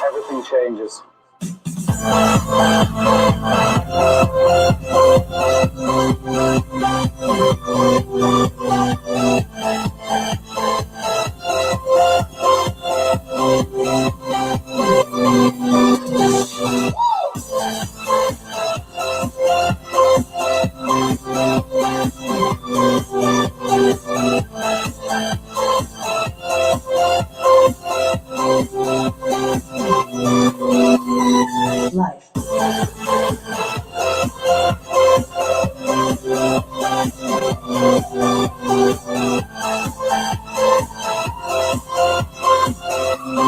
Everything changes.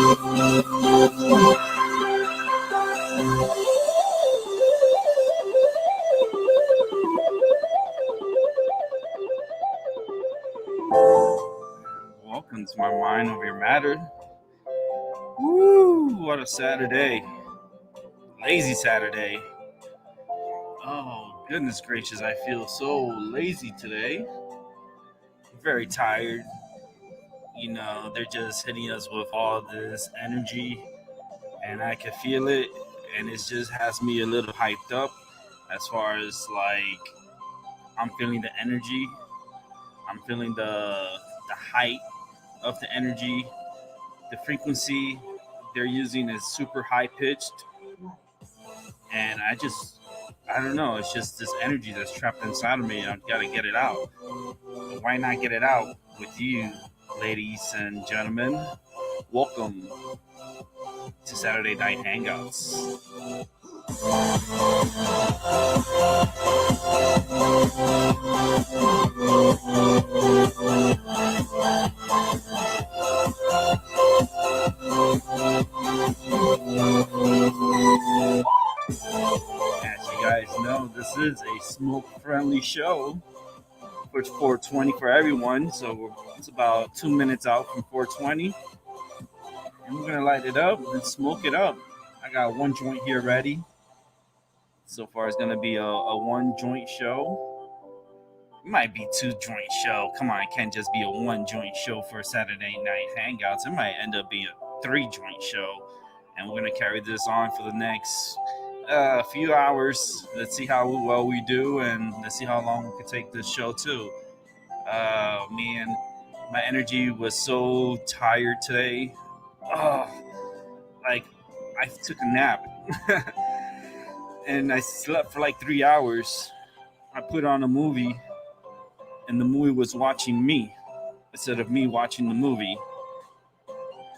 Welcome to my mind over your matter. Woo! What a Saturday. Lazy Saturday. Oh, goodness gracious, I feel so lazy today. Very tired. They're just hitting us with all this energy, and I can feel it, and it just has me a little hyped up as far as like I'm feeling the energy. I'm feeling the height of the energy. The frequency they're using is super high pitched, and I don't know. It's just this energy that's trapped inside of me. I've got to get it out. But why not get it out with you, ladies and gentlemen? Welcome to Saturday Night Hangouts. As you guys know, this is a smoke-friendly show. It's 420 for everyone, so it's about 2 minutes out from 420. And we're gonna light it up and smoke it up. I got one joint here ready. So far, it's gonna be a one joint show. It might be two joint show. Come on, it can't just be a one joint show for Saturday Night Hangouts. It might end up being a three joint show, and we're gonna carry this on for the next few hours. Let's see how well we do, and let's see how long we can take this show too. Man, my energy was so tired today. Oh, like I took a nap and I slept for like 3 hours. I put on a movie, and the movie was watching me instead of me watching the movie.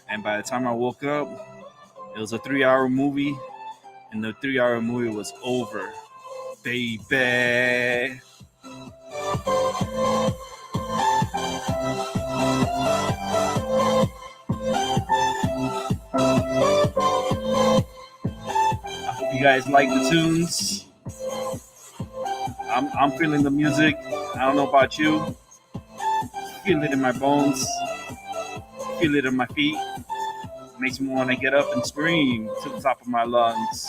And by the time I woke up, it was a 3 hour movie, and the 3 hour movie was over. Baby. I hope you guys like the tunes. I'm feeling the music. I don't know about you. Feel it in my bones. Feel it in my feet. Makes me want to get up and scream to the top of my lungs.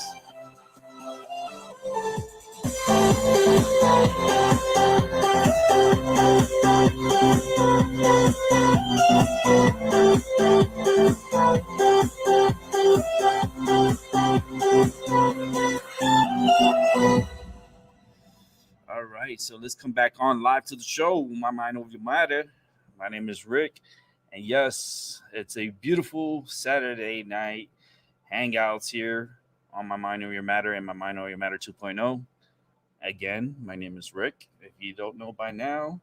All right, so let's come back on live to the show. My mind over your matter. My name is Rick, and yes, it's a beautiful Saturday night hangouts here on my mind over your matter and my mind over your matter 2.0. Again, my name is Rick. If you don't know by now,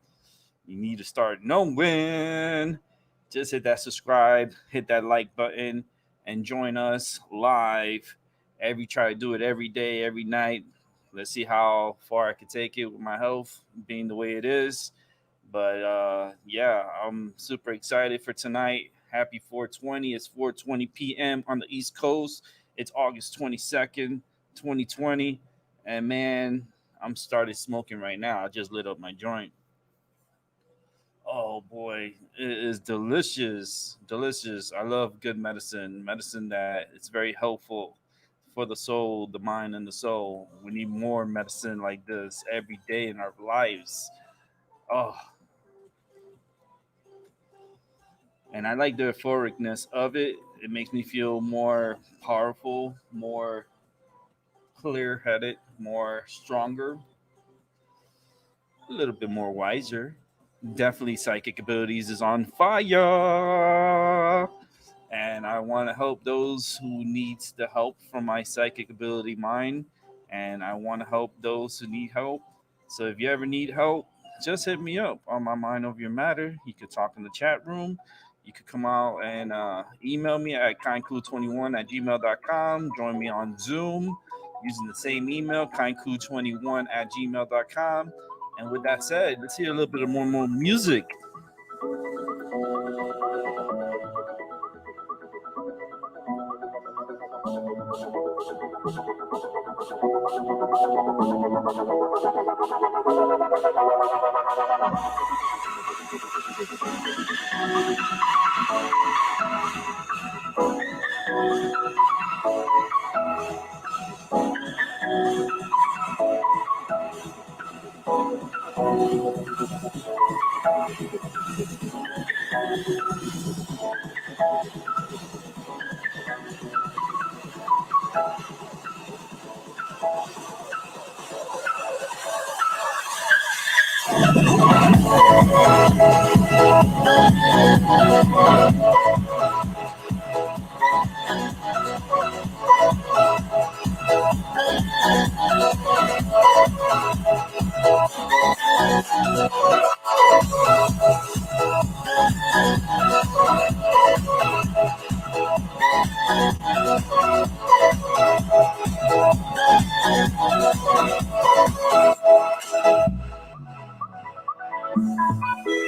you need to start knowing. Just hit that subscribe, hit that like button, and join us live. Try to do it every day, every night. Let's see how far I can take it with my health being the way it is. But yeah, I'm super excited for tonight. Happy 420. It's 4:20 p.m. on the East Coast. It's August 22nd, 2020. And man, I'm started smoking right now. I just lit up my joint. Oh boy, it is delicious. Delicious. I love good medicine. Medicine that it's very helpful for the soul, the mind, and the soul. We need more medicine like this every day in our lives. Oh, and I like the euphoricness of it. It makes me feel more powerful, more clear headed, more stronger, a little bit more wiser. Definitely psychic abilities is on fire. And I want to help those who needs the help from my psychic ability mind, and I want to help those who need help. So if you ever need help, just hit me up on my mind over your matter. You could talk in the chat room. You could come out and email me at kindcool21@gmail.com. Join me on Zoom using the same email, kindcool21@gmail.com. And with that said, let's hear a little bit of more music.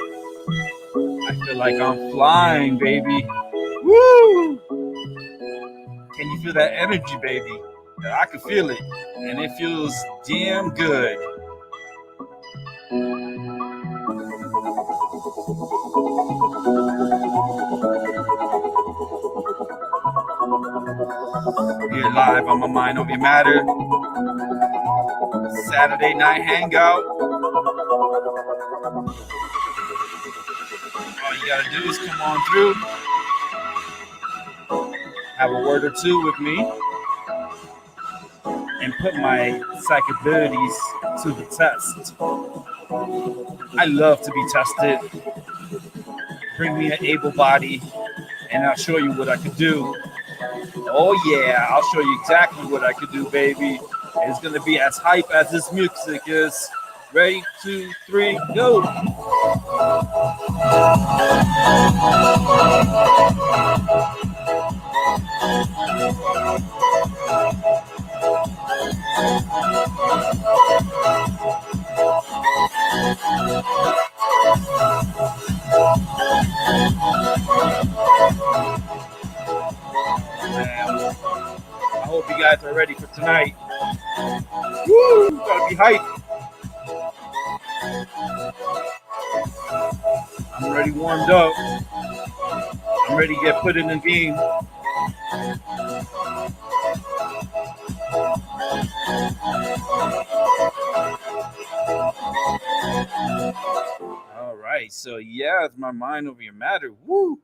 I feel like I'm flying, baby. Woo! Can you feel that energy, baby? I can feel it, and it feels damn good. We're live on My Mind Over Matter Saturday night hangout. All you gotta do is come on through, have a word or two with me, and put my psychic abilities to the test. I love to be tested. Bring me an able body, and I'll show you what I can do. Oh yeah, I'll show you exactly what I can do, baby. It's gonna be as hype as this music is. Ready, 2, 3, go! Man, I hope you guys are ready for tonight. Woo! Gotta be hype. I'm already warmed up. I'm ready to get put in the game. All right, so yeah, it's My Mind Over Your Matter. Woo!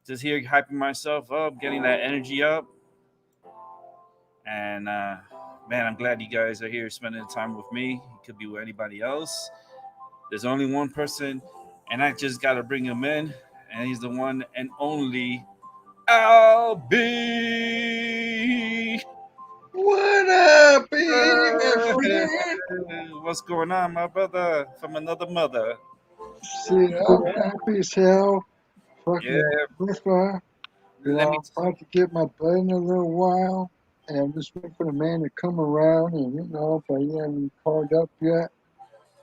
Just here hyping myself up, getting that energy up. And man, I'm glad you guys are here spending time with me. It could be with anybody else. There's only one person, and I just got to bring him in. And he's the one and only LB. What up, my friend? What's going on, my brother from another mother? Shit, I'm happy as hell. Yeah, Fucking Christmas. let me. I'm about to get my butt in a little while. And I'm just waiting for the man to come around. And, but he hasn't called up yet.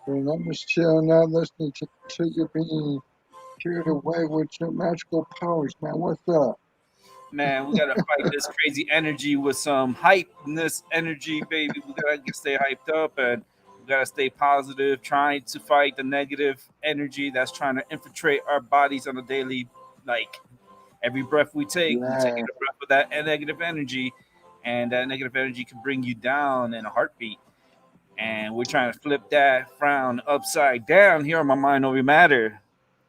And I'm just chilling out listening to you being carried away with your magical powers, man. What's up? Man, we gotta fight this crazy energy with some hypeness energy, baby. We gotta stay hyped up and we gotta stay positive, trying to fight the negative energy that's trying to infiltrate our bodies on a daily, like every breath we take Yeah. a breath of that negative energy, and that negative energy can bring you down in a heartbeat. And we're trying to flip that frown upside down here on My Mind Over Matter.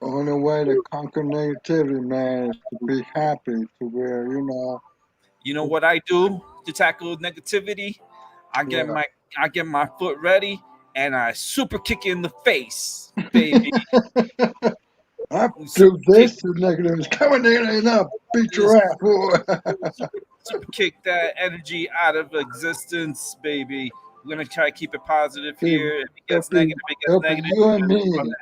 Only way to conquer negativity, man, is to be happy to where, You know what I do to tackle negativity? I get what? my I get my foot ready and I super kick in the face, baby. I We super do kick, this to negatives. Come in and up, beat your ass, boy. super kick that energy out of existence, baby. We're gonna try to keep it positive See, here. If it it'll gets be, negative, it gets it'll be negative. you and We're gonna run me. the energy.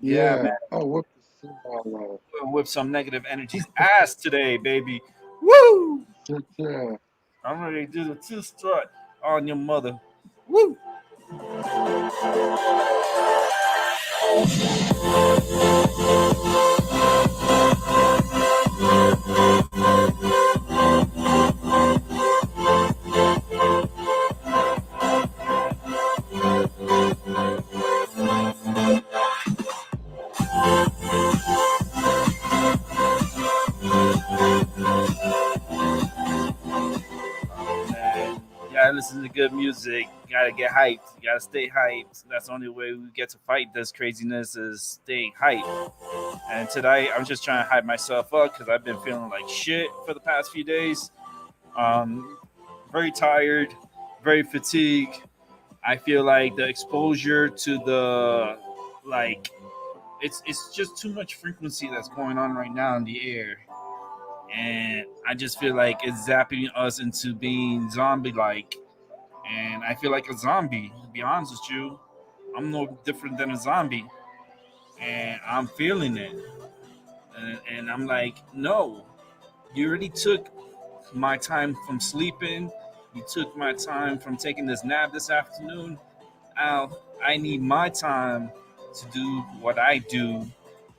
Yeah, Yeah. man. Oh, what the symbol We'll whip some negative energy's ass today, baby. Woo! shit, yeah. I'm ready to do the two strut on your mother. Woo! gotta listen to good music. You gotta get hyped. You gotta stay hyped. That's the only way we get to fight this craziness is staying hyped. And today, I'm just trying to hype myself up because I've been feeling like shit for the past few days. Um, very tired, very fatigued. I feel like the exposure to the like it's just too much frequency that's going on right now in the air, and I just feel like it's zapping us into being zombie like, and I feel like a zombie. To be honest with you, I'm no different than a zombie, and I'm feeling it, and I'm like, no, you already took my time from sleeping. You took my time from taking this nap this afternoon. Now I need my time to do what I do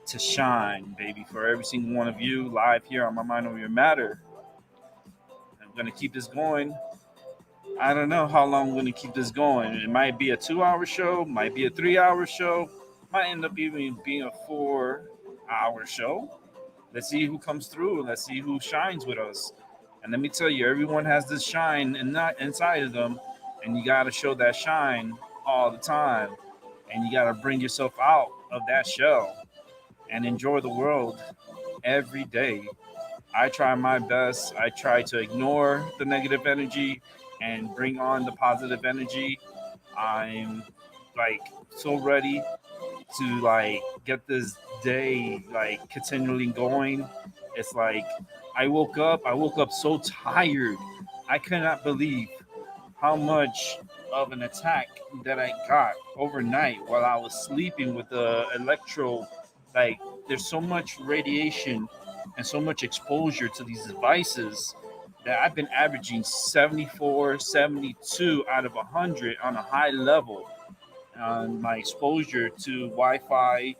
to shine, baby, for every single one of you live here on My Mind Over Your Matter. I'm going to keep this going. I don't know how long I'm going to keep this going. It might be a 2 hour show, might be a 3 hour show, might end up even being a 4 hour show. Let's see who comes through. Let's see who shines with us. And let me tell you, everyone has this shine and not inside of them, and you got to show that shine all the time. And you got to bring yourself out of that shell and enjoy the world every day. I try my best. I try to ignore the negative energy and bring on the positive energy. I'm like so ready to like get this day like continually going. It's like I woke up so tired. I cannot believe how much of an attack that I got overnight while I was sleeping with the electro. Like, there's so much radiation and so much exposure to these devices that I've been averaging 74, 72 out of 100 on a high level on my exposure to Wi-Fi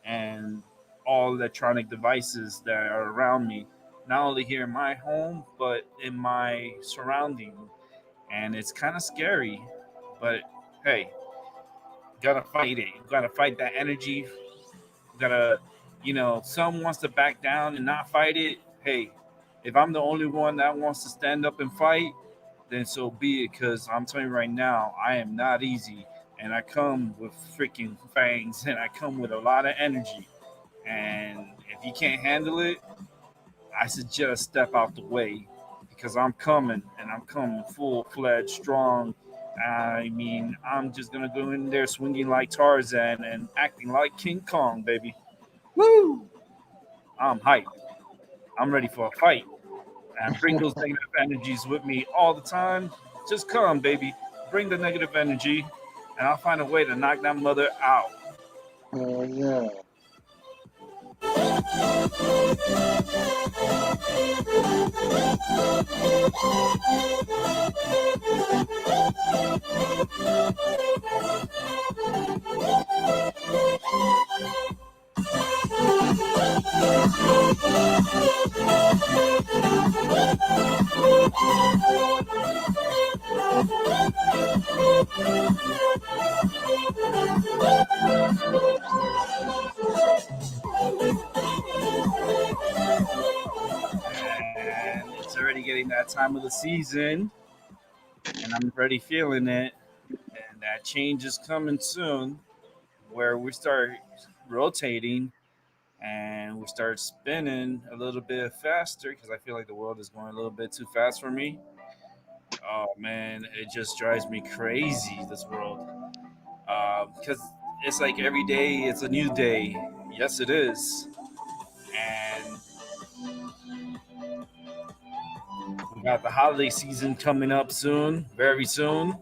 and all electronic devices that are around me, not only here in my home but in my surrounding. And it's kind of scary, but hey, gotta fight it. You gotta fight that energy. Gotta, some wants to back down and not fight it. Hey, if I'm the only one that wants to stand up and fight, then so be it. Because I'm telling you right now, I am not easy, and I come with freaking fangs, and I come with a lot of energy. And if you can't handle it, I suggest step out the way because I'm coming, and I'm coming full fledged, strong. I mean, I'm just gonna go in there swinging like Tarzan and acting like King Kong, baby. Woo! I'm hyped. I'm ready for a fight. And bring those negative energies with me all the time. Just come, baby. Bring the negative energy, and I'll find a way to knock that mother out. Oh, yeah. And it's already getting that time of the season, and I'm already feeling it. And that change is coming soon, where we start rotating and we start spinning a little bit faster because I feel like the world is going a little bit too fast for me. Oh man, it just drives me crazy, this world. Because it's like every day it's a new day. Yes, it is. And we got the holiday season coming up soon, very soon.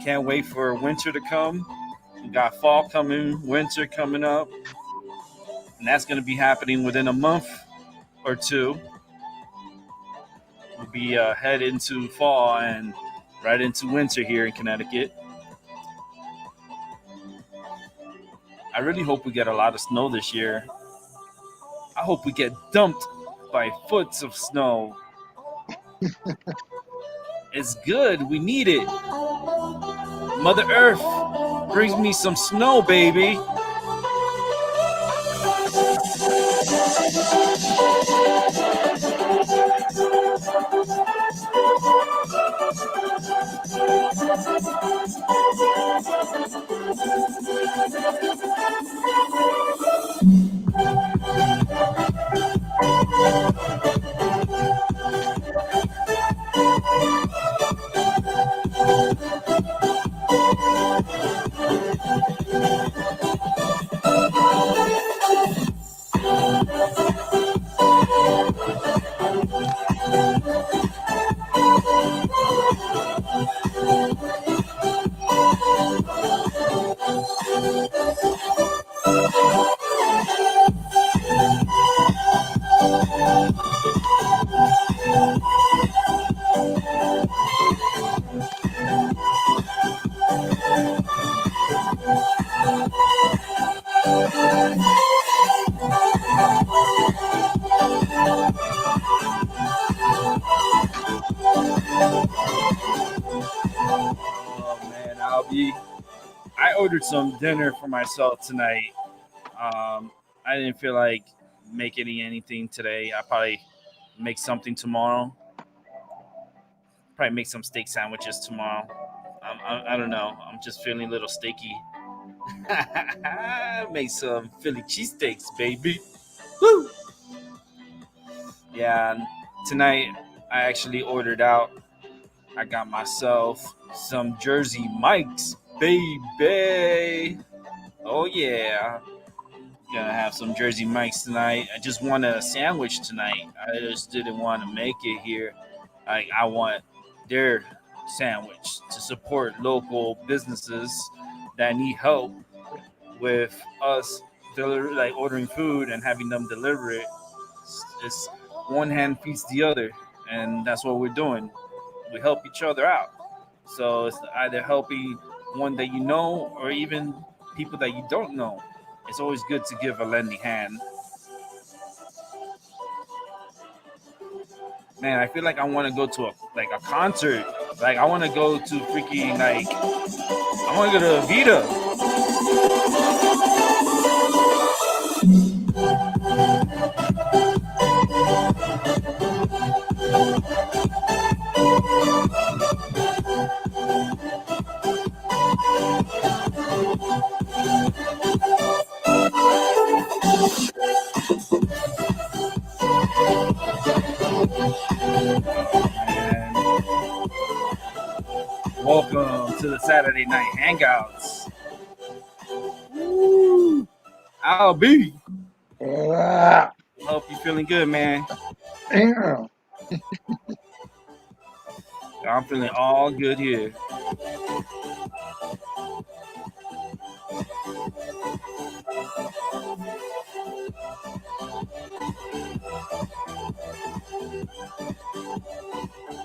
Can't wait for winter to come. We got fall coming, winter coming up, and that's going to be happening within a month or two. We'll be head into fall and right into winter here in Connecticut. I really hope we get a lot of snow this year. I hope we get dumped by foots of snow. It's good. We need it. Mother Earth brings me some snow, baby. Oh man, I ordered some dinner for myself tonight. I didn't feel like making anything today. I probably make something tomorrow. Probably make some steak sandwiches tomorrow. I don't know. I'm just feeling a little steaky. Make some Philly cheesesteaks, baby. Woo! Yeah, and tonight I actually ordered out. I got myself some Jersey Mike's, baby. Oh yeah, gonna have some Jersey Mike's tonight. I just want a sandwich tonight. I just didn't want to make it here. I want their sandwich to support local businesses that need help with us like ordering food and having them deliver it. It's one hand feeds the other, and that's what we're doing. We help each other out. So it's either helping one that you know or even people that you don't know. It's always good to give a lending hand. Man, I feel like I want to go to a concert. Like I want to go to freaking like I want to go to Vita. And welcome to the Saturday Night Hangouts. Woo! I'll be. Ah, Hope you feeling good, man. yeah. I'm feeling all good here.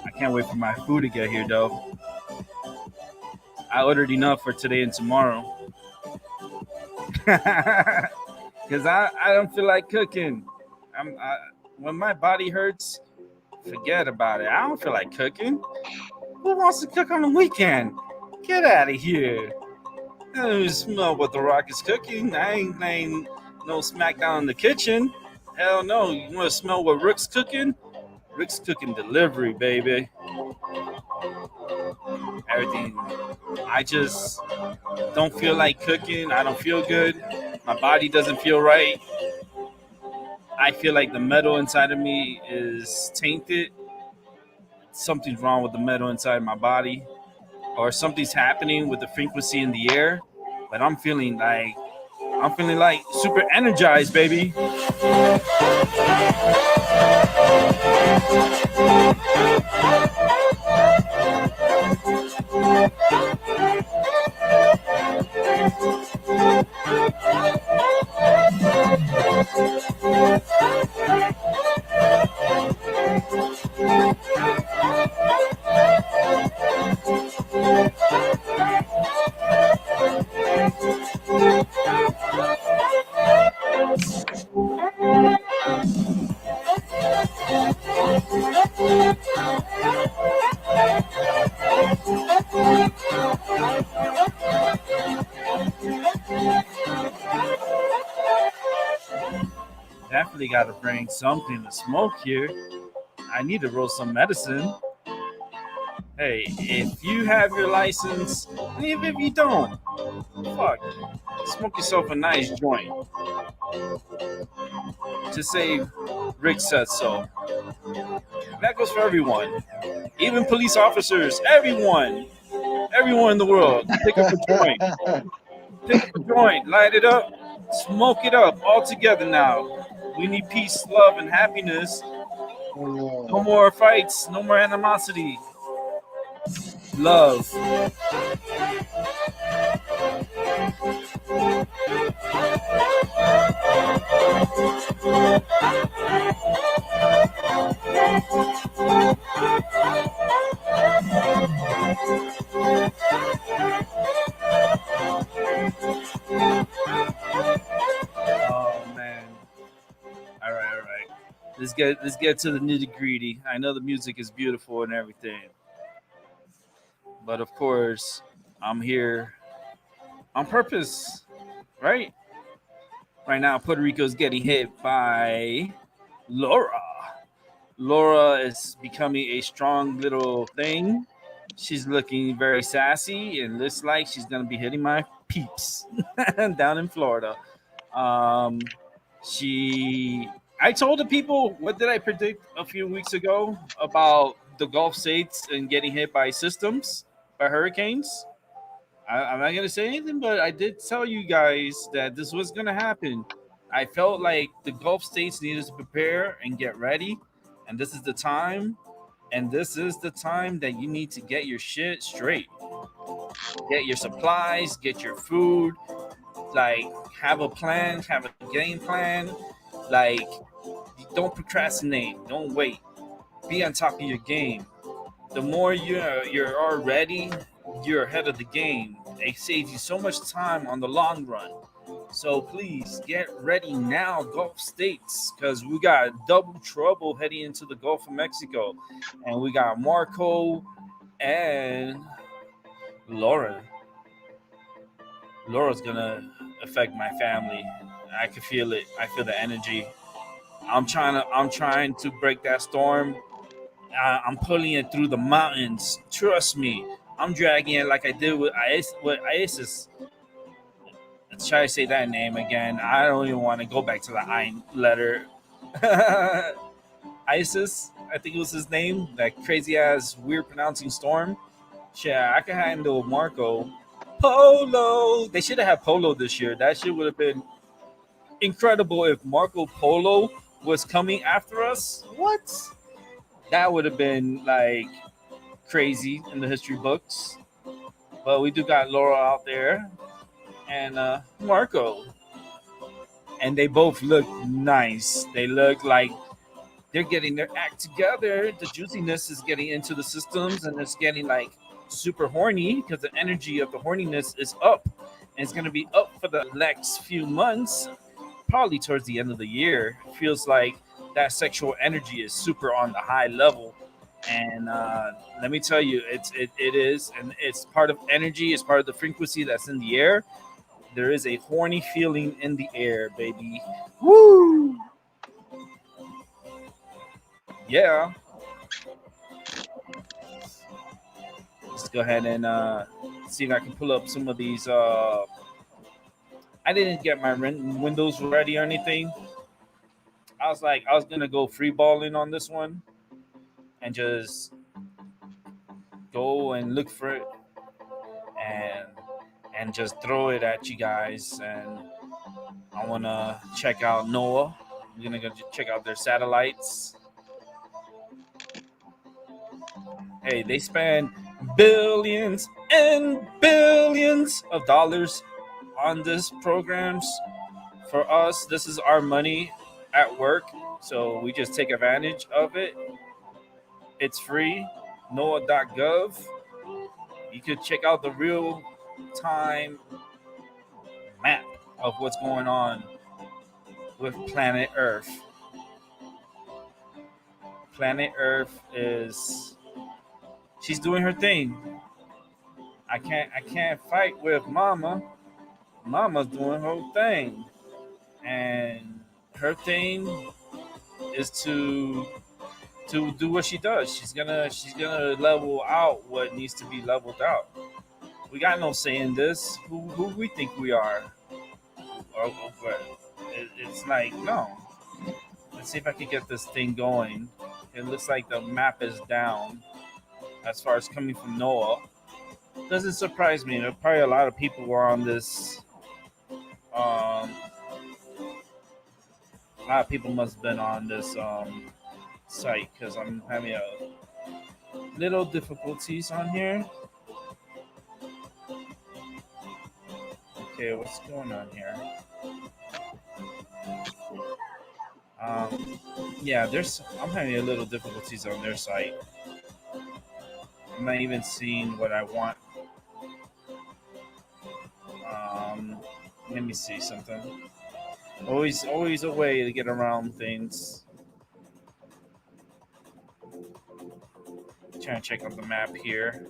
I can't wait for my food to get here, though. I ordered enough for today and tomorrow. Because I don't feel like cooking. When my body hurts, forget about it. I don't feel like cooking. Who wants to cook on the weekend? Get out of here. I don't smell what the Rock is cooking. I ain't no smackdown in the kitchen. Hell no. You want to smell what Rick's cooking? Rick's cooking delivery, baby. Everything. I just don't feel like cooking. I don't feel good. My body doesn't feel right. I feel like the metal inside of me is tainted. Something's wrong with the metal inside my body, or something's happening with the frequency in the air. But I'm feeling like super energized, baby. Definitely got to bring something to smoke here. I need to roll some medicine. Hey, if you have your license, and even if you don't, fuck, smoke yourself a nice joint. To say Rick said so. That goes for everyone, even police officers, everyone in the world. Pick up a joint, light it up, smoke it up all together now. We need peace, love, and happiness. Yeah. No more fights, no more animosity. Love. Oh man. All right. Let's get to the nitty gritty. I know the music is beautiful and everything, but of course, I'm here on purpose, right? Right now, Puerto Rico is getting hit by Laura. Laura is becoming a strong little thing. She's looking very sassy and looks like she's gonna be hitting my peeps down in Florida. Um, she, I told the people, what did I predict a few weeks ago about the Gulf states and getting hit by systems, by hurricanes? I'm not gonna say anything, but I did tell you guys that this was gonna happen. I felt like the Gulf states needed to prepare and get ready, and this is the time. And this is the time that you need to get your shit straight, get your supplies, get your food, like have a plan, have a game plan. Like, don't procrastinate, don't wait. Be on top of your game. The more you're already, you're ahead of the game. It saves you so much time on the long run. So please get ready now, Gulf states, because we got double trouble heading into the Gulf of Mexico, and we got Marco and Lauren. Laura's gonna affect my family. I can feel it. I feel the energy. I'm trying to break that storm. I'm pulling it through the mountains. Trust me. I'm dragging it like I did with Isis. Should I say that name again? I don't even want to go back to the I letter. Isis, I think it was his name. That crazy ass weird pronouncing storm. Yeah, I can handle Marco. Polo. They should have had Polo this year. That shit would have been incredible if Marco Polo was coming after us. What? That would have been like crazy in the history books. But we do got Laura out there and Marco, and they both look nice. They look like they're getting their act together. The juiciness is getting into the systems, and it's getting like super horny because the energy of the horniness is up, and it's going to be up for the next few months. Probably towards the end of the year, feels like that sexual energy is super on the high level. And let me tell you, it is, and it's part of energy. It's part of the frequency that's in the air. There is a horny feeling in the air, baby. Woo! Yeah. Let's go ahead and see if I can pull up some of these. I didn't get my windows ready or anything. I was gonna go free balling on this one and just go and look for it and just throw it at you guys. And I wanna check out Noah. I'm gonna go check out their satellites. Hey, they spend billions and billions of dollars on this programs. For us, this is our money at work, so we just take advantage of it. It's free. NOAA.gov. You could check out the real time map of what's going on with planet Earth. Planet Earth is, she's doing her thing. I can't fight with Mama. Mama's doing her thing. And her thing is to to do what she does. She's gonna level out what needs to be leveled out. We got no say in this. Who we think we are? But it's like no. Let's see if I can get this thing going. It looks like the map is down as far as coming from Noah. Doesn't surprise me. There are probably a lot of people who are on this. A lot of people must have been on this site because I'm having a little difficulties on here. Okay, what's going on here? Um, yeah, I'm having a little difficulties on their site. I'm not even seeing what I want. Um, Let me see something. Always a way to get around things. Trying to check out the map here.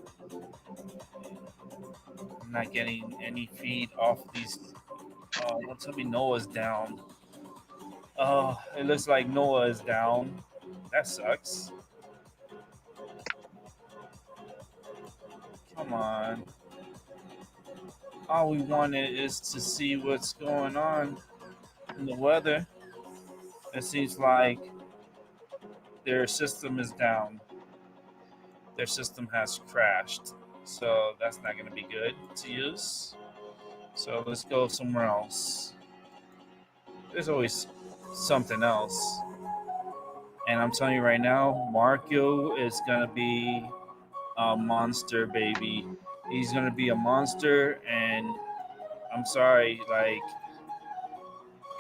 I'm not getting any feed off these. Don't tell me Noah's down. Oh, it looks like Noah is down. That sucks. Come on. All we wanted is to see what's going on in the weather. It seems like their system is down. Their system has crashed. So that's not going to be good to use. So let's go somewhere else. There's always something else. And I'm telling you right now, Marco is going to be a monster, baby. He's going to be a monster. And I'm sorry, like,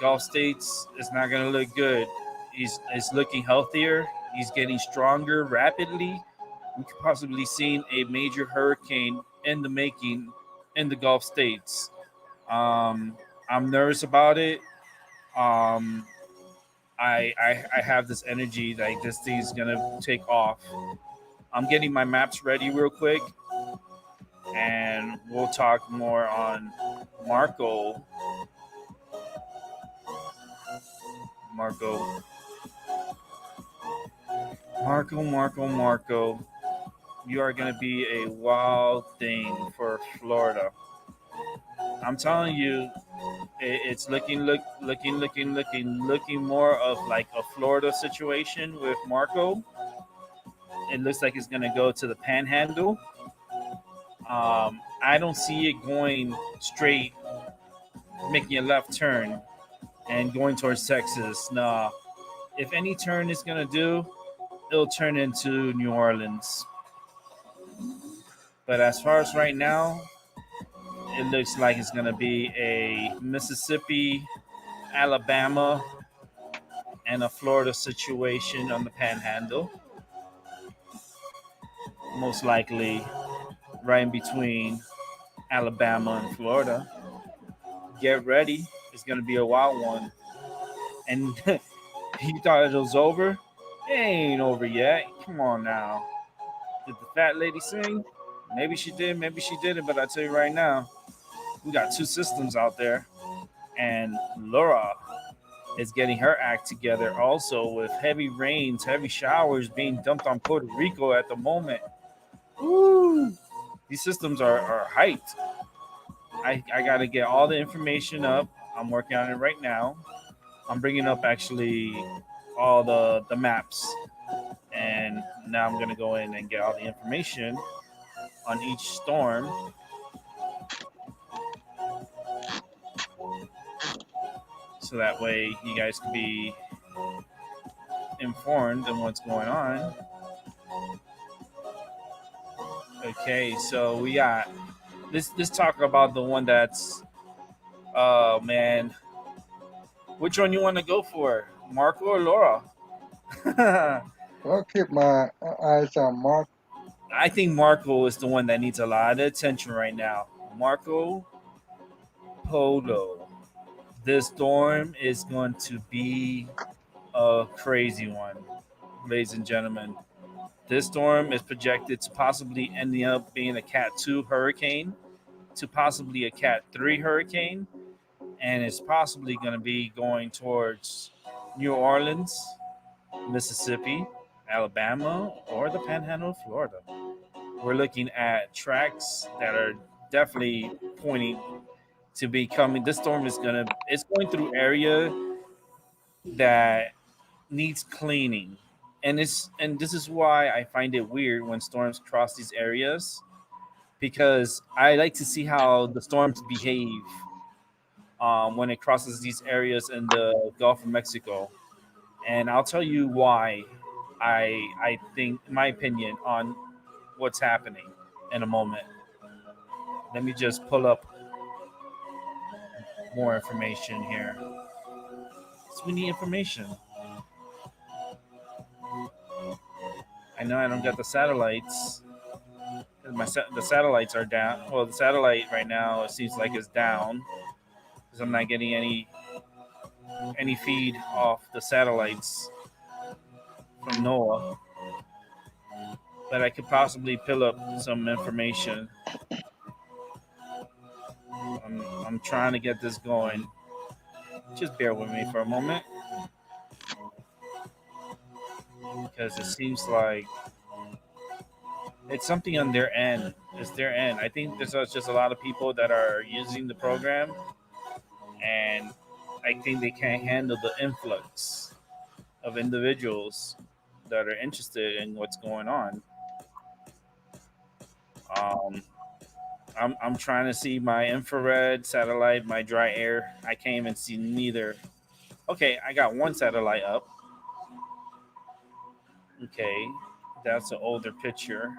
Gulf States is not going to look good. He's looking healthier. He's getting stronger rapidly. We could possibly see a major hurricane in the making in the Gulf States. I'm nervous about it. Um, I have this energy like this thing's gonna take off. I'm getting my maps ready real quick, and we'll talk more on Marco. Marco. Marco. Marco. Marco. You are gonna be a wild thing for Florida. I'm telling you, it's looking more of like a Florida situation with Marco. It looks like it's gonna go to the Panhandle. I don't see it going straight, making a left turn and going towards Texas. Nah, if any turn it's gonna do, it'll turn into New Orleans. But as far as right now, it looks like it's gonna be a Mississippi, Alabama, and a Florida situation on the Panhandle. Most likely, right in between Alabama and Florida. Get ready. It's going to be a wild one. And you thought it was over? It ain't over yet. Come on now. Did the fat lady sing? Maybe she did, maybe she didn't. But I tell you right now, we got two systems out there. And Laura is getting her act together also with heavy rains, heavy showers being dumped on Puerto Rico at the moment. Woo! These systems are hyped. I got to get all the information up. I'm working on it right now. I'm bringing up actually all the maps. And now I'm going to go in and get all the information on each storm. So that way you guys can be informed on what's going on. Okay, so we got let's talk about the one that's man. Which one you want to go for? Marco or Laura? I'll keep my eyes on Mark. I think Marco is the one that needs a lot of attention right now. Marco Polo. This storm is going to be a crazy one, ladies and gentlemen. This storm is projected to possibly end up being a Cat 2 hurricane to possibly a Cat 3 hurricane, and it's possibly going to be going towards New Orleans, Mississippi, Alabama or the Panhandle of Florida. We're looking at tracks that are definitely pointing to be coming. This storm is it's going through area that needs cleaning. And this is why I find it weird when storms cross these areas, because I like to see how the storms behave when it crosses these areas in the Gulf of Mexico. And I'll tell you why I think my opinion on what's happening in a moment. Let me just pull up more information here. So we need information. I know I don't got the satellites. The satellites are down. Well, the satellite right now it seems like it's down because I'm not getting any feed off the satellites from NOAA. But I could possibly pull up some information. I'm trying to get this going. Just bear with me for a moment because it seems like it's something on their end. It's their end. I think there's just a lot of people that are using the program, and I think they can't handle the influx of individuals that are interested in what's going on. Um, I'm trying to see my infrared satellite, my dry air. I can't even see neither. Okay, I got one satellite up. Okay, that's an older picture.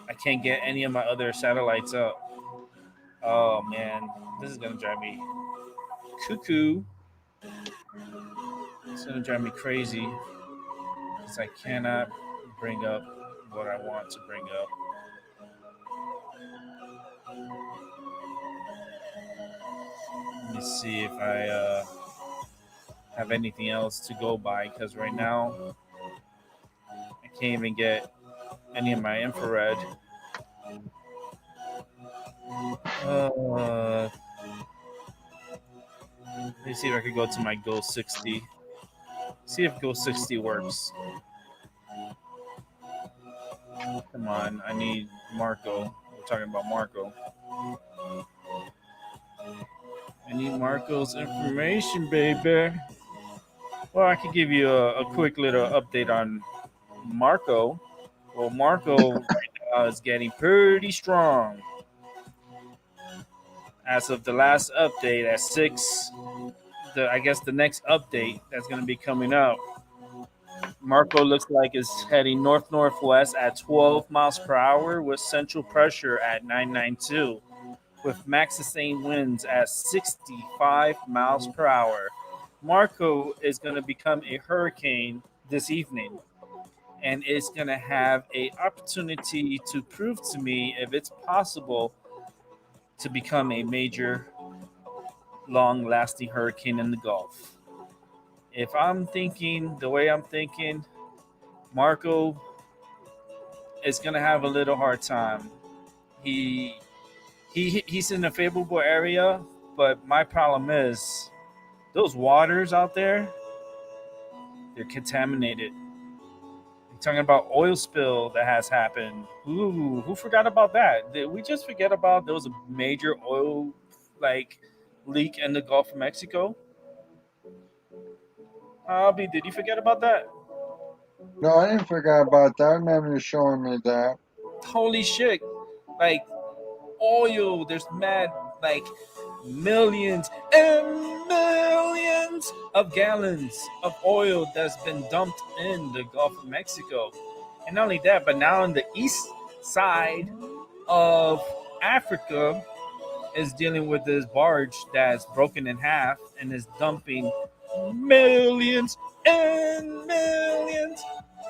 I can't get any of my other satellites up. Oh man, this is gonna drive me cuckoo. It's gonna drive me crazy because I cannot bring up what I want to bring up. Let me see if I have anything else to go by because right now I can't even get any of my infrared. Let me see if I could go to my Go 60. See if Go 60 works. Come on, I need Marco. We're talking about Marco. I need Marco's information, baby. Well, I could give you a quick little update on Marco. Well, Marco right now is getting pretty strong. As of the last update at 6, I guess the next update that's going to be coming out, Marco looks like it's heading north northwest at 12 miles per hour with central pressure at 992, with max sustained winds at 65 miles per hour. Marco is going to become a hurricane this evening, and it's going to have a opportunity to prove to me if it's possible to become a major, long-lasting hurricane in the Gulf. If I'm thinking the way I'm thinking, Marco is going to have a little hard time. He he's in a favorable area, but my problem is those waters out there, they're contaminated. You're talking about oil spill that has happened. Ooh, who forgot about that? Did we just forget about there was a major oil like leak in the Gulf of Mexico? Abby, did you forget about that? No, I didn't forget about that. I remember you showing me that. Holy shit! Like oil, there's mad like millions and millions of gallons of oil that's been dumped in the Gulf of Mexico. And not only that, but now on the east side of Africa is dealing with this barge that's broken in half and is dumping millions and millions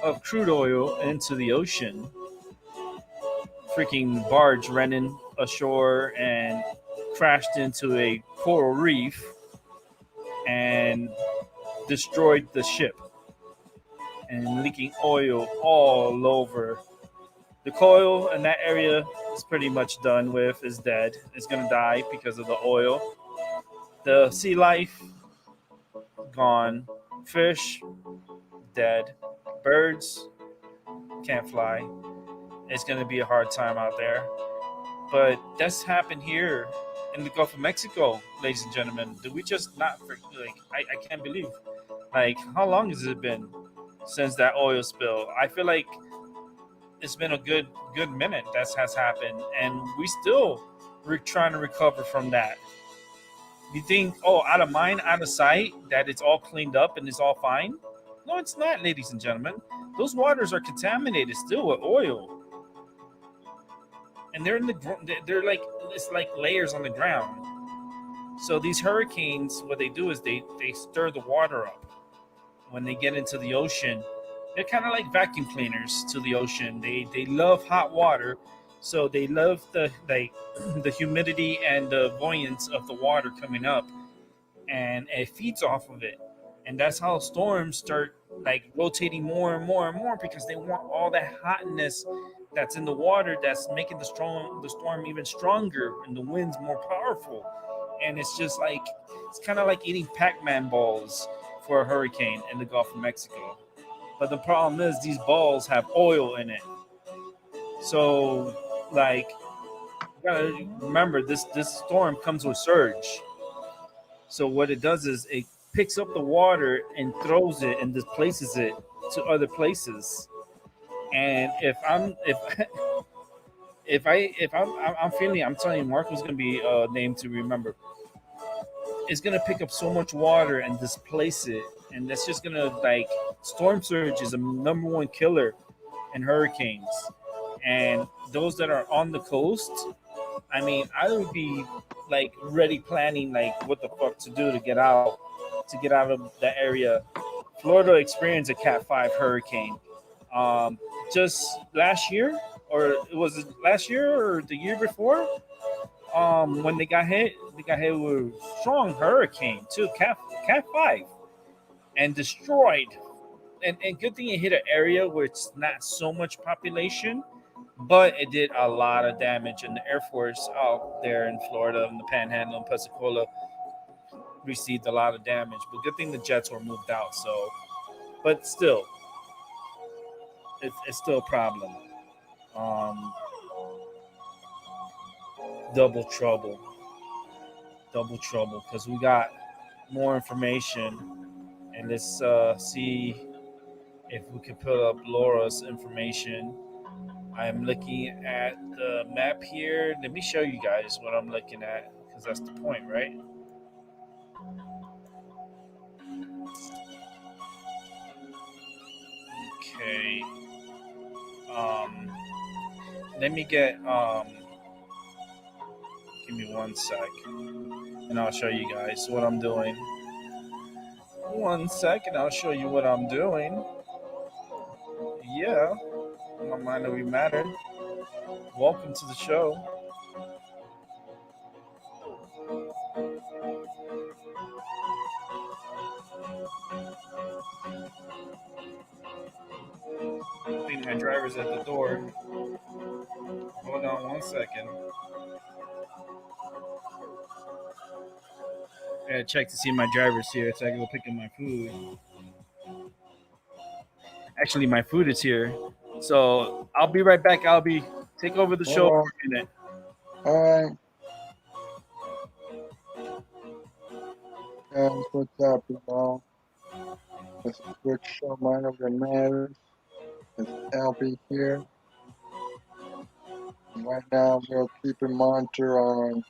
of crude oil into the ocean. Freaking barge ran ashore and crashed into a coral reef and destroyed the ship and leaking oil all over. The coil in that area is pretty much done with, is dead. It's going to die because of the oil. The sea life, gone. Fish, dead. Birds can't fly. It's going to be a hard time out there. But that's happened here in the Gulf of Mexico, ladies and gentlemen. Did we just not like? I can't believe. Like, how long has it been since that oil spill? I feel like it's been a good minute that has happened, and we still trying to recover from that. You think, oh, out of mind, out of sight, that it's all cleaned up and it's all fine? No, it's not, ladies and gentlemen. Those waters are contaminated still with oil, and they're in the they're like, it's like layers on the ground. So these hurricanes, what they do is they stir the water up when they get into the ocean. They're kind of like vacuum cleaners to the ocean. They love hot water, so they love the like the humidity and the buoyance of the water coming up, and it feeds off of it. And that's how storms start like rotating more and more and more, because they want all that hotness that's in the water that's making the storm even stronger and the winds more powerful. And it's just like, it's kind of like eating Pac-Man balls for a hurricane in the Gulf of Mexico. But the problem is these balls have oil in it. So like, you gotta remember, this storm comes with surge. So what it does is it picks up the water and throws it and displaces it to other places. And if I'm feeling, I'm telling you, Marco's gonna be a name to remember. It's gonna pick up so much water and displace it, and that's just gonna like, storm surge is a number one killer in hurricanes. And those that are on the coast, I mean, I would be like ready planning like what the fuck to do to get out of that area. Florida experienced a Cat 5 hurricane. Just last year, or was it last year or the year before? When they got hit with a strong hurricane too, Cat 5, and destroyed. And good thing it hit an area where it's not so much population, but it did a lot of damage. And the Air Force out there in Florida, in the Panhandle and Pensacola, received a lot of damage. But good thing the jets were moved out. So, but still, it's still a problem. Um, double trouble, double trouble, because we got more information, and let's see if we can put up Laura's information. I'm looking at the map here. Let me show you guys what I'm looking at, because that's the point, right? Okay. Um, let me get. Give me 1 sec, and I'll show you guys what I'm doing. 1 second, I'll show you what I'm doing. Yeah, my mind that we matter. Welcome to the show. I think my driver's at the door. Hold on 1 second. I gotta check to see if my driver's here so I can go pick up my food. Actually, my food is here. So I'll be right back. I'll be take over the show All for a minute. right, guys, what's up, y'all? This is Rick Show, Mind Over Matters. It's LB here. And right now, we're keeping monitor on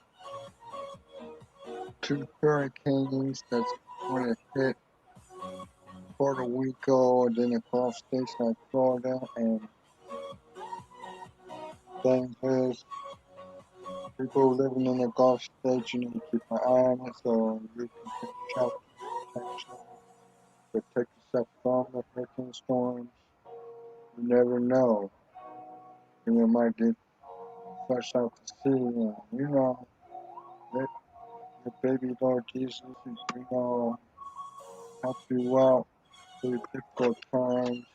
two hurricanes that's going to hit Puerto Rico and then across states like Florida. And thing is, people living in the Gulf states, you need to keep an eye on it so you can take shelter, protection, protect yourself from the hurricane storms. You never know. You might get flushed out to sea, and let the baby Lord Jesus, help you out through difficult times.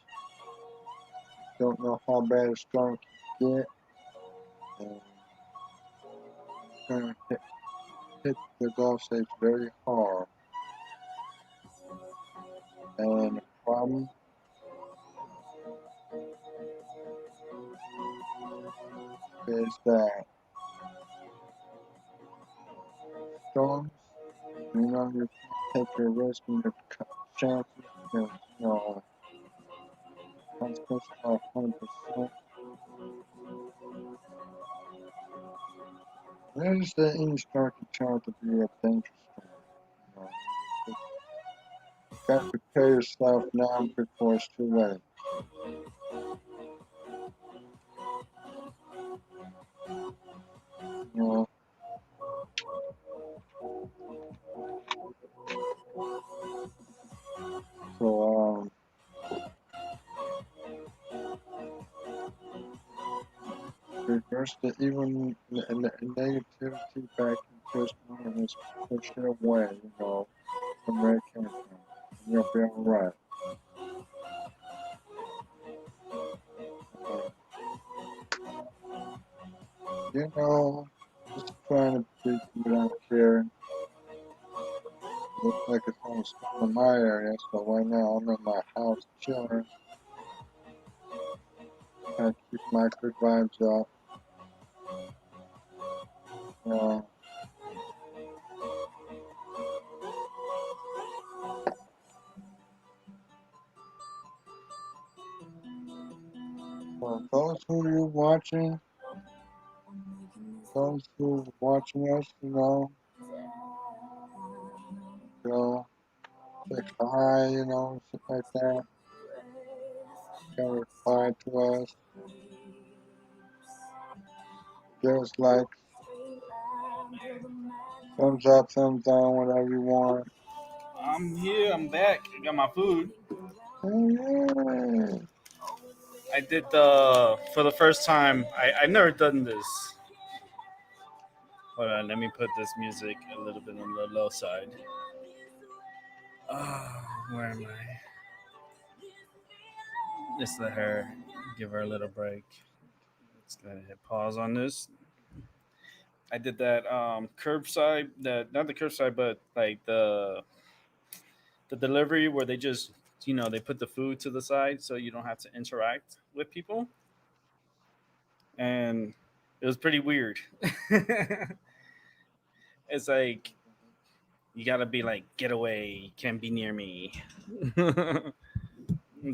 Don't know how bad a storm can get, and it's gonna hit the Gulf states very hard. And the problem, is that storms, you can't take your risk and your chances because, consequences are 100%. There's the any storm can turn out to be a dangerous storm. You gotta prepare yourself now before it's too late. You know, so reverse the even negativity back into its moment and push it away, from where it came from. And you'll be alright. Uh, you know, just trying to be good out here. Looks like it's on a storm in my area, so right now I'm in my house chilling. Trying to keep my good vibes up. Uh, for those who are watching, those who are watching us, say hi, shit like that. Can reply to us, give us likes, thumbs up, thumbs down, whatever you want. I'm here. I'm back. I got my food. Oh, yeah. I did the for the first time. I've never done this. Hold on. Let me put this music a little bit on the low side. Where am I? Just let her give her a little break. Let's go ahead and hit pause on this. I did that curbside, the not the curbside, but like the delivery where they just they put the food to the side so you don't have to interact with people, and it was pretty weird. It's like you gotta be like, get away, you can't be near me.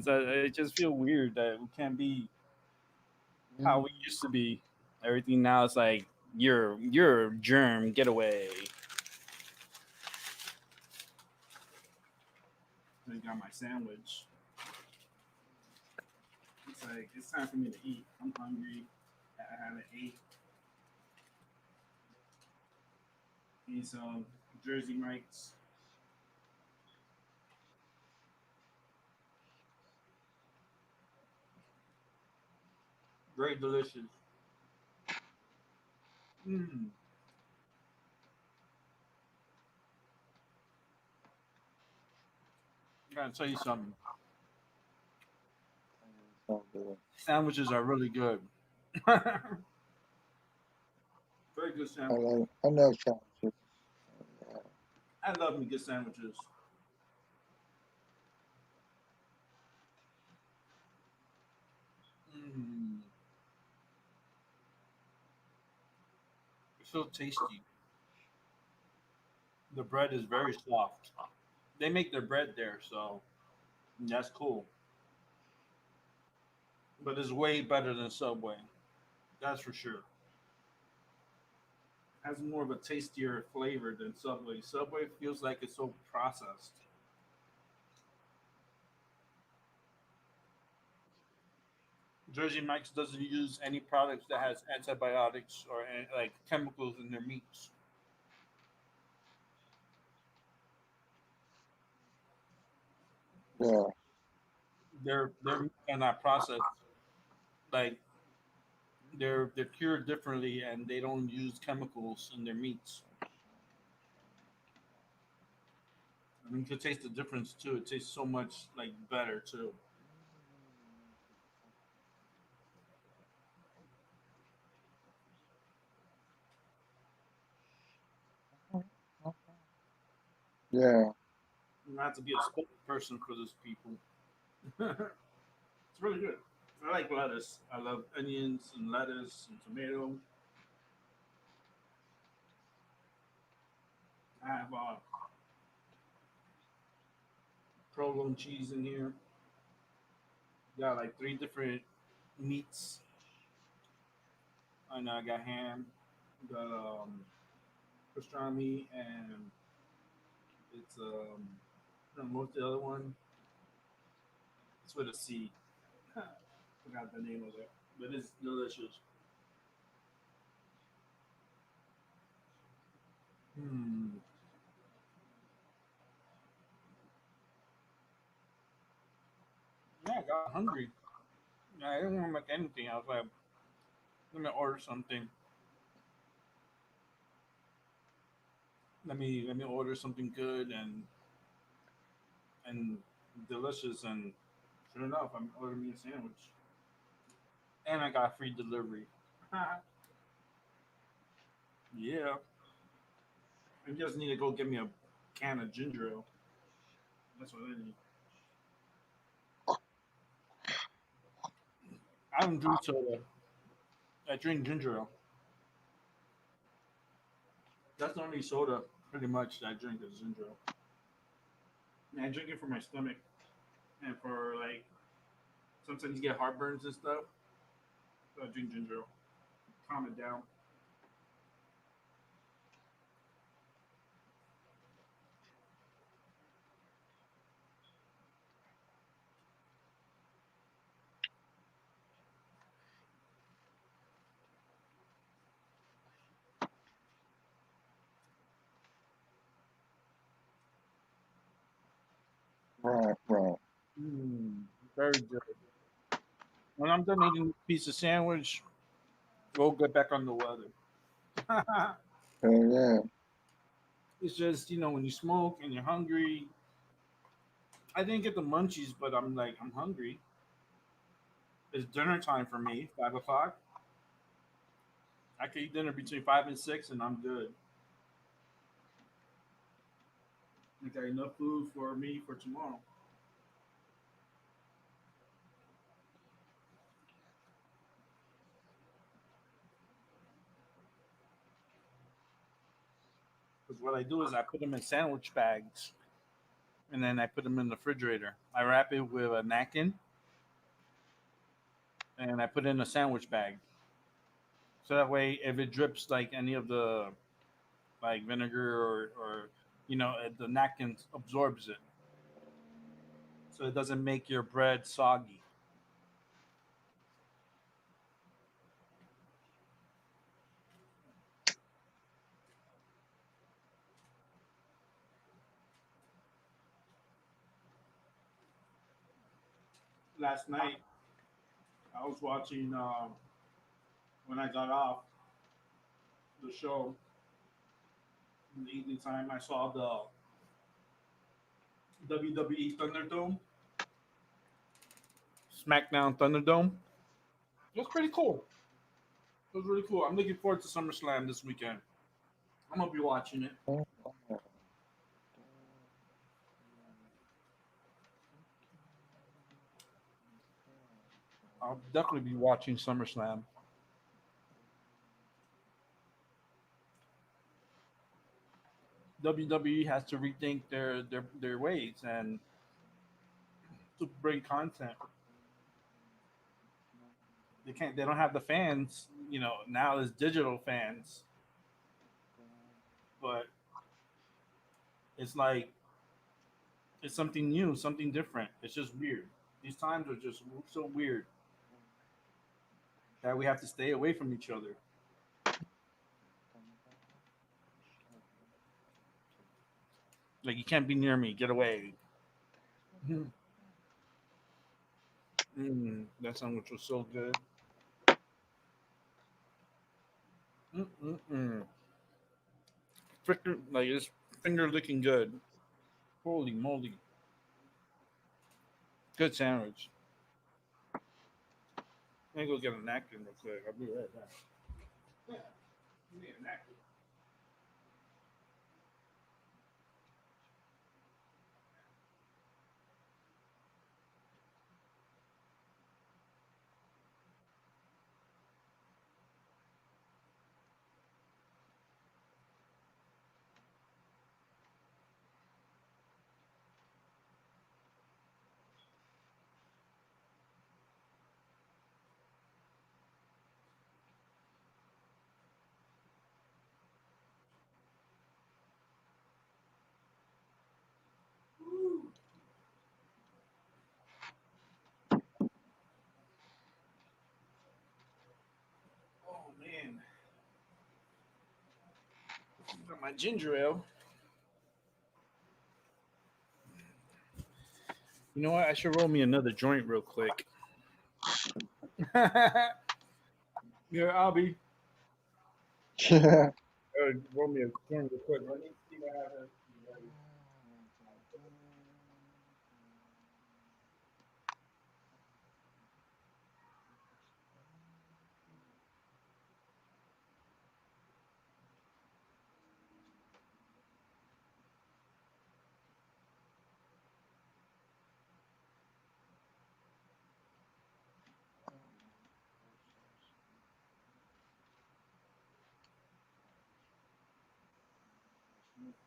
So it just feel weird that we can't be how we used to be. Everything now is like you're a germ, get away. I got my sandwich. It's like it's time for me to eat. I'm hungry. I haven't ate. Need some Jersey Mike's. Very delicious. Mm. I gotta tell you something. So good. Sandwiches are really good. Very good sandwich. I love sandwiches. I love me good sandwiches. Mm. It's so tasty. The bread is very soft. They make their bread there, so that's cool. But it's way better than Subway. That's for sure. Has more of a tastier flavor than Subway. Subway feels like it's so processed. Jersey Mike's doesn't use any products that has antibiotics or like chemicals in their meats. Yeah. Their meats are not processed. Like they're cured differently, and they don't use chemicals in their meats. I mean, you can taste the difference too. It tastes so much like better too. Yeah. You don't have to be a spokesperson for those people. It's really good. I like lettuce. I love onions and lettuce and tomato. I have provolone cheese in here. Got like three different meats. I know I got ham, got pastrami, and it's I don't know what's the other one. It's with a C. Forgot the name of it, but it's delicious. Hmm. Yeah, I got hungry. I didn't want to make anything. I was like, let me order something. Let me order something good and delicious. And sure enough, I'm ordering me a sandwich, and I got free delivery. Yeah, I just need to go get me a can of ginger ale. That's what I need. I don't drink soda. I drink ginger ale. That's the only soda, pretty much, that I drink is ginger ale. And I drink it for my stomach and for like sometimes you get heartburns and stuff. So I drink ginger ale, calm it down. Right, right. Very good. When I'm done eating this piece of sandwich, we'll get back on the weather. Hell yeah. It's just when you smoke and you're hungry. I didn't get the munchies, but I'm like I'm hungry. It's dinner time for me. 5 o'clock. I can eat dinner between 5 and 6, and I'm good. I got enough food for me for tomorrow. Because what I do is I put them in sandwich bags, and then I put them in the refrigerator. I wrap it with a napkin, and I put it in a sandwich bag. So that way, if it drips like any of the like vinegar or the napkin absorbs it, so it doesn't make your bread soggy. Last night, I was watching when I got off the show in the evening time. I saw the WWE Thunderdome, SmackDown Thunderdome. It was pretty cool. It was really cool. I'm looking forward to SummerSlam this weekend. I'm gonna be watching it. I'll definitely be watching SummerSlam. WWE has to rethink their ways and to bring content. They can't. They don't have the fans. Now it's digital fans, but it's like it's something new, something different. It's just weird. These times are just so weird that we have to stay away from each other. Like you can't be near me. Get away. That sandwich was so good. Mm-mm-mm. Like this finger looking good. Holy moly. Good sandwich. Let me go get a napkin real quick. I'll be right back. Yeah, you need a napkin. got my ginger ale. You know what? I should roll me another joint real quick. Yeah, I'll be. Yeah. Roll me a joint real quick. Let me see what happens.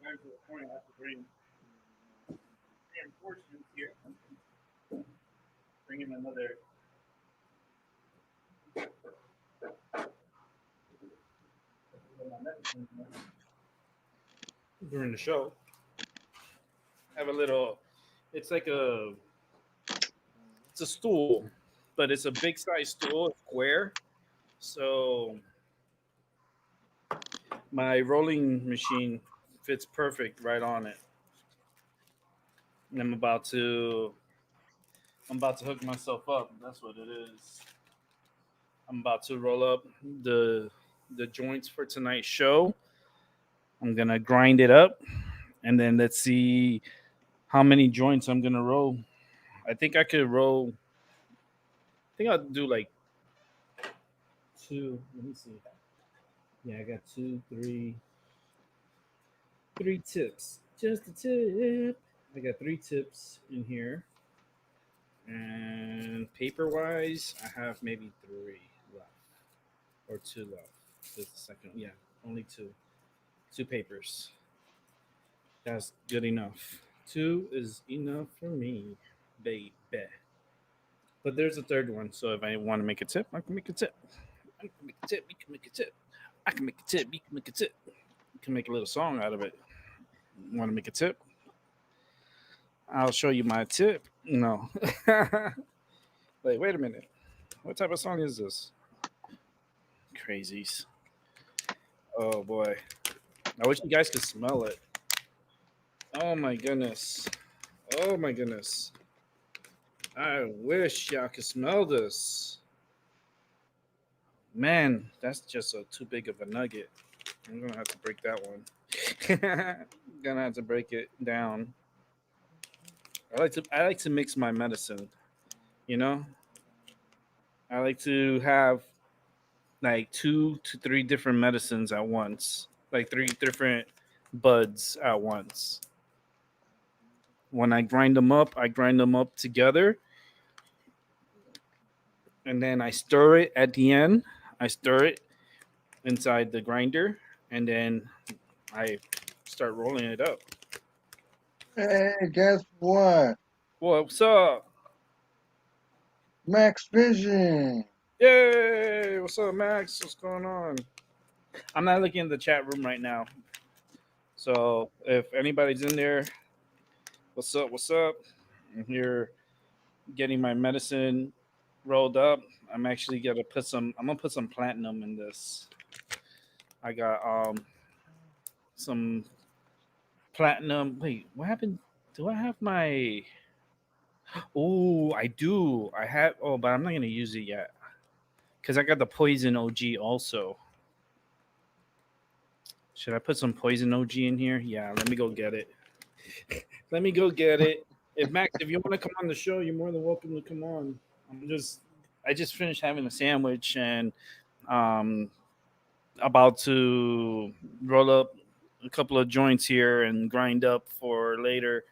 Time to the point. I have to bring reinforcements here. Bring in another during the show. Have a little. It's like a. It's a stool, but it's a big size stool, square. So my rolling machine fits perfect right on it. And I'm about to hook myself up. That's what it is. I'm about to roll up the joints for tonight's show. I'm gonna grind it up, and then let's see how many joints I'm gonna roll. I think I could roll. I think I'll do like two. Let me see. Yeah, I got three tips. Just a tip. I got three tips in here. And paper wise, I have maybe three left or two left. Just a second. Yeah, only two. Two papers. That's good enough. Two is enough for me, baby. But there's a third one. So if I want to make a tip, I can make a tip. I can make a tip. You can make a tip. I can make a tip. You can make a tip. You can make a little song out of it. Want to make a tip? I'll show you my tip. No. Wait a minute. What type of song is this? Crazies. Oh boy. I wish you guys could smell it. Oh my goodness. Oh my goodness. I wish y'all could smell this. Man, that's just too big of a nugget. I'm gonna have to break that one. Gonna have to break it down. I like to mix my medicine. You know, I like to have like two to three different medicines at once, like three different buds at once. When I grind them up together, and then I stir it at the end. I stir it inside the grinder, and then I start rolling it up. Hey, guess what? What's up? Max Vision. Yay! What's up, Max? What's going on? I'm not looking in the chat room right now. So if anybody's in there, what's up? What's up? I'm here getting my medicine rolled up. I'm actually gonna put some. I'm gonna put some platinum in this. I got some platinum. Wait, what happened? Do I have my? Oh, I do. I have. Oh, but I'm not gonna use it yet because I got the poison OG also. Should I put some poison OG in here? Yeah, let me go get it. Let me go get it. If Max, if you want to come on the show, you're more than welcome to come on. I just finished having a sandwich and um, about to roll up a couple of joints here and grind up for later.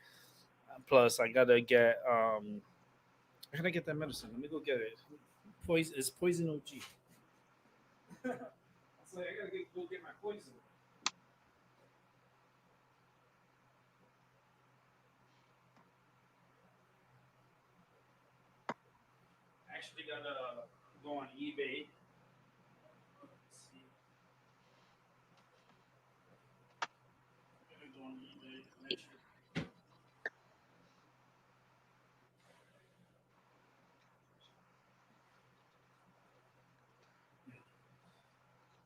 Plus, I gotta get that medicine. Let me go get it. Poison is poison OG. So I gotta go get my poison. I actually gotta go on eBay. Let's see. I gotta go on eBay to make sure.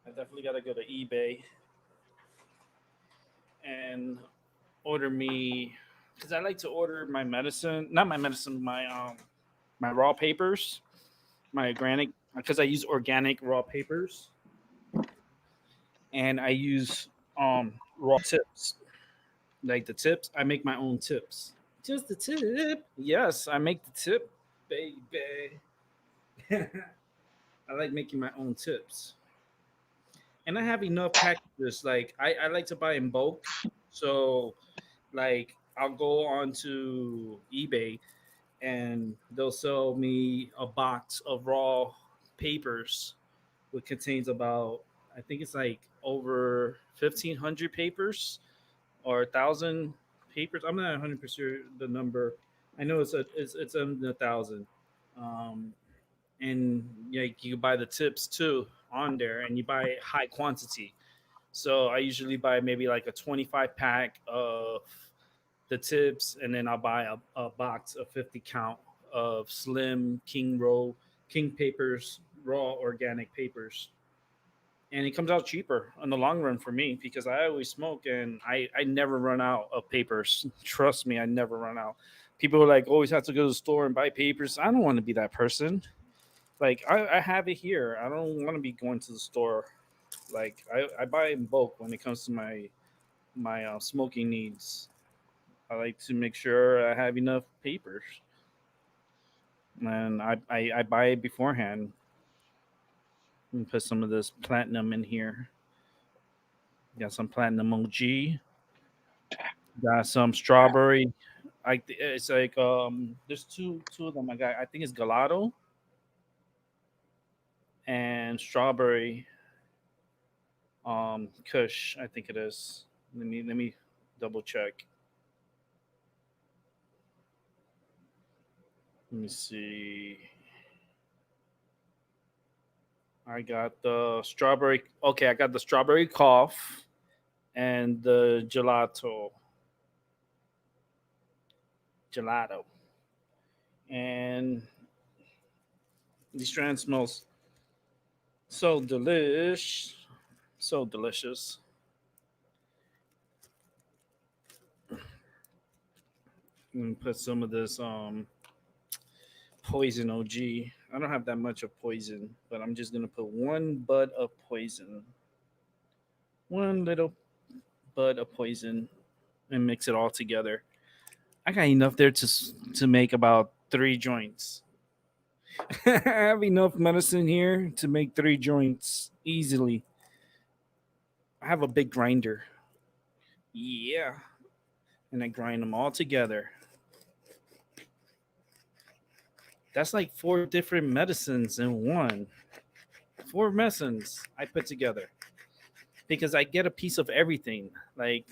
I definitely gotta go to eBay and order me because I like to order my medicine, not my medicine, my raw papers, my organic because I use organic raw papers and I use raw tips. Like the tips, I make my own tips. Just the tip. Yes, I make the tip, baby. I like making my own tips. And I have enough packages. Like I like to buy in bulk. So like I'll go onto eBay and they'll sell me a box of raw papers which contains about I think it's like over 1,500 papers or 1,000 papers. I'm not 100% sure the number. I know it's in the thousand. Um, and like you buy the tips too on there, and you buy high quantity. So I usually buy maybe like a 25 pack of the tips, and then I'll buy a box of 50 count of slim king papers, raw organic papers, and it comes out cheaper in the long run for me because I always smoke and I never run out of papers. Trust me, I never run out. People are like always have to go to the store and buy papers. I don't want to be that person. Like I have it here. I don't want to be going to the store. Like I buy in bulk when it comes to my smoking needs. I like to make sure I have enough papers, and I buy it beforehand and put some of this platinum in here. Got some platinum OG. Got some strawberry. It's like there's two of them. I got I think it's gelato and strawberry Kush. I think it is. Let me double check. Let me see. I got the strawberry. Okay, I got the strawberry cough and the gelato. And these strand smells so delish, so delicious. And put some of this poison OG. I don't have that much of poison, but I'm just gonna put one bud of poison, one little bud of poison, and mix it all together. I got enough there to make about 3 joints. I have enough medicine here to make 3 joints easily. I have a big grinder. Yeah, and I grind them all together. That's like 4 different medicines in one. 4 medicines I put together because I get a piece of everything. Like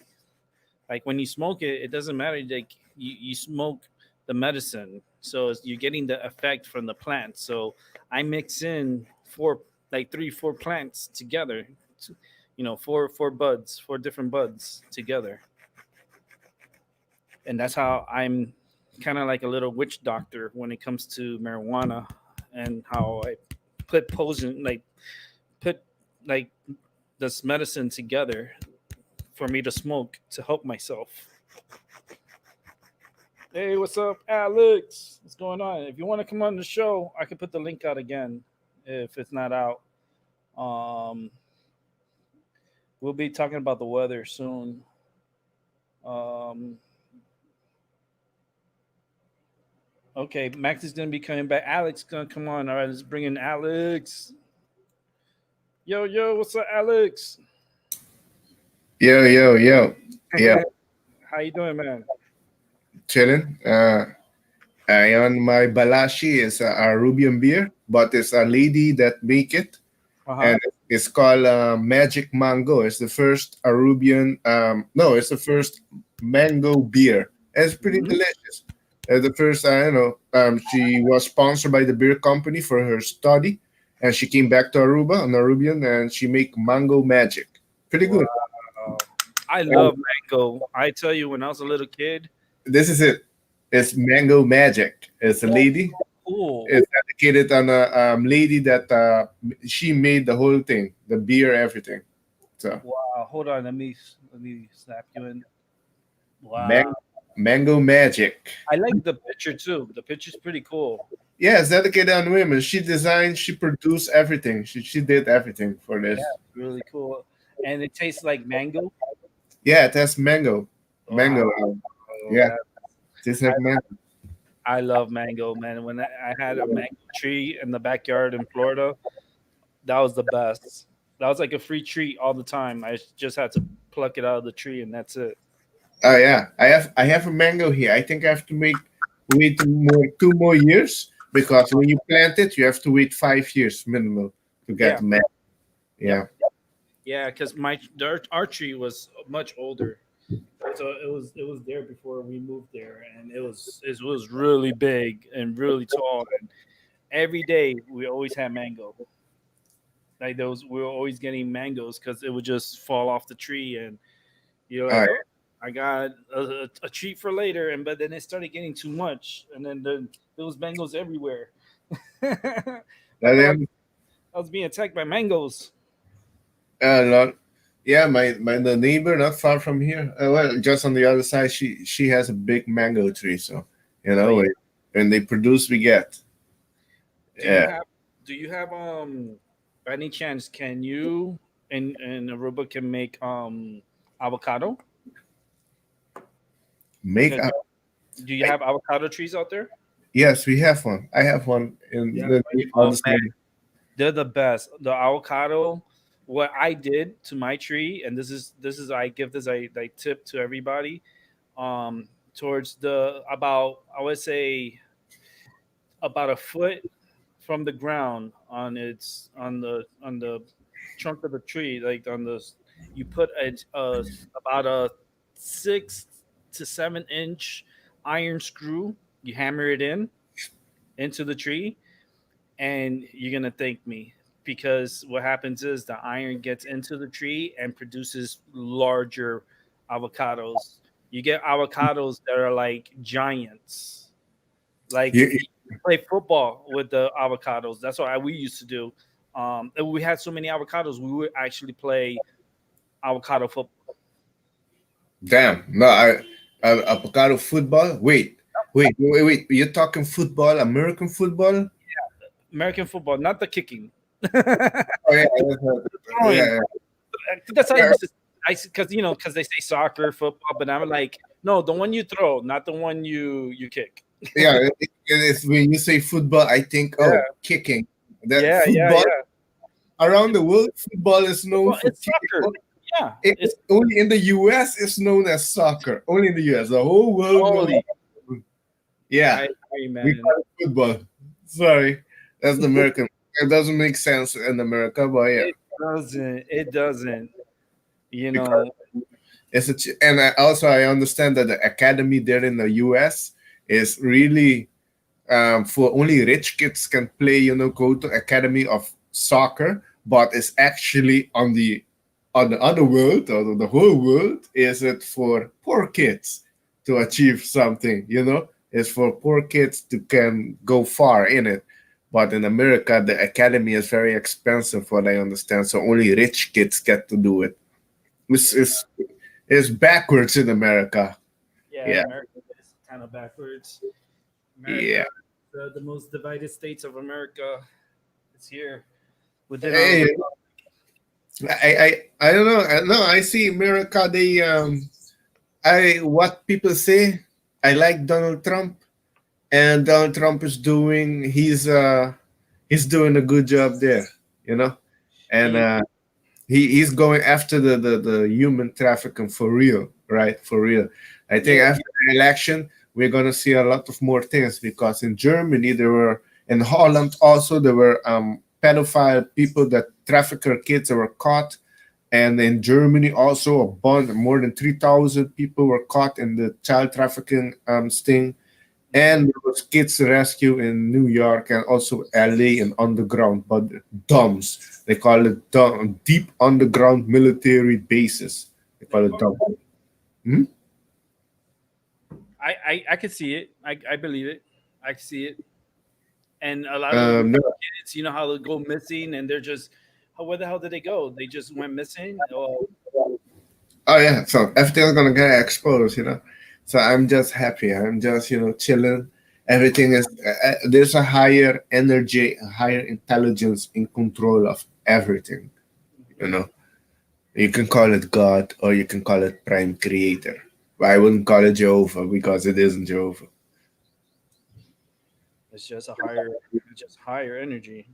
when you smoke it, it doesn't matter. Like you smoke the medicine, so you're getting the effect from the plant. So I mix in like 3, 4 plants together. Four buds, 4 different buds together, and that's how I'm kind of like a little witch doctor when it comes to marijuana and how I put poison like put like this medicine together for me to smoke to help myself. Hey, what's up, Alex? What's going on? If you want to come on the show, I can put the link out again if it's not out. Um, we'll be talking about the weather soon. Um, okay, Max is gonna be coming back. Alex is gonna come on. All right, let's bring in Alex. Yo, yo, what's up, Alex? Yo, yo, yo. Yeah, How you doing, man? chilling. I on my Balashi is a Arubian beer, but it's a lady that make it, Uh huh. and it's called Magic Mango. It's the first Arubian. No, it's the first mango beer. And it's pretty Hmm. delicious. The first, I don't know. She was sponsored by the beer company for her study, and she came back to Aruba, an Arubian, and she make mango magic. Pretty good. Wow. I Uh, love mango. I tell you, when I was a little kid, this is it. It's mango magic. It's a oh, lady. cool. It's dedicated on a lady that she made the whole thing, the beer, everything. So Wow. Hold on. Let me snap you in. Wow. Man- Mango Magic. I like the picture too. The picture's pretty cool. Yeah, it's dedicated on women. She designed, she produced everything. She did everything for Yeah, this. really cool. And it tastes like mango. Yeah, it has mango. Wow. Mango. Yeah, That, tastes I, like mango. I love mango, man. When I had a mango tree in the backyard in Florida, that was the best. That was like a free treat all the time. I just had to pluck it out of the tree and that's it. Oh yeah, I have a mango here. I think I have to wait more 2 more years because when you plant it, you have to wait 5 years minimum to get Yeah. the mango. Yep. Yeah. Yeah, because our tree was much older, so it was there before we moved there, and it was really big and really tall. And every day we always had mango. Like those, we were always getting mangoes because it would just fall off the tree, and you're All like, right. oh, I got a treat for later. And but then it started getting too much, and then there was mangoes everywhere. Now I felt like then, I was being attacked by mangoes. lot. Yeah, my the neighbor not far from here. Well, just on the other side, she has a big mango tree. So Oh yeah. when they produce, we get. Do you Yeah, have by any chance can you in Aruba can make avocado? make. Can, do you I, have avocado trees out there? yes, we have one. I have one in Yeah. the Oh other man, side. they're the best. The avocado. What I did to my tree, and this is I give this I tip to everybody. Towards the about I would say about a foot from the ground on the trunk of the tree, like on the you put a about a 6 to 7 inch iron screw. You hammer it into the tree, and you're gonna thank me because what happens is the iron gets into the tree and produces larger avocados. You get avocados that are like giants, like You, you play football with the avocados. That's what we used to do. And we had so many avocados, we would actually play avocado football. damn. No, avocado football. Wait. You're talking football, American football? American football, not the kicking. Throwing. Oh yeah, yeah. That's how I Yeah. used to. Because they say soccer, football, but I'm like, no, the one you throw, not the one you kick. Yeah, it's when you say football, I think, Yeah, oh, kicking. That yeah, yeah, football yeah. around the world, football is known Well, for it's kicking. soccer. Yeah, it's Only in the US it's known as soccer. Only in the US. The whole world knows. holy. Yeah, I agree, we man. call it football. Sorry, that's the American. It doesn't make sense in America, but yeah, It doesn't. It doesn't. You because know. and I understand that the academy there in the US is really for only rich kids can play, go to academy of soccer, but it's actually on the other world or the whole world is it for poor kids to achieve something, it's for poor kids to can go far in it. But in America the academy is very expensive, what I understand, so only rich kids get to do it. It's, Yeah, it's, it's backwards in America. yeah. Yeah. America is kind of backwards. Yeah. America, the most divided states of America, is here within our. Hey, I don't know. No, I see America. They I what people say. I like Donald Trump, and Donald Trump is doing. He's doing a good job there. You know, and He, he's going after the human trafficking for real, right? For real. I think yeah, after the election, we're gonna see a lot of more things because in Germany there were, in Holland also there were pedophile people that trafficker kids that were caught, and in Germany also a bunch more than 3,000 people were caught in the child trafficking sting. mhm. And there was kids rescue in New York and also LA and underground, but DUMBs. They call it deep underground military bases. They call it DUMB. Hmm? I could see it. I believe it. I can see it. And a lot of them No, kids, you know how they go missing, and they're just, oh, where the hell did they go? They just went missing. Oh, Oh yeah, so everything's gonna get exposed, you know. So I'm just happy. I'm just chilling. Everything is there's a higher energy, a higher intelligence in control of everything. You Hmm. know, you can call it God or you can call it Prime Creator. But I wouldn't call it Jehovah because it isn't Jehovah. It's just higher energy.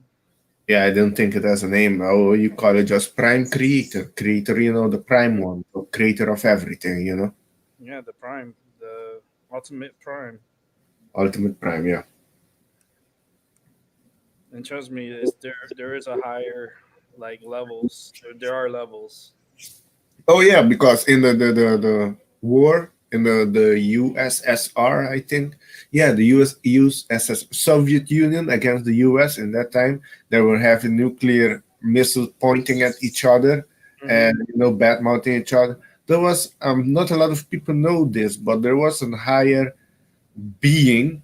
Yeah, I don't think it has a name. Oh, you call it just Prime Creator, Creator. The Prime Hmm. one, the Creator of everything. Yeah, the prime, the ultimate prime. Ultimate Prime. Yeah. And trust me, there is a higher like levels. There are levels. Oh yeah, because in the war in the USSR, I think, yeah, the USSR Soviet Union against the US in that time, they were having nuclear missiles pointing at each other and Hmm. bad mouthing each other. There was not a lot of people know this, but there was a higher being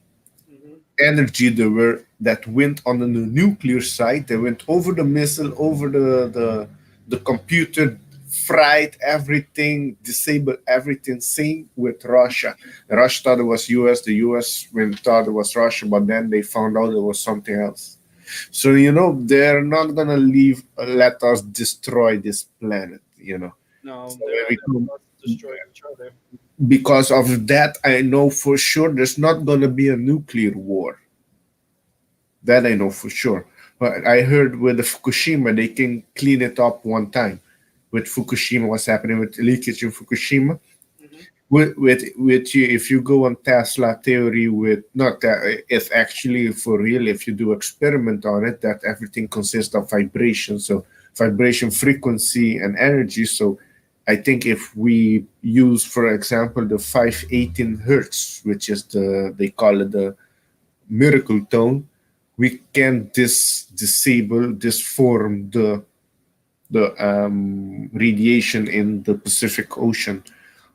Hmm. energy that went on the nuclear side. They went over the missile, over the computer, fried everything, disabled everything. Same with Russia. Russia thought it was US. The US thought it was Russia, but then they found out it was something else. So they're not gonna let us destroy this planet. No, So they're when we not come, about to destroy each other. because of that, I know for sure there's not gonna be a nuclear war. That I know for sure. But I heard with the Fukushima, they can clean it up one time. With Fukushima, what's happening with leakage in Fukushima? Hmm. With you, if you go on Tesla theory, with not that, if actually for real, if you do experiment on it, that everything consists of vibration, so vibration, frequency, and energy. So I think if we use, for example, the 518 hertz, which is they call it the miracle tone, we can disable, disform the radiation in the Pacific Ocean.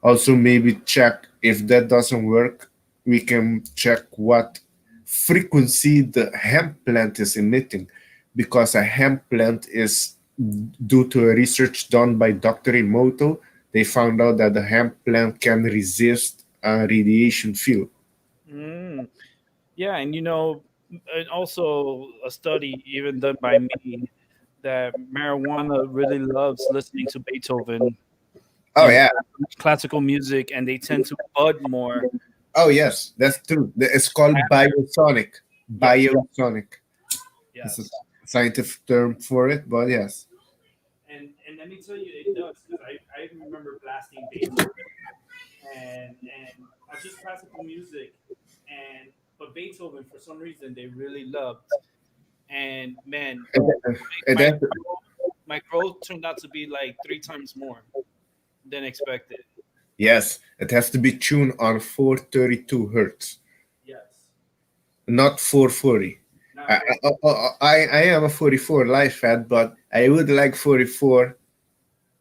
Also, maybe check if that doesn't work, we can check what frequency the hemp plant is emitting, because a hemp plant is, due to a research done by Dr. Emoto, they found out that the hemp plant can resist a radiation field. Mm. Yeah, and and also a study even done by me that marijuana really loves listening to Beethoven Oh and yeah. classical music, and they tend to bud more. Oh yes, that's true. It's called After. biosonic. Yes, Biosonic. It's a yes. scientific term for it, but yes. And let me tell you, it does because I remember blasting Beethoven and just classical music, and but Beethoven for some reason they really loved. And man, And my that, my growth turned out to be like three times more than expected. yes, it has to be tuned on 432 hertz, Yes, not 440. not for I am a 44 life fat, but I would like 44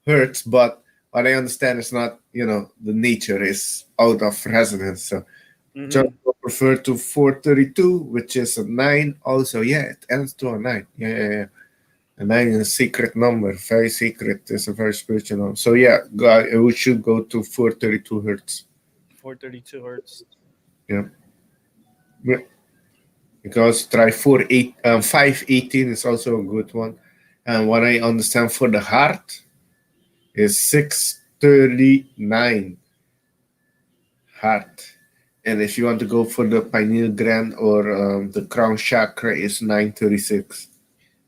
hertz, but what I understand is not, the nature is out of resonance. So just hmm prefer to 432, which is a 9. Also, yeah, it ends to a 9. Yeah, yeah, yeah. A 9 is a secret number, very secret. It's a very spiritual number. So, yeah, we should go to 432 hertz. 432 hertz. Yeah. Yeah. Because try 518 is also a good one. And what I understand for the heart is 639 heart. And if you want to go for the pineal gland or the crown chakra, is 936.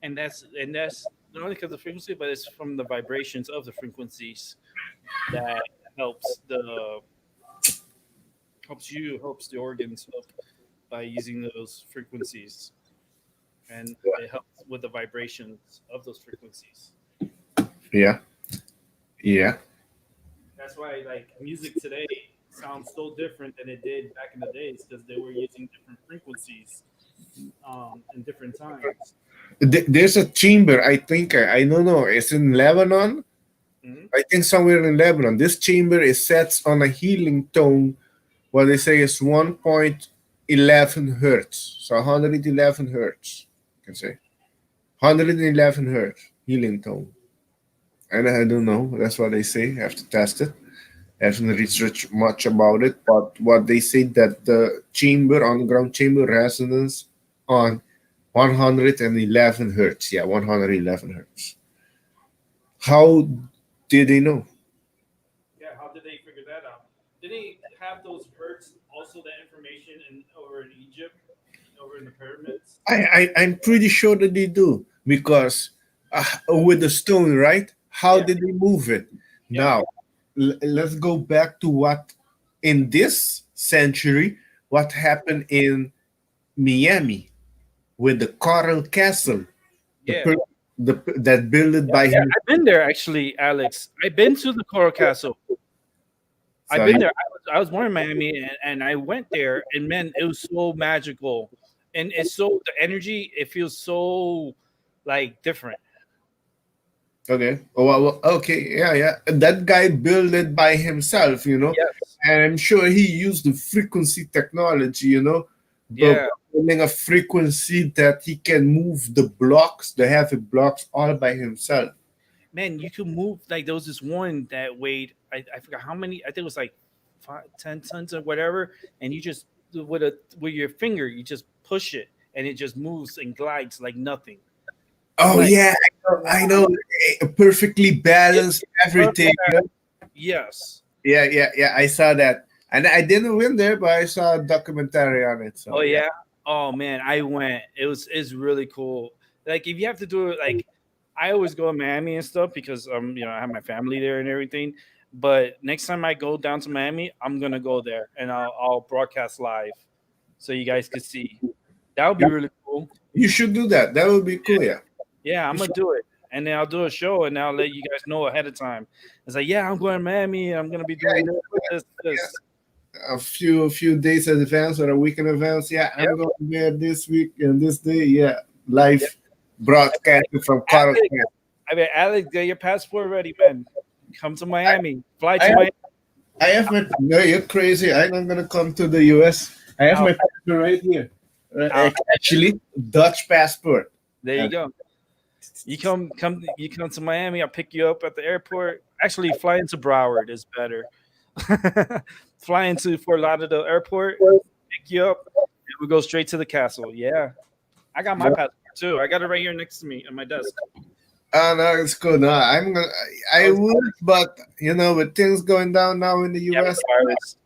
And that's not only because of the frequency, but it's from the vibrations of the frequencies that helps the helps the organs up by using those frequencies, and it helps with the vibrations of those frequencies. Yeah, yeah, That's why like music today sounds so different than it did back in the days because they were using different frequencies in different times. There's a chamber. I think I don't know. It's in Lebanon. Hmm. I think somewhere in Lebanon. This chamber is set on a healing tone. What they say is 1.11 hertz. So 111 hertz. You can say 111 hertz healing tone. And I don't know. That's what they say. I have to test it. I haven't researched much about it, but what they say that the chamber on ground chamber resonance on 111 hertz. Yeah, 111 hertz. How did they know? Yeah, how did they figure that out? Did they have those hertz also the information in over in Egypt, over in the pyramids? I'm pretty sure that they do because with the stone, right? How Yeah, did they move it? yeah, Now, let's go back to what in this century, what happened in Miami with the Coral Castle, the, yeah. per- that built by Yeah, him. I've been there actually, Alex. I've been to the Coral Castle. I've So been there. I was born in Miami, and I went there, and man, it was so magical, and it's so the energy. It feels so like different. okay, oh, okay, yeah, yeah. That guy built it by himself, Yes. and I'm sure he used the frequency technology, but Yeah, building a frequency that he can move the blocks, the heavy blocks, all by himself. man, you can move like there was this one that weighed I forgot how many. I think it was like 10 tons or whatever, and you just with your finger you just push it and it just moves and glides like nothing. I'm Oh like, yeah, I wow, know, perfectly it's balanced everything. perfect. Yes. Yeah, yeah, yeah. I saw that, and I didn't win there, but I saw a documentary on it. Oh So yeah. yeah. Oh man, I went. It's really cool. Like if you have to do it, like I always go to Miami and stuff because I have my family there and everything. But next time I go down to Miami, I'm gonna go there and I'll broadcast live so you guys can see. That would be really cool. You should do that. That would be cool. Yeah. Yeah, I'm You gonna should- do it. And then I'll do a show and I'll let you guys know ahead of time. It's like, yeah, I'm going to Miami. I'm gonna be doing this. a few days in advance or a week in advance. Yeah, Yep. I'm going there this week and this day. Yeah, Yep. live broadcasting from Coral. Alex, I mean, Alex, get your passport ready, man. Come to Miami. Fly I to have, Miami. I have my. No, you're crazy. I'm not gonna come to the U.S. I have Out, my passport right here. out. Actually, Dutch passport. There you And go. You come to Miami. I'll pick you up at the airport. Actually, fly into Broward is better. Fly into Fort Lauderdale Airport, pick you up, and we go straight to the castle. Yeah, I got my passport too. I got it right here next to me on my desk. no, it's cool. No, I'm gonna. I Oh, would, but with things going down now in the yeah, with U.S., the virus.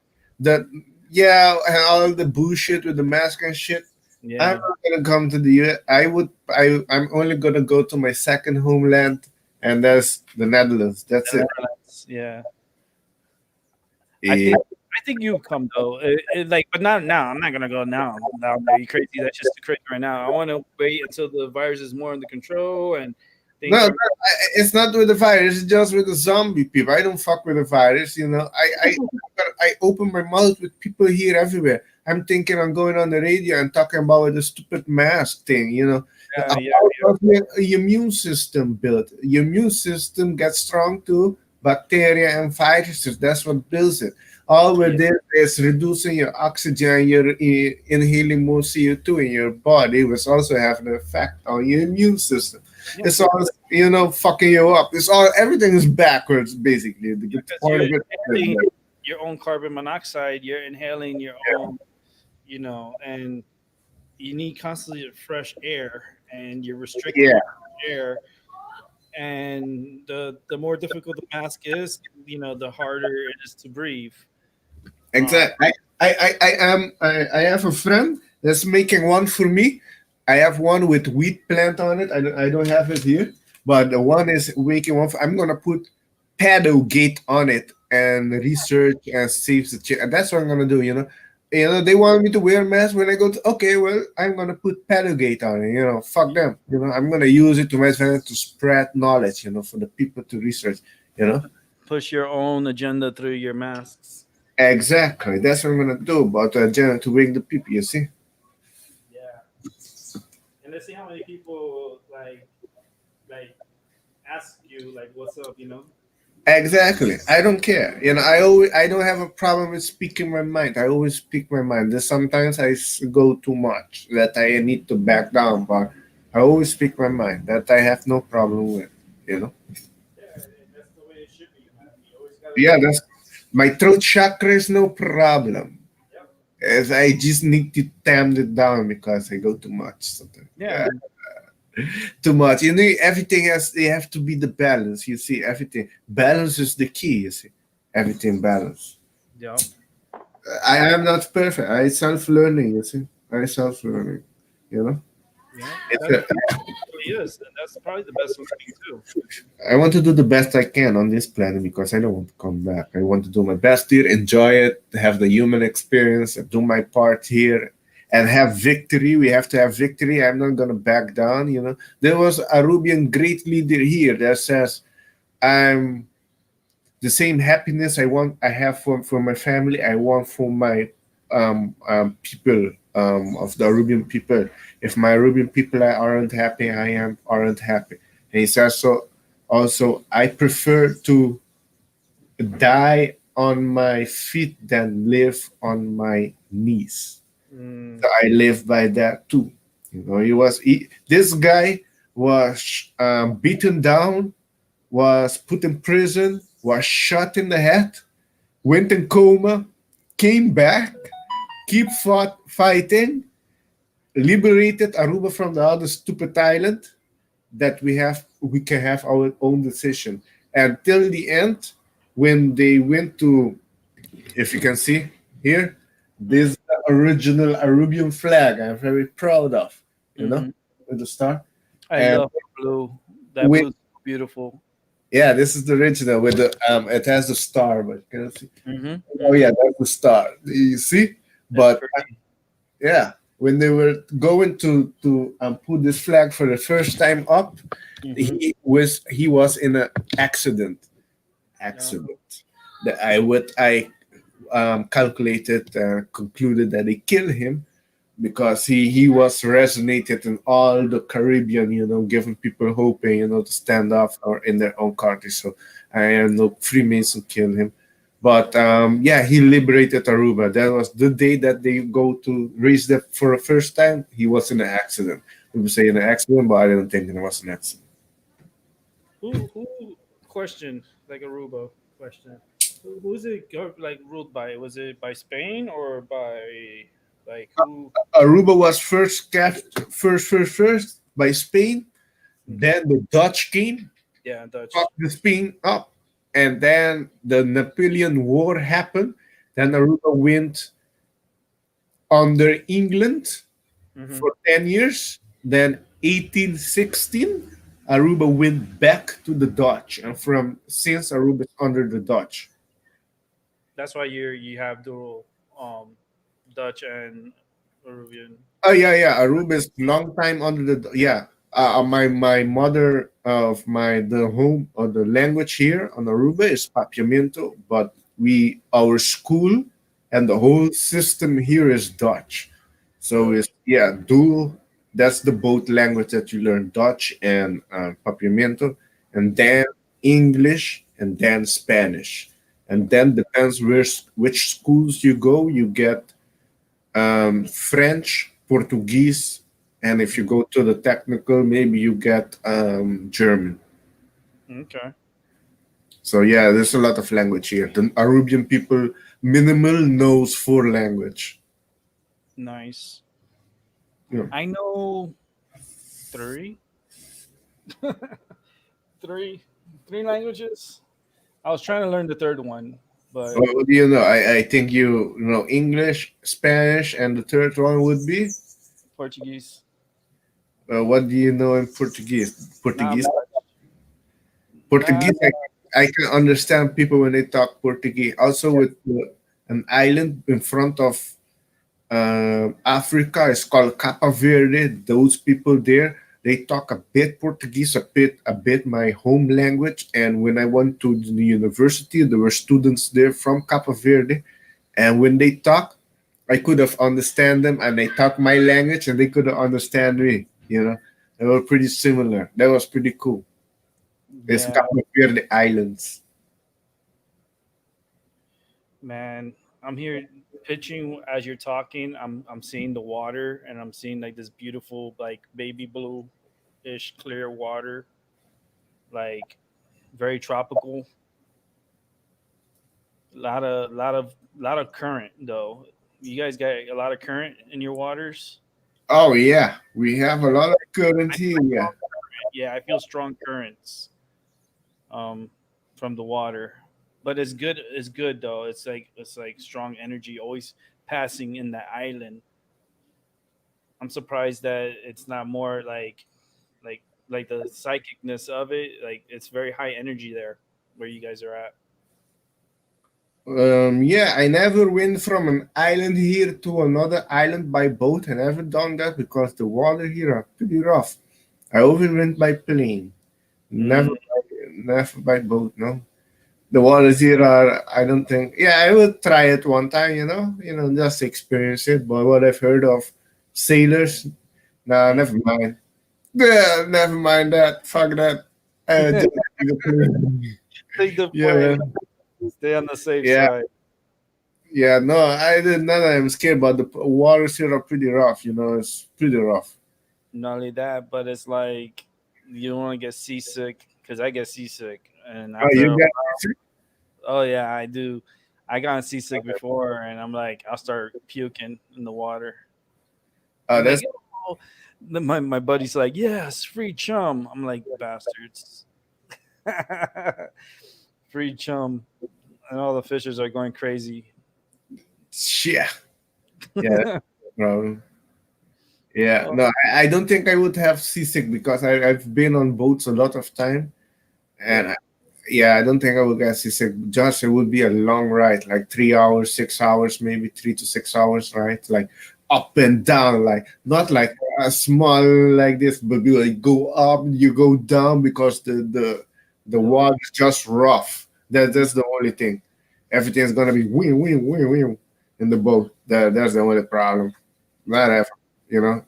that yeah, and all the bullshit with the mask and shit. I'm Yeah, not gonna come to the US. I'm only gonna go to my second homeland, and that's the Netherlands. That's the it. Netherlands. Yeah, I Eh, think I think you come though. Like, but not now. I'm not gonna go now. Now, are you crazy? That's just too crazy right now. I want to wait until the virus is more under control and no, things are. it's not with the virus. It's just with the zombie people. I don't fuck with the virus. I open my mouth with people here everywhere. I'm thinking I'm going on the radio and talking about the stupid mask thing. Yeah, yeah, How does your immune system built? Your immune system gets strong to bacteria and viruses. That's what builds it. All we're yeah, doing is reducing your oxygen. You're inhaling more CO2 in your body, which also have an effect on your immune system. yeah. It's all fucking you up. It's all everything is backwards basically. The Because point you're of it is inhaling that- your own carbon monoxide. You're inhaling your own, and you need constantly fresh air, and you're restricting yeah, air. And the more difficult the mask is, the harder it is to breathe. Um, exactly. I have a friend that's making one for me. I have one with wheat plant on it. I don't have it here, but the one is making one. I'm gonna put paddle gate on it and research and save the chip. And that's what I'm gonna do. They want me to wear a mask when I go to. Okay, well, I'm gonna put paddle gate on it. Fuck them. I'm gonna use it to my advantage to spread knowledge. For the people to research. You know. push your own agenda through your masks. Exactly. That's what I'm gonna do. But to wake the people. You see. Yeah, and let's see how many people like ask you like, "What's up?" Exactly. I don't care. I don't have a problem with speaking my mind. I always speak my mind. There's sometimes go too much that I need to back down, but I always speak my mind. That I have no problem with. You know. Yeah, Yeah, that's my throat chakra is no problem. As I just need to tame it down because I go too much sometimes. Yeah, Yeah. too much. Everything has they have to be the balance. You see, everything balance is the key. You see, everything balance. Yep. I am not perfect. I self learning. You see, I self learning. You know, Yeah. it's That's a, really is. And that's probably the best learning too. I want to do the best I can on this planet because I don't want to come back. I want to do my best here, enjoy it, have the human experience, do my part here, and have victory. We have to have victory. I'm not gonna back down. There was a Rubian great leader here that says, "I'm the same happiness I have for my family. I want for my people of the Arabian people. If my Arabian people aren't happy, aren't happy." And he says so. Also, I prefer to die on my feet than live on my knees. Mm, So I live by that too. This guy was beaten down, was put in prison, was shot in the head, went in coma, came back, keep fighting, liberated Aruba from the other stupid island that we can have our own decision. Until the end, when they went to, if you can see here, this mm-hmm. is the original Arubian flag I'm very proud of, Mm-hmm. with the star. I And love blue. That with blue's so beautiful. yeah, this is the original with the it has the star, but you can see. Mm-hmm. Oh Mm-hmm. yeah, that's the star. You see? That's But pretty. yeah, when they were going to put this flag for the first time up, Mm-hmm. he was in an accident. Yeah. Accident that I calculated concluded that they killed him because he was resonated in all the Caribbean, giving people hoping, to stand up or in their own country. So I know Freemason killed him. But yeah, he liberated Aruba. That was the day that they go to raise them for the first time. He was in an accident. People say in an accident, but I don't think it was an accident. Who question like Aruba question? Who's it like ruled by? Was it by Spain or by like who? Aruba was first captured, first by Spain. Okay. Then the Dutch came, Yeah, fucked Dutch. the Spain up, and then the Napoleon War happened. Then Aruba went under England Mm-hmm. for 10 years. Then 1816, Aruba went back to the Dutch, and from since Aruba is under the Dutch. That's why you have dual Dutch and Peruvian. Oh yeah. Aruba is long time under the yeah. My mother of my the home or the language here on Aruba is Papiamento, but our school and the whole system here is Dutch. So Okay. it's yeah dual. That's the both language that you learn, Dutch and Papiamento, and Yeah. then English and then Spanish, and then depends which schools you go, you get French, Portuguese, and if you go to the technical, maybe you get German. Okay. So yeah, there's a lot of language here. The Arubian people minimal knows four language. Nice. Yeah. I know three, three, three languages. I was trying to learn the third one, but What do you know? I think you know English, Spanish, and the third one would be. Portuguese, What do you know in Portuguese? not Portuguese. much. Uh, Portuguese. I can understand people when they talk Portuguese. Also, yeah. with an island in front of Africa is called Capa Verde. Those people there, they talk a bit Portuguese, a bit my home language. And when I went to the university, there were students there from Capa Verde, and when they talk, I could have understand them, and they talk my language, and they could have understand me. They were pretty similar. That was pretty cool. It's Yeah, Capa Verde Islands. man. I'm here pitching as you're talking. I'm seeing the water and I'm seeing like this beautiful like baby blue ish clear water, like very tropical. lot of current though. You guys got a lot of current in your waters. Oh yeah, we have a lot of current I here. Yeah. Yeah, I feel strong currents um from the water. But it's good. It's good though. It's like strong energy always passing in that island. I'm surprised that it's not more like like the psychicness of it. Like it's very high energy there where you guys are at. Yeah, I never went from an island here to another island by boat. I never done that because the water here are pretty rough. I always went by plane, never Mm, by, never by boat. No, the waters here are. I don't think. Yeah, I would try it one time. Just experience it. But what I've heard of sailors, nah, mm. never mind. Yeah, never mind that. Fuck that. Just take a plane. Take the Yeah, plane. man. Stay on the safe Yeah. side. Yeah, no, I did not. I'm scared, but the waters here are pretty rough. It's pretty rough. Not only that, but it's like you don't want to get seasick because I get seasick, and Oh, you after got oh yeah, I do. I got seasick before, and I'm like, I'll start puking in the water. oh, They're like, that's oh, my buddy's like, yes, free chum. I'm like, bastards, free chum, and all the fishers are going crazy. yeah, yeah, that's the problem. Yeah, Oh, no, I don't think I would have seasick because I've been on boats a lot of time, and yeah, yeah, I don't think I would get seasick. Just it would be a long ride, like 3 hours, 6 hours, maybe 3 to 6 hours, right? Like up and down, like not like a small like this, but you like go up, you go down because the the water is just rough. That's the only thing. Everything's gonna be win in the boat. That's the only problem. Not ever.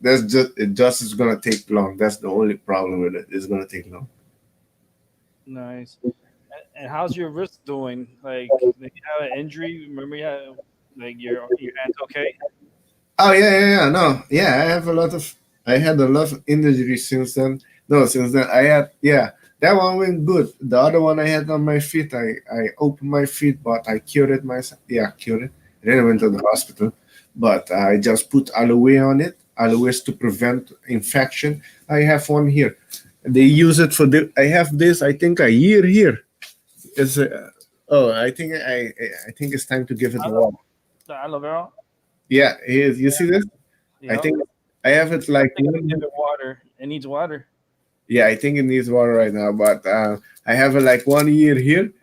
That's just is gonna take long. That's the only problem with it. It's gonna take long. nice. And how's your wrist doing? Like, did you have an injury? Remember you had like your hand's okay? Oh yeah. No, yeah. I had a lot of injuries since then. No, since then I had that one went good. The other one I had on my feet, I opened my feet, but I cured it myself. Yeah, cured it. Then I went to the hospital, but I just put aloe on it. Aloe is to prevent infection. I have one here. They use it for the. I have this. I think a year here. It's oh, I think it's time to give it Aloe, water. the aloe vera. Yeah, here's, you see this? I Yep. think I have it I like think I give it water. It needs water. yeah, I think it needs water right now, but I have it like 1 year here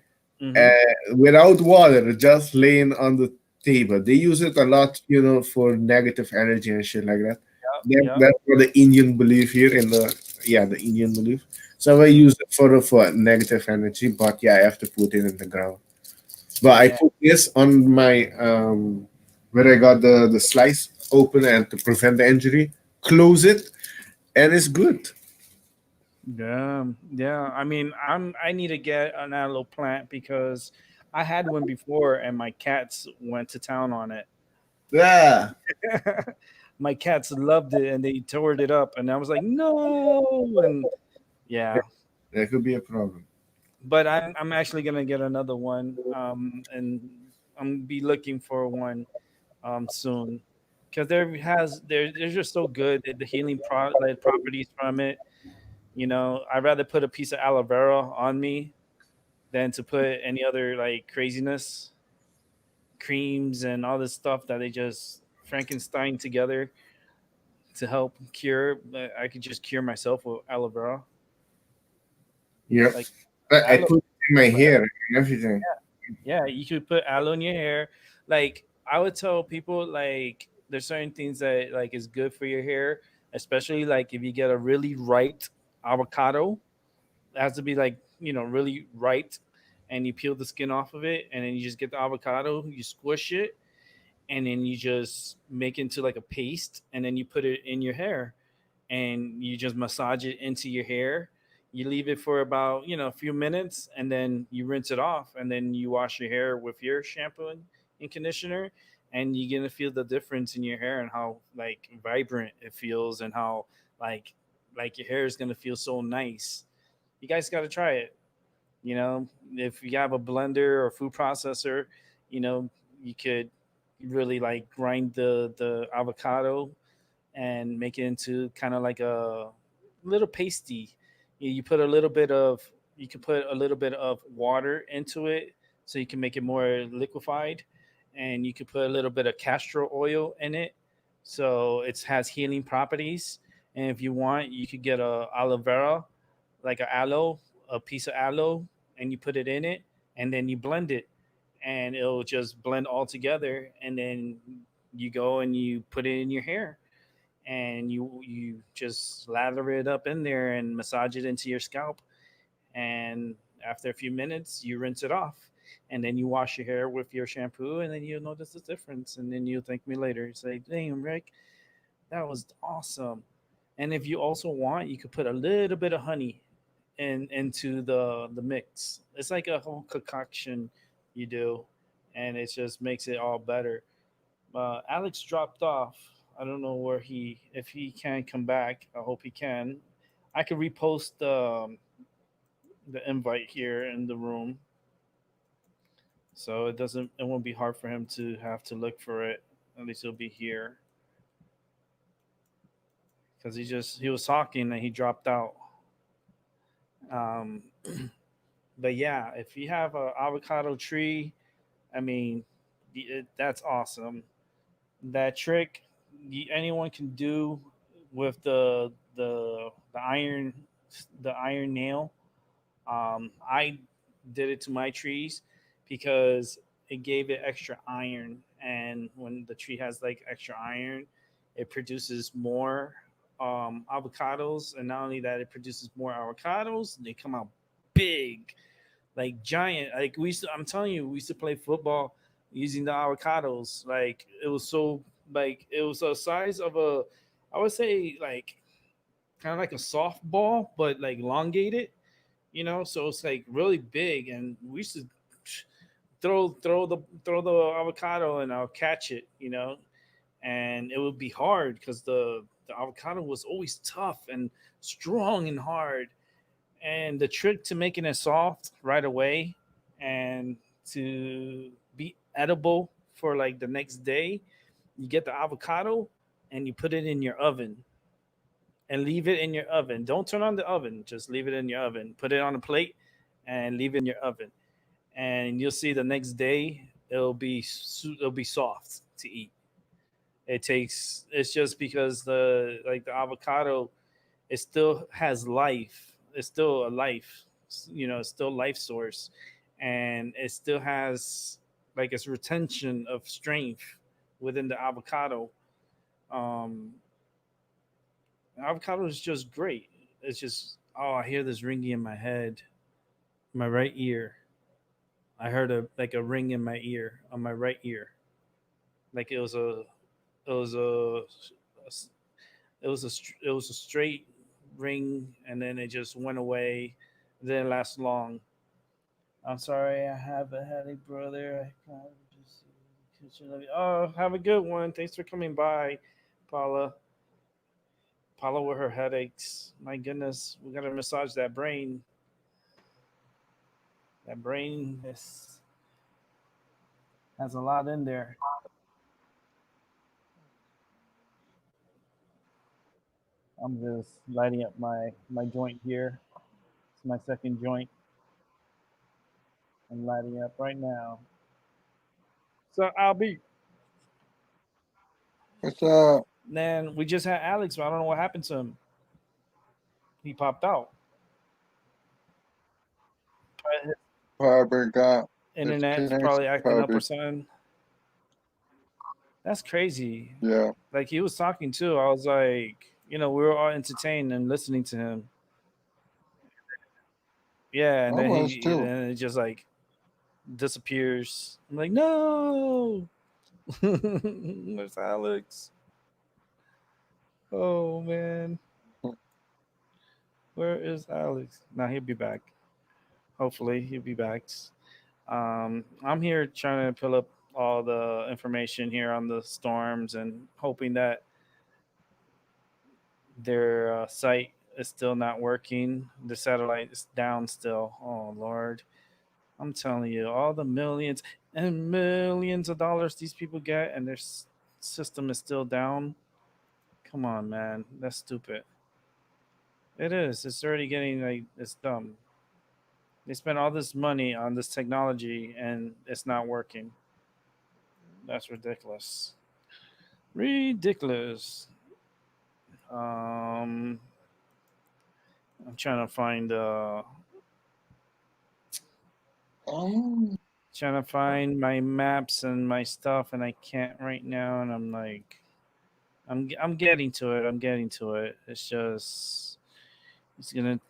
Mm-hmm. without water, just laying on the table. They use it a lot, for negative energy and shit like that. Yep. Yep. That's what the Indian belief here in the Indian belief. So I Mm, use it for negative energy, but yeah, I have to put it in the ground. But I yeah. put this on my where I got the slice open and to prevent the injury. Close it, and it's good. Yeah. Yeah. I mean, I need to get an aloe plant because I had one before and my cats went to town on it. Yeah, My cats loved it and they tore it up and I was like, no. And yeah, that could be a problem. but I'm actually gonna get another one, and I'm be looking for one soon because they're just so good. The healing like, properties from it. I'd rather put a piece of aloe vera on me than to put any other like craziness creams and all this stuff that they just Frankenstein together to help cure. But I could just cure myself with aloe vera. Yep. Like I aloe, put it in my hair and everything. yeah, you could put aloe in your hair. Like I would tell people like there's certain things that like is good for your hair, especially like if you get a really ripe avocado. It has to be like, really ripe and you peel the skin off of it and then you just get the avocado, you squish it and then you just make it into like a paste and then you put it in your hair and you just massage it into your hair. You leave it for about, a few minutes and then you rinse it off and then you wash your hair with your shampoo and conditioner and you're gonna feel the difference in your hair and how like vibrant it feels and how like like your hair is gonna feel so nice. You guys gotta try it. If you have a blender or food processor, You know, you could really like grind the avocado and make it into kind of like a little pasty. You put a little bit of you can put a little bit of water into it so you can make it more liquefied, and you could put a little bit of castor oil in it so it has healing properties. And if you want, you could get a aloe vera, like a aloe, a piece of aloe, and you put it in it, and then you blend it, and it'll just blend all together. And then you go and you put it in your hair, and you just lather it up in there and massage it into your scalp. And after a few minutes, you rinse it off, and then you wash your hair with your shampoo, and then you'll notice the difference. And then you'll thank me later. Say, "Damn, Rick, that was awesome." And if you also want, you could put a little bit of honey into the mix. It's like a whole concoction you do, and it just makes it all better. Alex dropped off. I don't know where he if he can come back. I hope he can. I could repost the invite here in the room, so it won't be hard for him to have to look for it. At least he'll be here because he was talking and he dropped out. Um, but yeah, if you have an avocado tree, I mean, that's awesome. That trick anyone can do with the iron nail. I did it to my trees because it gave it extra iron, and when the tree has like extra iron, it produces more avocados. And not only that, it produces more avocados. They come out big, like giant. Like I'm telling you, we used to play football using the avocados. Like it was so like it was a size of a, I would say like kind of like a softball, but like elongated. So it's like really big, and we used to throw the avocado and I'll catch it. And it would be hard because the avocado was always tough and strong and hard. And the trick to making it soft right away and to be edible for like the next day, you get the avocado and you put it in your oven and leave it in your oven. Don't turn on the oven, just leave it in your oven. Put it on a plate and leave it in your oven. And you'll see the next day it'll be soft to eat. It's just because the avocado, it still has life. It's still a life, it's still life source, and it still has like its retention of strength within the avocado. Um, Avocado is just great. It's just, oh, I hear this ringing in my head, my right ear. I heard a ring in my ear on my right ear, like it was it was a straight ring, and then it just went away. It didn't last long. I'm sorry, I have a headache, brother. I can't oh, have a good one. Thanks for coming by, Paula. Paula with her headaches. My goodness, we gotta massage that brain. That brain has a lot in there. I'm just lighting up my joint here. It's my second joint. I'm lighting up right now. So I'll be. What's up? Man, we just had Alex, but I don't know what happened to him. He popped out. His Probably got his internet's connection. probably acting up or Probably, something. That's crazy. yeah. Like he was talking too. I was like, we were all entertained and listening to him. Yeah, and I then was he too. then it just like disappears. I'm like, no, where's Alex? Oh man, where is Alex? Now he'll be back. Hopefully he'll be back. I'm here trying to pull up all the information here on the storms and hoping that their site is still not working. The satellite is down still. Oh Lord. I'm telling you, all the millions and millions of dollars these people get, and their system is still down. Come on, man, that's stupid. It is. It's already getting like it's dumb. They spent all this money on this technology, and it's not working. That's ridiculous. Ridiculous. Um, I'm trying to find Oh, my maps and my stuff, and I can't right now. And I'm like, I'm getting to it. I'm getting to it. It's gonna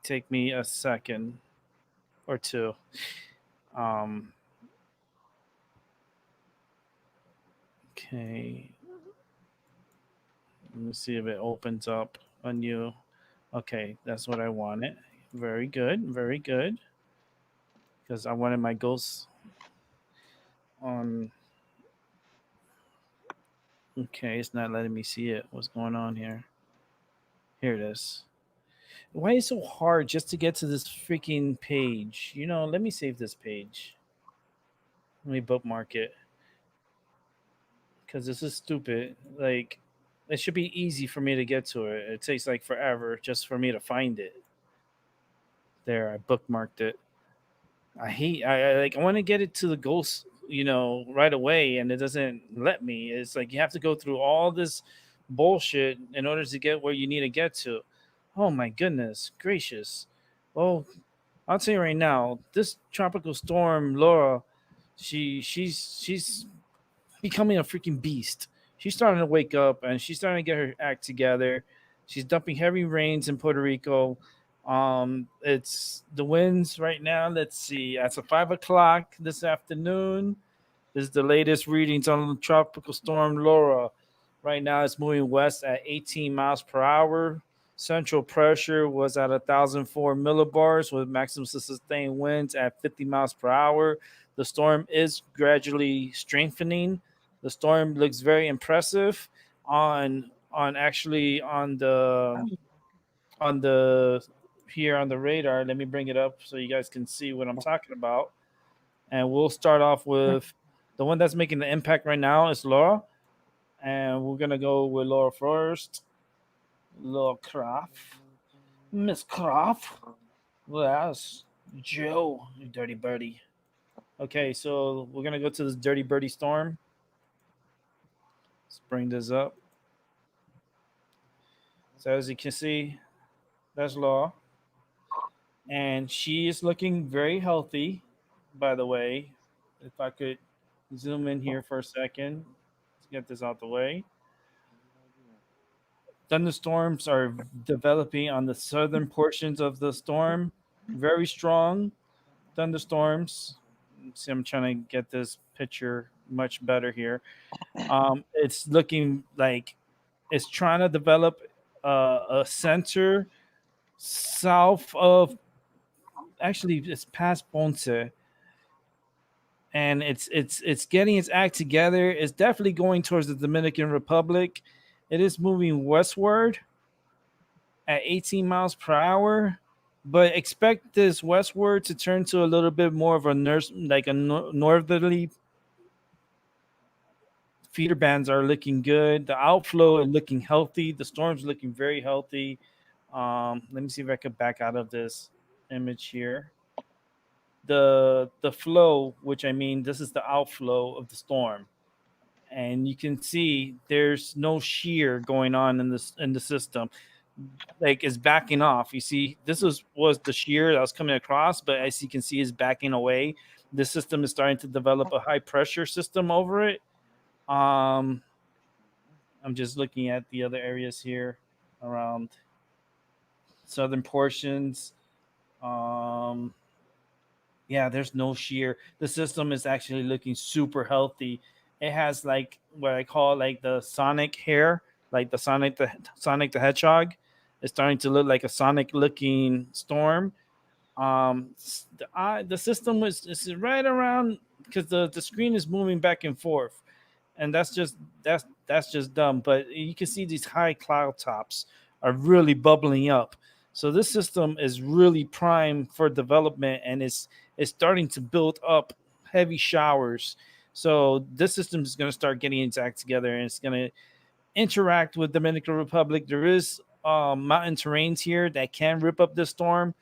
take me a second or two. Um, okay, let me see if it opens up on you. Okay, that's what I wanted. Very good. Very good. Because I wanted my ghosts on. Okay, it's not letting me see it. What's going on here? Here it is. Why is it so hard just to get to this freaking page? Let me save this page. Let me bookmark it because this is stupid. Like, it should be easy for me to get to it. It takes like forever just for me to find it. There, I bookmarked it. I want to get it to the ghost, right away, and it doesn't let me. It's like you have to go through all this bullshit in order to get where you need to get to. Oh my goodness gracious. Well, I'll tell you right now, this tropical storm Laura, she's becoming a freaking beast. She's starting to wake up and she's starting to get her act together. She's dumping heavy rains in Puerto Rico. It's the winds right now. Let's see. At 5 o'clock this afternoon, this is the latest readings on the tropical storm Laura. Right now, it's moving west at 18 miles per hour. Central pressure was at 1,004 millibars with maximum sustained winds at 50 miles per hour. The storm is gradually strengthening. The storm looks very impressive on actually on the here on the radar. Let me bring it up so you guys can see what I'm talking about. And we'll start off with the one that's making the impact right now is Laura. And we're gonna go with Laura first. Laura Croft. Miss Croft. Well, that's Joe, you dirty birdie. Okay, so we're gonna go to this dirty birdie storm. Let's bring this up. So as you can see, that's Laura. And she is looking very healthy, by the way. If I could zoom in here for a second to get this out the way. Thunderstorms are developing on the southern portions of the storm. Very strong thunderstorms. See, I'm trying to get this picture much better here. It's looking like it's trying to develop a center south of, actually it's past Ponce, and it's getting its act together. It's definitely going towards the Dominican Republic. It is moving westward at 18 miles per hour, but expect this westward to turn to a little bit more of a northerly. Feeder bands are looking good. The outflow is looking healthy. The storm's looking very healthy. Let me see if I could back out of this image here. The flow, which I mean, this is the outflow of the storm, and you can see there's no shear going on in the system. Like it's backing off. You see, this was the shear that was coming across, but as you can see, is backing away. The system is starting to develop a high pressure system over it. I'm just looking at the other areas here around southern portions. Um, yeah, there's no shear. The system is actually looking super healthy. It has like what I call like the Sonic hair, like Sonic the Hedgehog. It's starting to look like a Sonic looking storm. The system is right around because the screen is moving back and forth, and that's just dumb. But you can see these high cloud tops are really bubbling up. So this system is really prime for development, and it's starting to build up heavy showers. So this system is going to start getting its act together, and it's going to interact with Dominican Republic. There is mountain terrains here that can rip up this storm.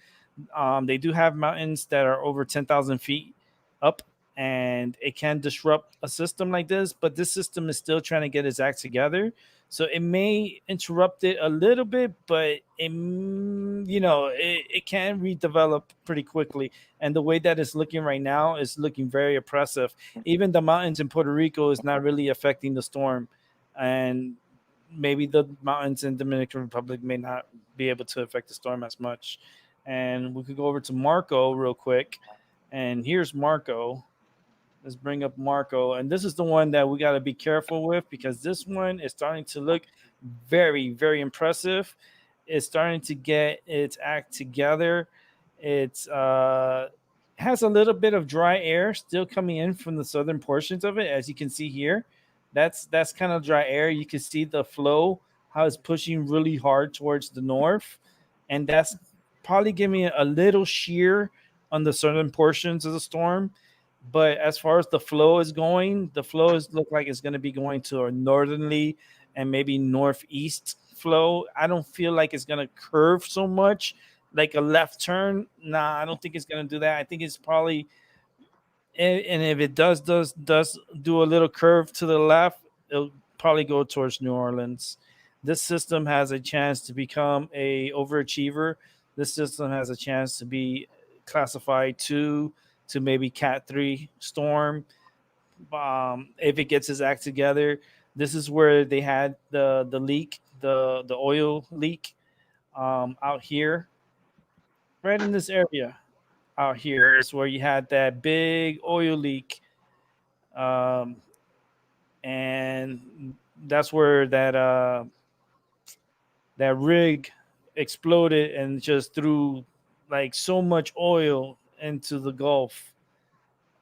They do have mountains that are over 10,000 feet up, and it can disrupt a system like this. But this system is still trying to get its act together, so it may interrupt it a little bit, but it can redevelop pretty quickly. And the way that it's looking right now is looking very oppressive. Even the mountains in Puerto Rico is not really affecting the storm, and maybe the mountains in Dominican Republic may not be able to affect the storm as much. And we could go over to Marco real quick. And here's Marco. Let's bring up Marco. And this is the one that we got to be careful with, because this one is starting to look very, very impressive. It's starting to get its act together. It's has a little bit of dry air still coming in from the southern portions of it, as you can see here. That's kind of dry air. You can see the flow, how it's pushing really hard towards the north, and that's probably giving it a little shear on the southern portions of the storm. But as far as the flow is going, the flow is look like it's going to be going to a northerly and maybe northeast flow. I don't feel like it's going to curve so much like a left turn. Nah, I don't think it's going to do that. I think it's probably, and if it does do a little curve to the left, it'll probably go towards New Orleans. This system has a chance to become a overachiever. This system has a chance to be classified to maybe Cat 3 storm. If it gets its act together, this is where they had the leak, the oil leak, out here, right in this area. Out here is where you had that big oil leak, um, and that's where that rig exploded and just threw like so much oil into the Gulf.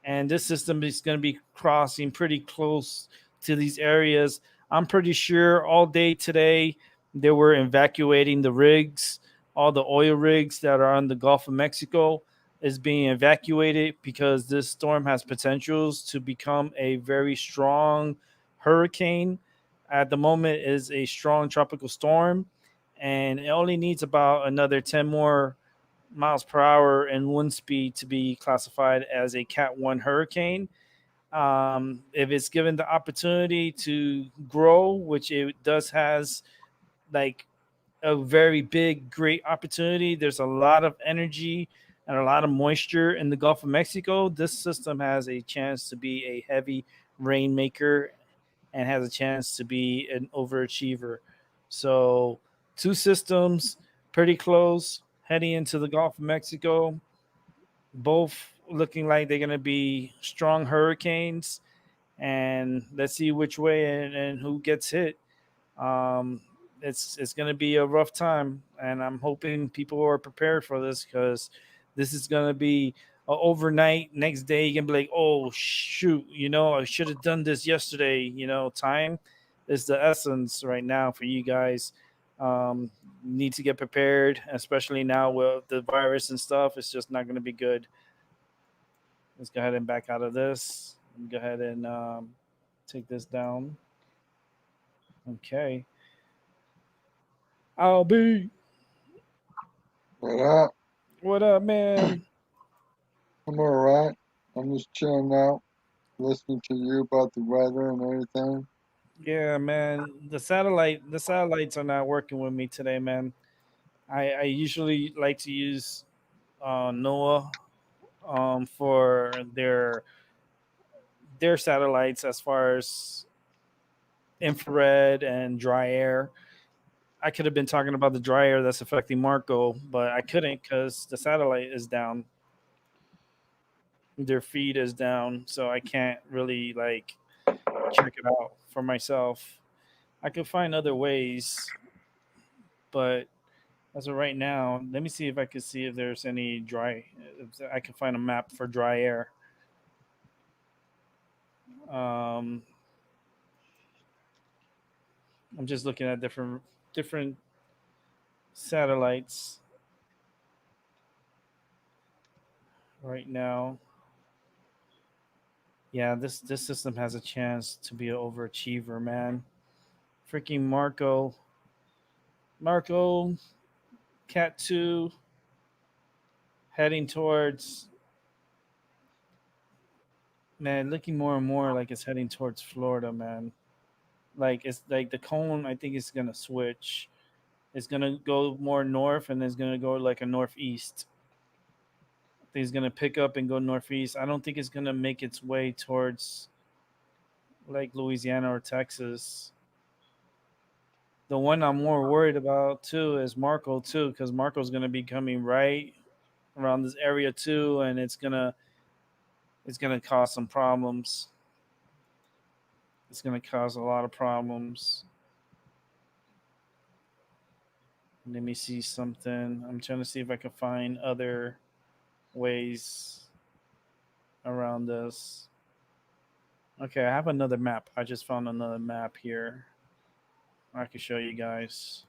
And this system is going to be crossing pretty close to these areas. I'm pretty sure all day today they were evacuating the rigs. All the oil rigs that are on the Gulf of Mexico is being evacuated because this storm has potentials to become a very strong hurricane. At the moment is a strong tropical storm, and it only needs about another 10 more miles per hour and wind speed to be classified as a Cat 1 hurricane. If it's given the opportunity to grow, which it does has like a very big, great opportunity. There's a lot of energy and a lot of moisture in the Gulf of Mexico. This system has a chance to be a heavy rainmaker and has a chance to be an overachiever. So, two systems pretty close heading into the Gulf of Mexico, both looking like they're going to be strong hurricanes. And let's see which way and who gets hit. Um, it's going to be a rough time, and I'm hoping people are prepared for this, because this is going to be overnight. Next day, you can be like, "Oh shoot, I should have done this yesterday." Time is the essence right now for you guys. Need to get prepared, especially now with the virus and stuff. It's just not going to be good. Let's go ahead and back out of this. Go ahead and take this down. Okay. I'll be. But I, What up, man? I'm alright. I'm just chilling out, listening to you about the weather and everything. Yeah, man. The satellites are not working with me today, man. I usually like to use NOAA for their satellites as far as infrared and dry air. I could have been talking about the dry air that's affecting Marco, but I couldn't because the satellite is down. Their feed is down, so I can't really like check it out for myself. I could find other ways, but as of right now, let me see if I can see if there's any dry. If I can find a map for dry air. Um, I'm just looking at different satellites. right now. Yeah, this system has a chance to be an overachiever, man. Freaking Marco, Cat 2 heading towards, man, looking more and more like it's heading towards Florida, man. Like it's like the cone, I think it's gonna switch. It's gonna go more north and it's gonna go like a northeast. I think it's gonna pick up and go northeast. I don't think it's gonna make its way towards like Louisiana or Texas. The one I'm more worried about too is Marco too, because Marco's gonna be coming right around this area too, and it's gonna cause some problems. It's gonna cause a lot of problems. Let me see something. I'm trying to see if I can find other ways around this. Okay, I have another map. I just found another map here. I can show you guys.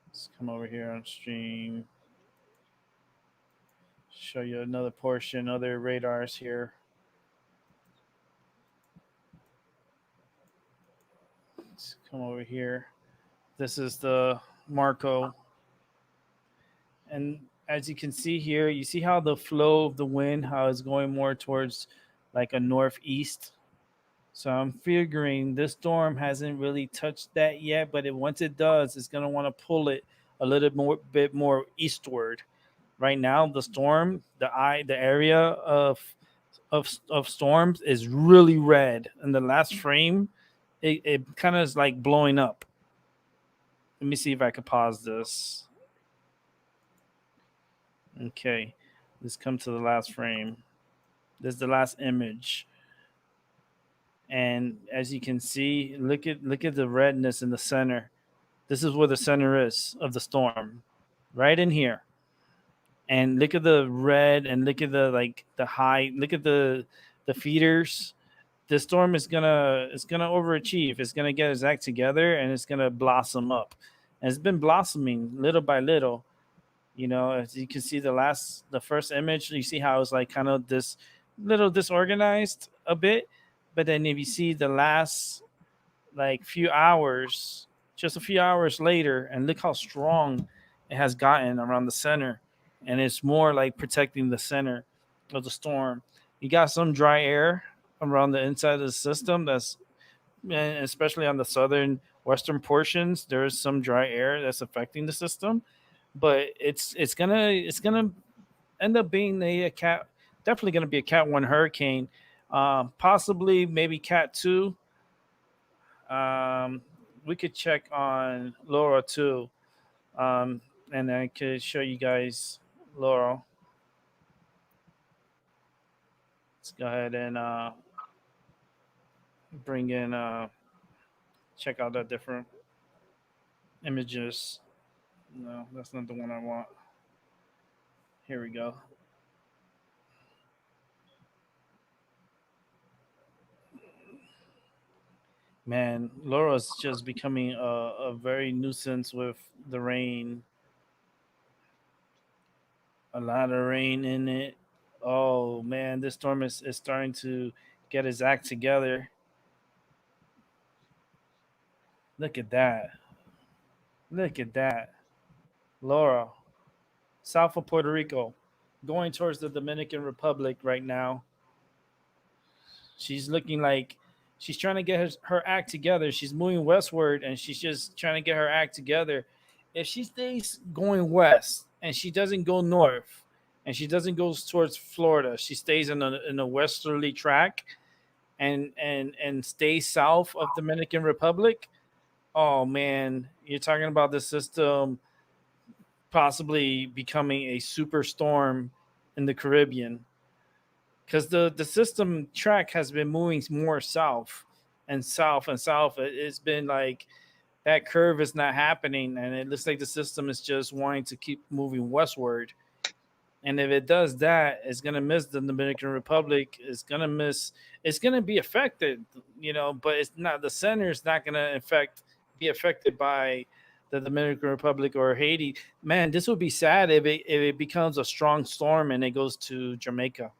Let's come over here on stream. Show you another portion, other radars here. Let's come over here. This is the Marco. And as you can see here, you see how the flow of the wind, how it's going more towards like a northeast. So I'm figuring this storm hasn't really touched that yet, but once it does, it's gonna want to pull it a little more bit more eastward. Right now, the storm, the area of storms is really red. In the last frame, it kind of is like blowing up. Let me see if I could pause this. Okay, let's come to the last frame. This is the last image. And as you can see, look at the redness in the center. This is where the center is of the storm, right in here. And look at the red, and look at the like the high. Look at the feeders. The storm is gonna overachieve. It's gonna get its act together, and it's gonna blossom up. And it's been blossoming little by little. As you can see, the first image, you see how it's like kind of this little disorganized a bit, but then if you see the last like few hours, just a few hours later, and look how strong it has gotten around the center, and it's more like protecting the center of the storm. You got some dry air around the inside of the system, and especially on the southern western portions, there is some dry air that's affecting the system, but it's gonna end up being a cat, definitely gonna be a cat 1 hurricane, possibly maybe cat 2. um, we could check on Laura too, um, and I could show you guys Laura. Let's go ahead and bring in check out the different images. No, that's not the one I want. Here we go. Man, Laura's just becoming a very nuisance with the rain. A lot of rain in it. Oh man, this storm is starting to get his act together. Look at that. Look at that. Laura, south of Puerto Rico, going towards the Dominican Republic right now. She's looking like she's trying to get her act together. She's moving westward and she's just trying to get her act together. If she stays going west and she doesn't go north and she doesn't go towards Florida, she stays in a westerly track and stays south of Dominican Republic. Oh man, you're talking about the system possibly becoming a superstorm in the Caribbean, because the system track has been moving more south and south and south. It's been like that curve is not happening, and it looks like the system is just wanting to keep moving westward. And if it does that, it's gonna miss the Dominican Republic. It's gonna miss. It's gonna be affected, but it's not. The center is not gonna be affected by the Dominican Republic or Haiti. Man, this would be sad if it becomes a strong storm and it goes to Jamaica.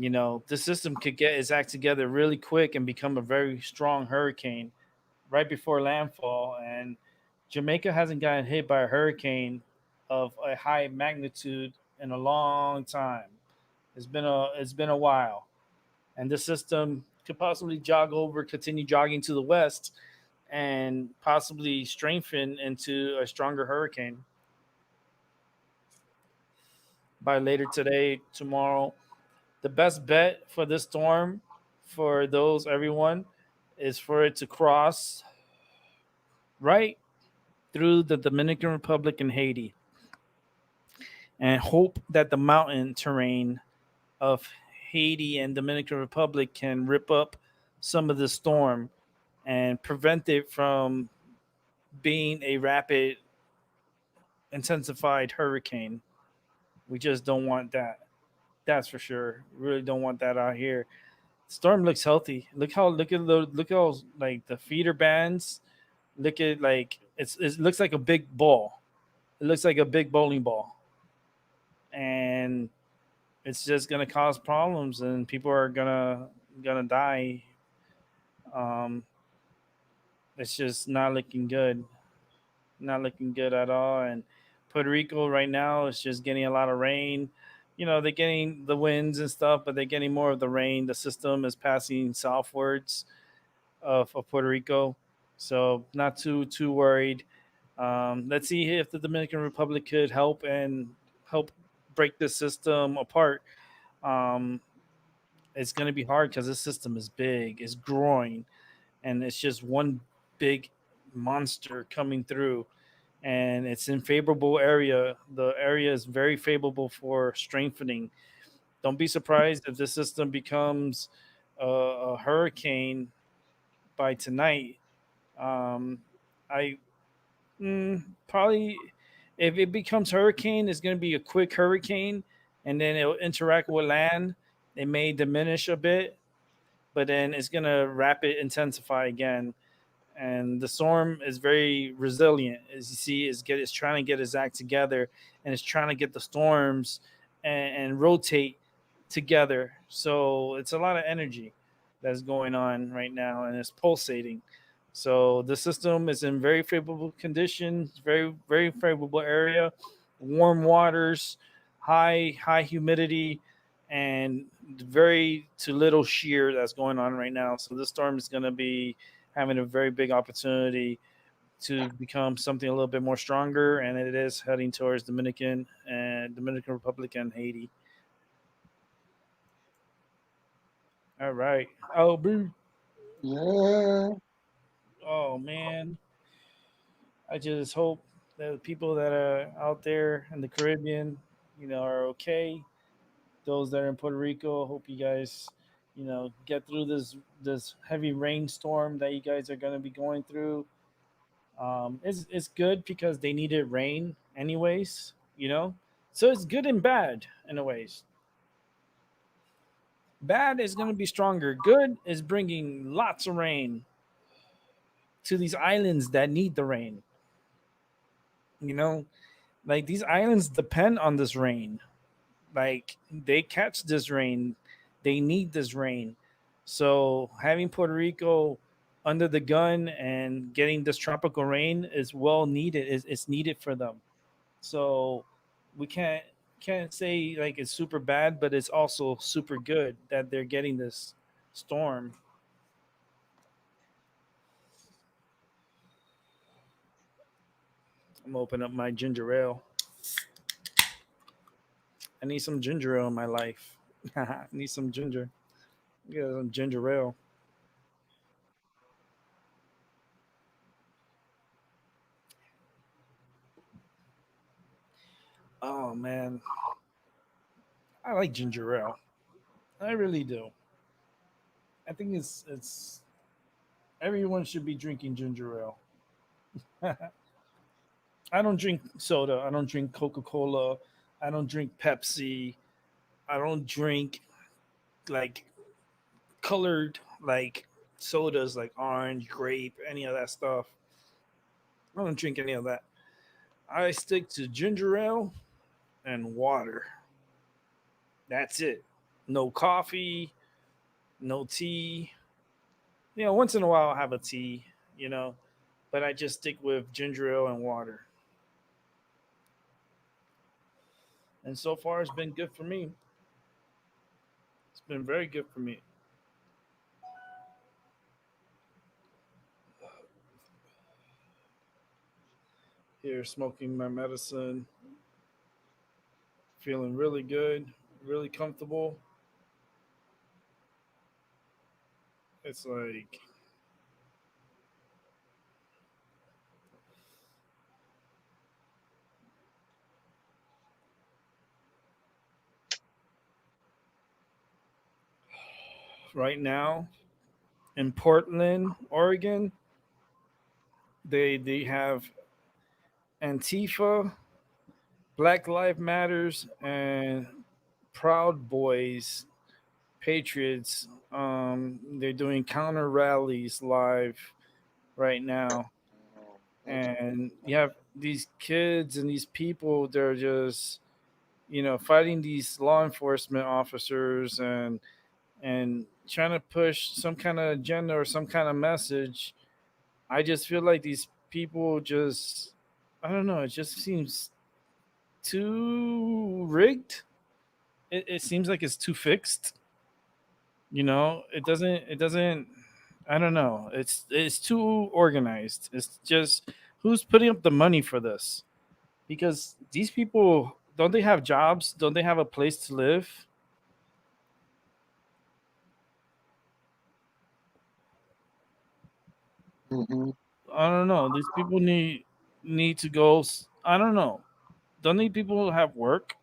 The system could get its act together really quick and become a very strong hurricane right before landfall. And Jamaica hasn't gotten hit by a hurricane of a high magnitude in a long time. It's been a while, and this system could possibly continue jogging to the west, and possibly strengthen into a stronger hurricane by later today, tomorrow. The best bet for this storm, for those everyone, is for it to cross right through the Dominican Republic and Haiti, and hope that the mountain terrain of Haiti and Dominican Republic can rip up some of the storm and prevent it from being a rapid intensified hurricane. We just don't want that. That's for sure. Really don't want that out here. Storm looks healthy. Look how like the feeder bands. Look at like it looks like a big ball. It looks like a big bowling ball, and it's just gonna cause problems, and people are gonna die. Um, it's just not looking good. Not looking good at all. And Puerto Rico right now is just getting a lot of rain. They're getting the winds and stuff, but they're getting more of the rain. The system is passing southwards of Puerto Rico, so not too worried. Let's see if the Dominican Republic could help break this system apart. Um, it's going to be hard because this system is big, it's growing, and it's just one big monster coming through, and it's in favorable area. The area is very favorable for strengthening. Don't be surprised if this system becomes a hurricane by tonight. um, I probably, if it becomes hurricane, it's going to be a quick hurricane, and then it'll interact with land. It may diminish a bit, but then it's going to rapid intensify again. And the storm is very resilient. As you see, it's trying to get its act together, and it's trying to get the storms and rotate together. So it's a lot of energy that's going on right now, and it's pulsating. So the system is in very favorable conditions, very favorable area, warm waters, high humidity, and very to little shear that's going on right now. So this storm is going to be having a very big opportunity to become something a little bit more stronger, and it is heading towards Dominican Republic and Haiti. All right. Oh, boo. Yeah, Oh man, I just hope that the people that are out there in the Caribbean, are okay. Those that are in Puerto Rico, hope you guys, get through this heavy rainstorm that you guys are going to be going through. It's good because they needed rain anyways, so it's good and bad in a ways. Bad is going to be stronger. Good is bringing lots of rain to these islands that need the rain. You know, like these islands depend on this rain. Like they catch this rain, they need this rain. So having Puerto Rico under the gun and getting this tropical rain is well needed. It's needed for them. So we can't say like it's super bad, but it's also super good that they're getting this storm. I'm gonna open up my ginger ale. I need some ginger ale in my life. I need some ginger. Yeah, some ginger ale. Oh man, I like ginger ale. I really do. I think it's everyone should be drinking ginger ale. I don't drink soda. I don't drink Coca Cola. I don't drink Pepsi. I don't drink like colored like sodas like orange, grape, any of that stuff. I don't drink any of that. I stick to ginger ale and water. That's it. No coffee, no tea. Once in a while I'll have a tea, you know, but I just stick with ginger ale and water. And so far it's been good for me. It's been very good for me. Here smoking my medicine, feeling really good, really comfortable. It's like right now in Portland, Oregon, they have Antifa, Black Lives Matters, and Proud Boys, Patriots. They're doing counter rallies live right now, Oh, that's and you have these kids and these people. They're just fighting these law enforcement officers and trying to push some kind of agenda or some kind of message. I just feel like these people just, I don't know, it just seems too rigged. It seems like it's too fixed. It doesn't. I don't know. It's too organized. It's just who's putting up the money for this? Because these people don't they have jobs? Don't they have a place to live? mm-hmm. I don't know. These people need to go. I don't know. Don't these people have work?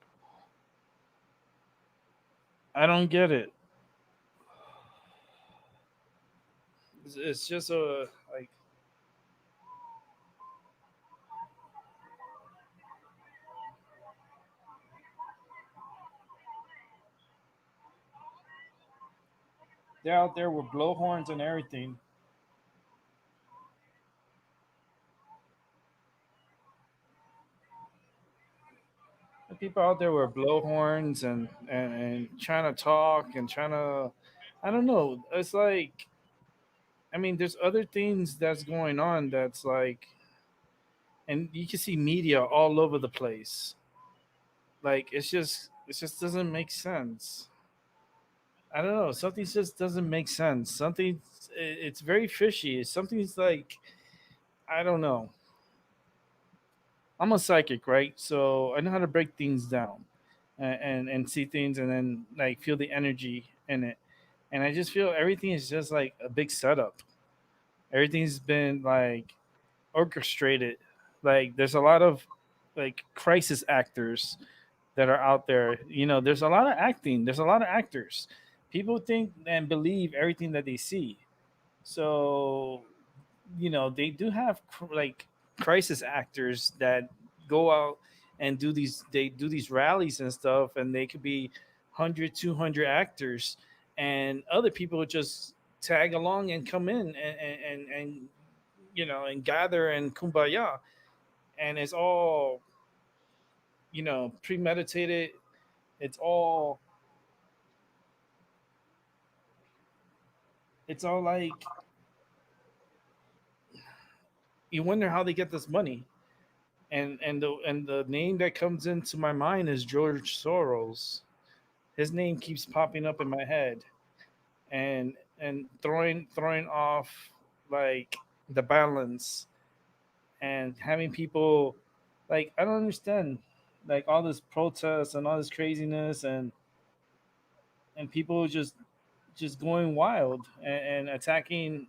I don't get it. It's just a like they're out there with blowhorns and everything. The people out there with blowhorns and trying to talk and trying to. I don't know. It's like I mean, there's other things that's going on that's like, and you can see media all over the place. Like it just doesn't make sense. I don't know. Something just doesn't make sense. It's very fishy. Something's like I don't know. I'm a psychic, right? So I know how to break things down and see things and then like feel the energy in it. And I just feel everything is just like a big setup. Everything's been like orchestrated. Like there's a lot of like crisis actors that are out there. There's a lot of acting. There's a lot of actors. People think and believe everything that they see. So they do have like crisis actors that go out and do these rallies and stuff, and they could be 100, 200 actors, and other people just tag along and come in and gather and kumbaya, and it's all premeditated. It's all like you wonder how they get this money. And the name that comes into my mind is George Soros. His name keeps popping up in my head, and throwing off like the balance, and having people like I don't understand, like all this protest and all this craziness, and people just going wild and attacking.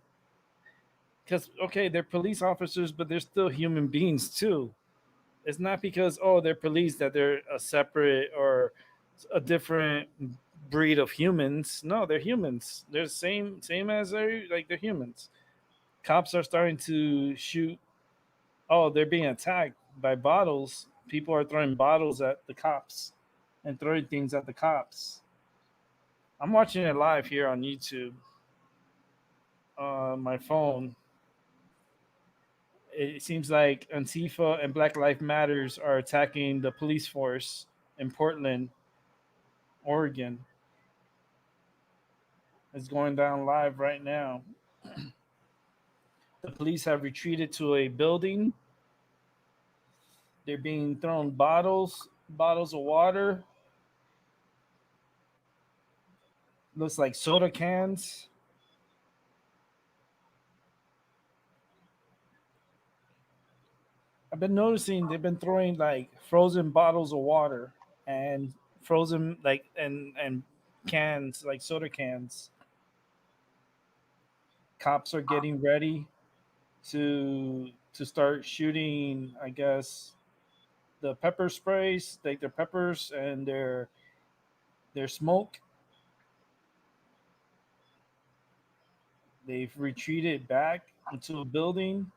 Because okay, they're police officers, but they're still human beings too. It's not because they're police that they're a separate or a different breed of humans. No, they're humans. They're the same as they're humans. Cops are starting to shoot. Oh, they're being attacked by bottles. People are throwing bottles at the cops and throwing things at the cops. I'm watching it live here on YouTube. on my phone. It seems like Antifa and Black Lives Matters are attacking the police force in Portland, Oregon. It's going down live right now. The police have retreated to a building. They're being thrown bottles of water. Looks like soda cans. I've been noticing they've been throwing like frozen bottles of water and frozen like and cans like soda cans. Cops are getting ready to start shooting. I guess the pepper sprays, like their peppers and their smoke. They've retreated back into a building.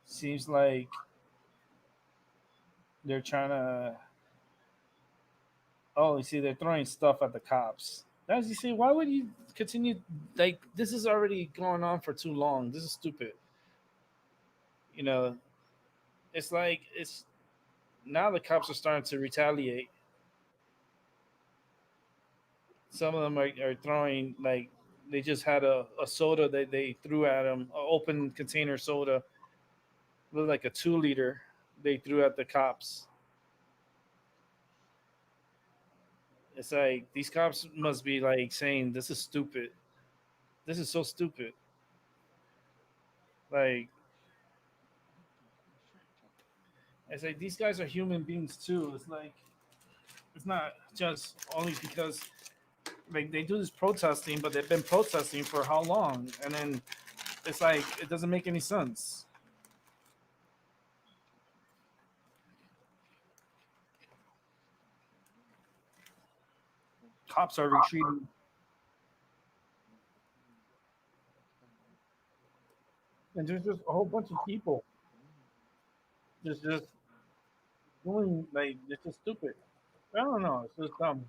Seems like they're trying to. Oh, you see, they're throwing stuff at the cops. As you see, why would you continue? Like, this is already going on for too long. This is stupid. You know, it's like it's now the cops are starting to retaliate. Some of them are throwing like they just had a soda that they threw at them, an open container soda, looked like a 2 liter. They threw at the cops. It's like these cops must be like saying, "This is stupid. This is so stupid." Like it's like these guys are human beings too. It's like it's not just only because like they do this protesting, but they've been protesting for how long? And then it's like it doesn't make any sense. Cops are retreating, and there's just a whole bunch of people just doing like it's just stupid. I don't know. It's just dumb.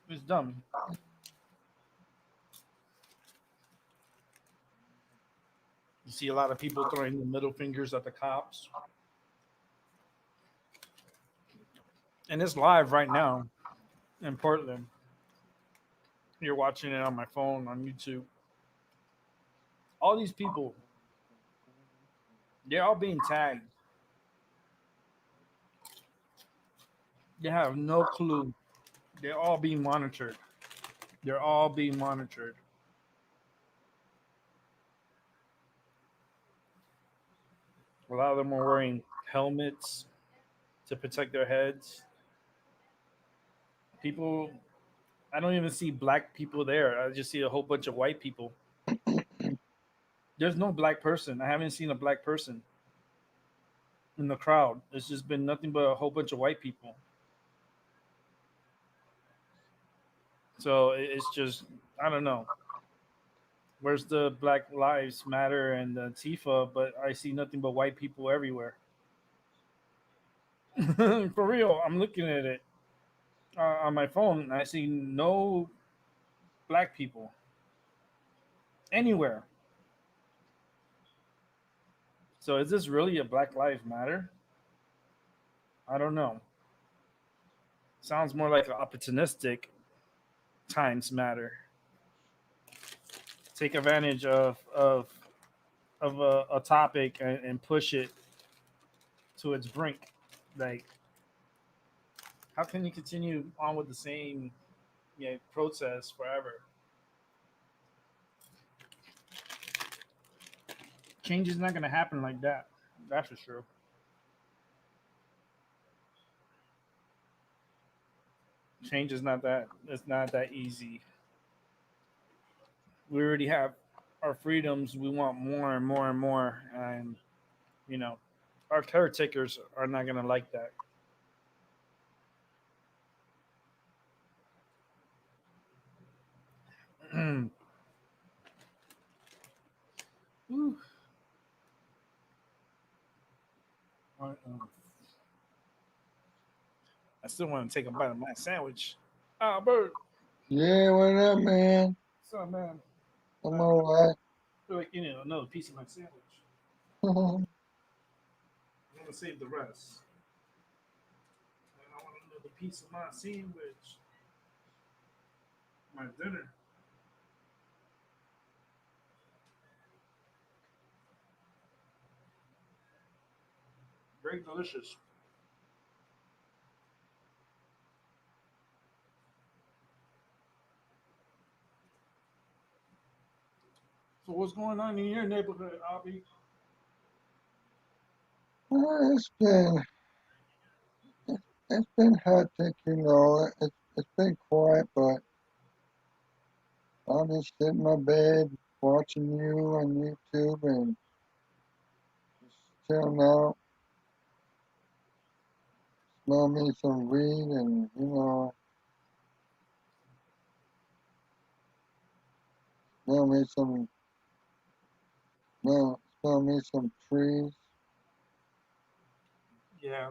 It's dumb. You see a lot of people throwing the middle fingers at the cops, and it's live right now in Portland. You're watching it on my phone on YouTube. All these people, they're all being tagged. They have no clue. They're all being monitored. They're all being monitored. A lot of them are wearing helmets to protect their heads. People, I don't even see black people there. I just see a whole bunch of white people. There's no black person. I haven't seen a black person in the crowd. It's just been nothing but a whole bunch of white people. So it's just, I don't know. Where's the Black Lives Matter and the Tifa? But I see nothing but white people everywhere. For real, I'm looking at it on my phone. And I see no black people anywhere. So is this really a Black Lives Matter? I don't know. Sounds more like an opportunistic times matter. Take advantage of a topic and push it to its brink. Like, how can you continue on with the same protest forever? Change is not going to happen like that. That's for sure. Change is not that. It's not that easy. We already have our freedoms. We want more and more and more, and you know, our caretakers are not going to like that. Whew. I still want to take a bite of my sandwich. Albert. Yeah, what up, man? What's up, man? I'm I alright. feel like you know another piece of my sandwich. I'm gonna save the rest. And I want another piece of my sandwich. My dinner. Very delicious. So what's going on in your neighborhood, Abby? It's been it's been hectic, you know. It's been quiet, but I'm just sitting in my bed watching you on YouTube and just chilling out, smell me some weed and smell me some smell me some trees. Yeah.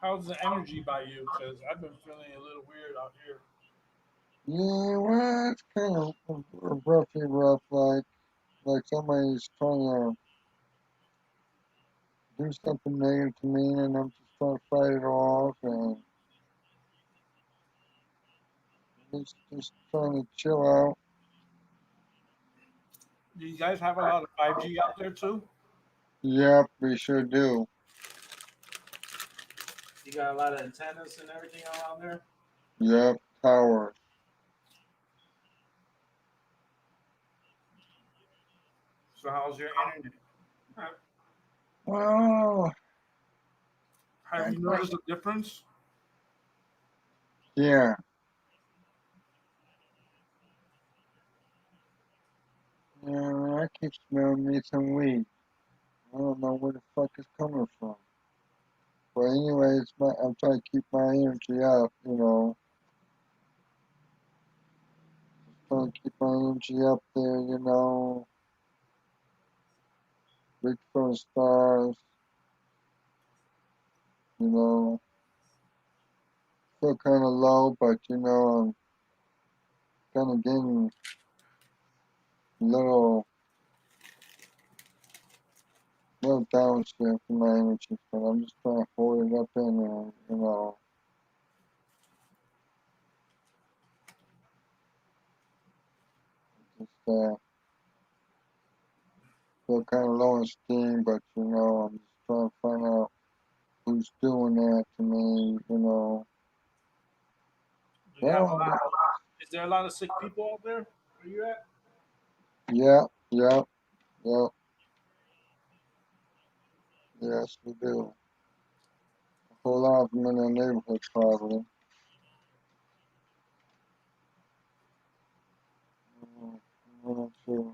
How's the energy by you? Because I've been feeling a little weird out here. Yeah, well, it's kind of roughy rough, like somebody's trying to do something negative to me, and I'm just trying to fight it off, and just trying to chill out. Do you guys have a lot of 5G out there too? Yep, we sure do. You got a lot of antennas and everything around there? Yep, towers. So how's your internet? Uh, Well, Have you noticed a difference? yeah, yeah, I keep smelling me some weed. I don't know where the fuck it's coming from. But anyways, I'm trying to keep my energy up, just trying to keep my energy up there, reach for the stars, you know, feel kind of low, but I'm kind of getting a little downshift in my energy, but I'm just trying to hold it up in there, just feel kind of low in steam, but I'm just trying to find out who's doing that to me. Do you have a Well, lot? Is there a lot of sick people out there? Where you at? yeah, yeah, yeah, yes, we do. A whole lot of them in our neighborhood, probably. Mm, I'm not sure.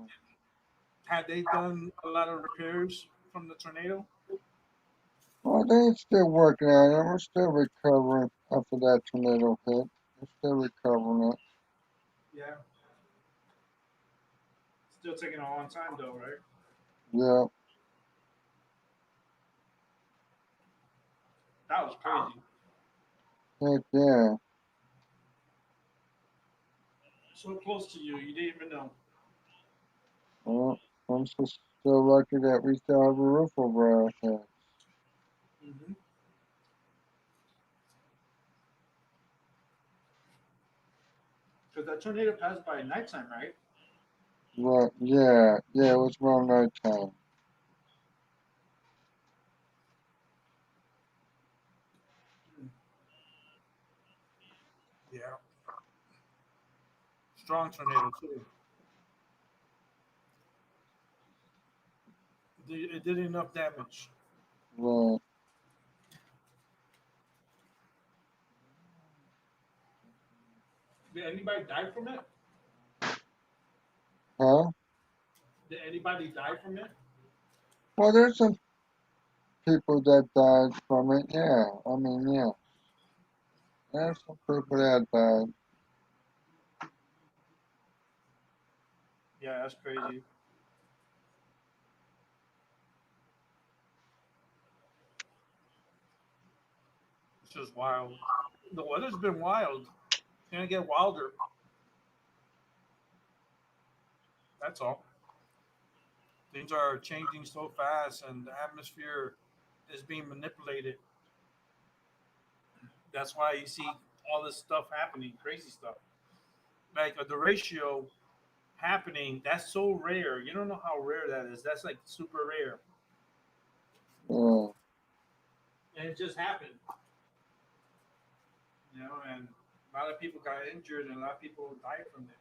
Had they done a lot of repairs from the tornado? Well, they're still working on it. We're still recovering after that tornado hit. We're still recovering it. Yeah. Still taking a long time though, right? Yeah, That was crazy. heck yeah. So close to you, you didn't even know. Well, I'm still lucky that we still have a roof over our heads. Because that tornado passed by nighttime, right? Right, yeah, yeah, it was around nighttime. Yeah. Strong tornado too. It did enough damage. Right. Did anybody die from it? Huh? Did anybody die from it? Well, there's some people that died from it, yeah. I mean, yeah. There's some people that died. Yeah, that's crazy. It's just wild. The weather's been wild. gonna get wilder. That's all. Things are changing so fast, and the atmosphere is being manipulated. That's why you see all this stuff happening, crazy stuff. Like the ratio happening, that's so rare. You don't know how rare that is. That's like super rare, Yeah. and it just happened. And a lot of people got injured, and a lot of people died from it.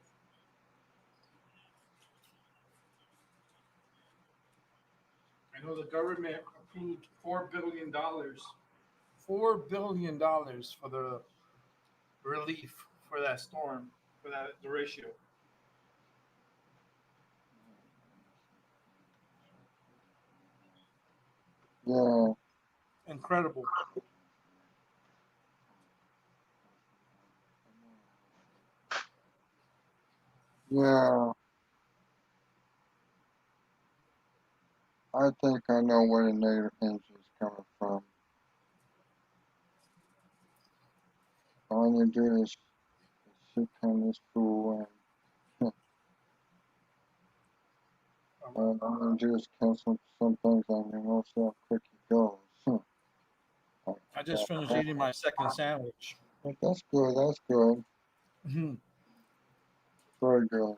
I know the government approved $4 billion, $4 billion for the relief for that storm, for that the ratio. Yeah. Incredible. Yeah. I think I know where the negative energy is coming from. All you do is sit on this fool and all you do is cancel some things on you. We'll see how quick it goes. Like I just finished that. eating my second sandwich. But that's good. That's good. Mhm. Very good.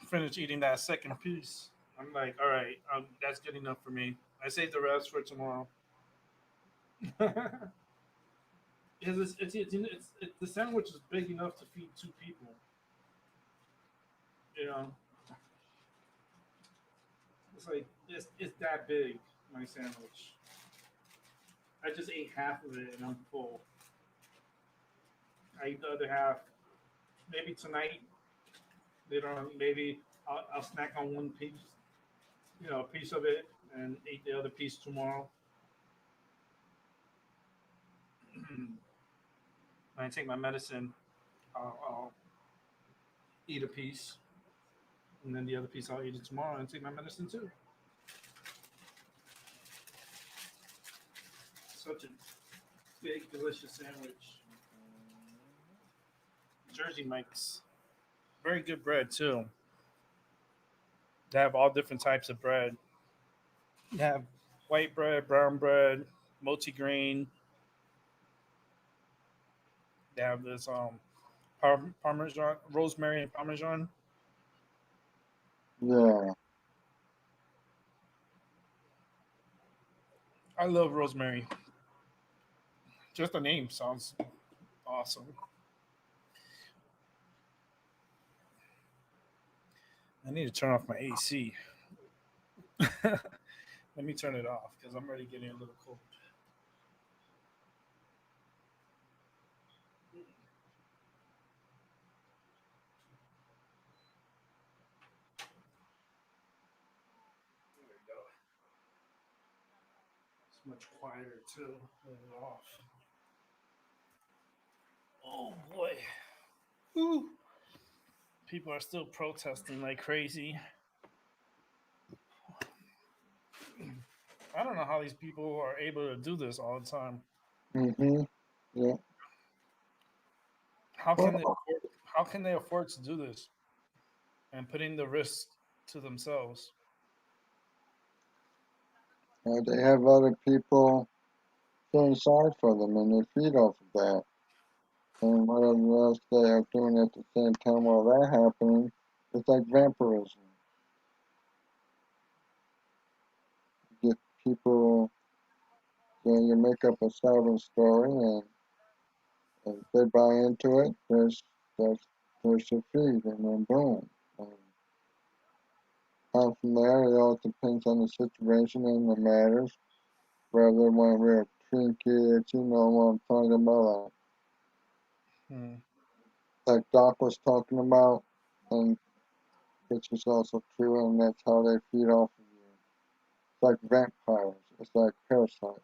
Finished eating that second piece. I'm like, all right, that's good enough for me. I saved the rest for tomorrow. Because the sandwich is big enough to feed two people. You know, it's that big. My sandwich. I just ate half of it and I'm full. I eat the other half maybe tonight. Later on, maybe I'll snack on one piece, a piece of it, and eat the other piece tomorrow. When I take my medicine, I'll eat a piece, and then the other piece I'll eat it tomorrow and take my medicine too. Such a big, delicious sandwich. Jersey Mike's. Very good bread too. They have all different types of bread. They have white bread, brown bread, multigrain. They have this parmesan, rosemary and parmesan. Yeah. I love rosemary. Just the name sounds awesome. I need to turn off my AC. Let me turn it off because I'm already getting a little cold. There we go. It's much quieter too. Turn it off. Oh boy. Ooh. People are still protesting like crazy. I don't know how these people are able to do this all the time. Mhm. Yeah. How can they Well, afford, how can they afford to do this and putting the risk to themselves? they have other people feeling sorry for them, and they feed off of that. And whatever else they are doing at the same time while that happening, it's like vampirism. You get people, you make up a sob story, and if they buy into it, there's your feed, and then boom. And on from there, it all depends on the situation and the matters. Whether when we're trinkets, you know what I'm talking about, Hmm. like Doc was talking about, and which is also true, and that's how they feed off of you. It's like vampires. It's like parasites.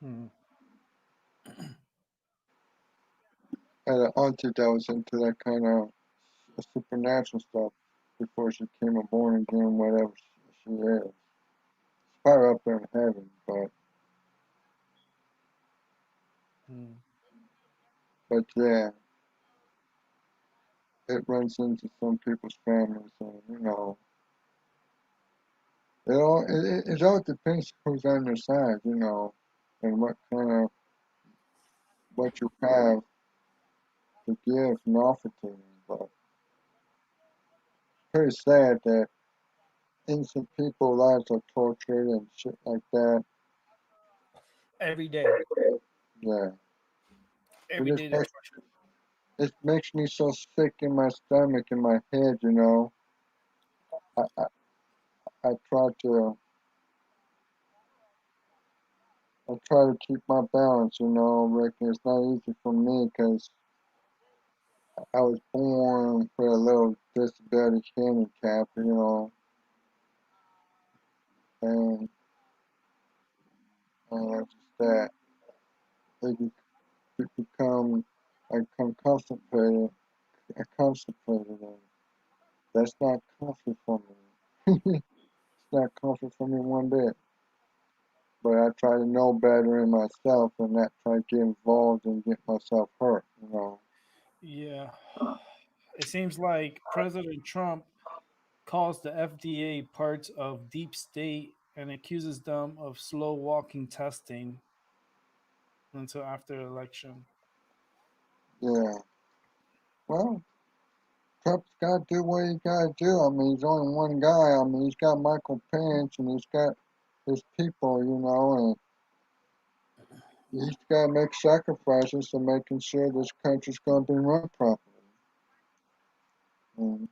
Hmm. I had an auntie that was into that kind of supernatural stuff before she became a born again, whatever she is. She's probably up there in heaven, but Mm. But yeah, it runs into some people's families, and it all depends who's on your side, and what you have to give and offer to them. But pretty sad that innocent people lives are tortured and shit like that. Every day. Yeah, it Every just day. makes it makes me so sick in my stomach, in my head. I I, I try to keep my balance, Rick. It's not easy for me because I was born with a little disability handicap, and it's just that it become I become constipated, and that's not comfy for me. It's not comfy for me one bit. But I try to know better in myself and not try to get involved and get myself hurt. Yeah. It seems like President Trump calls the FDA parts of deep state and accuses them of slow walking testing until after election. Yeah. Well, Trump's got to do what he got to do. I mean, he's only one guy. I mean, he's got Michael Pence and he's got his people, and he's got to make sacrifices to making sure this country's going to be run properly. And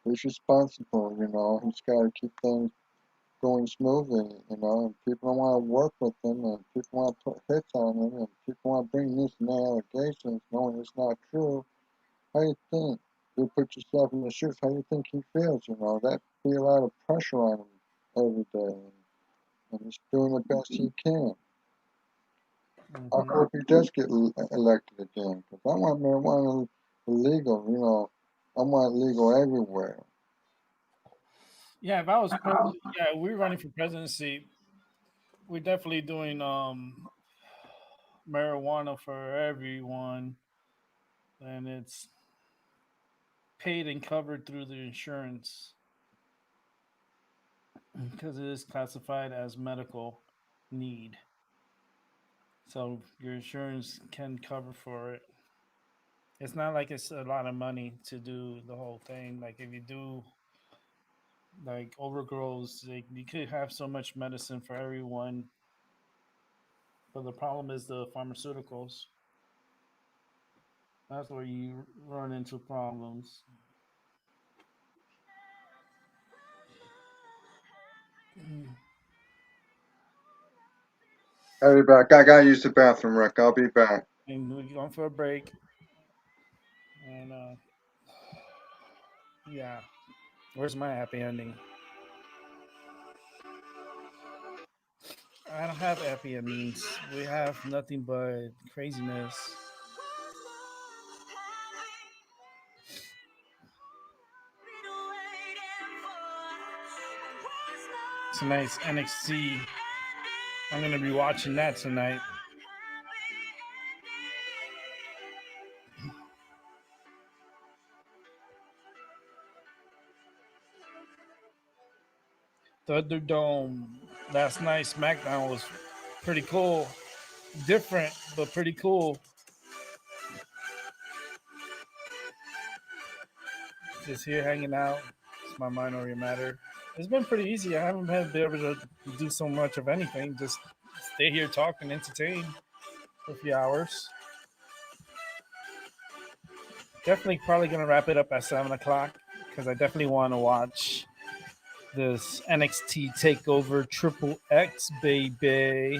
he's responsible. He's got to keep things going smoothly. And people want to work with him, and people want to put hits on him, and people want to bring this and that allegations, knowing it's not true. How do you think? You put yourself in the shoes. How do you think he feels? That be a lot of pressure on him every day, and he's doing the best he can. I Hmm. hope he does get elected again, because I want marijuana illegal. I want it legal everywhere. Yeah, if I was president, yeah, we're running for presidency. We're definitely doing marijuana for everyone, and it's paid and covered through the insurance because it is classified as medical need. So your insurance can cover for it. It's not like it's a lot of money to do the whole thing. Like if you do like overgrowths, like you could have so much medicine for everyone, but the problem is the pharmaceuticals. That's where you run into problems. I'll be back. I gotta use the bathroom, Rick. I'll be back. And we're going for a break, and yeah, where's my happy ending? I don't have happy endings. We have nothing but craziness. Tonight's NXT. I'm gonna be watching that tonight. Thunderdome. Last night SmackDown was pretty cool. Different, but pretty cool. Just here hanging out. It's my minority matter. It's been pretty easy. I haven't been able to do so much of anything. Just stay here, talk, and entertain for a few hours. Definitely probably gonna wrap it up at 7 o'clock because I definitely want to watch this NXT Takeover Triple X baby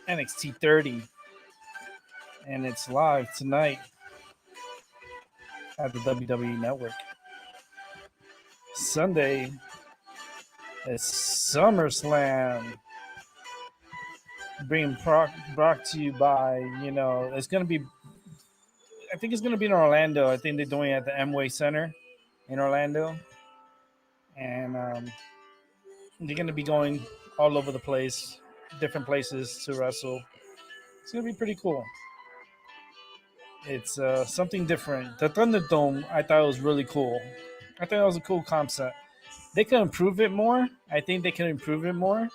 NXT 30, and it's live tonight at the WWE Network. Sunday is SummerSlam, being brought to you by it's gonna be. I think it's gonna be in Orlando. I think they're doing it at the Amway Center in Orlando, and they're gonna be going all over the place. different places to wrestle. It's gonna be pretty cool. It's something different. The Thunderdome, I thought it was really cool. I thought it was a cool concept. They could improve it more. I think they can improve it more,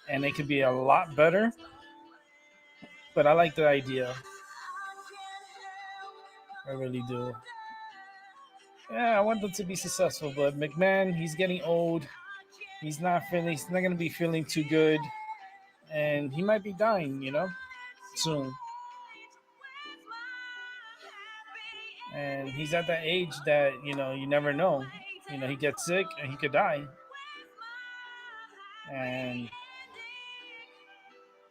and it could be a lot better. But I like the idea. I really do. Yeah, I want them to be successful, but McMahon, he's getting old. He's not feeling. He's not gonna be feeling too good, and he might be dying. Soon. And he's at that age that you never know. He gets sick and he could die. And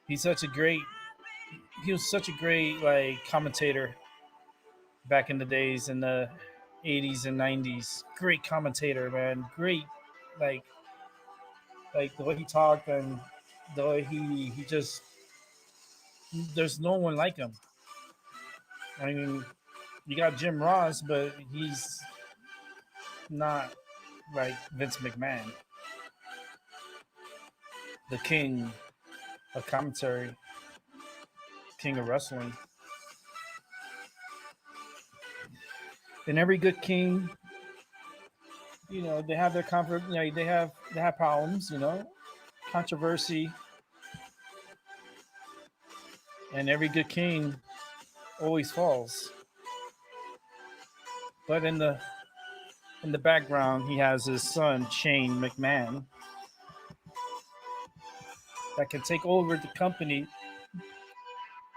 he's such a great. He was such a great like commentator back in the days in the 80s and 90s. Great commentator, man. Great, like the way he talked and the way he just. There's no one like him. I mean, you got Jim Ross, but he's not like Vince McMahon, the king of commentary, king of wrestling. And every good king, they have their comfort. They have problems. Controversy, and every good king always falls. But in the background, he has his son Shane McMahon that can take over the company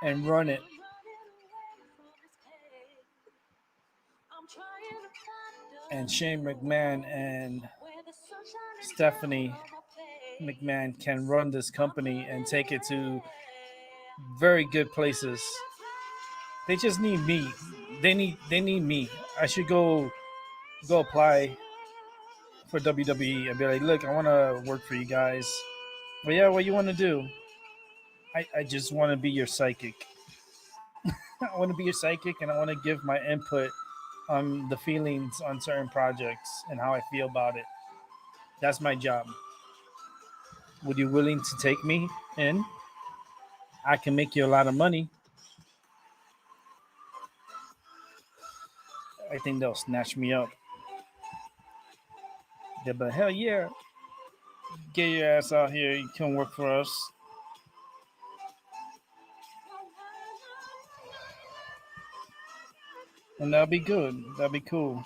and run it. And Shane McMahon and Stephanie McMahon can run this company and take it to very good places. They just need me. They need me. I should go apply for WWE and be like, look, I want to work for you guys. But yeah, what you want to do? I just want to be your psychic. I want to be your psychic, and I want to give my input on the feelings on certain projects and how I feel about it. That's my job. Would you willing to take me in? I can make you a lot of money. I think they'll snatch me up. They'll be like, hell yeah, get your ass out here. You come work for us. And that'll be good. That'll be cool.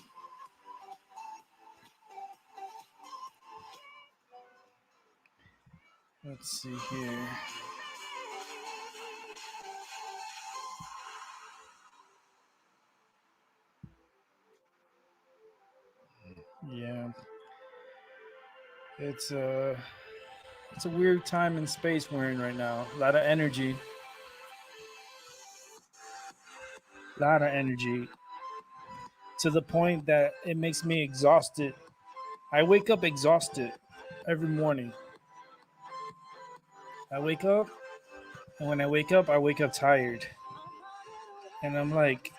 Let's see here. Yeah, it's a weird time and space we're in right now. A lot of energy, a lot of energy, to the point that it makes me exhausted. I wake up exhausted every morning. I wake up, and when I wake up tired, and I'm like,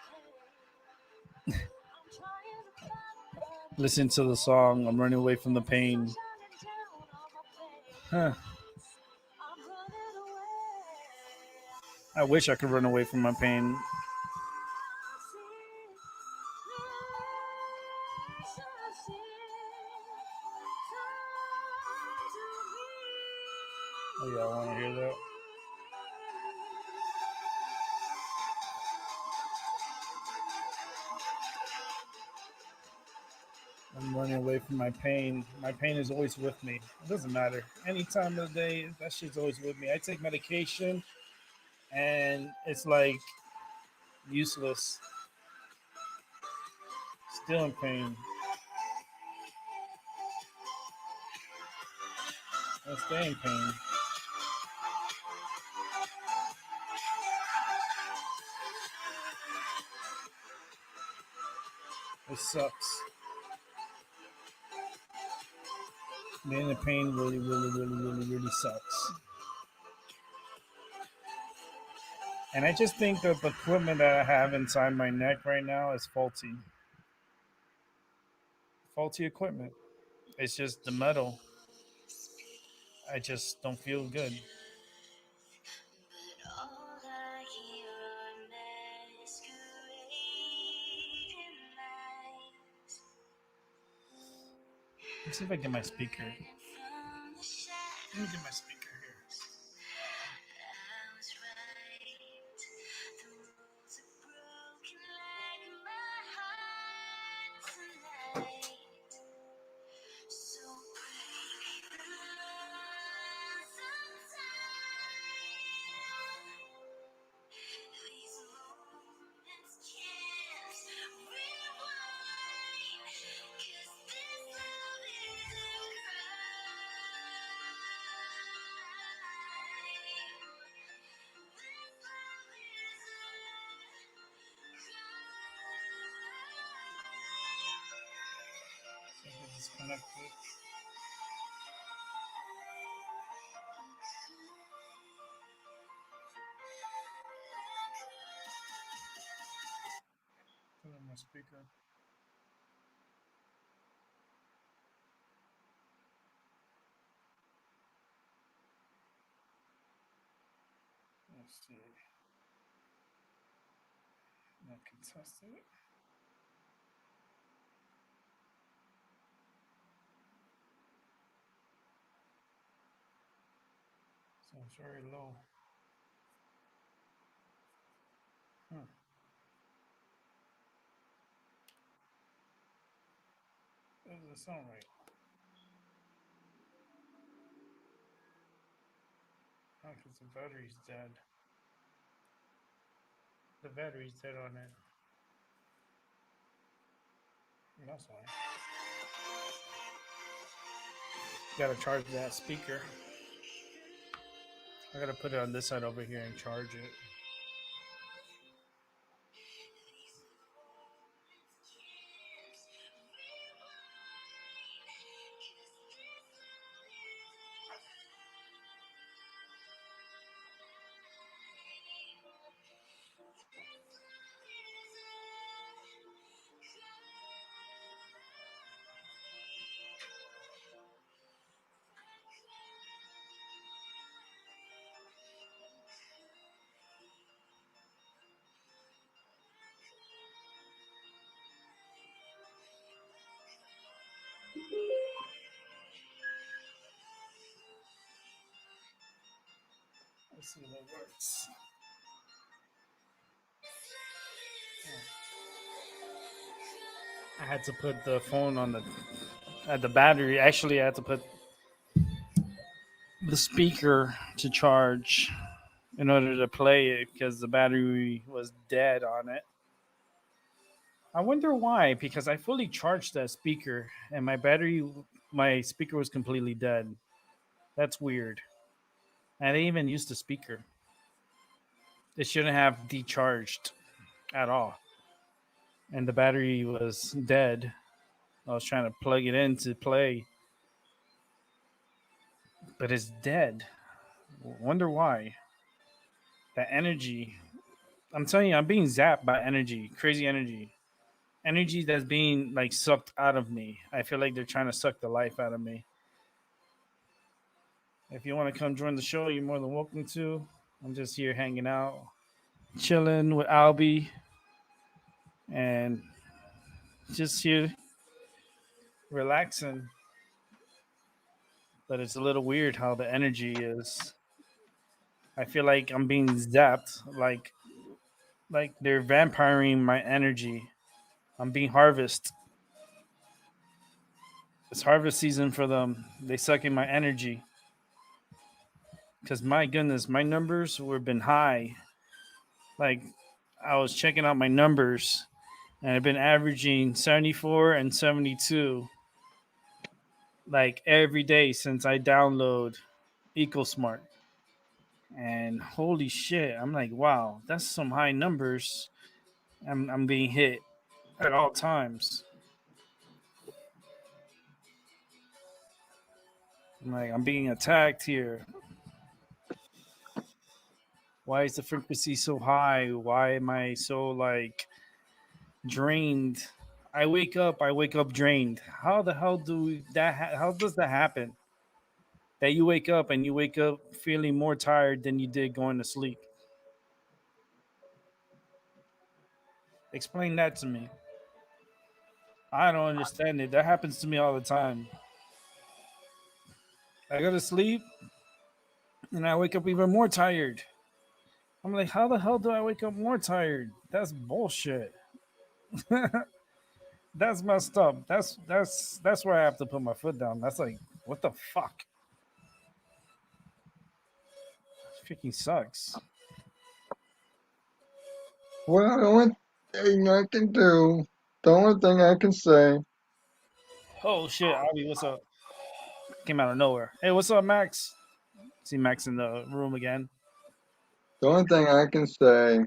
listen to the song. I'm running away from the pain. Huh. I wish I could run away from my pain. Oh yeah, I want to hear that. I'm running away from my pain. My pain is always with me. It doesn't matter. Any time of the day, that shit's always with me. I take medication and it's like useless. Still in pain. I stay in pain. It sucks. Being in pain really, really, really, really, really sucks. And I just think that the equipment that I have inside my neck right now is faulty. Faulty equipment. It's just the metal. I just don't feel good. Let's see if I get my speaker. Let me get my speaker here. So it's connected. Put on my speaker. Let's see. Not contested. Sounds very low. That doesn't sound right. Oh, because the battery's dead. The battery's dead on it. That's why. Gotta charge that speaker. I gotta put it on this side over here and charge it. Let's see if that works. I had to put the phone on the battery. Actually, I had to put the speaker to charge in order to play it because the battery was dead on it. I wonder why, because I fully charged that speaker and my speaker was completely dead. That's weird. I didn't even use the speaker. It shouldn't have decharged at all. And the battery was dead. I was trying to plug it in to play, but it's dead. Wonder why. That energy. I'm telling you, I'm being zapped by energy, crazy energy. Energy that's being like sucked out of me. I feel like they're trying to suck the life out of me. If you want to come join the show, you're more than welcome to. I'm just here hanging out, chilling with Albie, and just here relaxing. But it's a little weird how the energy is. I feel like I'm being zapped, like they're vampiring my energy. I'm being harvested. It's harvest season for them. They sucking my energy. Cause my goodness, my numbers were been high. Like I was checking out my numbers, and I've been averaging 74 and 72 like every day since I download EcoSmart. And holy shit, I'm like, wow, that's some high numbers. I'm being hit at all times. I'm like, I'm being attacked here. Why is the frequency so high? Why am I so like drained? I wake up drained. How the hell how does that happen? That you wake up and you wake up feeling more tired than you did going to sleep. Explain that to me. I don't understand it. That happens to me all the time. I go to sleep and I wake up even more tired. I'm like, how the hell do I wake up more tired? That's bullshit. That's messed up. That's where I have to put my foot down. That's like, what the fuck? Freaking sucks. Well, the only thing I can do, the only thing I can say, Oh shit, Avi, what's up? Came out of nowhere. Hey, what's up, Max? See Max in the room again. the only thing I can say,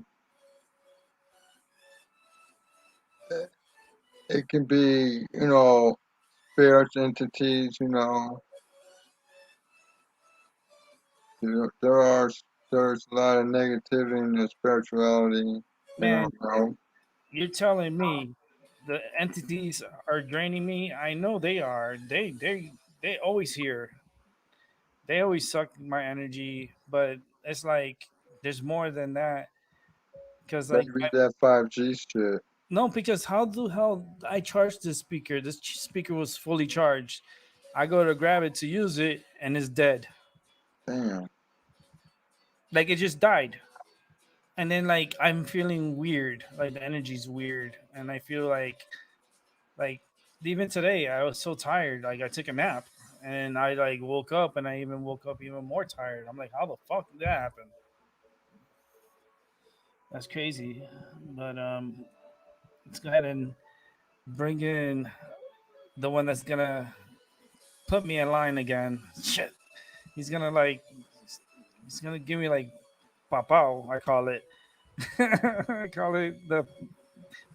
it can be, spirits, entities, there are, there's a lot of negativity in the spirituality, Man, you know. you're telling me the entities are draining me? I know they are. They always here. They always suck my energy, but it's like there's more than that. Because like Maybe that 5G shit. no, because how the hell I charged this speaker? This speaker was fully charged. I go to grab it to use it, and it's dead. Damn. Like it just died. And then like I'm feeling weird. Like the energy's weird, and I feel like even today I was so tired. Like I took a nap, and I like woke up, and I even woke up even more tired. I'm like, how the fuck did that happen? That's crazy. But let's go ahead and bring in the one that's gonna put me in line again. Shit. He's gonna like he's gonna give me like papao, I call it. I call it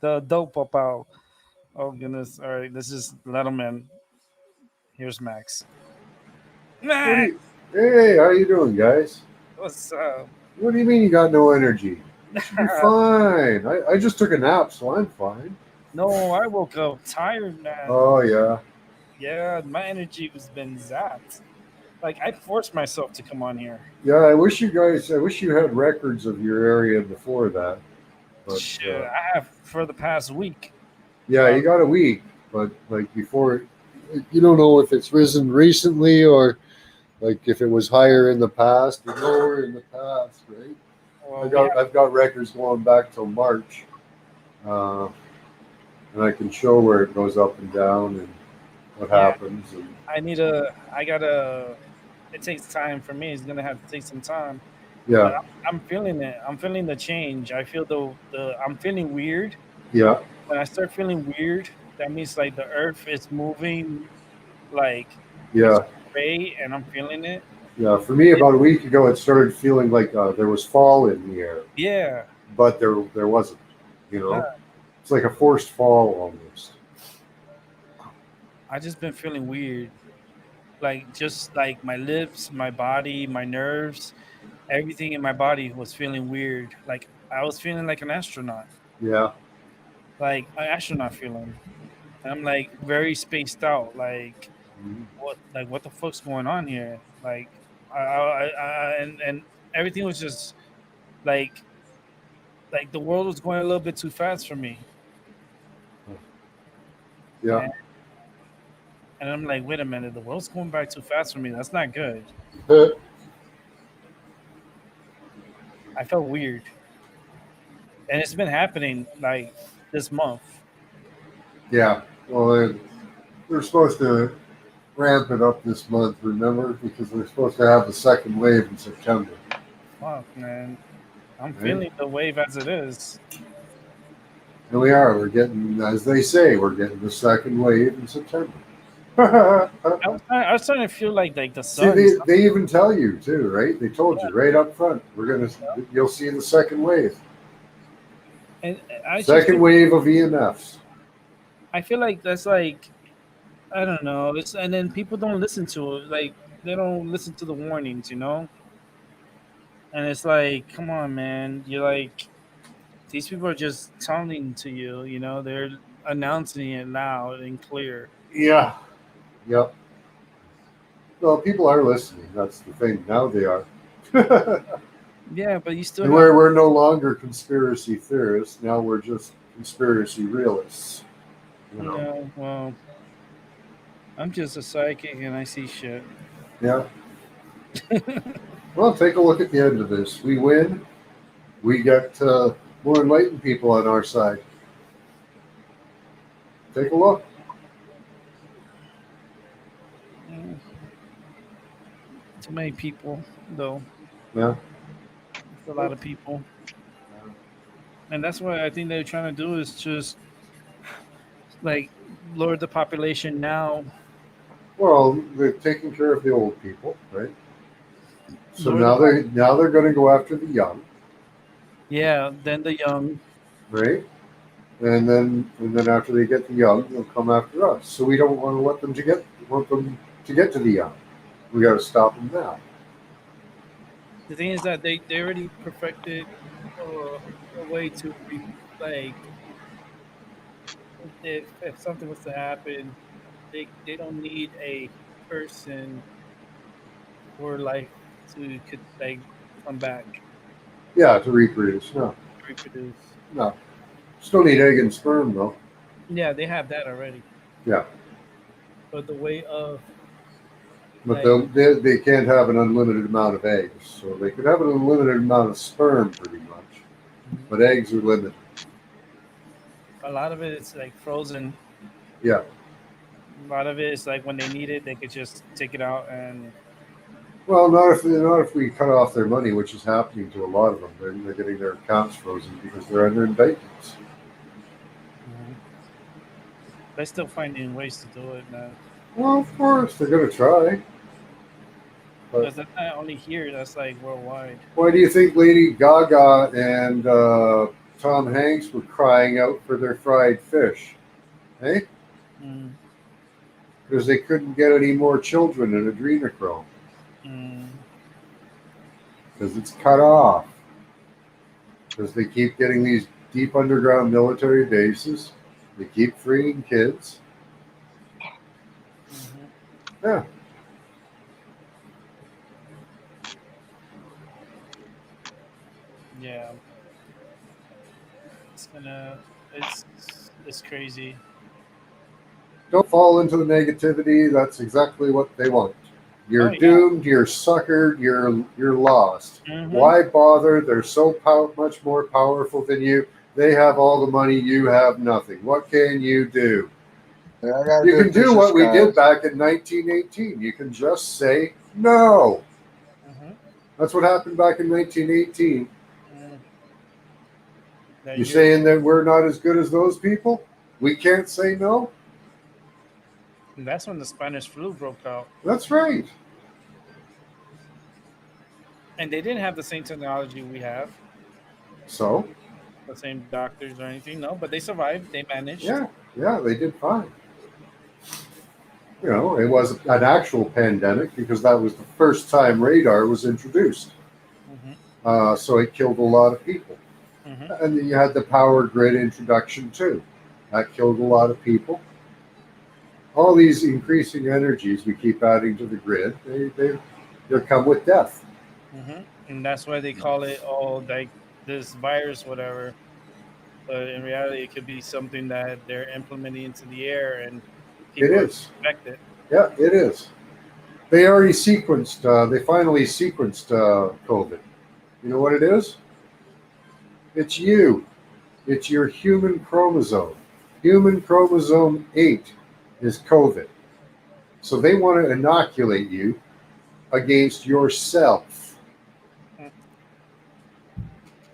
the dope papao. Oh goodness. Alright, this is Letterman. Here's Max. What do Max, you? Hey, how you doing, guys? what's up? What do you mean you got no energy? You should be fine. I just took a nap, so I'm fine. No, I woke up tired, man. Oh yeah, Yeah, my energy was been zapped. Like I forced myself to come on here. yeah. I wish you guys. I wish you had records of your area before that. But Shit, I have for the past week. yeah, you got a week. But like before, you don't know if it's risen recently or like if it was higher in the past or lower in the past, right? Well, we have, I've got records going back till March, uh, and I can show where it goes up and down and what yeah. happens. And I need a. I gotta. It takes time for me. It's gonna have to take some time, but yeah, I'm feeling it. I'm feeling the change. I feel the. I'm feeling weird. yeah, When I start feeling weird, that means like the earth is moving, like it's yeah, gray, and I'm feeling it. yeah. For me, about a week ago, it started feeling like there was fall in the air, Yeah, but there wasn't. You no, know, it's like a forced fall almost. I just been feeling weird. Like just like my lips, my body, my nerves, everything in my body was feeling weird. Like I was feeling like an astronaut, Yeah, like an astronaut feeling. And I'm like very spaced out. mhm. Like what the fuck's going on here? Like and everything was just like the world was going a little bit too fast for me. Yeah. And, and I'm like, wait a minute, the world's going by too fast for me. That's not good. I felt weird, and it's been happening like this month. Yeah. Well, they're supposed to ramp it up this month. Remember, because they're supposed to have the second wave in September. Fuck, man. I'm Right? feeling the wave as it is. And we are. We're getting, as they say, we're getting the second wave in September. I was starting to feel like the See, sun. they even tell you too, right? They told you right up front. You'll see the second wave. And I just Second wave of EMFs. I feel like that's like I don't know. It's and then people don't listen to it. Like they don't listen to the warnings, you know. And it's like, come on, man. You're like these people are just telling to you. You know, they're announcing it loud and clear. Yeah. Yep. Well, people are listening. That's the thing. Now they are. Yeah, but you still And have. we're no longer conspiracy theorists. Now we're just conspiracy realists. You know. Yeah, well, I'm just a psychic and I see shit. Yeah. Well, take a look at the end of this. We win. We get more enlightened people on our side. Take a look. Mm, too many people, though. Yeah. It's a lot of people, and that's what I think they're trying to do is just like lower the population now. Well, they're taking care of the old people, right? So Lower the pop. now they're going to go after the young, Yeah, then the young. right? And then after they get the young, they'll come after us. So we don't want to let them to get want them to get to the young. We got to stop them now. The thing is that they already perfected a way to like if something was to happen, they don't need a person for life to could like come back Yeah, to reproduce. No, to reproduce. no. Still need egg and sperm though. Yeah, they have that already. Yeah, But the way of but like they can't have an unlimited amount of eggs. So they could have an unlimited amount of sperm, pretty much. But eggs are limited. a lot of it is like frozen. Yeah. A lot of it is like when they need it, they could just take it out and Well, not if we cut off their money, which is happening to a lot of them. They're getting their accounts frozen because they're under indictments. Mhm. They're still finding ways to do it, man. Well, of course they're going to try. But Because that's not only here; that's like worldwide. why do you think Lady Gaga and Tom Hanks were crying out for their fried fish? Eh? Mm, Because they couldn't get any more children in adrenochrome mm, because it's cut off. Because they keep getting these deep underground military bases. They keep freeing kids. mhm. Yeah. Yeah, it's gonna. It's crazy. Don't fall into the negativity. That's exactly what they want. You're Oh yeah. doomed. You're suckered. You're lost. Hmm. Why bother? They're so much more powerful than you. They have all the money. You have nothing. What can you do? Yeah, I gotta You do can do dishes, what we did guys. back in 1918. You can just say no. Hmm. That's what happened back in 1918. Mm. That You're you're. saying that we're not as good as those people? We can't say no? And that's when the Spanish flu broke out, That's right. and they didn't have the same technology we have, So, the same doctors or anything. No, but they survived. They managed. yeah, yeah, they did fine. It was an actual pandemic because that was the first time radar was introduced. Hmm. So it killed a lot of people. Hmm. And then you had the power grid introduction too. That killed a lot of people. All these increasing energies we keep adding to the grid, they come with death. Hmm. And that's why they call it all like this virus, whatever. But in reality, it could be something that they're implementing into the air, and It people are is. infected. Yeah, it is. They already sequenced, they finally sequenced COVID. You know what it is? It's you. It's your human chromosome. Human chromosome 8 is COVID. So they want to inoculate you against yourself, Mm,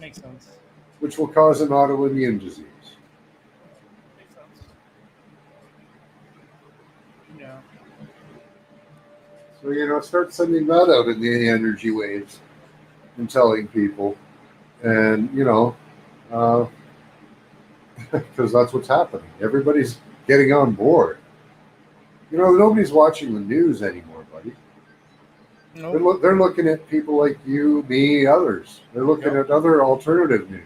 makes sense. which will cause an autoimmune disease. Makes sense. Yeah. So, start sending that out in the energy waves and telling people. And, uh, because that's what's happening. Everybody's getting on board. Nobody's watching the news anymore, buddy. Nope. They're looking at people like you, me, others. They're looking Yep. at other alternative news.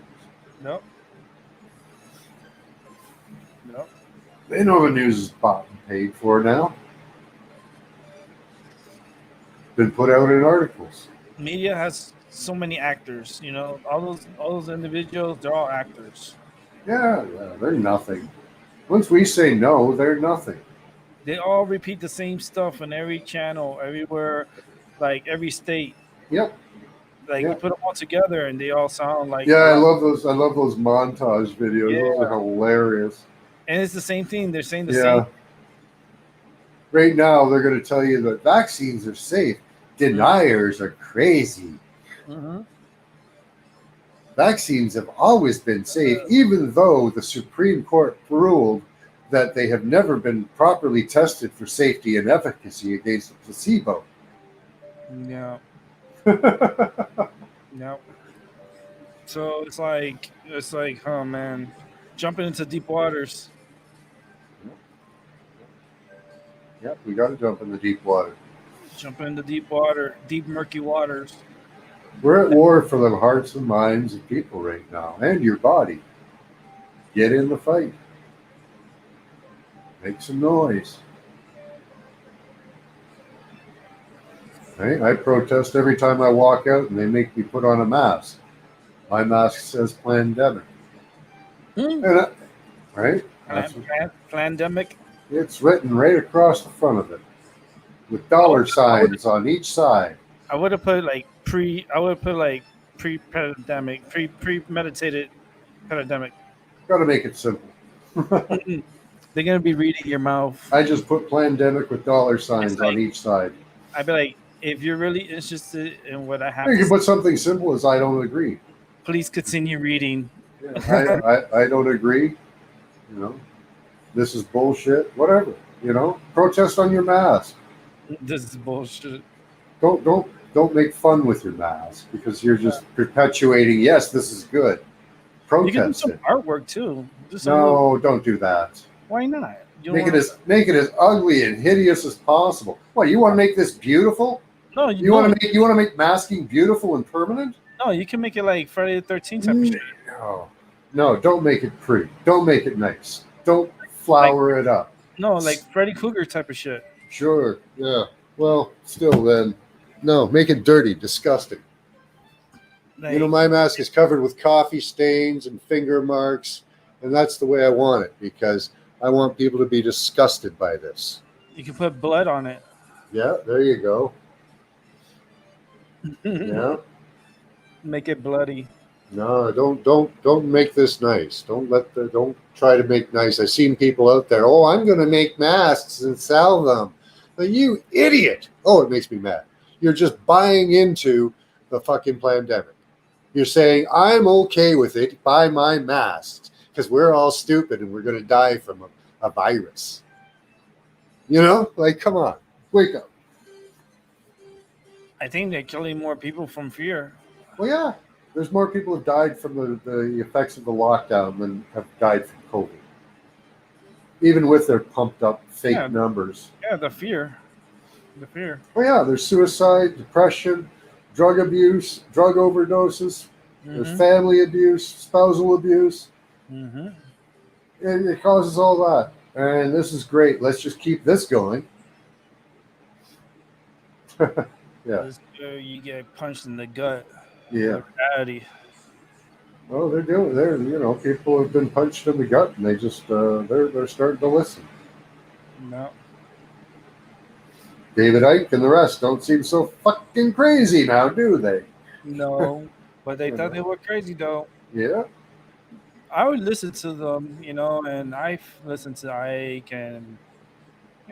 Nope. Nope. They know the news is bought and paid for now. Been put out in articles. Media has so many actors. You know, all those individuals, they're all actors. Yeah, they're nothing. Once we say no, they're nothing. They all repeat the same stuff on every channel, everywhere, like every state. Yep. Like you Yeah. put them all together, and they all sound like Yeah, a I lot. love those. I love those montage videos. Yeah, Those are hilarious. and it's the same thing. They're saying the same. Yeah. Right now, they're going to tell you that vaccines are safe. Deniers are crazy. Mm-hmm. Vaccines have always been safe, even though the Supreme Court ruled that they have never been properly tested for safety and efficacy against a placebo. Yeah, Yeah, yeah. So it's like, oh man, jumping into deep waters. we got to jump in the deep water. Jumping into deep water, deep murky waters. We're at war for the hearts and minds of people right now, and your body. Get in the fight. Make some noise. Right? I protest every time I walk out and they make me put on a mask. My mask says pandemic. Hmm. And right? That's Pandemic. it's written right across the front of it with dollar signs on each side. I would have put like pre. I would have put like pre-pandemic, premeditated pandemic. Got to make it simple. They're gonna be reading your mouth. I just put pandemic with dollar signs like- on each side. I'd be like, if you're really interested in what I have, You to can say, put something simple as I don't agree. please continue reading. Yeah, I don't agree. You know, this is bullshit. Whatever. You know, protest on your mask. This is bullshit. Don't make fun with your mask because you're just perpetuating. Yes, this is good. You can do Protest some it. artwork too. Do some little- No, don't do that. why not? You Make don't it as ugly and hideous as possible. What, you want to make this beautiful? no, You want to make masking beautiful and permanent? no, you can make it like Friday the 13th type of shit. No, don't make it pretty. Don't make it nice. Don't flower it up. No, like Freddy Krueger type of shit. Sure, yeah. Well, still then, no, make it dirty, disgusting. Like, You know, my mask is covered with coffee stains and finger marks, and that's the way I want it because I want people to be disgusted by this. you can put blood on it. Yeah, there you go. Yeah. Make it bloody. No, don't make this nice. Don't try to make nice. I've seen people out there. Oh, I'm going to make masks and sell them. But you idiot! Oh, it makes me mad. You're just buying into the fucking pandemic. You're saying I'm okay with it. Buy my masks because we're all stupid and we're going to die from a virus. You know, like come on, wake up. I think they're killing more people from fear. Well, yeah, there's more people who have died from the effects of the lockdown than have died from COVID. Even with their pumped up fake numbers. Yeah, the fear. The fear. Well, yeah, there's suicide, depression, drug abuse, drug overdoses. There's family abuse, spousal abuse. Mm-hmm. It causes all that. And this is great. Let's just keep this going. Yeah. You get punched in the gut. Yeah. Reality. Well, people have been punched in the gut, and they just they're starting to listen. No. David Icke and the rest don't seem so fucking crazy now, do they? No. But they thought they were crazy though. Yeah. I would listen to them, and I've listened to Ike and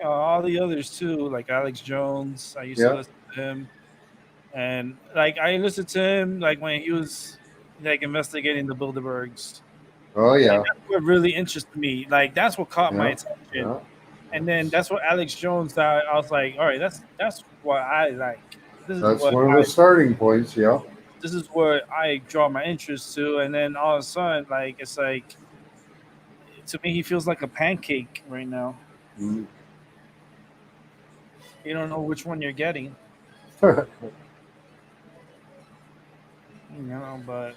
all the others too, like Alex Jones. I used to listen to him. And like I listened to him like when he was like investigating the Bilderbergs. Oh yeah. And that's what really interested me. Like that's what caught my attention. Yeah. And then that's what Alex Jones thought. I was like, all right, that's what I like. That's one of the starting points, yeah. This is what I draw my interest to. And then all of a sudden, like it's like to me he feels like a pancake right now. Mm. You don't know which one you're getting. But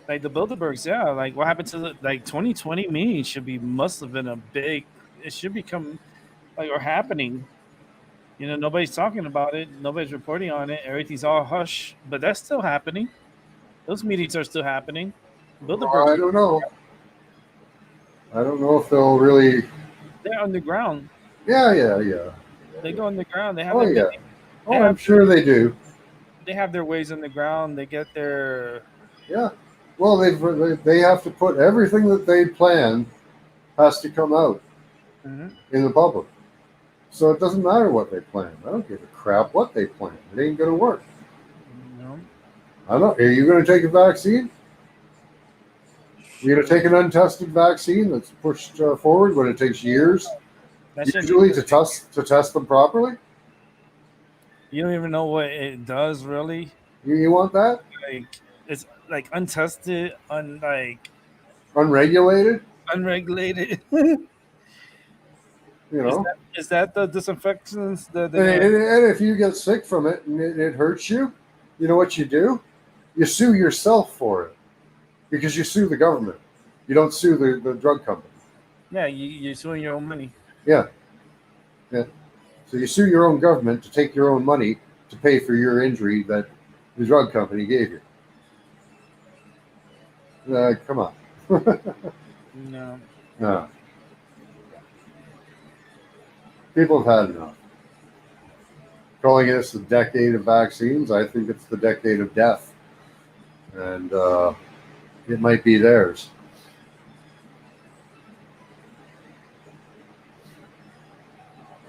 like the Bilderbergs, yeah, like what happened to 2020 must have been a big, it should become like or happening. Nobody's talking about it, nobody's reporting on it, everything's all hush, but that's still happening. Those meetings are still happening. Bilderbergs, I don't know if they'll really They're underground. Yeah. They go underground. They have Oh their yeah. they Oh, I'm have sure they do. they have their ways underground. They get their Yeah. Well, they have to put everything that they plan has to come out Mhm. in the public. So it doesn't matter what they plan. I don't give a crap what they plan. It ain't gonna work. you know. I don't. Are you gonna take a vaccine? You're gonna Shoot. take an untested vaccine that's pushed forward when it takes years That shouldn't be usually to test them properly. you don't even know what it does really. You want that Like it's like untested, unregulated? unregulated. You is know. that the disinfectants that they're And, gonna and, and if you get sick from it and it hurts you, you know what you do? You sue yourself for it because you sue the government. You don't sue the drug company. yeah, you're suing your own money. Yeah, yeah. So you sue your own government to take your own money to pay for your injury that the drug company gave you. Come on. No. No. People have had enough. Calling this the decade of vaccines, I think it's the decade of death. And it might be theirs.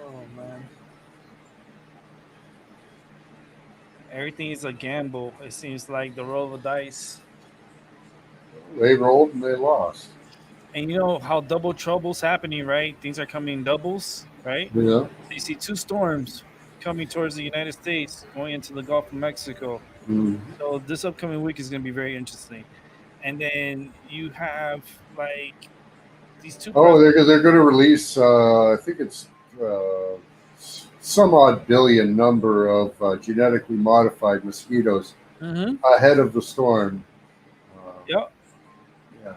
Oh man. Everything is a gamble. It seems like the roll of the dice. They rolled and they lost. And you know how double trouble's happening, right? Things are coming in doubles, right? You know? So you see two storms coming towards the United States, going into the Gulf of Mexico. Mm. So this upcoming week is going to be very interesting. And then you have like these two Oh, presidents. they're going to release, I think it's some odd billion number of genetically modified mosquitoes Mm-hmm. ahead of the storm. Yep. Yeah.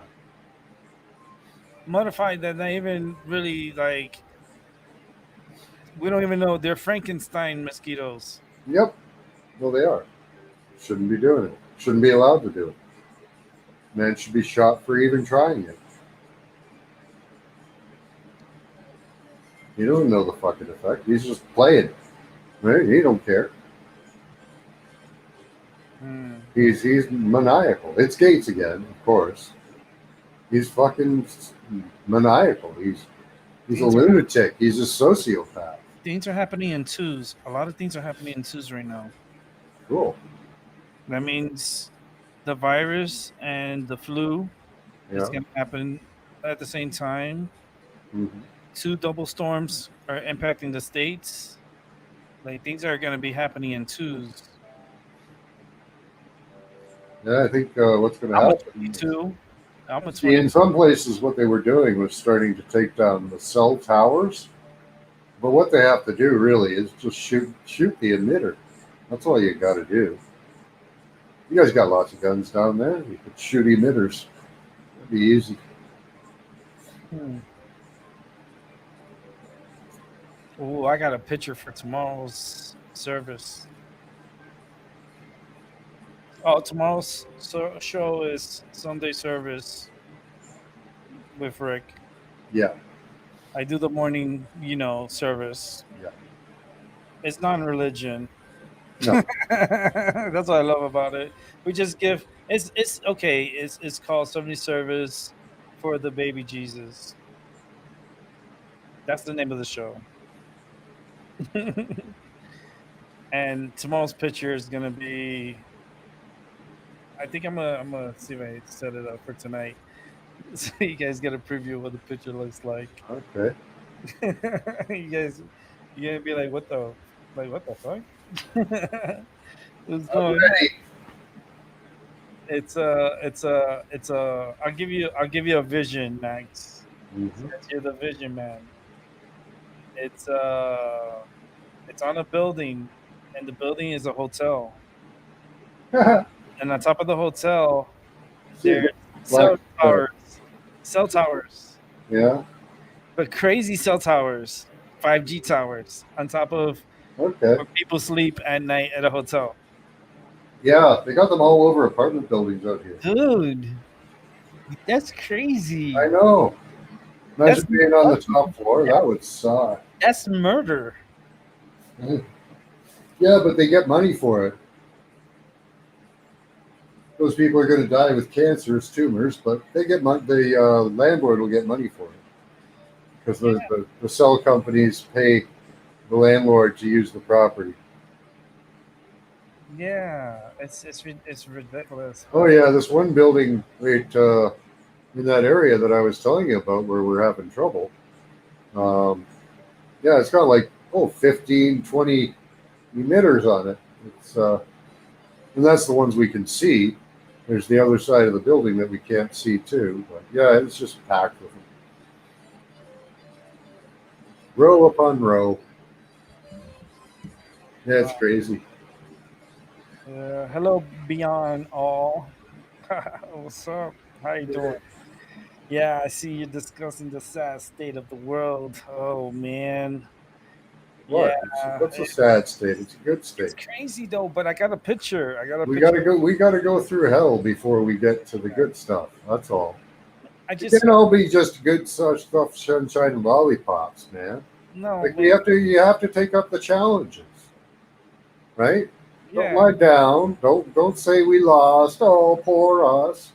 Modified that not even really like we don't even know they're Frankenstein mosquitoes. Yep. Well, they are. Shouldn't be doing it. Shouldn't be allowed to do it. Man should be shot for even trying it. You don't know the fucking effect. He's just playing. Right? He don't care. Hmm. He's maniacal. It's Gates again, of course. He's fucking maniacal. He's a Things are lunatic. He's a sociopath. things are happening in twos. A lot of things are happening in twos right now. Cool. That means the virus and the flu is Yeah. going to happen at the same time. Mm-hmm. Two double storms are impacting the states. Like things are going to be happening in twos. Yeah, I think what's going to I'm a happen. 22. I'm a See, in 20. some places, what they were doing was starting to take down the cell towers. But what they have to do really is just shoot the emitter. That's all you got to do. You guys got lots of guns down there. You could shoot emitters. That'd be easy. Hmm. Oh, I got a picture for tomorrow's service. Oh, tomorrow's show is Sunday service with Rick. Yeah. I do the morning, service. Yeah. It's non-religion. No. That's what I love about it. We just give. It's okay. It's called Sunday service for the baby Jesus. That's the name of the show. And tomorrow's picture is gonna be. I think I'm gonna see if I set it up for tonight, so you guys get a preview of what the picture looks like. Okay. you guys, you're gonna be like, what the fuck? What's I'm going on? ready. It's a. I'll give you a vision, Max. Mm-hmm. Since you're the vision man. It's it's on a building, and the building is a hotel. And on top of the hotel, See, there's black. cell towers, cell towers, Yeah. but crazy cell towers, 5G towers on top of Okay. where people sleep at night at a hotel. Yeah, they got them all over apartment buildings out here. Dude, that's crazy. I know. That's Imagine being on the top floor. That would suck. that's murder. Yeah, but they get money for it. Those people are going to die with cancers, tumors, but they get money. The landlord will get money for it because the cell companies pay the landlord to use the property. Yeah, it's ridiculous. Oh But yeah, this one building right in that area that I was telling you about where we're having trouble. Um, yeah, it's got like 15, 20 emitters on it. It's and that's the ones we can see. There's the other side of the building that we can't see too. But yeah, it's just packed with them, row upon row. Yeah, it's crazy. hello, beyond all. What's up? How you doing? Yeah, I see you discussing the sad state of the world. Oh man, yeah, What? What's a sad state? It's a good it's state. crazy though. But I got a picture. I got a We picture. gotta go. We gotta go through hell before we get to the good stuff. That's all. I It just can't all be just good stuff, sunshine and lollipops, man. no Like we man. have to. You have to take up the challenges, right? Don't Yeah. lie down. Don't say we lost. Oh, poor us.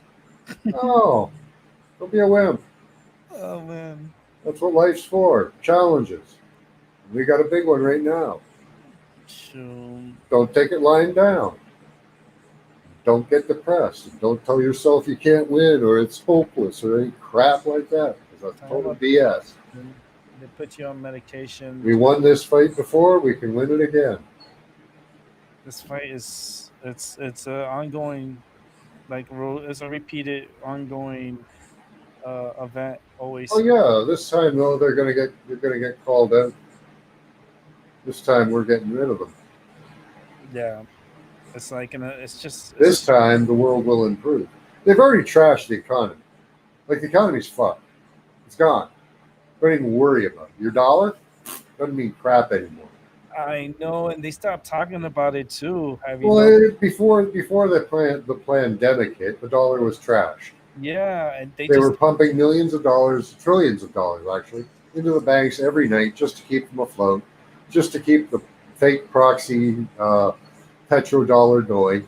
No, don't be a wimp. Oh man. That's what life's for. Challenges. We got a big one right now. Shoot. Don't take it lying down. Don't get depressed. Don't tell yourself you can't win or it's hopeless or any crap like that because that's Talking total about BS. they put you on medication. We won this fight before. We can win it again. This fight is it's a ongoing it's a repeated ongoing event Oh always. yeah, this time though they're gonna get called out. This time we're getting rid of them. Yeah, it's like it's This just time the world will improve. They've already trashed the economy. Like the economy's fucked. It's gone. Don't even worry about it. Your dollar doesn't mean crap anymore. I know, and they stopped talking about it too. Have you Well, know? before the pandemic hit, the dollar was trash. Yeah, and they They were just pumping millions of dollars, trillions of dollars actually, into the banks every night just to keep them afloat, just to keep the fake proxy petrodollar going,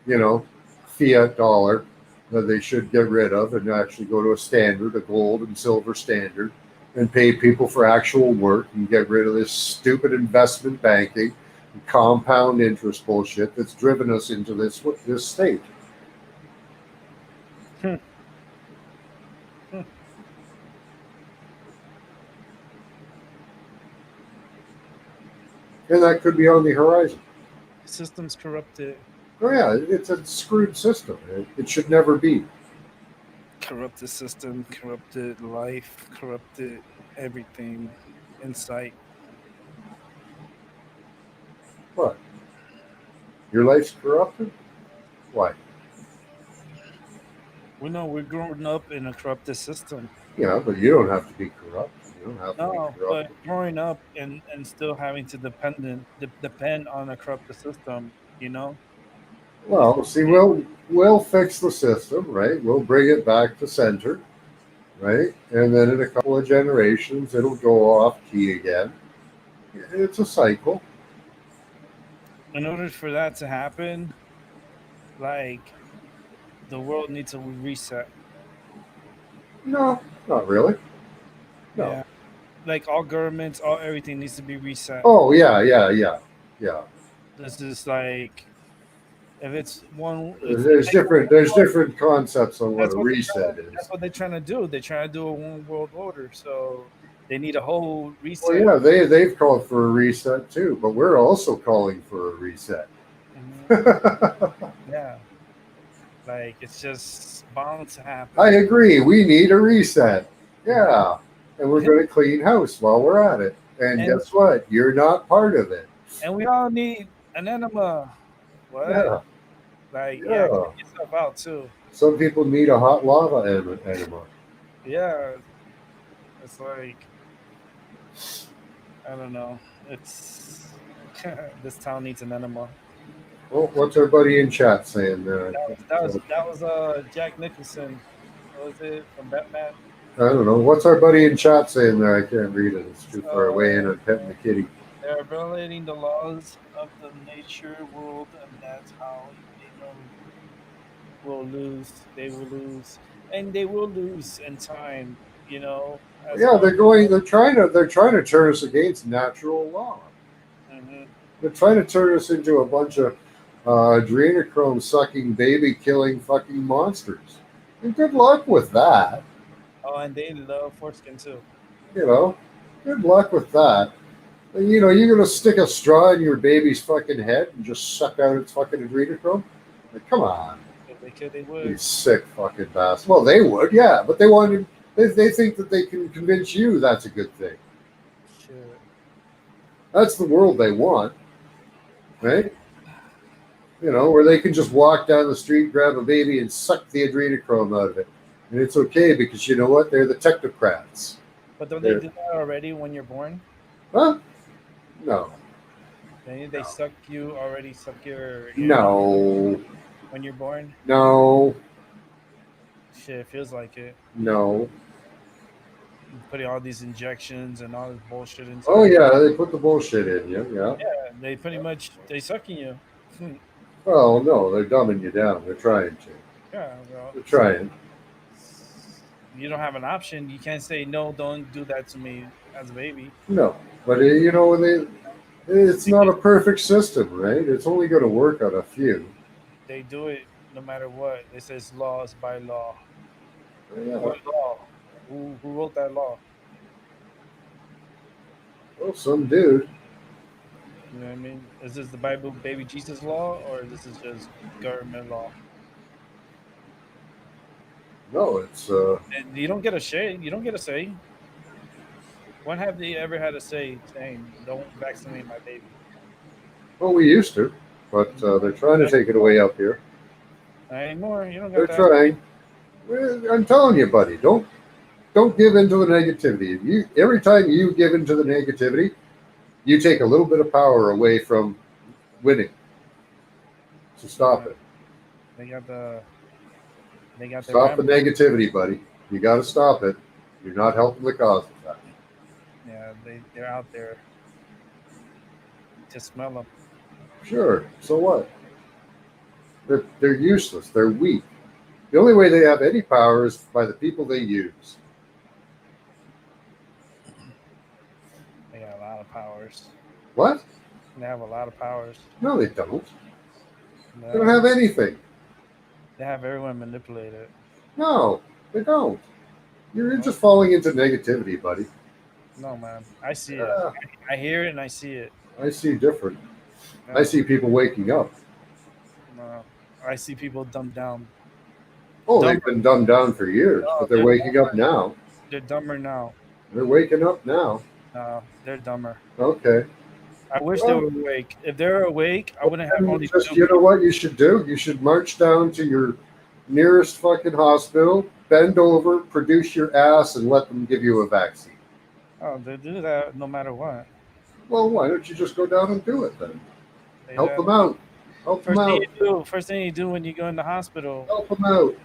you know, fiat dollar that they should get rid of and actually go to a standard, a gold and silver standard, and pay people for actual work and get rid of this stupid investment banking and compound interest bullshit that's driven us into this state. And that could be on the horizon. systems corrupted, Oh yeah, it's a screwed system. It should never be. corrupted system, corrupted life, corrupted everything in sight. What? Your life's corrupted? Why? We know we're growing up in a corrupted system. Yeah, but you don't have to be corrupt. You don't have to be No, but corrupted. growing up and still having to depend on a corrupted system, you know. It's Well, see, we'll fix the system, right? We'll bring it back to center, right? And then in a couple of generations, it'll go off key again. It's a cycle. in order for that to happen, like the world needs a reset. No, not really. No. Yeah, like all governments, all everything needs to be reset. Oh yeah, yeah, yeah, yeah. This is like if it's one, it's There's like different. There's different concepts on what a that's what they're reset that's is. what they're trying to do. They're trying to do a one world order, so they need a whole Well, reset. yeah, they've called for a reset too, but we're also calling for a reset. Mhm. I Yeah, like it's just bound to happen. agree. We need a reset. Mhm. Yeah, and we're going to clean house while we're at it. And And guess what? You're not part of it. we all need an enema. What? Yeah, Like yeah, yeah. clean yourself out too. Some people need a hot lava enema. Yeah, it's like I don't know. It's this town needs an enema. Well, what's our buddy in chat saying there? That was Jack Nicholson. What was it from Batman? I don't know. What's our buddy in chat saying there? I can't read it. It's too far away and I'm petting the kitty. They're violating the laws of the nature world, and that's how they know will lose. They will lose, and they will lose in time. You know, as Yeah, far. they're trying to turn us against natural law. Mhm. They're trying to turn us into a bunch of adrenochrome sucking, baby killing fucking monsters. And good luck with that. Oh, and they love foreskin too. You know, good luck with that. You know, you're gonna stick a straw in your baby's fucking head and just suck out its fucking adrenochrome. Like, come on, If they could, they you would. sick fucking bastard. Well, they would, yeah, but they want. They think that they can convince you that's a good thing. Shit. That's the world they want, right? You know, where they can just walk down the street, grab a baby, and suck the adrenochrome out of it, and it's okay because you know what? They're the technocrats. But don't they They're, do that already when you're born? huh? No, They suck you already. Suck your no, when you're born. no, Shit, it feels like it. no. Putting all these injections and all this bullshit Oh inside. yeah, they put the bullshit in you. Yeah. Yeah, they pretty much they sucking you. Well, no, they're dumbing you down. They're trying to. Yeah, well, They're trying. you don't have an option. You can't say no. Don't do that to me as a baby. No, but you know it's not a perfect system, right? It's only going to work on a few. They do it no matter what. They says laws by law. Yeah. What law? Who wrote that law? Well, some dude. You know what I mean? Is this the Bible, baby Jesus law, or this is just government law? No, it's And you don't get a say. You don't get a say. When have they ever had a say saying, "Don't vaccinate my baby"? well, we used to, but they're trying to take it away up here. Not anymore. You don't They're got that. trying. Well, I'm telling you, buddy, don't give in to the negativity. Every time you give into the negativity, you take a little bit of power away from winning. So stop it. They got the. They got their Stop the ram. negativity, buddy. You got to stop it. You're not helping the cause with that. Yeah, they're out there to smell them. Sure. So what? They're useless. They're weak. The only way they have any power is by the people they use. They got a lot of powers. What? They have a lot of powers. No, they don't. No, They don't have anything. they have everyone manipulated. No, they don't. You're just falling into negativity, buddy. No, man. I see it. Yeah, I hear it and I see it. I see different. No, I see people waking up. no. I see people dumbed down. Oh, Dumber. they've been dumbed down for years, No, but they're waking up now. They're dumber now. They're waking up now. No, they're dumber. Okay. I wish they were awake. If they're awake, I wouldn't have all these. You know what you should do? You should march down to your nearest fucking hospital, bend over, produce your ass, and let them give you a vaccine. Oh, they do that no matter what. Well, why don't you just go down and do it then? They Help do. them out. Help them out. First thing you do when you go in the hospital, Help them out. you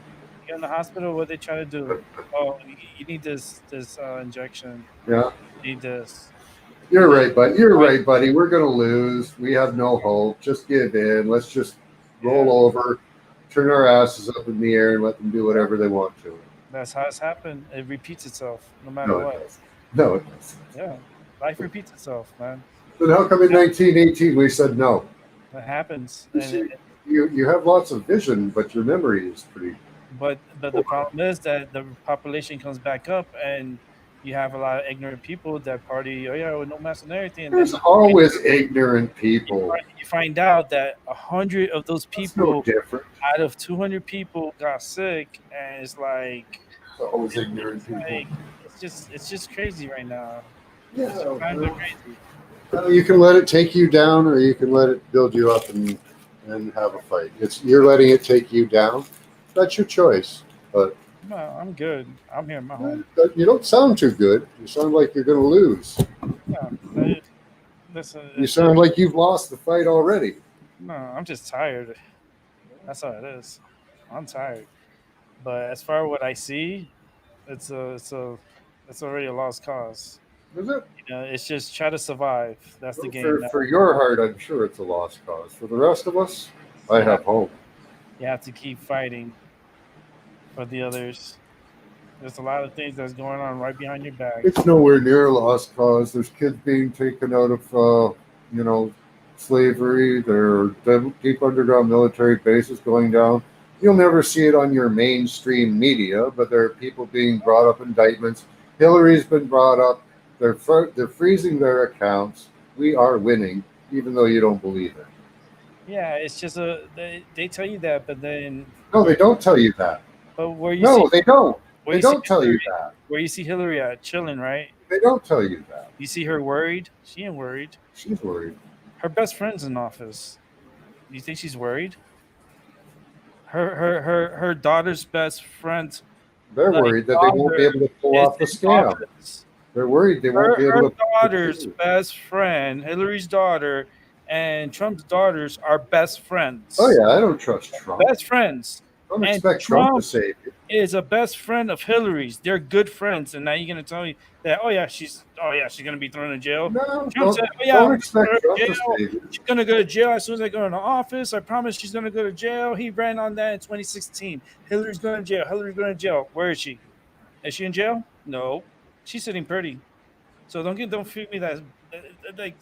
go in the hospital. What they try to do? Oh, you need this injection. Yeah. You need this. You're right, buddy. You're right, buddy. We're gonna lose. We have no hope. Just give in. Let's just roll over, turn our asses up in the air, and let them do whatever they want to. That's how it's happened. It repeats itself no matter No, it what. doesn't. No, it doesn't. Yeah, life repeats itself, man. Then how come in 1918 we said no? That happens. You see, you have lots of vision, but your memory is pretty. But the problem is that the population comes back up, and you have a lot of ignorant people that party. Oh yeah, with no mask and everything. And There's then always ignorant people. you find out that 100 of those It's no people different. out of 200 people got sick, and it's like, It's always ignorant people. like it's just crazy right now. Yeah, Times are crazy. you can let it take you down, or you can let it build you up and have a fight. You're letting it take you down. That's your choice. But No, I'm good. I'm here in my home. you don't sound too good. You sound like you're going to lose. Yeah, listen, You sound like you've lost the fight already. no, I'm just tired. That's all it is. I'm tired. But as far as what I see, it's already a lost cause. Is it? It's just try to survive. That's the game For now. for your heart, I'm sure it's a lost cause. For the rest of us, I You have have hope. you have to keep fighting for the others. There's a lot of things that's going on right behind your back. It's nowhere near a lost cause. There's kids being taken out of, you know, slavery. There are deep underground military bases going down. You'll never see it on your mainstream media, but there are people being brought up indictments. Hillary's been brought up. They're freezing their accounts. We are winning, even though you don't believe it. Yeah, it's just they tell you that, but then No, they don't tell you that. where you see No, they don't. where They you see don't tell you Hillary, that. where you see Hillary at chilling, right? They don't tell you that. You see her worried. She ain't worried. She's worried. Her best friend's in office. You think she's worried? Her daughter's best friend, They're like worried that they won't be daughter, able to pull is off the in scam. office. They're worried they won't Her be her able to daughter's pursue. best friend, Hillary's daughter, and Trump's daughters are best Oh friends. yeah, I don't trust Trump. Best friends. Don't And expect Trump to Trump save you. is a best friend of Hillary's. They're good friends, and now you're gonna tell me that oh yeah she's gonna be thrown in jail. No, Trump said, oh yeah, I'm don't gonna throw her expect in Trump to jail. save you. She's gonna go to jail as soon as I go into office. I promise she's gonna go to jail. He ran on that in 2016. Hillary's going to jail. Hillary's going to jail. Where is she? Is she in jail? No, she's sitting pretty. So don't feed me that. Like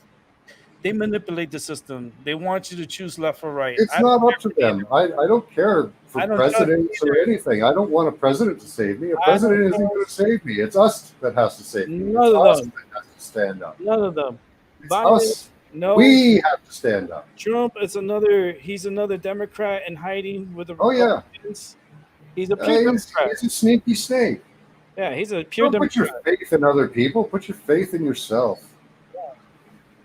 they manipulate the system. They want you to choose left or right. It's I don't not care up to for either. them. I don't care for I don't judge presidents or either. anything. I don't want a president to save me. A I don't president isn't know going to save me. It's us that has to save me. none It's of us them. that has to stand up. None of them. It's Biden, us. no. We have to stand up. Trump is another. He's another Democrat in hiding with the Oh yeah, Republicans. He's a pure Democrat. he's a sneaky snake. Yeah, he's a pure Don't put your Democrat. faith in other people. Put your faith in yourself.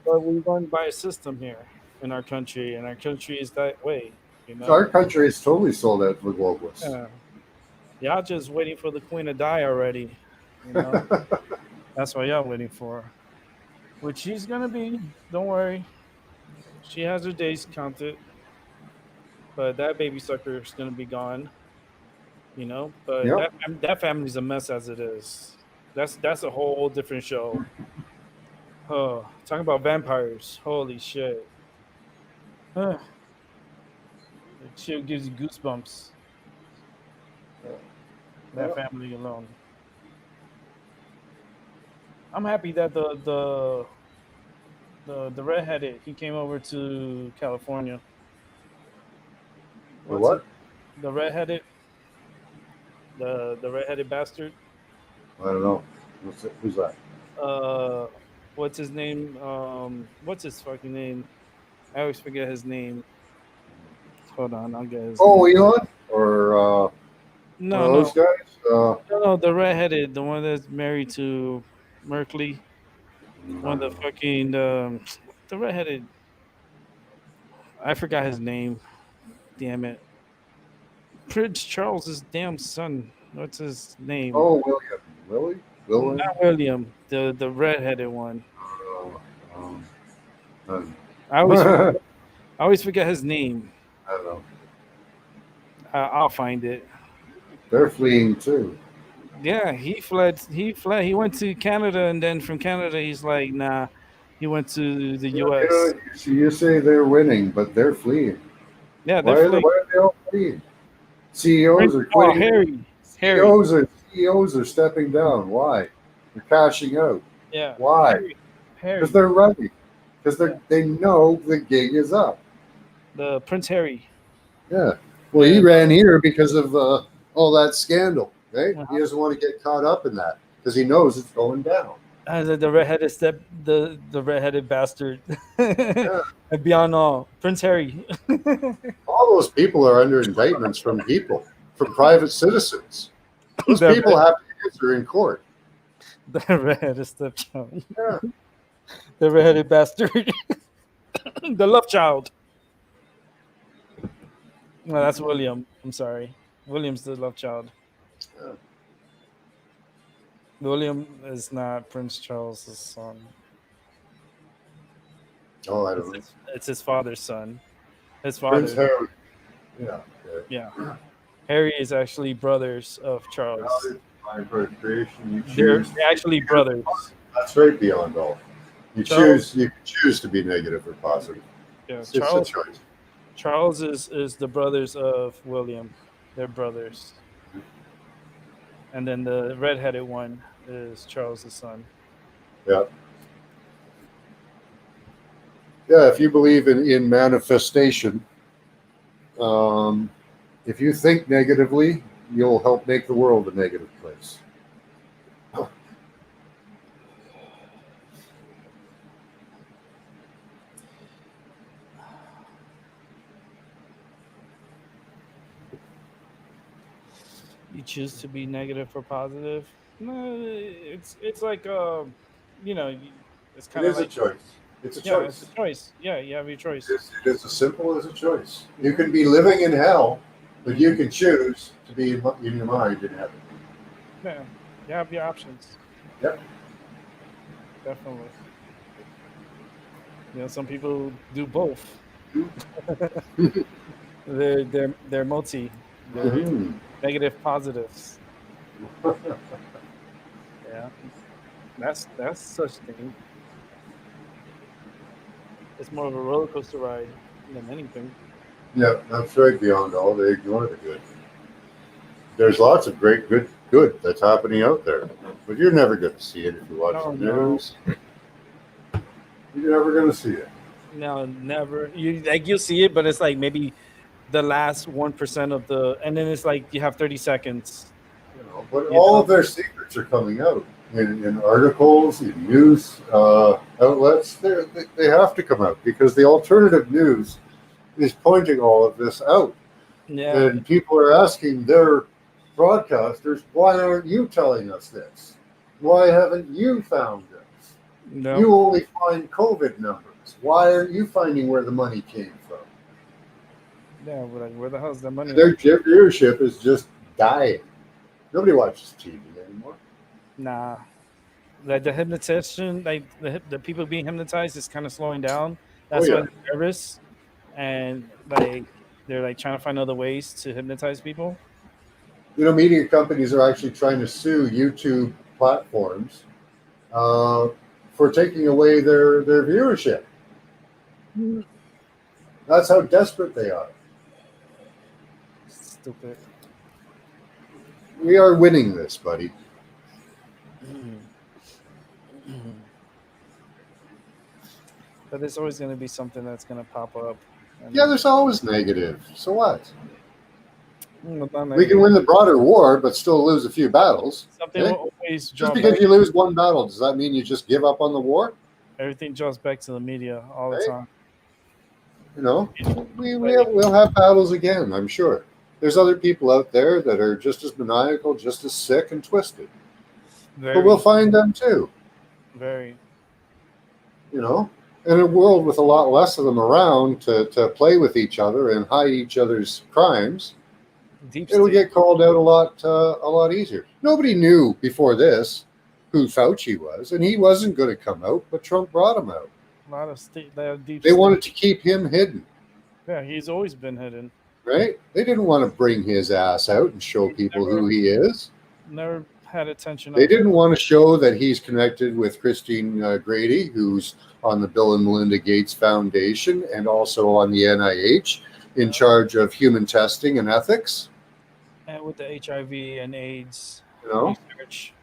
But we run by a system here in our country, and our country is that way. You know. Our country is totally sold out to the globalists. Yeah. Y'all just waiting for the queen to die already. You know. That's what y'all waiting for. Which she's gonna be. Don't worry. She has her days counted. But that baby sucker is gonna be gone. You know. But Yep. that family's a mess as it is. That's a whole different show. Oh, talking about vampires. Holy shit. That shit gives you goosebumps. That family alone. I'm happy that the redheaded he came over to California. The what? The redheaded the redheaded bastard. I don't know. Who's that? What's his name? What's his fucking name? I always forget his name. Hold on, I'll get his Oh, name. Elon or one No, of no, those guys? no, the redheaded, the one that's married to Merkley, one of the fucking the redheaded. I forgot his name. Damn it. Prince Charles's damn son. What's his name? Oh, William. Willie? William? Not William, the redheaded one. Um, um, I always I always forget his name. I don't know. I'll find it. They're fleeing too. Yeah, he fled. He fled. He went to Canada, and then from Canada, he's like, nah. He went to the U.S. You say they're winning, but they're fleeing. Yeah, Why they're are, fleeing. why are they all fleeing? CEOs are Oh, quitting. Harry. CEOs are stepping down. Why? They're cashing out. Yeah. Why? Harry. Because they're ready. Because they know the gig is up. The Prince Harry. Yeah. Well, he ran here because of all that scandal, right? Uh-huh. He doesn't want to get caught up in that because he knows it's going down. The redheaded the redheaded bastard. Yeah. And beyond all, Prince Harry. All those people are under indictments from private citizens. Those The people have to answer in court. The redheaded stepchild. Yeah. The redheaded bastard. The love child. No, that's William. I'm sorry. William's the love child. Yeah. William is not Prince Charles's son. Oh, I don't know. It's his father's son. His father. Prince Harry. Yeah. Yeah. Harry is actually brothers of Charles. Mind for creation. You They're choose. actually brothers. That's right, beyond all. You Charles- choose. You can choose to be negative or positive. Yeah, It's a Charles. choice. Charles is the brothers of William. They're brothers. And then the redheaded one is Charles' son. Yeah. Yeah. If you believe in manifestation, if you think negatively, you'll help make the world a negative place. You choose to be negative or positive. No, it's like you know, it's It kind of is a like choice. It's a yeah, it's choice. a choice. Yeah, you have your choice. It is as simple as a choice. You can be living in hell, but you can choose to be in your mind in heaven. Yeah, you have your options. Yep. Definitely. You know, some people do both. They're multi. They're Mhm. negative positives. Yeah, that's such thing. It's more of a roller coaster ride than anything. Yeah, that's right. Beyond all, they ignore the good. There's lots of great good that's happening out there, but you're never going to see it if you watch No, the no, news. You're never going to see it. no, never. You like you'll see it, but it's like maybe the last 1% of the, and then it's like you have 30 seconds. But You all know, of their secrets are coming out in articles, in news outlets. They have to come out because the alternative news is pointing all of this out. yeah, And people are asking their broadcasters, why aren't you telling us this? Why haven't you found this? no, You only find COVID numbers. Why aren't you finding where the money came from? yeah. We're like, where the hell's the money Their at? viewership is just dying. Nobody watches TV anymore. Nah, like the hypnotization, like the people being hypnotized is kind of slowing down. Oh That's why yeah. they're nervous, and like they're like trying to find other ways to hypnotize people. Media companies are actually trying to sue YouTube platforms uh, for taking away their viewership. That's how desperate they are. Stupid. We are winning this, buddy. But there's always going to be something that's going to pop up. And Yeah, there's always negative. So what? not We can negative. win the broader war, but still lose a few battles. Something Okay? will always draw Just because back. you lose one battle, does that mean you just give up on the war? Everything draws back to the media all the Right? time. We'll have battles again, I'm sure. There's other people out there that are just as maniacal, just as sick and twisted. Very, But we'll find them too. very. In a world with a lot less of them around to play with each other and hide each other's crimes, Deep it'll state. get called out a lot easier. Nobody knew before this who Fauci was, and he wasn't going to come out, but Trump brought him out. A lot of state. Deep They state. wanted to keep him hidden, Yeah, he's always been hidden. right? They didn't want to bring his ass out and show people who he is. Never had attention. They of didn't want to show that he's connected with Christine Grady, who's on the Bill and Melinda Gates Foundation and also on the NIH in charge of human testing and ethics. And with the HIV and AIDS You know? research,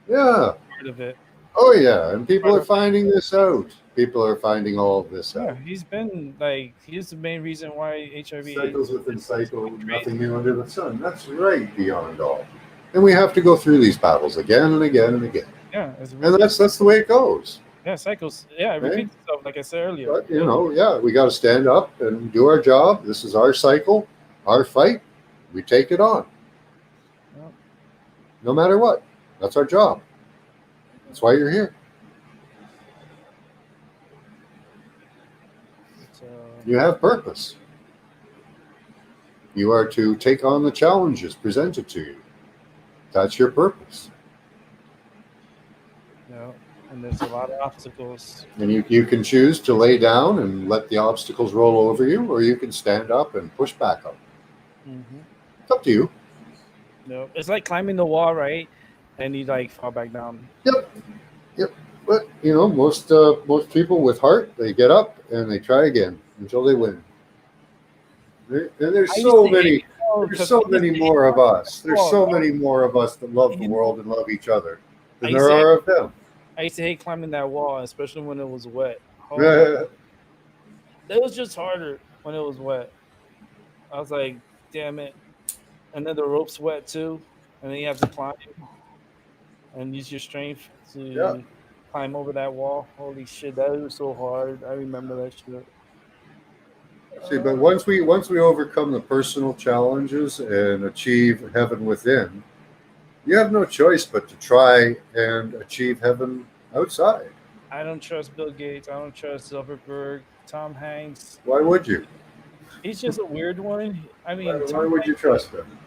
Yeah. part of it. Oh, yeah. And people are finding this out. People are finding all of this Yeah, out. he's the main reason why HIV. Cycles within cycle, crazy. nothing new under the sun. That's right, beyond all. And we have to go through these battles again and again and again. Yeah, it's And that's the way it goes. yeah, cycles. Yeah, it repeats itself, like I said earlier. But, we got to stand up and do our job. This is our cycle, our fight. We take it on. Yeah. No matter what. That's our job. That's why you're here. It's, You have purpose. You are to take on the challenges presented to you. That's your purpose. and there's a lot of obstacles. And you can choose to lay down and let the obstacles roll over you, or you can stand up and push back up. Mm-hmm. It's up to you. No, it's like climbing the wall, right? And you like fall back down. Yep, yep. But most people with heart, they get up and they try again until they win. And there's I used so to hate many. There's because so I used many to hate more of us. There's wall, so bro. many more of us that love the You know, world and love each other I than used there to hate, are of them. I used to hate climbing that wall, especially when it was wet. Oh my, it was just harder when it was wet. I was like, damn it. And then the rope's wet too, and then you have to climb and use your strength Yeah. to climb over that wall. Holy shit, that was so hard. I remember that shit. See, but once we overcome the personal challenges and achieve heaven within, you have no choice but to try and achieve heaven outside. I don't trust Bill Gates. I don't trust Zuckerberg. Tom Hanks. Why would you? He's just a weird one. I Why, mean, why Tom would you Hanks. trust them?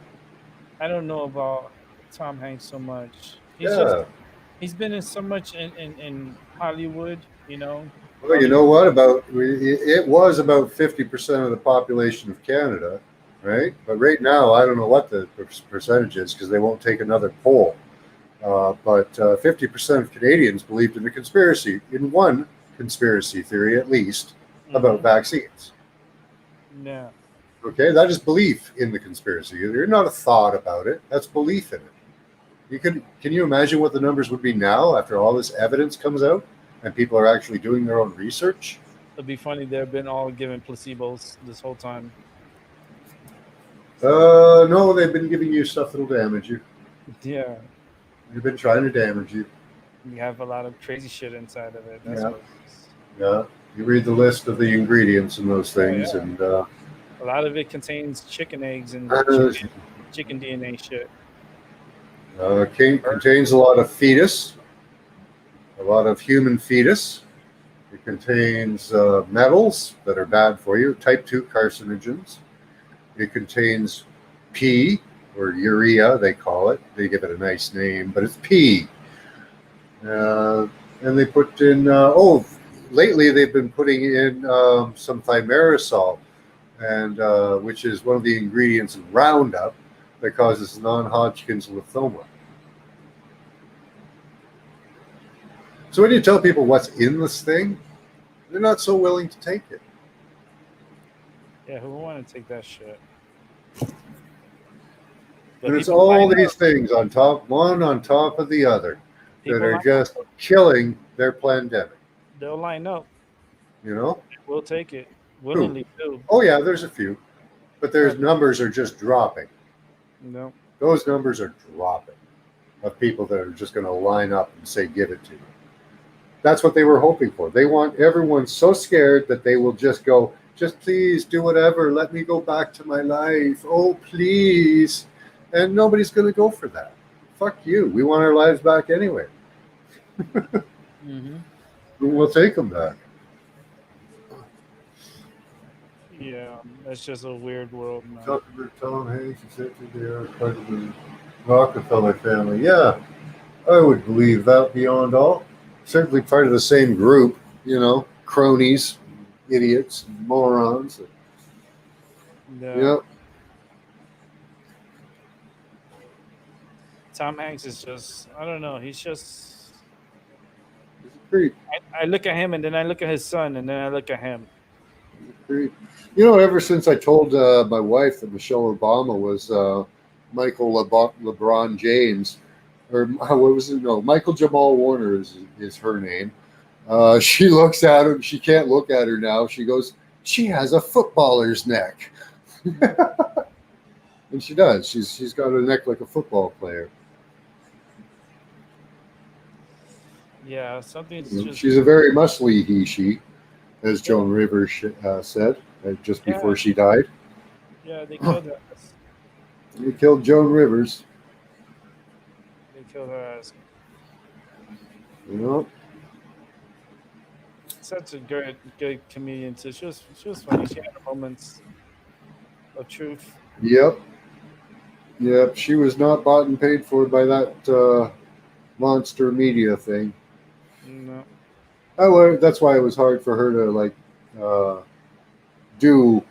I don't know about Tom Hanks so much. Yeah. He's been in so much in Hollywood. You know, Well, you Hollywood. know what? It was about 50% of the population of Canada, right? But right now, I don't know what the percentage is because they won't take another poll. But 50% of Canadians believed in a conspiracy, in one conspiracy theory at least, about Hmm. vaccines. Yeah. Okay, that is belief in the conspiracy. You're not a thought about it. That's belief in it. Can you imagine what the numbers would be now after all this evidence comes out and people are actually doing their own research? It'd be funny. They've been all given placebos this whole time. No, they've been giving you stuff that'll damage you. Yeah. They've been trying to damage you. You have a lot of crazy shit inside of it. That's Yeah, what it is. yeah. You read the list of the ingredients in those Oh things, yeah. and A lot of it contains chicken eggs and uh, chicken DNA shit. contains a lot of fetus, a lot of human fetus. It contains metals that are bad for you, type 2 carcinogens. It contains P, or urea, they call it. They give it a nice name, but it's P. Uh, and they put in, lately they've been putting in some thimerosal, and which is one of the ingredients in Roundup that causes non-Hodgkin's lymphoma. So when you tell people what's in this thing, they're not so willing to take it. Yeah, who would want to take that shit? But And it's people all line these up. things on top, one on top of the other, that People are line just up. killing their pandemic. They'll line up. You know? We'll take it Who? willingly too. Oh yeah, there's a few, but there's Oh, numbers are just dropping. no. Those numbers are dropping of people that are just going to line up and say, "Give it to you." That's what they were hoping for. They want everyone so scared that they will just go, "Just please do whatever. Let me go back to my life. Oh please," and nobody's going to go for that. Fuck you. We want our lives back anyway. Hmm. We'll take them back. Yeah, that's just a weird world, man. Zuckerberg, Tom Hanks, etc. They are part of the Rockefeller family. Yeah, I would believe that beyond all. Certainly part of the same group, cronies, idiots, morons. Yeah. Yeah, Tom Hanks is just, I don't know. He's just, he's a creep. I look at him and then I look at his son and then I look at him. He's a creep. Ever since I told my wife that Michelle Obama was Michael LeBron James, or what was it? No, Michael Jamal Warner is her name. She looks at him. She can't look at her now. She goes, "She has a footballer's neck," and she does. She's got a neck like a football player. Yeah, something's just, She's a very muscly she, as yeah, Joan Rivers said just yeah, before she died. yeah, they killed her ass. They killed Joan Rivers. They killed her ass. You know. Such a good comedian too. She was funny. She had her moments of truth. Yep. Yep. She was not bought and paid for by that monster media thing. No. That's why it was hard for her to do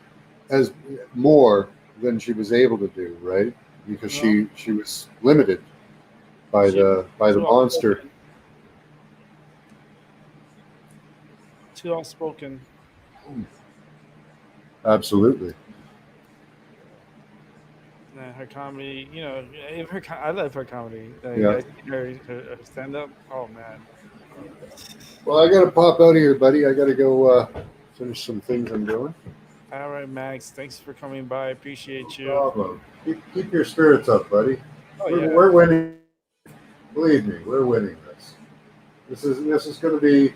as more than she was able to do, right? because No, she was limited by she the too monster. outspoken. Too outspoken. Absolutely. Her comedy, I love her comedy. Like Yeah. I see her stand up. Oh man. Well, I got to pop out of here, buddy. I got to go finish some things I'm doing. All right, Max. Thanks for coming by. No Appreciate you. problem. Keep your spirits up, buddy. Oh yeah. We're winning. Believe me, we're winning this. This is going to be,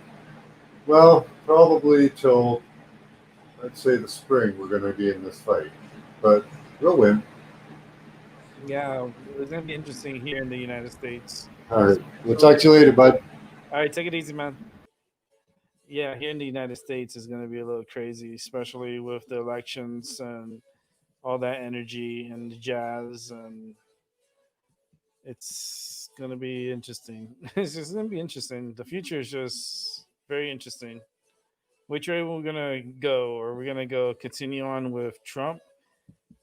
well, probably till, let's say, the spring. We're going to be in this fight, but we'll win. Yeah, it's gonna be interesting here in the United States. All right. We'll talk Especially, to you later, bud. all right, take it easy, man. Yeah, here in the United States is gonna be a little crazy, especially with the elections and all that energy and the jazz, and it's gonna be interesting. It's just gonna be interesting. The future is just very interesting. Which way we're gonna go? Are we gonna go continue on with Trump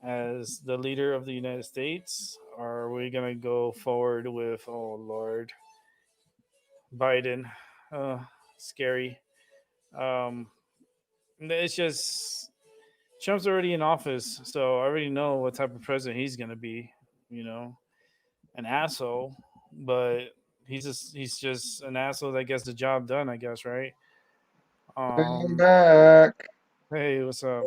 as the leader of the United States? Or are we going to go forward with, oh Lord, Biden? Scary. Um, it's just Trump's already in office, so I already know what type of president he's going to be. You know, an asshole, but he's just an asshole that gets the job done. I guess, right? I'm Um, back. hey, what's up?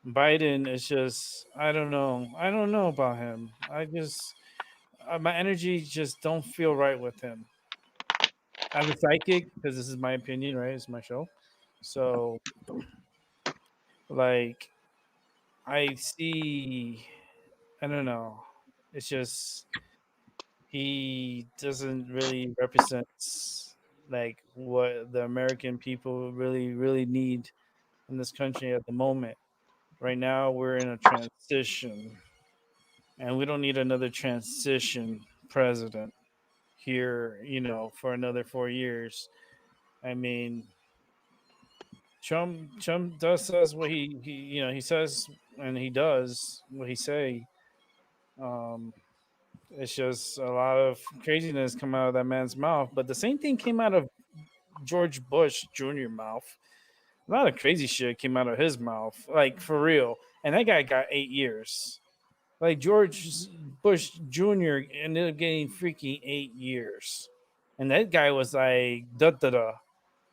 Biden is just I don't know. I don't know about him. My energy just don't feel right with him as a psychic because this is my opinion, right? It's my show. So like I see, I don't know. It's just he doesn't really represent like what the American people really need in this country at the moment. Right now, we're in a transition, and we don't need another transition president here, for another 4 years. I mean, Trump does says what he says and he does what he say. Um, it's just a lot of craziness come out of that man's mouth. But the same thing came out of George Bush Jr. mouth. A lot of crazy shit came out of his mouth, like for real. And that guy got 8 years. Like George Bush Jr. ended up getting freaking 8 years, and that guy was like da da da,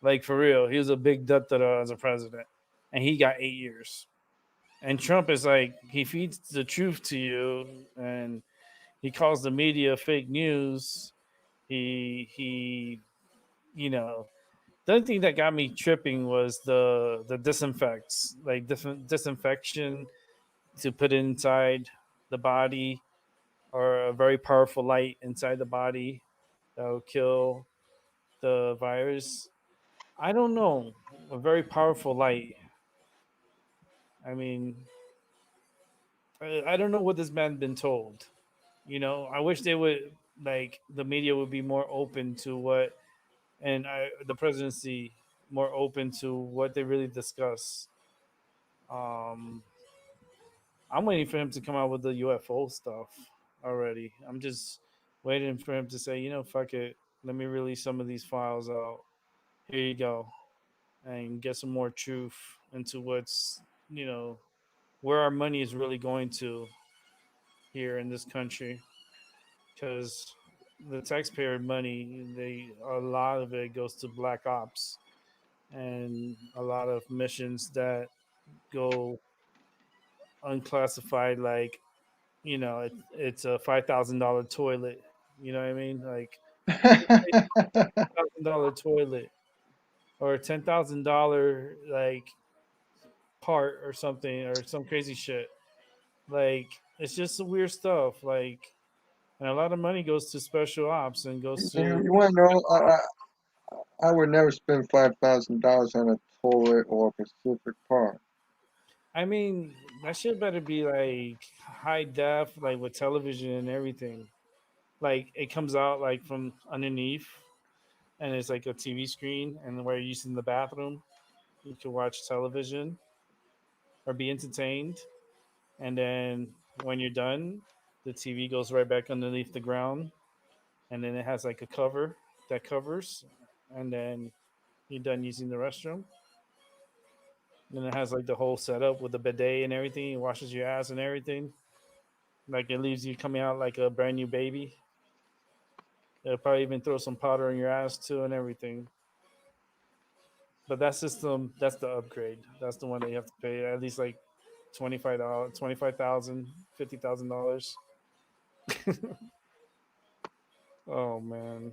like for real. He was a big da da da as a president, and he got 8 years. And Trump is like he feeds the truth to you, and he calls the media fake news. He the only thing that got me tripping was the disinfects, like different disinfection to put inside the body or a very powerful light inside the body that will kill the virus. I don't know. A very powerful light. I mean, I don't know what this man been told. I wish they would like the media would be more open to what, and the presidency more open to what they really discuss. Um, I'm waiting for him to come out with the UFO stuff already. I'm just waiting for him to say, fuck it. Let me release some of these files out. Here you go. And get some more truth into you know, where our money is really going to here in this country. Because the taxpayer money, a lot of it goes to black ops and a lot of missions that go unclassified, like it's a $5,000 toilet. You know what I mean? Like $5,000 toilet or a $10,000 like part or something or some crazy shit. Like it's just some weird stuff. Like and a lot of money goes to special ops and goes to. You want to know? I would never spend $5,000 on a toilet or a Pacific Park. I mean, that shit better be like high def, like with television and everything. Like it comes out like from underneath, and it's like a TV screen, and where you're using the bathroom, you can watch television or be entertained. And then when you're done, the TV goes right back underneath the ground, and then it has like a cover that covers, and then you're done using the restroom. And it has like the whole setup with the bidet and everything. It washes your ass and everything. Like it leaves you coming out like a brand new baby. It'll probably even throw some powder in your ass too and everything. But that system, that's the upgrade. That's the one that you have to pay at least like $25, 25,000, $50,000. Oh man,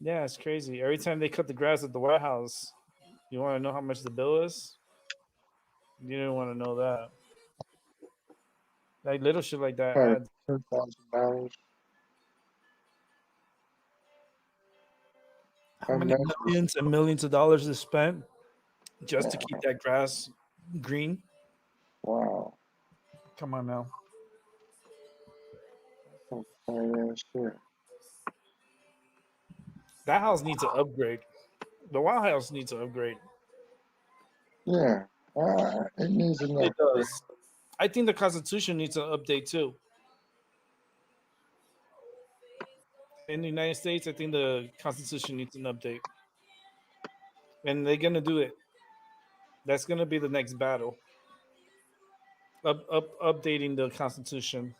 yeah, it's crazy. Every time they cut the grass at the White House, you want to know how much the bill is? You didn't want to know that. Like little shit like that Probably adds. $10,000. How I many imagine. millions and millions of dollars is spent just to Yeah, keep that grass green? wow. Come on now. That's some funny ass shit. That house needs an upgrade. The White House needs an upgrade. Yeah, it needs an It upgrade. does. I think the Constitution needs an update too. In the United States, I think the Constitution needs an update. And they're going to do it. That's going to be the next battle. Updating the Constitution.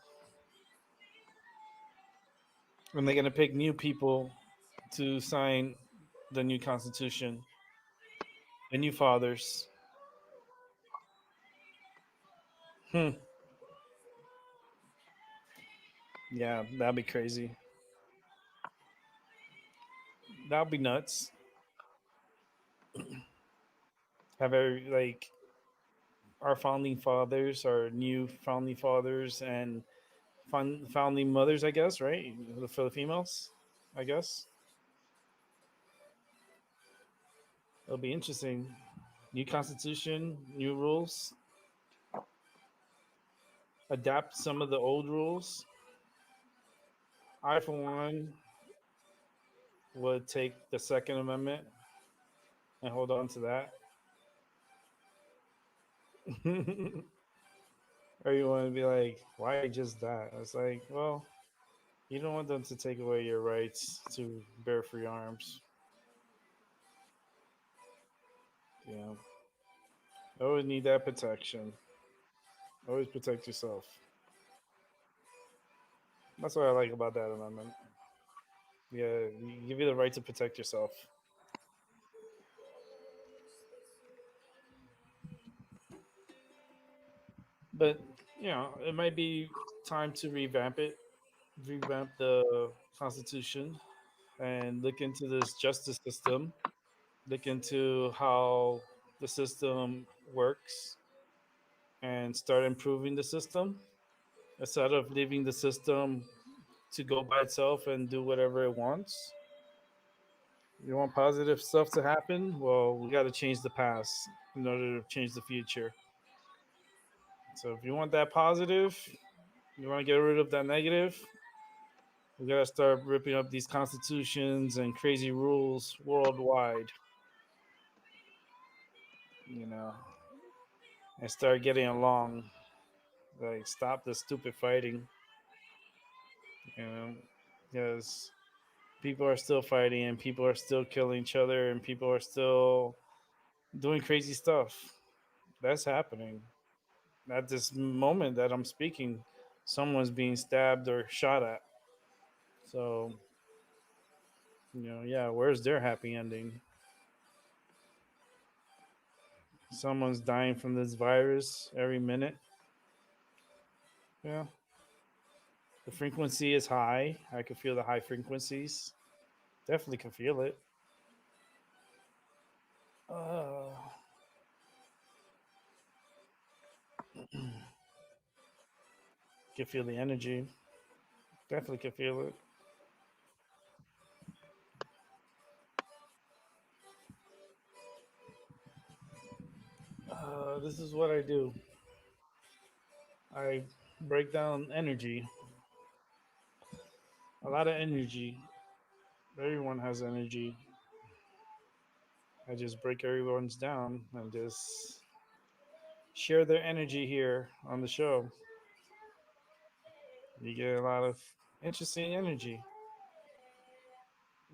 And they're going to pick new people to sign the new Constitution, the new fathers. Hmm. Yeah, that'd be crazy. That'd be nuts. Have every, like, our founding fathers, our new founding fathers, and founding mothers, I guess, right? For the females, I guess. It'll be interesting. New constitution, new rules, adapt some of the old rules. I, for one, would take the Second Amendment and hold on to that. Or you want to be like, why just that? It's like, well, you don't want them to take away your rights to bear free arms. You know, always need that protection. Always protect yourself. That's what I like about that amendment. Yeah, give you the right to protect yourself. But it might be time to revamp it, revamp the Constitution, and look into this justice system. Look into how the system works, and start improving the system instead of leaving the system to go by itself and do whatever it wants. You want positive stuff to happen? Well, we got to change the past in order to change the future. So if you want that positive, you want to get rid of that negative, we got to start ripping up these constitutions and crazy rules worldwide, you know, and start getting along. Like, stop the stupid fighting, you know, because people are still fighting and people are still killing each other and people are still doing crazy stuff. That's happening. At this moment that I'm speaking, someone's being stabbed or shot at. So, yeah, where's their happy ending? Someone's dying from this virus every minute. Yeah. The frequency is high. I can feel the high frequencies. Definitely can feel it. Uh, can feel the energy. Definitely can feel it. This is what I do. I break down energy. A lot of energy. Everyone has energy. I just break everyone's down and just share their energy here on the show. You get a lot of interesting energy.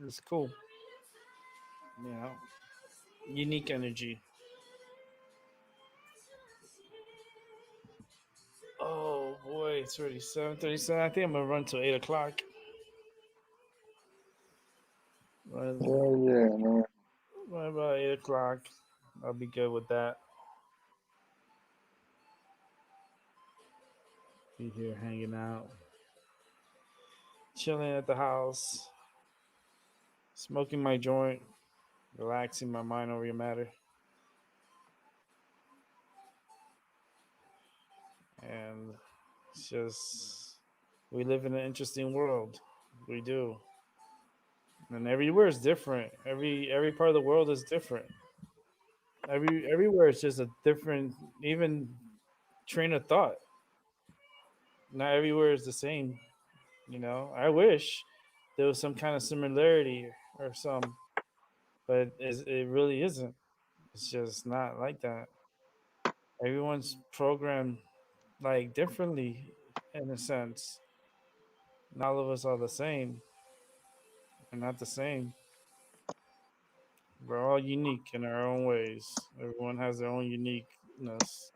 It's cool. You know, unique energy. Oh boy, it's already 7:37. I think I'm gonna run till 8 o'clock. Right, Yeah, man. right about 8 o'clock. I'll be good with that. Be here hanging out, chilling at the house, smoking my joint, relaxing my mind over your matter. And it's just we live in an interesting world. We do. And everywhere is different. Every part of the world is different. Everywhere is just a different even train of thought. Not everywhere is the same. You know, I wish there was some kind of similarity or some, but it really isn't. It's just not like that. Everyone's programmed like differently in a sense. Not all of us are the same. We're not the same. We're all unique in our own ways. Everyone has their own uniqueness.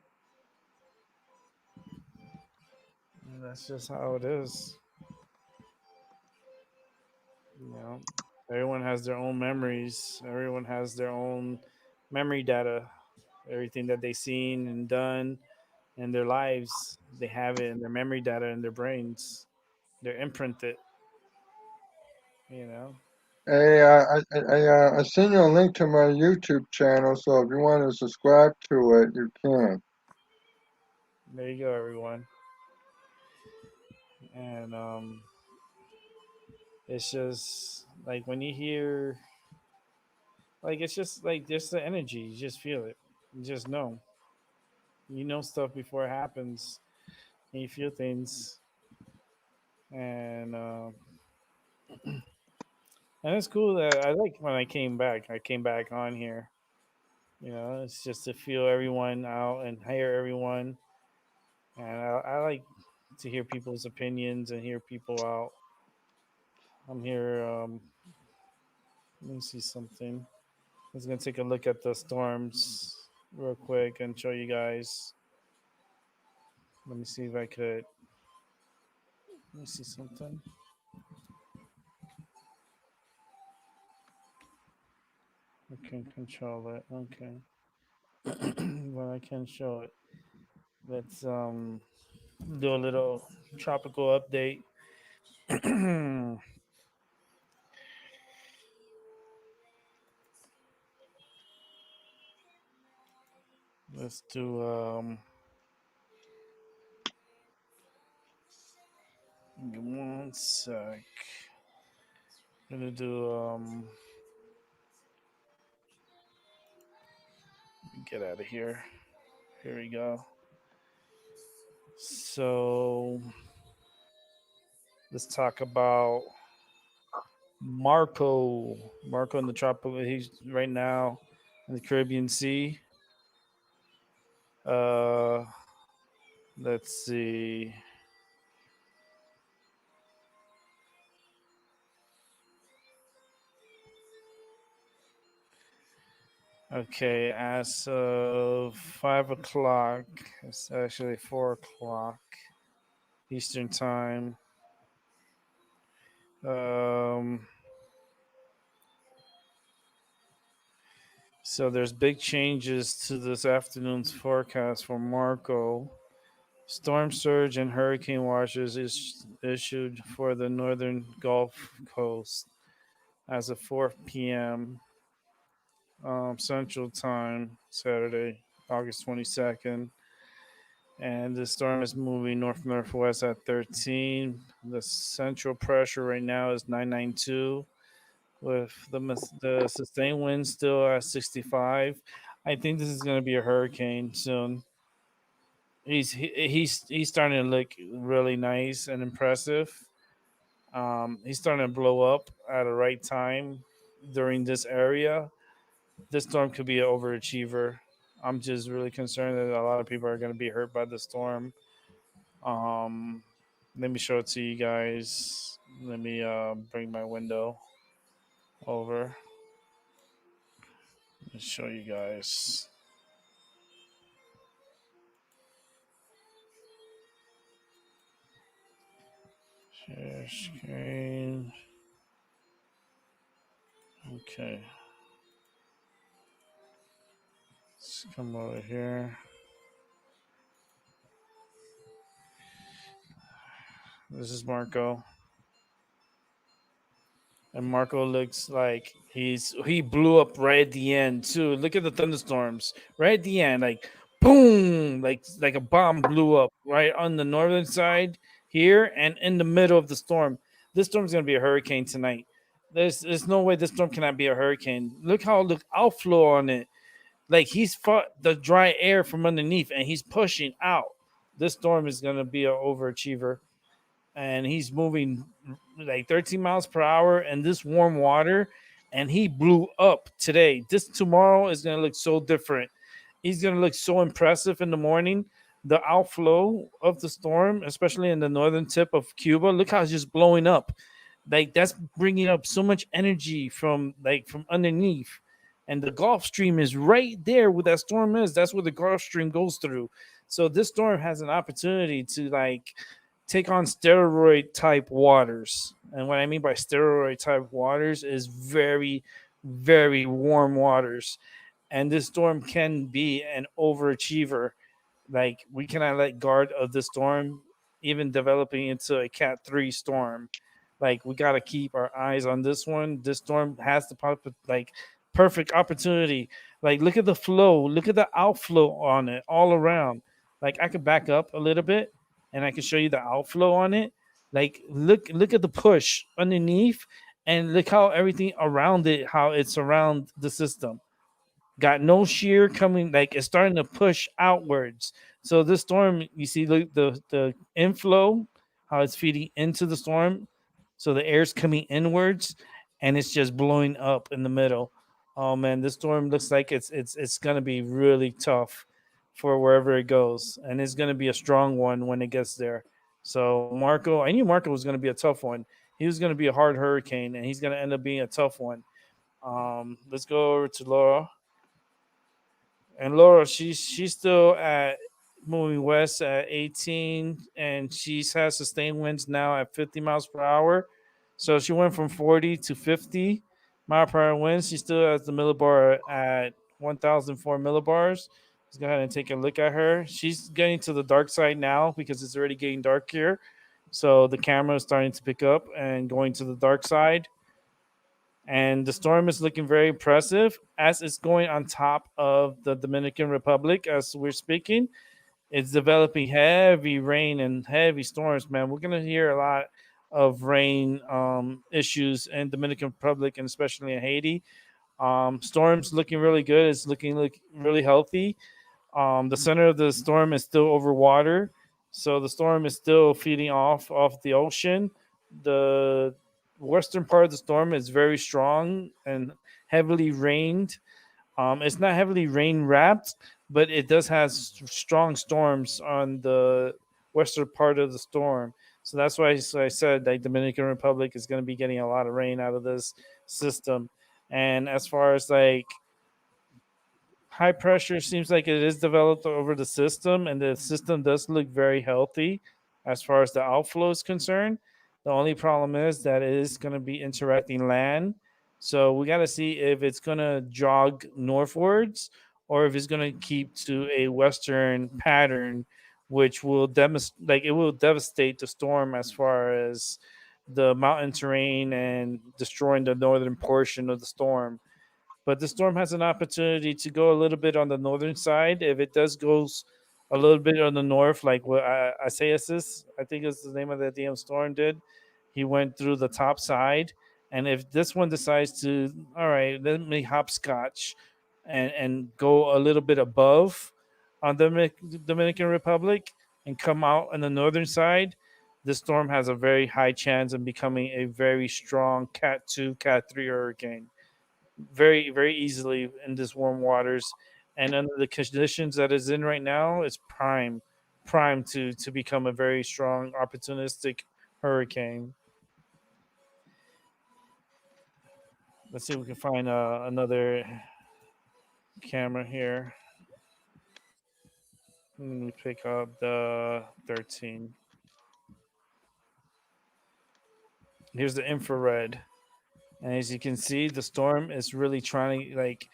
And that's just how it is. You know, everyone has their own memories. Everyone has their own memory data. Everything that they've seen and done in their lives, they have it in their memory data in their brains. They're imprinted. You know. Hey, I sent you a link to my YouTube channel, so if you want to subscribe to it, you can. There you go, everyone. And it's just like when you hear, like it's just like just the energy. You just feel it. You just know. You know stuff before it happens, and you feel things, and and it's cool that I like when I came back. I came back on here. You know, it's just to feel everyone out and hear everyone, and I like to hear people's opinions and hear people out. I'm here. Let me see something. I was gonna take a look at the storms real quick and show you guys. Let me see if I could. Let me see something. I can control it. Okay, well I can show it. Let's do a little tropical update. Let's do give me one sec. Gonna do get out of here. Here we go. So let's talk about Marco. Marco in the tropical. He's right now in the Caribbean Sea. Uh, let's see. Okay, as of 5 o'clock, it's actually 4 o'clock Eastern time. Um, so there's big changes to this afternoon's forecast for Marco. Storm surge and hurricane watches is issued for the northern Gulf Coast as of 4 p.m. Central Time, Saturday, August 22nd. And the storm is moving north northwest at 13. The central pressure right now is 992, with the sustained wind still at 65. I think this is going to be a hurricane soon. He's starting to look really nice and impressive. He's starting to blow up at the right time during this area. This storm could be an overachiever. I'm just really concerned that a lot of people are going to be hurt by the storm. Um, Let me show it to you guys. Let me bring my window over. Let me show you guys. Share screen. Okay. Let's come over here. This is Marco. And Marco looks like he blew up right at the end too. Look at the thunderstorms right at the end, like boom, like a bomb blew up right on the northern side here and in the middle of the storm. This storm's gonna be a hurricane tonight. There's no way this storm cannot be a hurricane. Look how the outflow on it. Like he's fought the dry air from underneath and he's pushing out. This storm is gonna be an overachiever and he's moving like 13 miles per hour in this warm water and he blew up today. This tomorrow is going to look so different. He's going to look so impressive in the morning. The outflow of the storm, especially in the northern tip of Cuba, look how it's just blowing up. Like that's bringing up so much energy from underneath. And the Gulf Stream is right there where that storm is. That's where the Gulf Stream goes through. So this storm has an opportunity to like take on steroid type waters. And what I mean by steroid type waters is very, very warm waters. And this storm can be an overachiever. Like we cannot let guard of the storm even developing into a Cat 3 storm. Like we got to keep our eyes on this one. This storm has the like perfect opportunity. Like look at the flow, look at the outflow on it all around. Like I could back up a little bit and I can show you the outflow on it. Like look at the push underneath and look how everything around it, how it's around the system. Got no shear coming, like it's starting to push outwards. So this storm, you see the inflow, how it's feeding into the storm. So the air's coming inwards and it's just blowing up in the middle. Oh man, this storm looks like it's gonna be really tough for wherever it goes. And it's gonna be a strong one when it gets there. So Marco, I knew Marco was gonna be a tough one. He was gonna be a hard hurricane and he's gonna end up being a tough one. Let's go over to Laura. And Laura, she's still at moving west at 18, and she has sustained winds now at 50 miles per hour. So she went from 40 to 50 mile per hour winds. She still has the millibar at 1,004 millibars. Let's go ahead and take a look at her. She's getting to the dark side now because it's already getting dark here. So the camera is starting to pick up and going to the dark side, and the storm is looking very impressive as it's going on top of the Dominican Republic as we're speaking. It's developing heavy rain and heavy storms, man. We're gonna hear a lot of rain issues in Dominican Republic and especially in Haiti. Storms looking really good. It's looking like really healthy. The center of the storm is still over water, so the storm is still feeding off the ocean. The western part of the storm is very strong and heavily rained. It's not heavily rain wrapped, but it does have strong storms on the western part of the storm. So that's why I said like Dominican Republic is going to be getting a lot of rain out of this system. And as far as like high pressure seems like it is developed over the system, and the system does look very healthy as far as the outflow is concerned. The only problem is that it is going to be interacting land. So we got to see if it's going to jog northwards or if it's going to keep to a western pattern, which will like it will devastate the storm as far as the mountain terrain and destroying the northern portion of the storm. But the storm has an opportunity to go a little bit on the northern side. If it does goes a little bit on the north, like what Isaias, I think is the name of that damn storm did, he went through the top side. And if this one decides to, all right, let me hopscotch and go a little bit above on the Dominican Republic and come out on the northern side, this storm has a very high chance of becoming a very strong Cat 2, Cat 3 hurricane very very easily in this warm waters, and under the conditions that is in right now, it's primed to become a very strong, opportunistic hurricane. Let's see if we can find another camera here. Let me pick up the 13. Here's the infrared. And as you can see, the storm is really trying to like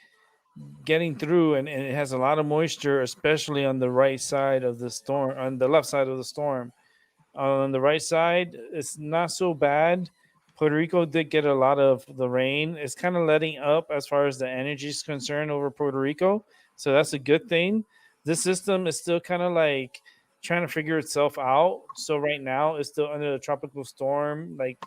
getting through, and it has a lot of moisture, especially on the right side of the storm, on the left side of the storm. On the right side, it's not so bad. Puerto Rico did get a lot of the rain. It's kind of letting up as far as the energy is concerned over Puerto Rico. So that's a good thing. This system is still kind of like trying to figure itself out. So right now it's still under the tropical storm like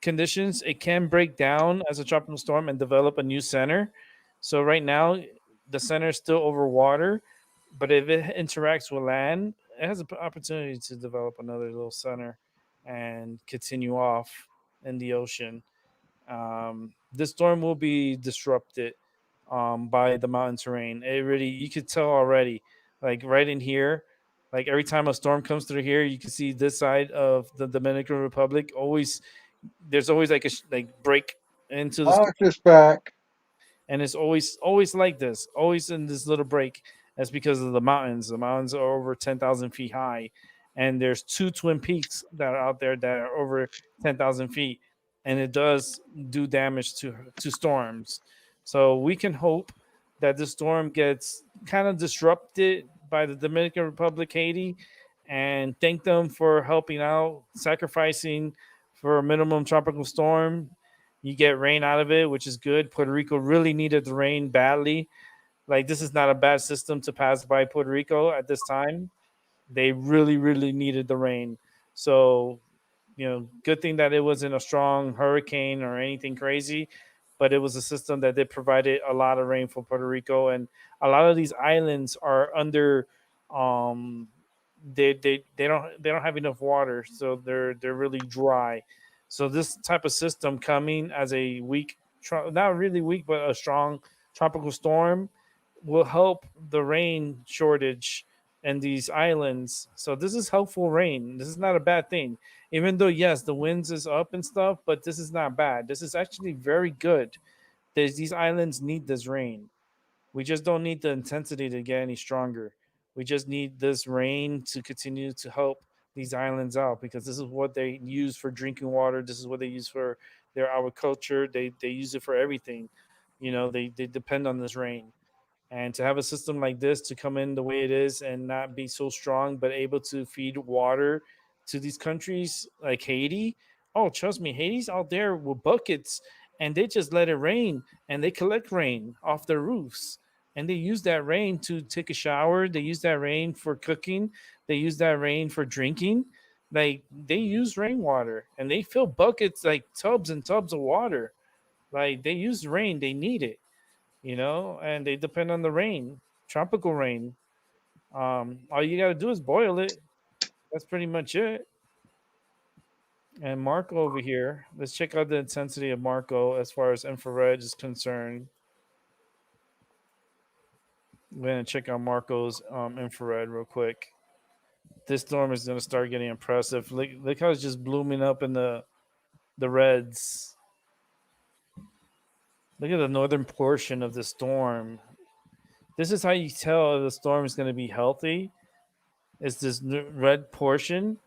conditions. It can break down as a tropical storm and develop a new center. So right now the center is still over water, but if it interacts with land, it has an opportunity to develop another little center and continue off in the ocean. This storm will be disrupted by the mountain terrain. It really, you could tell already, like right in here, like every time a storm comes through here, you can see this side of the Dominican Republic always, there's always like like break into the storm, Alex is back. and it's always like this, always in this little break. That's because of the mountains. The mountains are over 10,000 feet high, and there's two twin peaks that are out there that are over 10,000 feet, and it does do damage to storms. So we can hope that the storm gets kind of disrupted by the Dominican Republic, Haiti, and thank them for helping out, sacrificing for a minimum tropical storm. You get rain out of it, which is good. Puerto Rico really needed the rain badly. Like, this is not a bad system to pass by Puerto Rico at this time. They really, really needed the rain. So, good thing that it wasn't a strong hurricane or anything crazy, but it was a system that did provided a lot of rain for Puerto Rico, and a lot of these islands are under, um, they don't have enough water, so they're really dry. So this type of system coming as a weak, not really weak, but a strong tropical storm will help the rain shortage in these islands. So this is helpful rain. This is not a bad thing. Even though yes, the winds is up and stuff, but this is not bad. This is actually very good. These islands need this rain. We just don't need the intensity to get any stronger. We just need this rain to continue to help these islands out, because this is what they use for drinking water. This is what they use for their agriculture. They use it for everything. They depend on this rain. And to have a system like this to come in the way it is and not be so strong, but able to feed water to these countries like Haiti. Oh, trust me, Haiti's out there with buckets, and they just let it rain, and they collect rain off their roofs. And they use that rain to take a shower. They use that rain for cooking. They use that rain for drinking. Like, they use rainwater, and they fill buckets, like tubs and tubs of water. Like, they use rain. They need it, and they depend on the rain, tropical rain. All you got to do is boil it. That's pretty much it. And Marco over here, let's check out the intensity of Marco as far as infrared is concerned. I'm going to check out Marco's infrared real quick. This storm is going to start getting impressive. Look how it's just blooming up in the reds. Look at the northern portion of the storm. This is how you tell if the storm is going to be healthy. It's this red portion,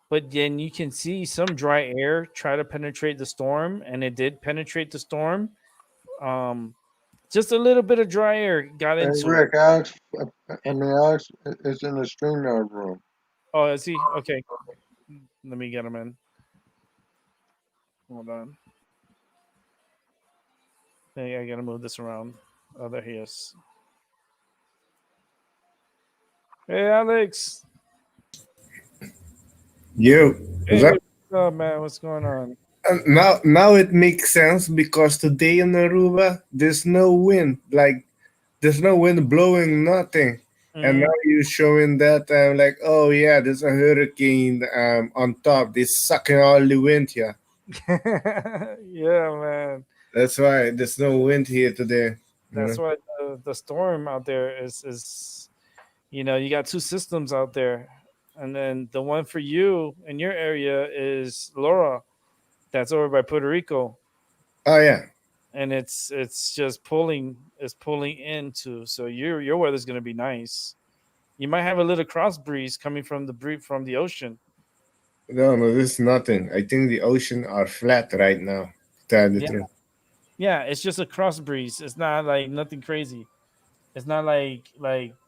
but then you can see some dry air try to penetrate the storm, and it did penetrate the storm. Just a little bit of dry air got Hey, into it. Rick, Alex is in the StreamYard room. Oh, is he? Okay. Let me get him in. Hold on. Hey, I gotta move this around. Oh, there he is. Hey, Alex. You. Is Hey, that what's up, man? What's going on? now it makes sense because today in Aruba there's no wind. Like there's no wind blowing, nothing. And Mm-hmm. now you're showing that I'm like, oh yeah, there's a hurricane on top. They're sucking all the wind here. Yeah, man. That's why there's no wind here today. You That's know? why the storm out there is You got two systems out there, and then the one for you in your area is Laura, that's over by Puerto Rico, Oh yeah. and it's just pulling into. So your weather's gonna be nice. You might have a little cross breeze coming from from the ocean. No, no, this is nothing. I think the ocean are flat right now. To tell the Yeah, truth. yeah, it's just a cross breeze. It's not like nothing crazy. It's not like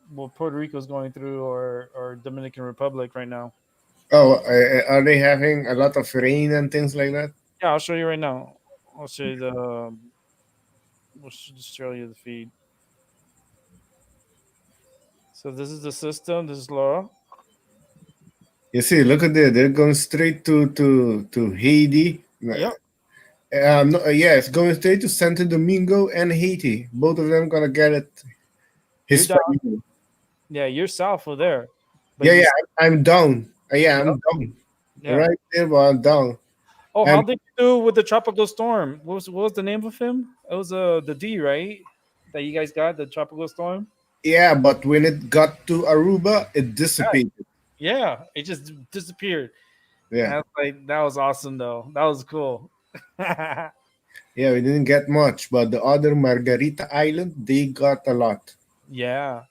what Puerto Rico's going through or Dominican Republic right now. Oh, are they having a lot of rain and things like that? Yeah, I'll show you right now. I'll show you the. We'll just show you the feed. So this is the system. This is Laura. You see, look at that. They're going straight to Haiti. Yep, No, yeah, it's going straight to Santo Domingo and Haiti. Both of them gonna get it. you're down. Hispaniola. Yeah, you're south of there, but Yeah, you. yeah, I'm down. Yeah, Yep, I'm down. yeah. Right there, but I'm down. Oh, how And did you do with the tropical storm? What was the name of him? It was the D, right? That you guys got the tropical storm. yeah, but when it got to Aruba, it Yeah, dissipated. yeah, it just disappeared. And Yeah, I was like, that was awesome though. That was cool. yeah, we didn't get much, but the other Margarita Island, they got Yeah.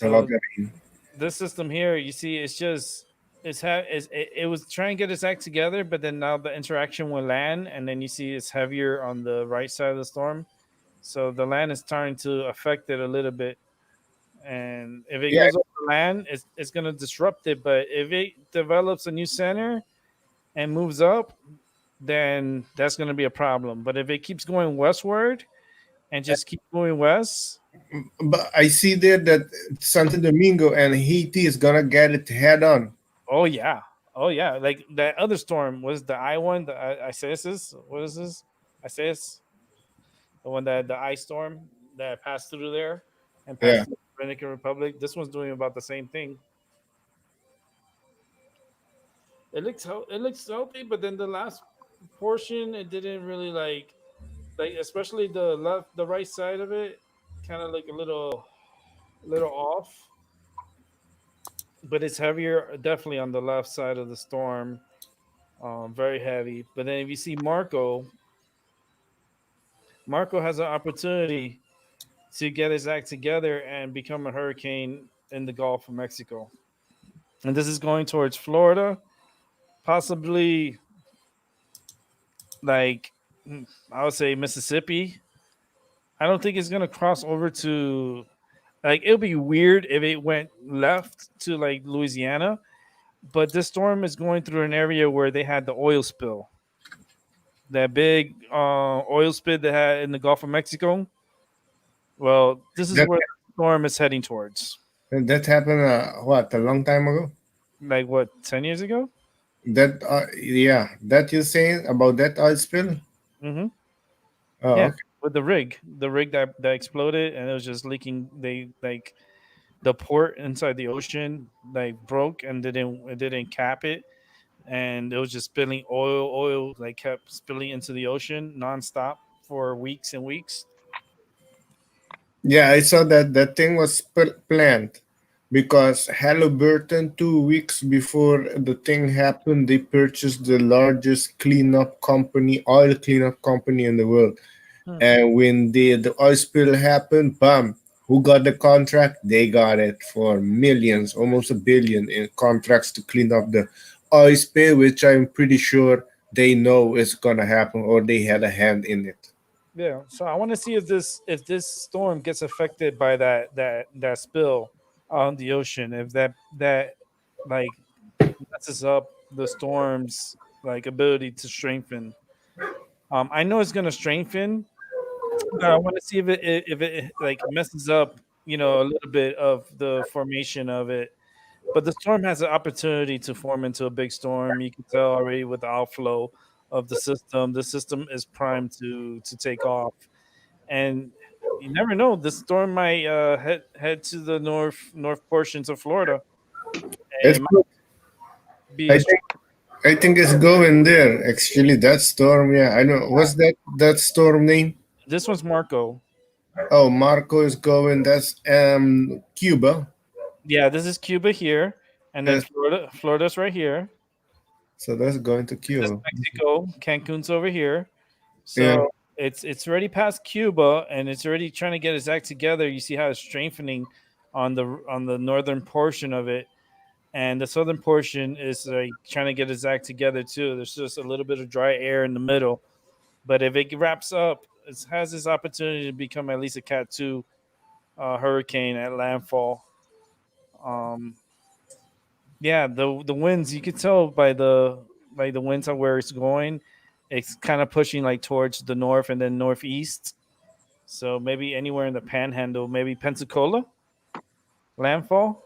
a lot So of rain. this system here, you see, it's just it was trying to get its act together, but then now the interaction with land, and then you see it's heavier on the right side of the storm. So the land is starting to affect it a little bit. And if it Yeah, goes over land, it's gonna disrupt it. But if it develops a new center and moves up, then that's gonna be a problem. But if it keeps going westward and just keep going west, but I see there that Santo Domingo and Haiti is gonna get it head on. oh yeah, oh yeah. Like that other storm was the I one, the Isaias. What is this? Isaias, the one that the ice storm that passed through there and Yeah, passed through the Dominican Republic. This one's doing about the same thing. It looks healthy, but then the last portion it didn't really like especially the right side of it kind of like a little off, but it's heavier definitely on the left side of the storm. Very heavy. But then if you see Marco has an opportunity to get his act together and become a hurricane in the Gulf of Mexico. And this is going towards Florida, possibly like I would say Mississippi. I don't think it's gonna cross over to like it'll be weird if it went left to like Louisiana, but this storm is going through an area where they had the oil spill, that big oil spill they had in the Gulf of Mexico. Well, this is that where the storm is heading towards. that happened. What, a long time ago? Like what, 10 years ago? That yeah, that you're saying about that oil spill? Mm-hmm. Oh, Yeah, okay. with the rig that exploded and it was just leaking. They like the port inside the ocean like broke and it didn't cap it, and it was just spilling oil like kept spilling into the ocean nonstop for weeks and weeks. Yeah, I saw that that thing was planned because Halliburton 2 weeks before the thing happened, they purchased the largest cleanup company, oil cleanup company in the world. Hmm. And when the oil spill happened, bam, who got the contract? They got it for millions, almost a billion in contracts to clean up the oil spill, which I'm pretty sure they know is gonna happen or they had a hand in it. Yeah, so I want to see if this storm gets affected by that spill on the ocean. If that like messes up the storm's like ability to strengthen. I know it's gonna strengthen, but I want to see if it like messes up, a little bit of the formation of it. But the storm has an opportunity to form into a big storm. You can tell already with the outflow of the system. The system is primed to take off, and you never know. The storm might head to the north portions of Florida, and It's it might good. be I a think storm. I think it's going there. Actually, that storm. Yeah, I know. What's that storm name? This one's Marco. Oh, Marco is going. That's Cuba. Yeah, this is Cuba here, and then Yes. Florida's right here. So that's going to This is Cuba. Mexico. Cancun's over here. Yeah. So it's already past Cuba, and it's already trying to get its act together. You see how it's strengthening on the northern portion of it, and the southern portion is like trying to get its act together too. There's just a little bit of dry air in the middle, but if it wraps up, it has this opportunity to become at least a Cat 2 hurricane at landfall. Um, yeah, the winds you could tell by the winds on where it's going. It's kind of pushing like towards the north and then northeast. So maybe anywhere in the panhandle, maybe Pensacola landfall.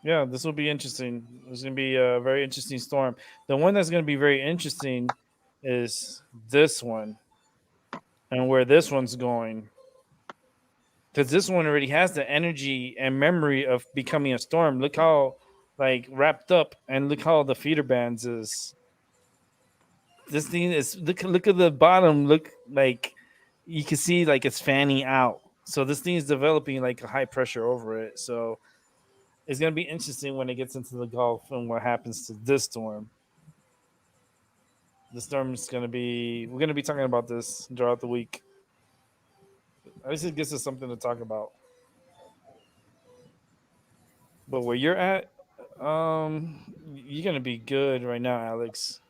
Yeah, this will be interesting. It's going to be a very interesting storm. The one that's going to be very interesting is this one and where this one's going. Because this one already has the energy and memory of becoming a storm. Look how like wrapped up, and look how the feeder bands is. This thing is look at the bottom. Look like you can see like it's fanning out. So this thing is developing like a high pressure over it. So it's gonna be interesting when it gets into the Gulf and what happens to this storm. The storm is gonna be we're gonna be talking about this throughout the week. At least it gives us something to talk about. But where you're at, you're gonna be good right now, Alex.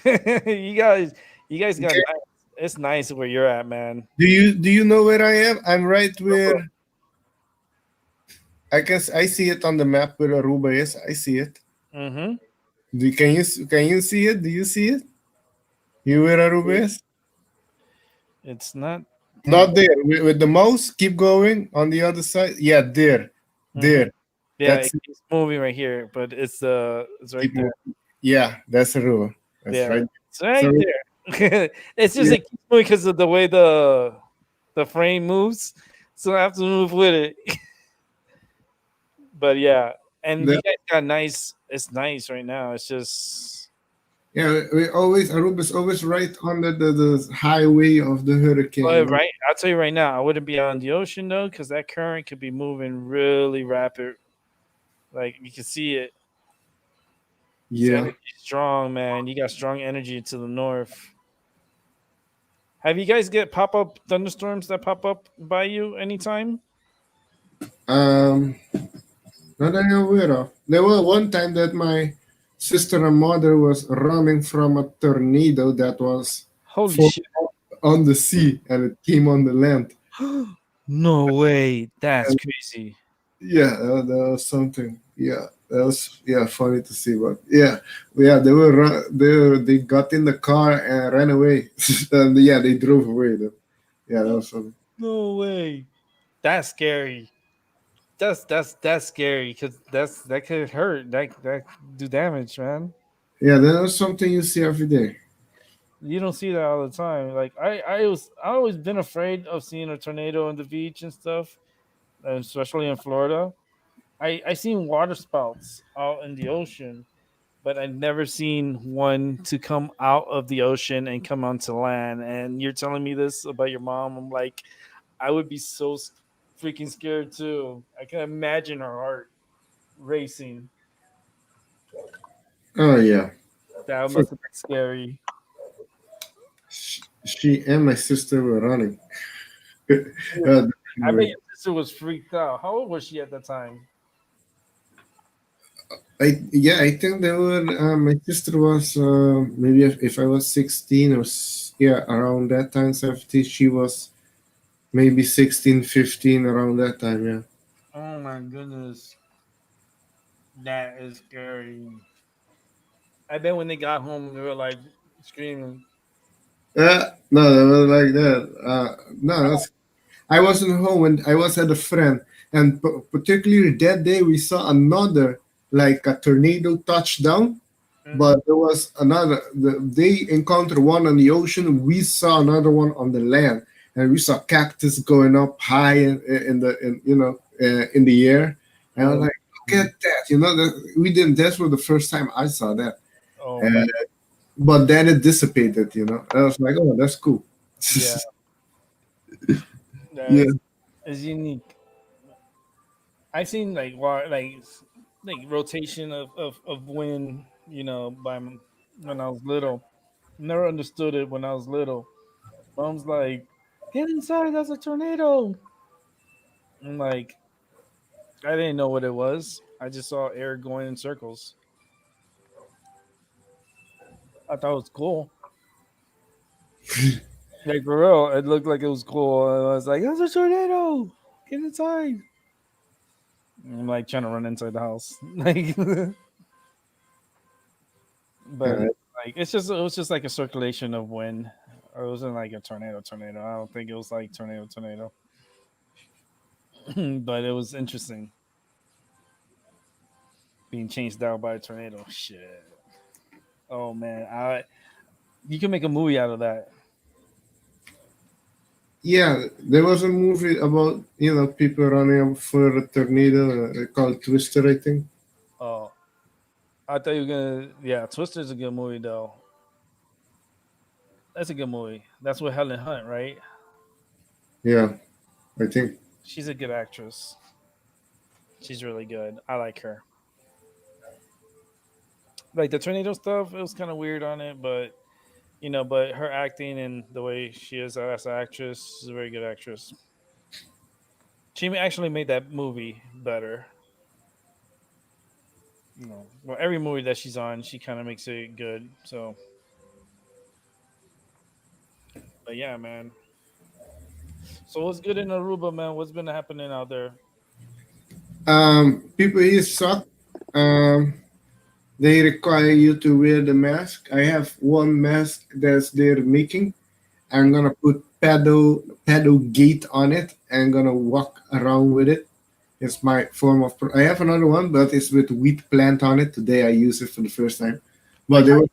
you guys, you guys got Okay. nice. It's nice where you're at, man. Do you know where I am? I'm right where I see it on the map where Aruba is. I see it. Mm-hmm. Can you see it? Do you see it? You where Aruba is? It's not. Not there. With the mouse, keep going on the other side. Yeah, there, Mm-hmm. there. Yeah, That's it's moving right here, but it's right keep there. moving. Yeah, that's Aruba. That's Yeah, right. it's right So there. It's just yeah, it keeps moving because of the way the frame moves, so I have to move with it. But yeah, and you the, guys got nice. It's nice right now. It's just yeah. We always Aruba's always right under the highway of the hurricane. You but know? right. I'll tell you right now, I wouldn't be on the ocean though, because that current could be moving really rapid. Like you can see it. It's Yeah. energy strong, man. You got strong energy to the north. Have you guys get pop up thunderstorms that pop up by you anytime? Um. Not that I'm aware of. There was one time that my sister and mother was running from a tornado that was Holy for, shit! on the sea and it came on the land. No way. That's And crazy. yeah, that was something. Yeah, that was funny to see. But yeah, they were they got in the car and ran away. And yeah, they drove away. Though. Yeah, that was funny. No way. That's scary. That's scary because that could hurt. That do damage, man. Yeah, that was something you see every day. You don't see that all the time. Like I always been afraid of seeing a tornado on the beach and stuff, and especially in Florida. I seen water spouts out in the ocean, but I've never seen one to come out of the ocean and come onto land. And you're telling me this about your mom. I'm like, I would be so freaking scared too. I can imagine her heart racing. Oh yeah, That for, must have been scary. she and my sister were running. I bet Anyway, your sister was freaked out. How old was she at the time? I think they were. My sister was maybe if I was 16 or around that time 17. She was maybe 16, 15 around that time. Yeah. Oh my goodness, that is scary. I bet when they got home, they were like screaming. No, it was like that. No, I wasn't home when I was at a friend, and particularly that day we saw another like a tornado touchdown. Hmm. But there was another. They encountered one on the ocean. We saw another one on the land, and we saw cactus going up high in the air. And I was Oh, like, look at that! We didn't. That's for the first time I saw that. oh man, And, but then it dissipated. I was like, oh, that's cool. yeah. Yeah. that is unique. I seen like rotation of wind, when I was little. Never understood it when I was little. Mom's like, "Get inside, that's a tornado." I'm like, I didn't know what it was. I just saw air going in circles. I thought it was cool. Like for real, it looked like it was cool. I was like, "That's a tornado! Get inside!" I'm like trying to run inside the house, like, but Yeah. like it was just like a circulation of wind. It wasn't like a tornado. Tornado. I don't think it was like tornado. Tornado, but it was interesting being chased out by a tornado. Shit. Oh man, I you can make a movie out of that. Yeah, there was a movie about people running up for a tornado called Twister, I think. Oh, I thought you were gonna. Yeah, Twister's a good movie though. That's a good movie. That's with Helen Hunt, right? Yeah, I think. She's a good actress. She's really good. I like her. Like the tornado stuff, it was kind of weird on it, but but her acting and the way she is as an actress, she's a very good actress. She actually made that movie better. Well, every movie that she's on, she kind of makes it good. So, but yeah, man. So what's good in Aruba, man? What's been happening out there? People here suck. Um, they require you to wear the mask. I have one mask that's they're making. I'm gonna put pedal gate on it and gonna walk around with it. It's my form of. I have another one, but it's with wheat plant on it. Today I use it for the first time. But Like they were,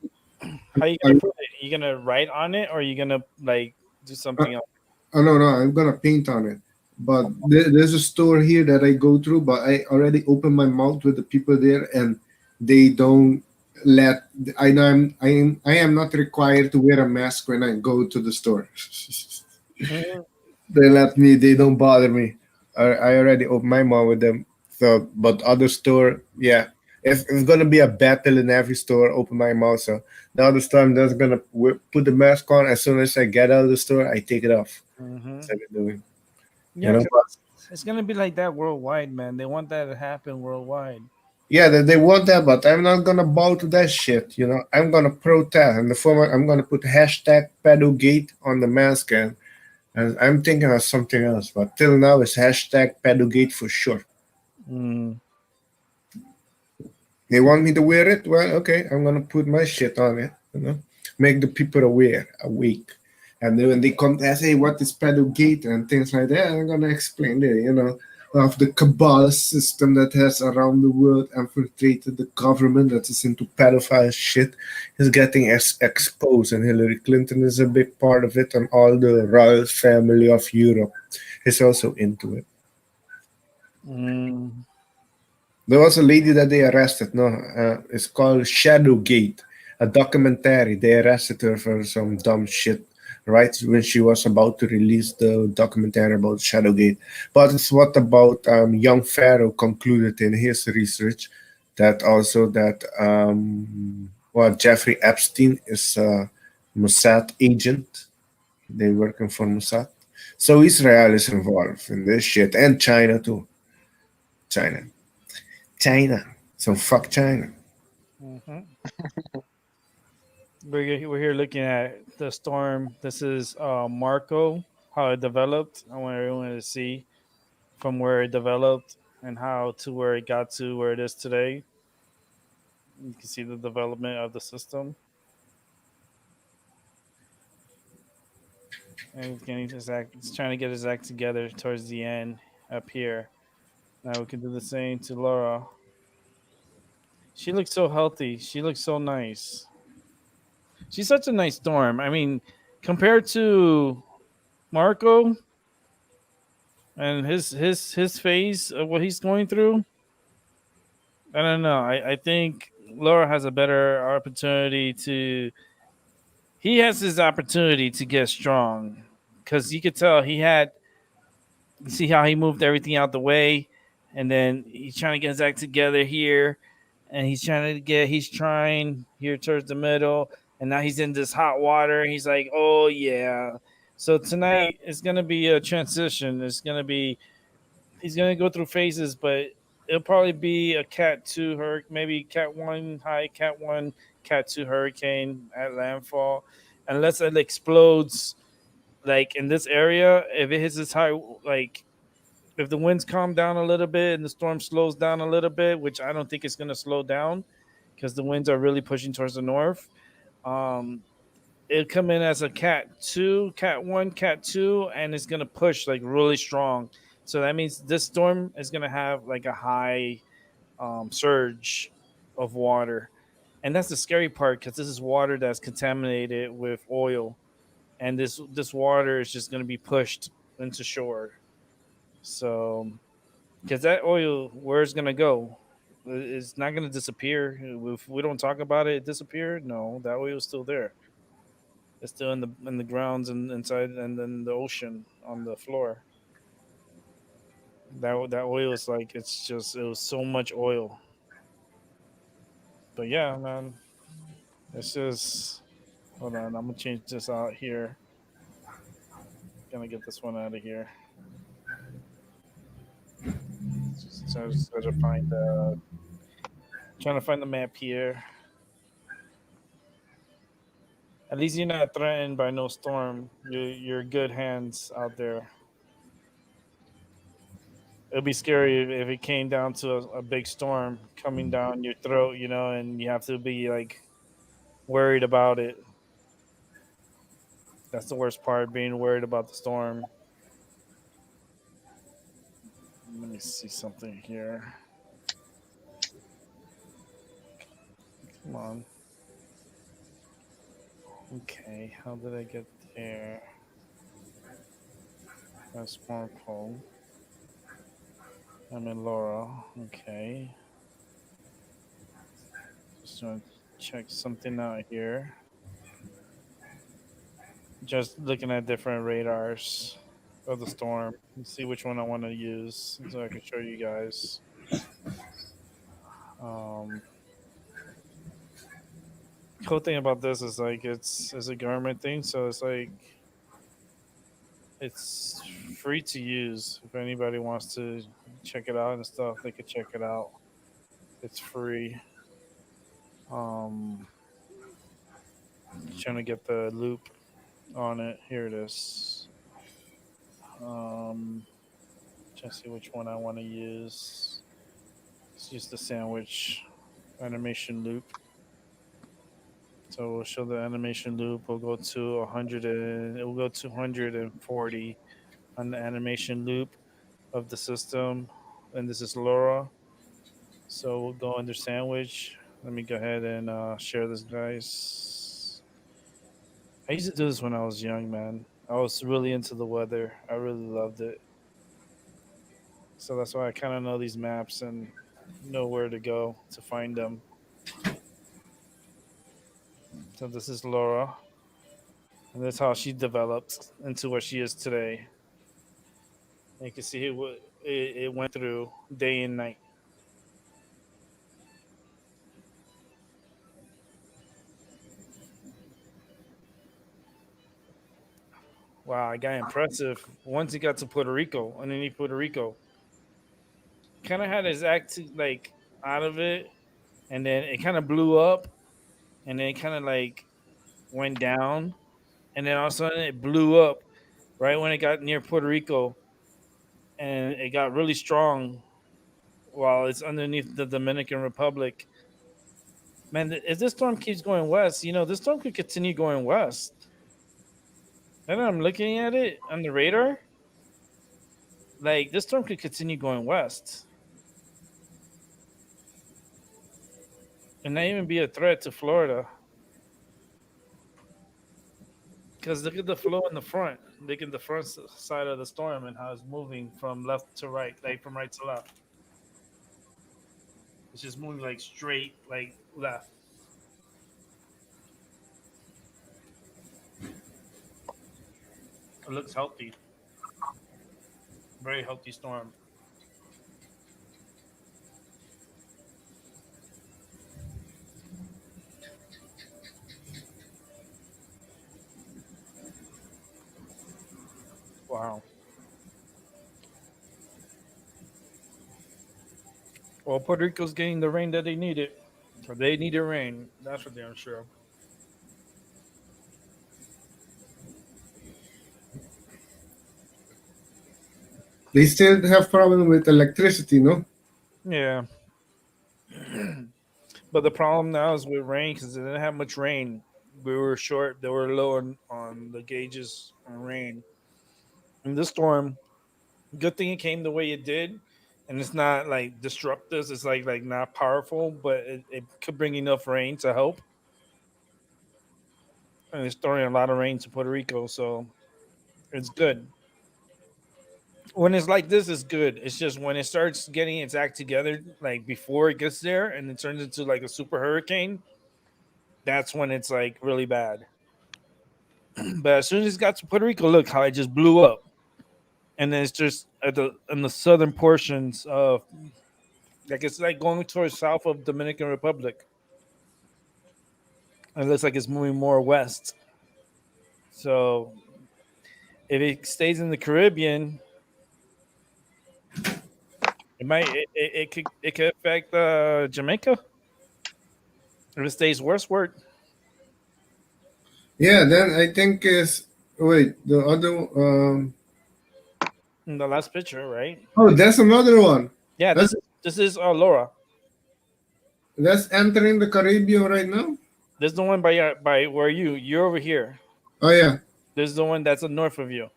how you gonna put it? You gonna write on it, or you gonna like do something else? oh no, I'm gonna paint on it. But there's a store here that I go through, but I already opened my mouth with the people there, and they don't let. I know I am not required to wear a mask when I go to the store. Mhm. They let me. They don't bother me. I already opened my mouth with them. So, but other store, yeah. If it's gonna be a battle in every store, open my mouth. So the other store, I'm just gonna put the mask on. As soon as I get out of the store, I take it off. Mhm. That's what I'm doing. You Yeah, know. 'cause it's gonna be like that worldwide, man. They want that to happen worldwide. Yeah, they want that, but I'm not gonna bow to that shit. I'm gonna protest. In the format, I'm gonna put hashtag pedogate on the mask, and I'm thinking of something else. But till now, it's hashtag pedogate for sure. Mm. They want me to wear it. Well, okay, I'm gonna put my shit on it. Make the people awake. And then when they come and say, "Hey, what is pedogate?" and things like that, I'm gonna explain it. Of the cabal system that has around the world infiltrated the government that is into pedophile shit is getting exposed, and Hillary Clinton is a big part of it, and all the royal family of Europe is also into it. Mm. There was a lady that they arrested. No, it's called Shadowgate, a documentary. They arrested her for some dumb shit, right when she was about to release the documentary about Shadowgate. But it's what about young Pharaoh concluded in his research that also that well Jeffrey Epstein is a Mossad agent. They working for Mossad. So Israel is involved in this shit and China too. China. China. So fuck China. Hmm. We're here looking at the storm. This is Marco, how it developed. I want everyone to see from where it developed and how to where it got to where it is today. You can see the development of the system, and it's trying to get his act together towards the end up here. Now we can do the same to Laura. She looks so healthy. She looks so nice. She's such a nice storm. I mean, compared to Marco and his phase of what he's going through, I don't know. I think Laura has a better opportunity to. He has his opportunity to get strong because you could tell he had see how he moved everything out the way, and then he's trying to get his act together here, and he's trying here towards the middle, and now he's in this hot water, and he's like, oh yeah. So tonight is gonna be a transition. It's gonna be he's gonna go through phases, but it'll probably be a Cat 2 hurricane, maybe Cat 1 high, Cat 1, Cat 2 hurricane at landfall, unless it explodes like in this area. If it hits this high, like if the winds calm down a little bit and the storm slows down a little bit, which I don't think it's going to slow down because the winds are really pushing towards the north. Um, it'll come in as a Cat 2, Cat 1, Cat 2, and it's going to push like really strong. So that means this storm is going to have like a high surge of water. And that's the scary part because this is water that's contaminated with oil. And this water is just going to be pushed into shore. So because that oil, where it's gonna go? It's not gonna disappear. If we don't talk about it, it disappeared. No, that oil is still there. It's still in the grounds and inside and then the ocean on the floor. That oil is like it was so much oil. But yeah, man, it's just hold on. I'm gonna change this out here. Gonna get this one out of here. Just gotta find trying to find the map here. At least you're not threatened by no storm. You're good hands out there. It'd be scary if it came down to a big storm coming down your throat, and you have to be like worried about it. That's the worst part, being worried about the storm. Let me see something here. Come on. Okay, how did I get there? That's Smartphone. I'm in Laura. Okay. Just want to check something out here. Just looking at different radars of the storm and see which one I want to use so I can show you guys. Um, cool thing about this is like it's a government thing, so it's like it's free to use. If anybody wants to check it out and stuff, they could check it out. It's free. Um, trying to get the loop on it. Here it is. Um, trying to see which one I want to use. Let's use the sandwich animation loop. So we'll show the animation loop. We'll go to 100 and it will go to 140 on the animation loop of the system. And this is Laura. So we'll go under sandwich. Let me go ahead and share this, guys. I used to do this when I was young, man. I was really into the weather. I really loved it. So that's why I kind of know these maps and know where to go to find them. So this is Laura, and that's how she developed into what she is today. And you can see it went through day and night. Wow, I got impressive once he got to Puerto Rico, underneath Puerto Rico. Kind of had his act like out of it, and then it kind of blew up, and then it kind of like went down, and then all of a sudden it blew up right when it got near Puerto Rico, and it got really strong while it's underneath the Dominican Republic. Man, if this storm keeps going west, this storm could continue going west. And I'm looking at it on the radar. Like this storm could continue going west, and not even be a threat to Florida. Because look at the flow in the front. Look at the side of the storm and how it's moving from left to right, like from right to left. It's just moving like straight, like left. It looks healthy. Very healthy storm. Wow. Well, Puerto Rico's getting the rain that they needed. So they needed rain. That's for damn sure. They still have problem with electricity, no? Yeah. But the problem now is with rain because they didn't have much rain. We were short. They were low on the gauges on rain. And this storm, good thing it came the way it did, and it's not like disruptive. It's like not powerful, but it could bring enough rain to help. And it's throwing a lot of rain to Puerto Rico, so it's good. When it's like this, it's good. It's just when it starts getting its act together, like before it gets there, and it turns into like a super hurricane, that's when it's like really bad. But as soon as it got to Puerto Rico, look how it just blew up, and then it's just at the in the southern portions of like it's like going towards south of Dominican Republic. It looks like it's moving more west. So if it stays in the Caribbean, it could affect Jamaica if it stays westward. Yeah, then I think is wait the other In the last picture, right? oh, that's another one. Yeah, That's this is Laura. that's entering the Caribbean right now. This is the one by where you're over here. Oh yeah. This is the one that's north of you.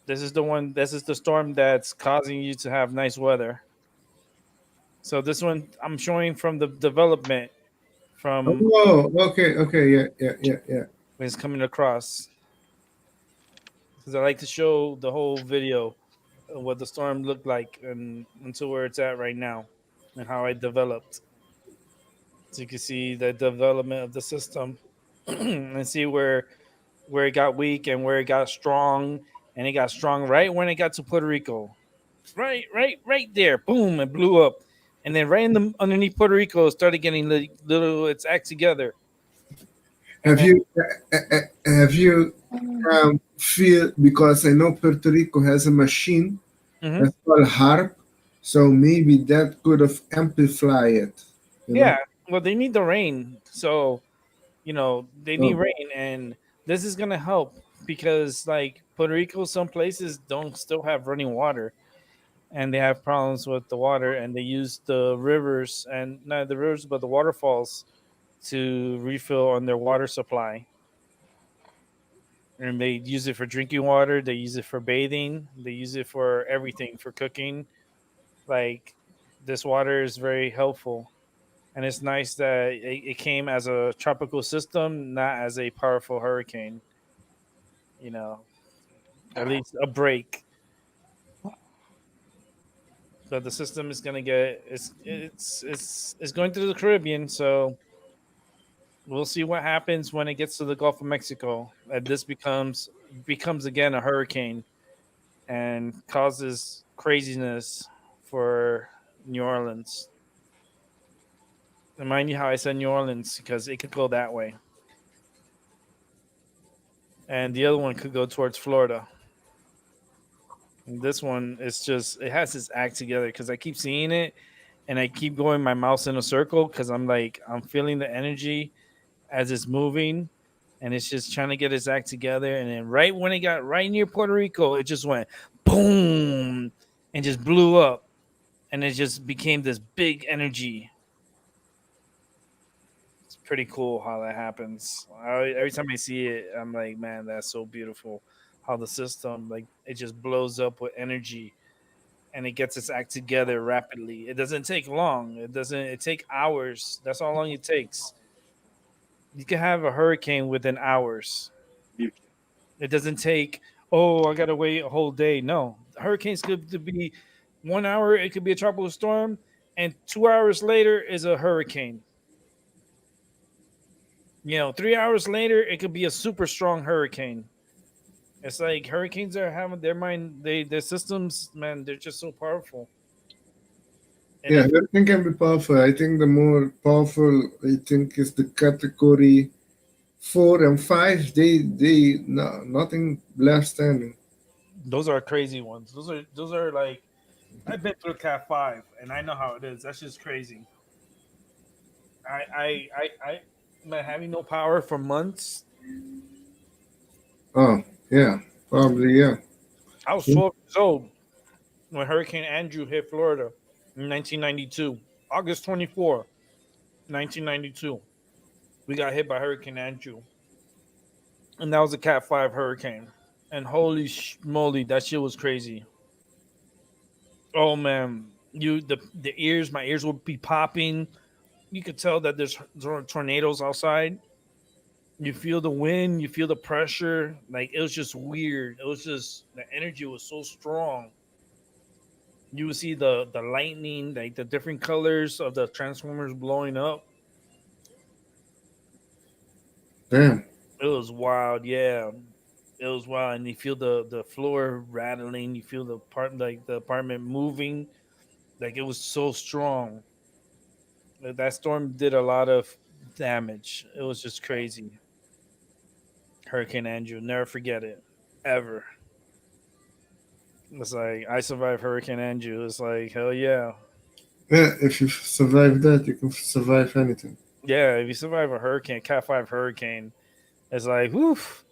This is the one. This is the storm that's causing you to have nice weather. So this one I'm showing from the development from Oh, okay, okay, yeah, yeah, yeah, yeah. when it's coming across. Because I like to show the whole video of what the storm looked like and until where it's at right now and how it developed. So you can see the development of the system and see where it got weak and where it got strong, and it got strong right when it got to Puerto Rico. Right there. Boom, it blew up. And then right in the underneath Puerto Rico it started getting little its act together. And Have then you have you feel because I know Puerto Rico has a machine mhm. that's called harp, so maybe that could have amplified it. You know. Yeah, well they need the rain. So, they need Oh. rain, and this is gonna help because like Puerto Rico, some places don't still have running water, and they have problems with the water, and they use the rivers and not the rivers but the waterfalls to refill on their water supply. And they use it for drinking water, they use it for bathing, they use it for everything, for cooking. Like, this water is very helpful, and it's nice that it came as a tropical system, not as a powerful hurricane. you know at least a break. But the system is going to get it's going to the Caribbean, so we'll see what happens when it gets to the Gulf of Mexico. And this becomes again a hurricane and causes craziness for New Orleans. Remind you how I said New Orleans because it could go that way, and the other one could go towards Florida. And this one is just it has its act together because I keep seeing it, and I keep going my mouse in a circle because I'm feeling the energy as it's moving, and it's just trying to get its act together. And then right when it got right near Puerto Rico, it just went boom and just blew up, and it just became this big energy. It's pretty cool how that happens. Every time I see it, I'm like, man, that's so beautiful. How the system like it just blows up with energy and it gets its act together rapidly. It doesn't take long. It take hours. That's how long it takes. You can have a hurricane within hours. It doesn't take, oh, I gotta wait a whole day. No. Hurricanes could be 1 hour, it could be a tropical storm, and 2 hours later is a hurricane. 3 hours later, it could be a super strong hurricane. It's like hurricanes are having their mind. Their systems, man. They're just so powerful. And Yeah, if everything can be powerful. I think the more powerful, I think, is the category 4 and 5. They no, nothing left standing. those are crazy ones. Those are like I've been through Cat 5, and I know how it is. That's just crazy. I man, having no power for months. Oh, yeah, probably, yeah. I was 12 years old when Hurricane Andrew hit Florida in 1992, August 24, 1992. We got hit by Hurricane Andrew, and that was a Cat 5 hurricane. And holy moly, that shit was crazy. Oh man, the ears, my ears would be popping. You could tell that there's tornadoes outside. You feel the wind, you feel the pressure. Like it was just weird. It was just the energy was so strong. You would see the lightning, like the different colors of the transformers blowing up. Damn. It was wild, yeah. It was wild, and you feel the floor rattling. You feel the part like the apartment moving. Like it was so strong. Like, that storm did a lot of damage. It was just crazy. Hurricane Andrew, never forget it, ever. It's like I survived Hurricane Andrew. It's like hell yeah, Yeah, if you survive that, you can survive anything. yeah. If you survive a hurricane, Cat 5 hurricane, it's like woof.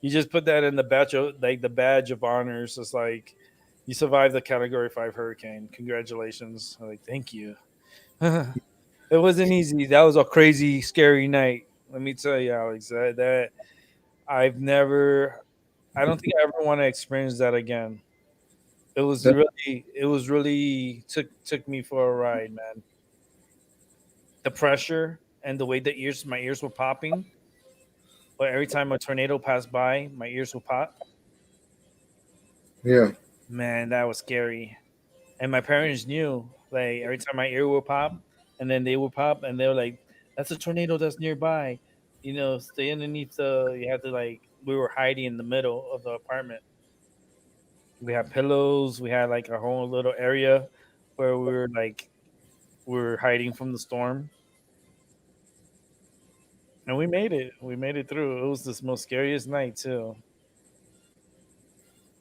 You just put that in the badge of honors. It's like you survived the Category 5 hurricane. Congratulations. I'm like thank you. It wasn't easy. That was a crazy, scary night. Let me tell you, Alex. That I've never. I don't think I ever want to experience that again. That, It was really took me for a ride, man. The pressure and the way my ears were popping. But every time a tornado passed by, my ears would pop. yeah, Man, that was scary. And my parents knew, like every time my ear would pop, and then they would pop, and they were like, "That's a tornado that's nearby." You know, stay underneath the. You had to like. We were hiding in the middle of the apartment. We had pillows. We had like a whole little area where we were hiding from the storm, and we made it. We made it through. It was the most scariest night too.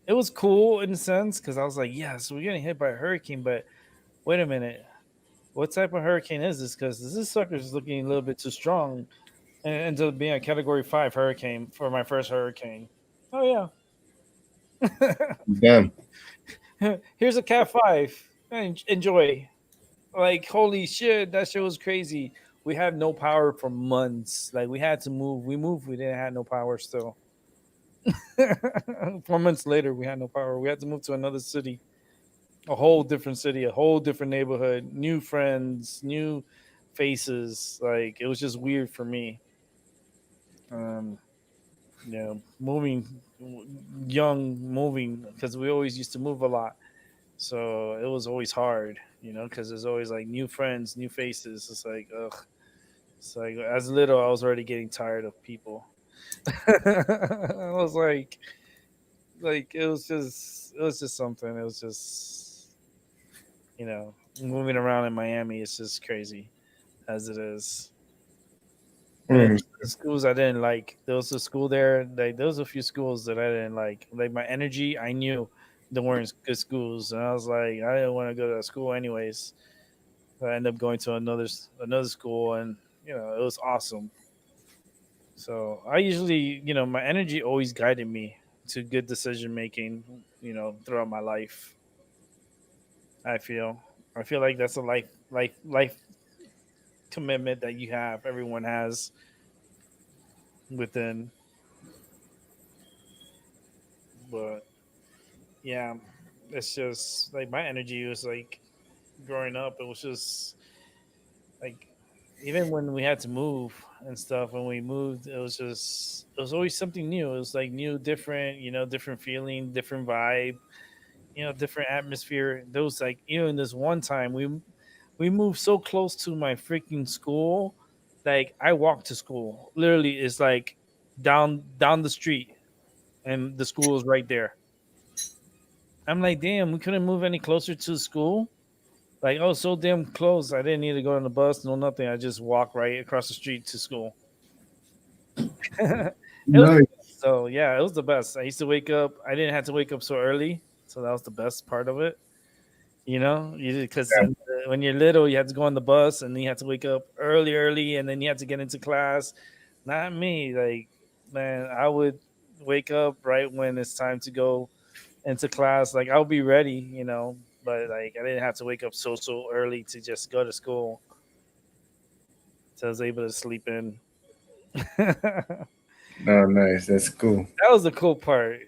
It was cool in a sense because I was like, "Yes, we're getting hit by a hurricane," but wait a minute, what type of hurricane is this? Because this sucker is looking a little bit too strong, and it ended up being a Category 5 hurricane for my first hurricane. Oh damn. yeah, here's a Cat 5. Enjoy. Like holy shit, that shit was crazy. We had no power for months. Like we had to move. We moved. We didn't have no power still. 4 months later, we had no power. We had to move to another city, a whole different city, a whole different neighborhood, new friends, new faces. Like it was just weird for me. Um, moving young, moving because we always used to move a lot, so it was always hard. Because there's always like new friends, new faces. It's like ugh. It's like as little, I was already getting tired of people. I was like it was just something. It was just moving around in Miami. It's just crazy as it is. And then Mm. the schools I didn't like. There was a school there. Like there was a few schools that I didn't like. Like my energy, I knew they weren't good schools, and I was like, I didn't want to go to that school anyways. So I ended up going to another school, and it was awesome. So I usually, my energy always guided me to good decision making. Throughout my life, I feel. I feel like that's a life commitment that you have. Everyone has within, but yeah, it's just like my energy was like growing up. It was just like even when we had to move and stuff. When we moved, it was always something new. It was like new, different, different feeling, different vibe, different atmosphere. There was like in this one time we moved so close to my freaking school, like I walked to school. Literally, it's like down the street. and the school is right there. I'm like, damn, we couldn't move any closer to school. Like, oh, so damn close. I didn't need to go on the bus, no nothing. I just walk right across the street to school. It was Nice. so yeah, it was the best. I used to wake up. I didn't have to wake up so early, so that was the best part of it. You know, because when you're little, you have to go on the bus, and then you have to wake up early, and then you have to get into class. Not me. Like, man, I would wake up right when it's time to go into class. Like, I'll be ready, but like I didn't have to wake up so early to just go to school. So I was able to sleep in. That Oh, nice. That's cool. was the cool part,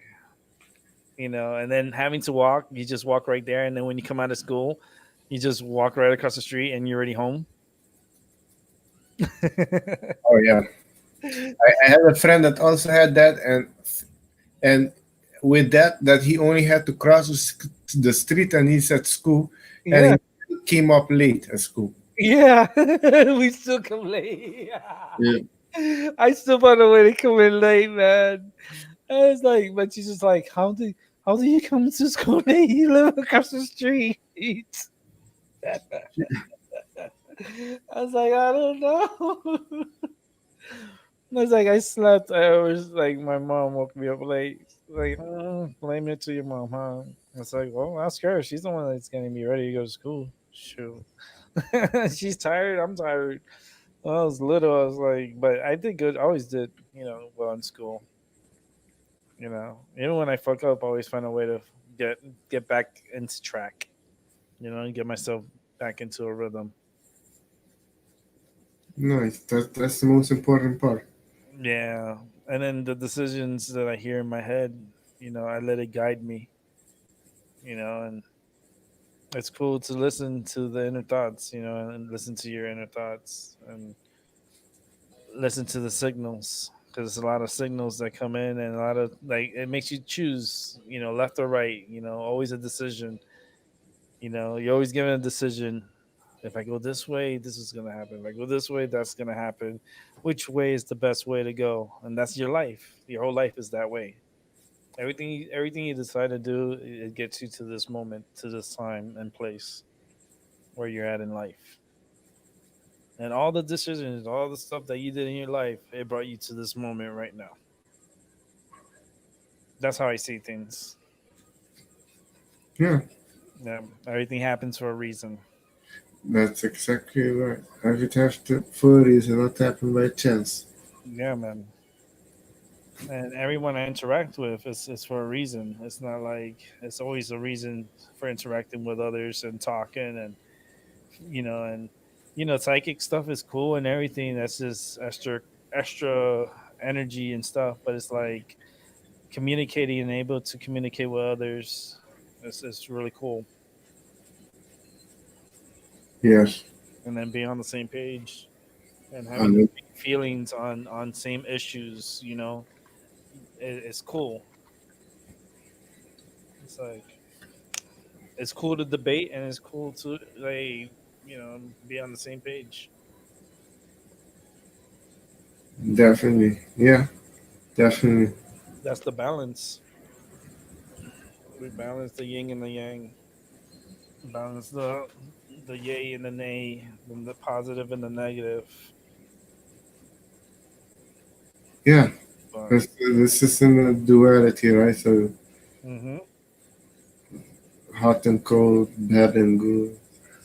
and then having to walk, you just walk right there, and then when you come out of school, you just walk right across the street, and you're already home. Oh yeah. I had a friend that also had that, and with that he only had to cross the street and he's at school, and Yeah, he came up late at school. yeah. We still come late. Yeah. I still find a way to come in late, man. I was like, but she's just like, how do you come to school late? You live across the street. I was like, I don't know. I was like, I slept. I was like, my mom woke me up late. Like, blame it to your mom, huh? I was like, well, ask her. She's the one that's getting me ready to go to school. Shoot. She's tired. I'm tired. When I was little, I was like, but I did good. I always did, well in school. Even when I fuck up, I always find a way to get get back into track. And get myself back into a rhythm. Nice. That's the most important part. Yeah, and then the decisions that I hear in my head, I let it guide me. And it's cool to listen to the inner thoughts, and listen to your inner thoughts and listen to the signals because there's a lot of signals that come in and a lot of like it makes you choose, left or right. Always a decision. You're always given a decision. If I go this way, this is gonna happen. If I go this way, that's gonna happen. Which way is the best way to go? And that's your life. Your whole life is that way. Everything you decide to do, it gets you to this moment, to this time and place where you're at in life. And all the decisions, all the stuff that you did in your life, it brought you to this moment right now. That's how I see things. Yeah, Yeah, everything happens for a reason. that's exactly right. Everything has to for a reason, not happen by chance. Yeah, man. And everyone I interact with is for a reason. It's not like it's always a reason for interacting with others and talking and psychic stuff is cool and everything. That's just extra energy and stuff. But it's like communicating and able to communicate with others. It's really cool. Yes. And then being on the same page and having the And same feelings on same issues. It's cool. It's like it's cool to debate and it's cool to like be on the same page. definitely. Yeah, definitely. That's the balance. We balance the yin and the yang. Balance the yay and the nay, and the positive and the negative. Yeah. But This is in a duality, right? So hmm hot and cold, bad and good,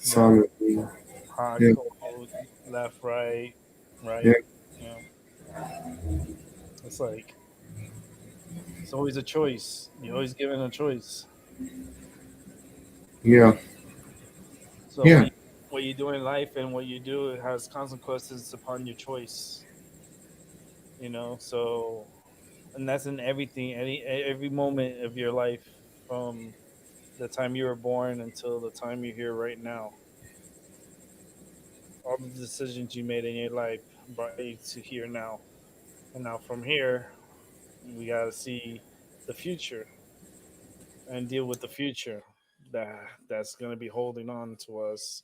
yeah, sun and moon. hot, Yeah. cold, left, right, Yeah. right. Yeah, it's like it's always a choice. You're always given a choice. Yeah. So Yeah. what you do in life and what you do it has consequences upon your choice. So and that's in everything, every moment of your life from the time you were born until the time you're here right now. All the decisions you made in your life brought you to here now. And now from here, we got to see the future and deal with the future that's going to be holding on to us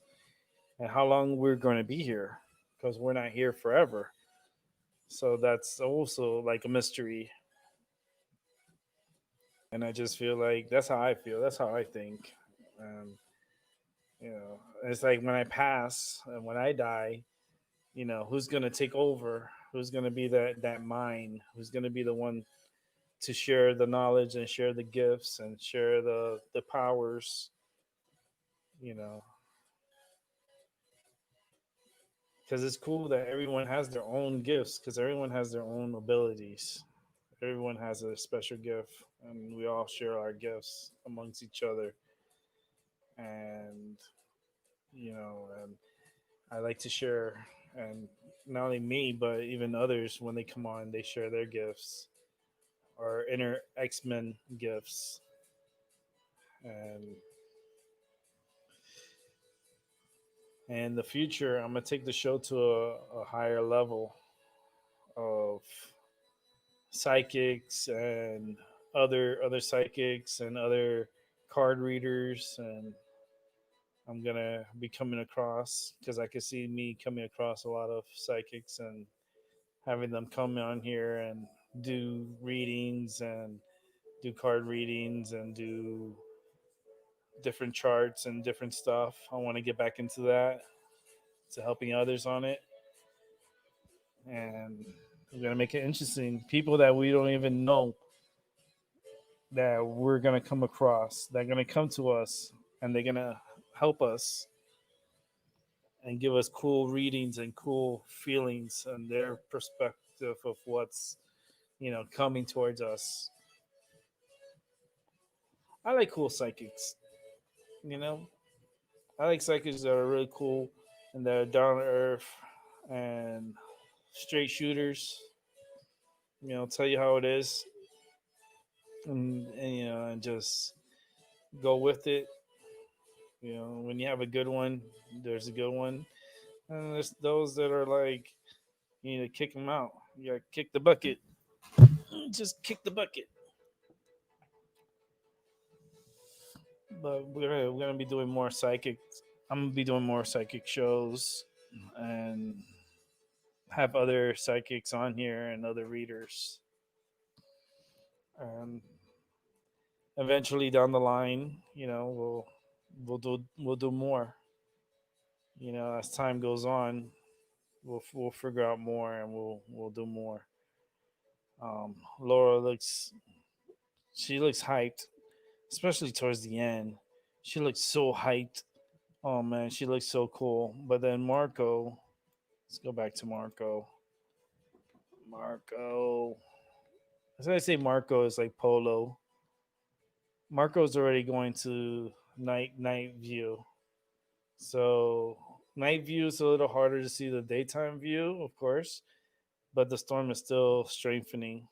and how long we're going to be here because we're not here forever. So that's also like a mystery. And I just feel like that's how I feel. That's how I think. Um, it's like when I pass and when I die, who's gonna take over? Who's gonna be that mind? Who's gonna be the one to share the knowledge and share the gifts and share the powers? You know, because it's cool that everyone has their own gifts because everyone has their own abilities. Everyone has a special gift, and we all share our gifts amongst each other. And and I like to share, and not only me, but even others when they come on, they share their gifts, our inner X Men gifts, and in the future, I'm gonna take the show to a higher level of psychics and other psychics and other card readers, and I'm gonna be coming across because I could see me coming across a lot of psychics and having them come on here and do readings and do card readings and do different charts and different stuff. I want to get back into that, to helping others on it, and we're gonna make it interesting. People that we don't even know that we're gonna come across, they're gonna come to us, and they're gonna help us and give us cool readings and cool feelings and their perspective of what's coming towards us. I like cool psychics. You know, I like psychics that are really cool and that are down to earth and straight shooters. Tell you how it is, and just go with it. When you have a good one, there's a good one, and there's those that are like you need to kick them out. You gotta kick the bucket. Just kick the bucket. But we're gonna be doing more psychic. I'm gonna be doing more psychic shows and have other psychics on here and other readers. And eventually down the line, we'll do more. As time goes on, we'll figure out more and we'll do more. Laura looks hyped, especially towards the end. She looks so hyped. Oh man, she looks so cool. But then Marco, let's go back to Marco. Marco. As I say, Marco is like Polo. Marco's already going to night view. So night view is a little harder to see the daytime view, of course, but the storm is still strengthening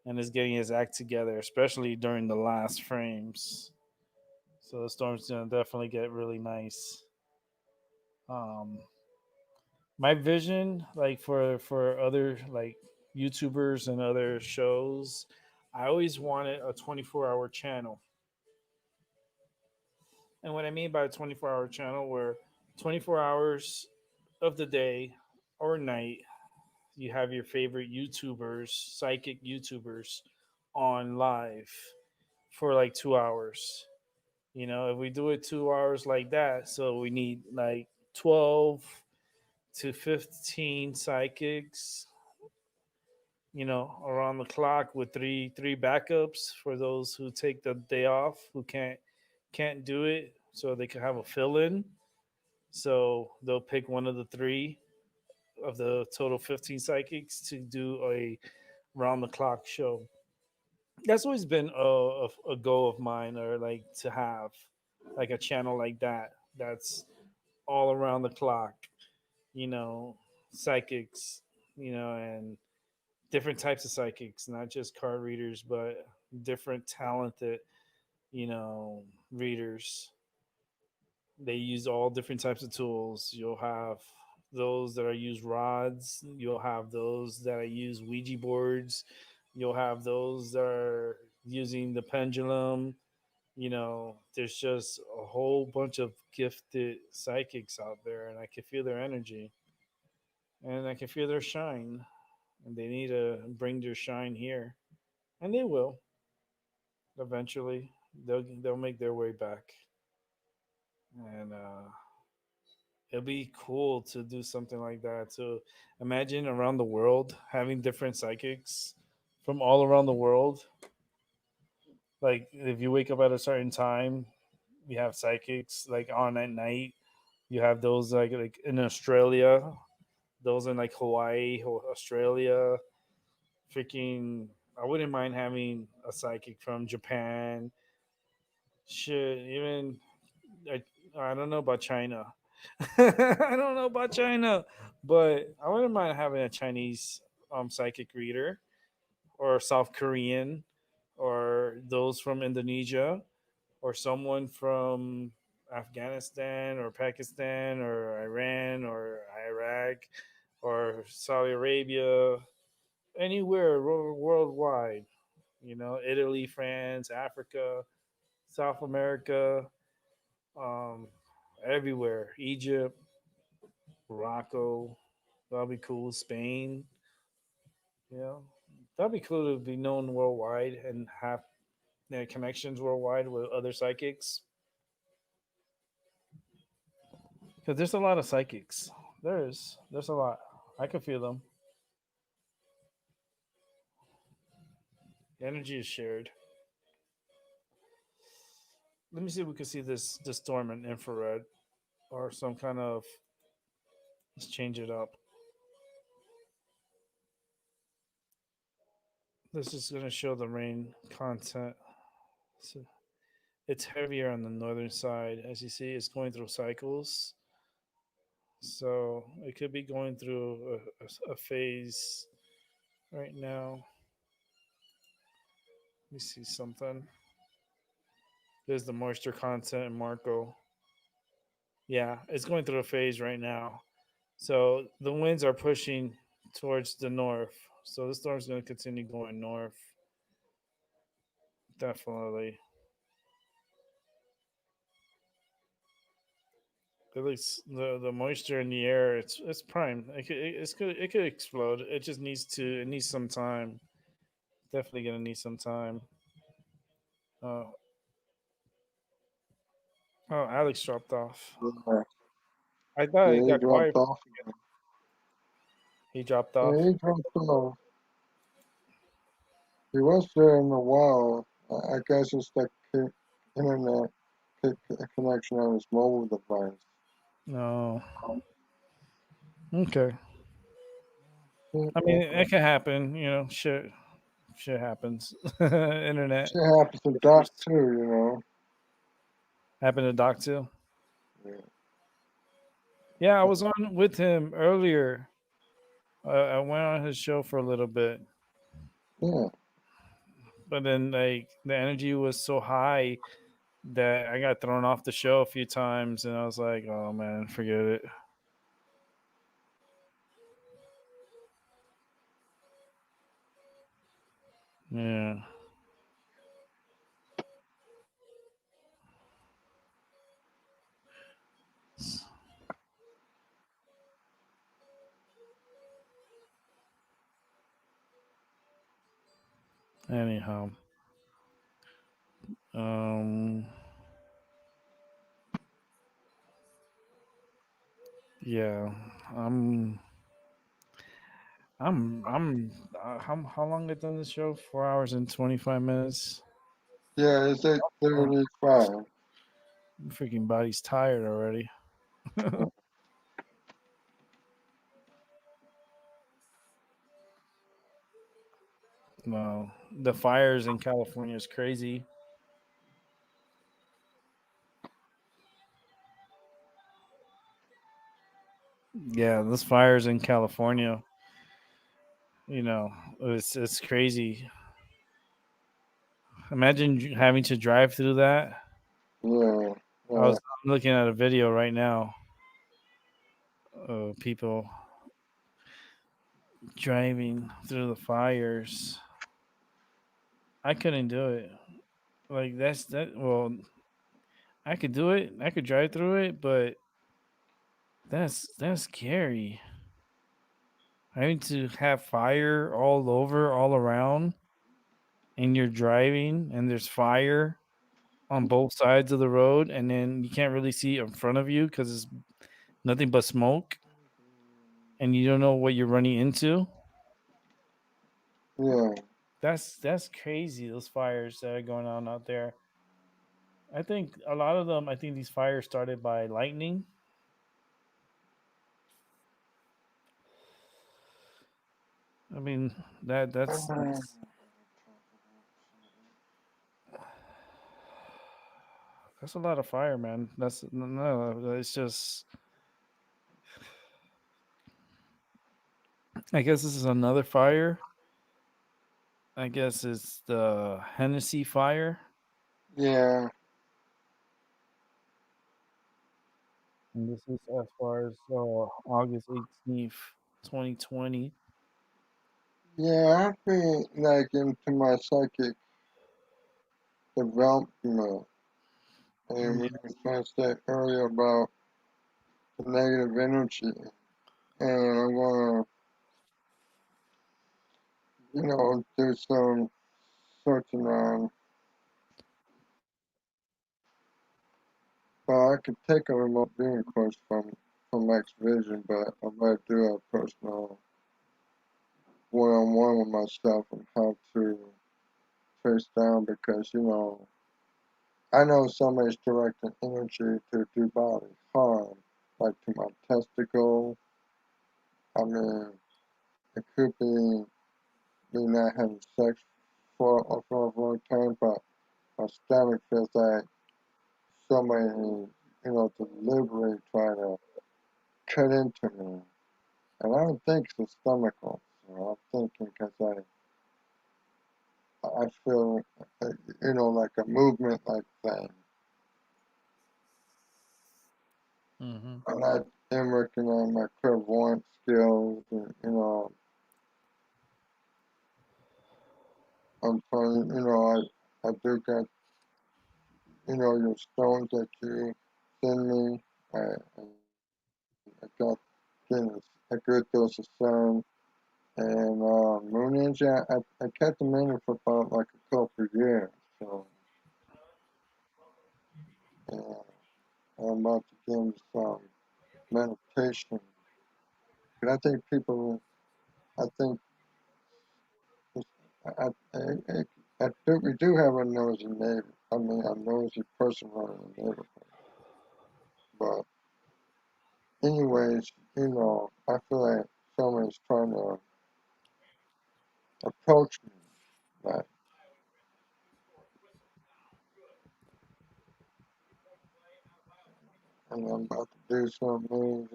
and is getting his act together, especially during the last frames. So the storm's gonna definitely get really nice. Um, my vision, like for other like YouTubers and other shows, I always wanted a 24-hour channel. And what I mean by a 24-hour channel, where 24 hours of the day or night, you have your favorite YouTubers, psychic YouTubers, on live for like 2 hours. If we do it 2 hours like that, so we need like 12 to 15 psychics, around the clock with three backups for those who take the day off, who can't do it, so they can have a fill in. So they'll pick one of the three of the total 15 psychics to do a round the clock show. That's always been a goal of mine, or like to have like a channel like that. That's all around the clock, you know, psychics, and different types of psychics, not just card readers, but different talented, readers. They use all different types of tools. You'll have those that are use rods. You'll have those that are use Ouija boards. You'll have those that are using the pendulum. There's just a whole bunch of gifted psychics out there, and I can feel their energy and I can feel their shine. And they need to bring their shine here, and they will. Eventually, they'll make their way back, and it'll be cool to do something like that. So imagine around the world having different psychics from all around the world. Like if you wake up at a certain time, you have psychics like on at night. You have those like in Australia, those in like Hawaii, Australia. Freaking, I wouldn't mind having a psychic from Japan. Shit, even I, I don't know about China. I don't know about China, but I wouldn't mind having a Chinese psychic reader or South Korean or those from Indonesia or someone from Afghanistan or Pakistan or Iran or Iraq or Saudi Arabia, anywhere worldwide. You know, Italy, France, Africa, South America, um, everywhere. Egypt, Morocco, that'll be cool. Spain, you know, that'd be cool to be known worldwide and have connections worldwide with other psychics. Because there's a lot of psychics. There's a lot. I can feel them. The energy is shared. Let me see if we can see this storm in infrared or some kind of. Let's change it up. This is going to show the rain content. So it's heavier on the northern side. As you see, it's going through cycles. So it could be going through a phase right now. Let me see something. There's the moisture content in Marco. Yeah, it's going through a phase right now. So the winds are pushing towards the north. So the storm's going to continue going north. Definitely. At least the moisture in the air, it's prime. It could explode. It just needs some time. Definitely gonna need some time. Uh, oh, Alex dropped off. Yeah, I thought he yeah, he got quiet. dropped off. He dropped Yeah, off. he dropped off. He was there in a while. I guess it's the internet connection on his mobile device. No. Okay. Shit, I mean, it can happen. You know, shit happens. Internet shit happens to Doc differs. too, you know. Happened to Doc too. Yeah, Yeah, I was on with him earlier. I went on his show for a little bit, yeah. but then like the energy was so high that I got thrown off the show a few times, and I was like, "Oh man, forget it." Yeah. Anyhow, um, yeah, I'm, I'm. How long I done this show? 4 hours and 25 minutes. Yeah, it's Oh, 8:35. my freaking body's tired already. Well, the fires in California is crazy. Yeah, those fires in California, you know, it's crazy. Imagine having to drive through that. Yeah, I'm looking at a video right now of people driving through the fires. I couldn't do it. Like that's that. Well, I could do it. I could drive through it, but that's scary. Having to have fire all over, all around, and you're driving and there's fire on both sides of the road, and then you can't really see in front of you because it's nothing but smoke, and you don't know what you're running into. Yeah. That's crazy. Those fires that are going on out there. I think a lot of them. I think these fires started by lightning. I mean that's that's a lot of fire, man. That's no. It's just. I guess this is another fire. I guess it's the Hennessy fire. Yeah. And this is as far as August 18th, 2020. Yeah, I've been like into my psychic development. And we were trying to say earlier about the negative energy. And I want to, do some searching on. Well, I could take a remote viewing course from X Vision, but I might do a personal one-on-one with myself on how to trace down because, I know somebody's directing energy to do body harm, like to my testicle. I mean, it could be me not having sex for a long time, but my stomach feels like somebody, deliberately trying to cut into me. And I don't think it's a stomach ulcer. I'm thinking because I feel, like a movement like thing. Mm-hmm. And I am working on my clairvoyant skills, and, I'm trying, I do got, your stones that you send me. I got getting a good dose of sun. And moon energy, I kept them in it for about like a couple of years. So, yeah, I'm about to give them some meditation. But I think people, I think, I, I, I, we do have a nosy neighbor. I mean, a nosy person running the neighborhood. But anyways, I feel like someone's trying to approach me, right? And I'm about to do something,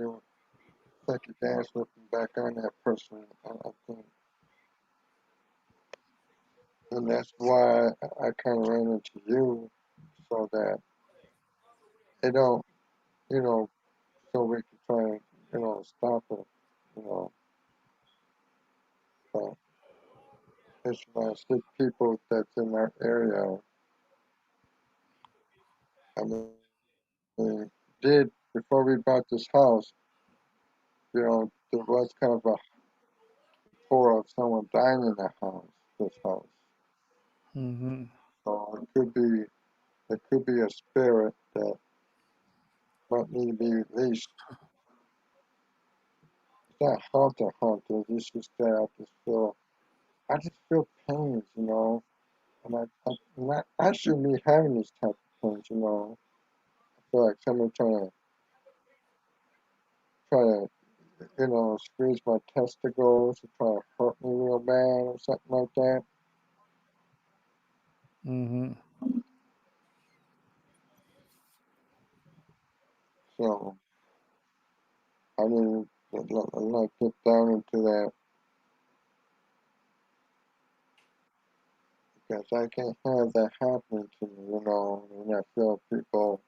take a gas looking back on that person. I think, and that's why I kind of ran into you, so that they don't, you know, so we can try and, stop it, you know. But it's when I see people that's in our area, I mean, did before we bought this house, there was kind of a report of someone dying in the house, this house. Mm-hmm. So it could be a spirit that might need to be released. It's not haunted. It's just that I just feel pains, and I shouldn't be having these type of pains, I feel like someone trying to, squeeze my testicles and try to hurt me real bad or something like that. Mm-hmm. So I need to like get down into that because I can't have that happening to me, and I feel people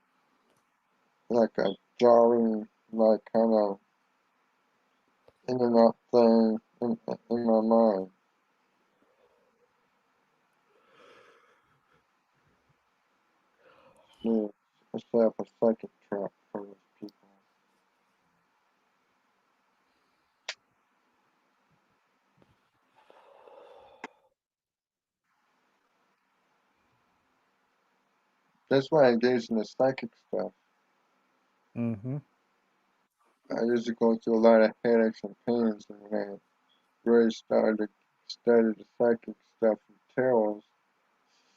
like a jarring, like kind of in and out thing in my mind. Yeah, I set up a psychic trap for those people. That's why I engage in the psychic stuff. Mm-hmm. I used to go through a lot of headaches and pains, and when I really started to study the psychic stuff and tarots,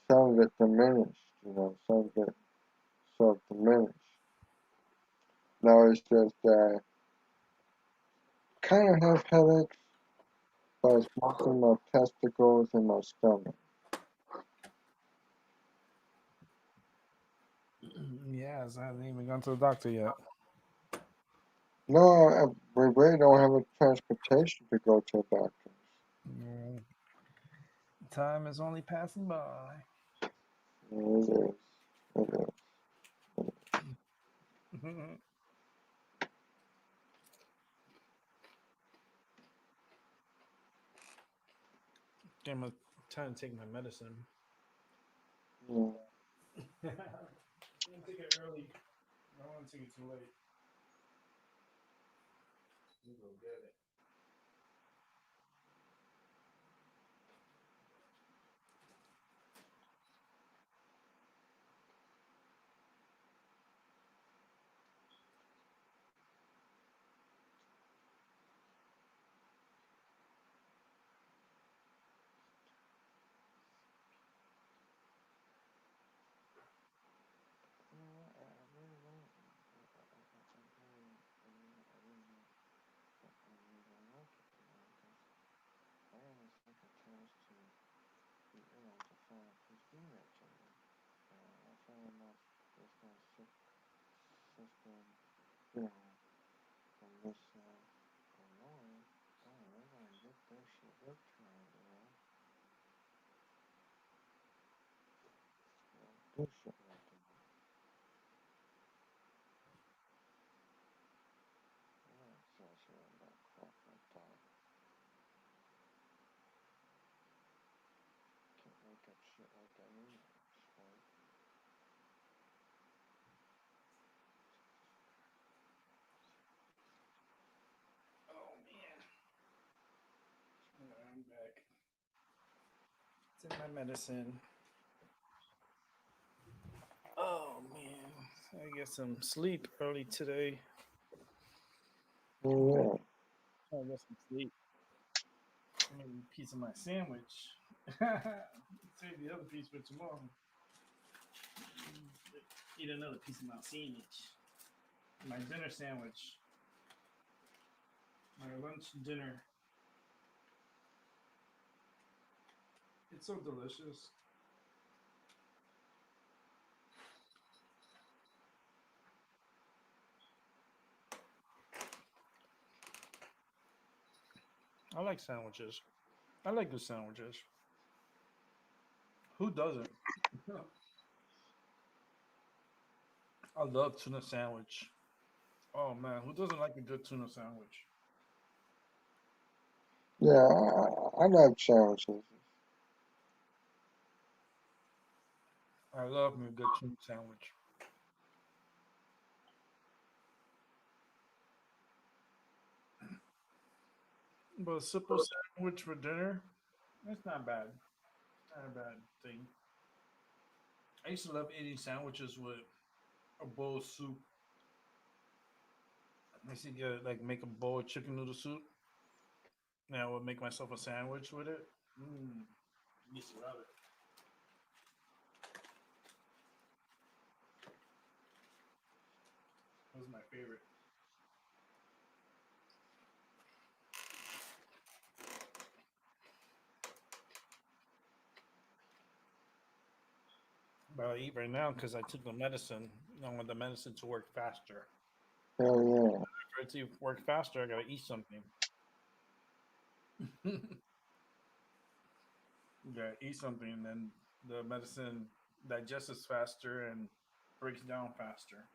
some of it diminished, some of it sort of diminished. Now it's just kind of have headaches, but it's mostly my testicles and my stomach. Yes, I haven't even gone to the doctor yet. No, we really don't have a transportation to go to a doctor. Mm, time is only passing by. It is. It is. I'm trying to take my medicine. Yeah. I'm gonna take it early. I don't want to take it too late. You go get it. You know, from this, Lord, they're gonna get their shit big time, do shit like that. Yeah, it says here about crap like that. Can't make up shit like that anyway, right? Oh man. I'm back. Take my medicine. Oh man. I get some sleep early today. Yeah. I got some sleep. I made a piece of my sandwich. Save the other piece for tomorrow. Eat another piece of my sandwich. My dinner sandwich. My lunch dinner. It's so delicious. I like sandwiches. I like good sandwiches. Who doesn't? I love tuna sandwich. Oh man, who doesn't like a good tuna sandwich? Yeah, I love sandwiches. I love me a good tuna sandwich. But a simple sandwich for dinner, it's not bad. Not a bad thing. I used to love eating sandwiches with a bowl of soup. I used to get make a bowl of chicken noodle soup. And I would make myself a sandwich with it. Mm, I used to love it. It was my favorite. But I eat right now because I took the medicine. I want the medicine to work faster. Hell yeah. For it to work faster, I gotta eat something. You gotta eat something, and then the medicine digests faster and breaks down faster.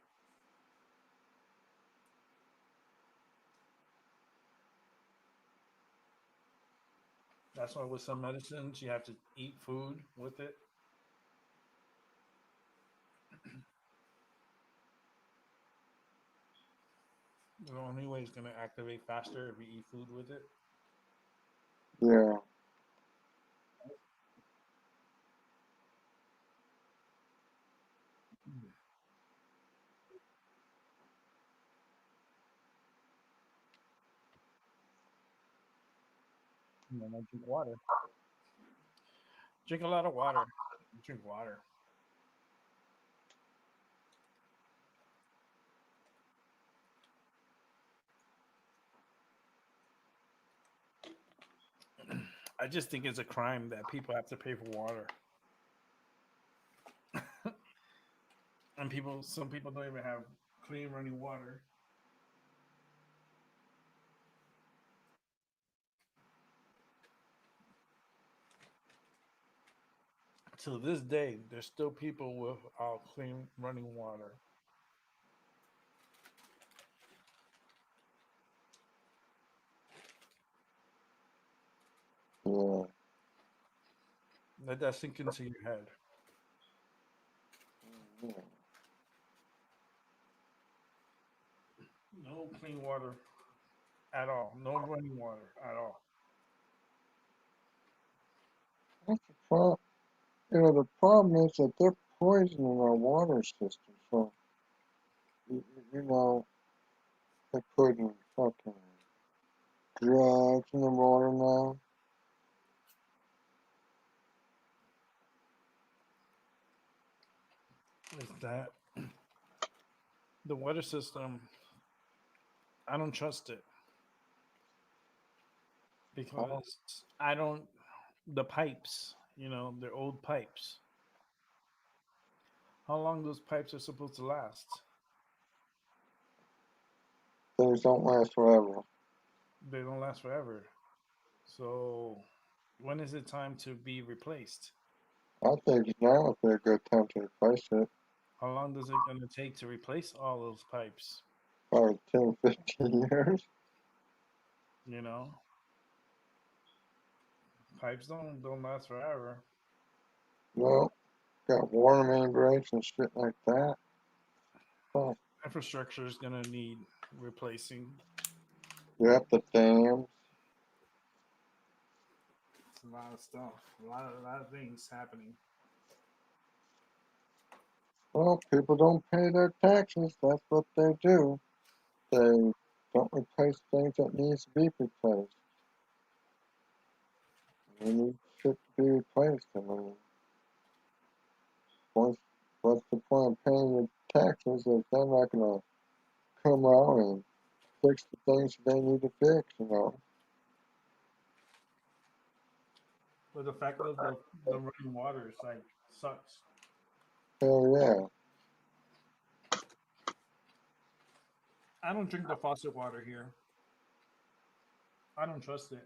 That's why with some medicines you have to eat food with it. The only way it's gonna activate faster if you eat food with it. Yeah. And then I drink water. Drink a lot of water. Drink water. I just think it's a crime that people have to pay for water. And some people don't even have clean running water. To this day, there's still people without clean running water. Yeah. Let that sink into your head. Yeah. No clean water at all. No running water at all. That's the problem. You know, the problem is that they're poisoning our water system. So, you know, they're putting fucking drugs in the water now. Is that the water system? I don't trust it Oh, because I don't. The pipes, they're old pipes. How long those pipes are supposed to last? things don't last forever. They don't last forever. So, when is it time to be replaced? I think now would be a good time to replace it. How long does it gonna take to replace all those pipes? Probably 10, 15 years. You know, pipes don't last forever. No, got water main breaks and shit like that. Oh, Infrastructure is gonna need replacing. you have the dams. It's a lot of stuff, a lot of things happening. Well, people don't pay their taxes. That's what they do. They don't replace things that needs to be replaced. They need shit to be replaced. I mean, what's, what's the point of paying your taxes if they're not going to come out and fix the things they need to fix, you know? But the fact of the running water is like sucks. Hell yeah. I don't drink the faucet water here. I don't trust it.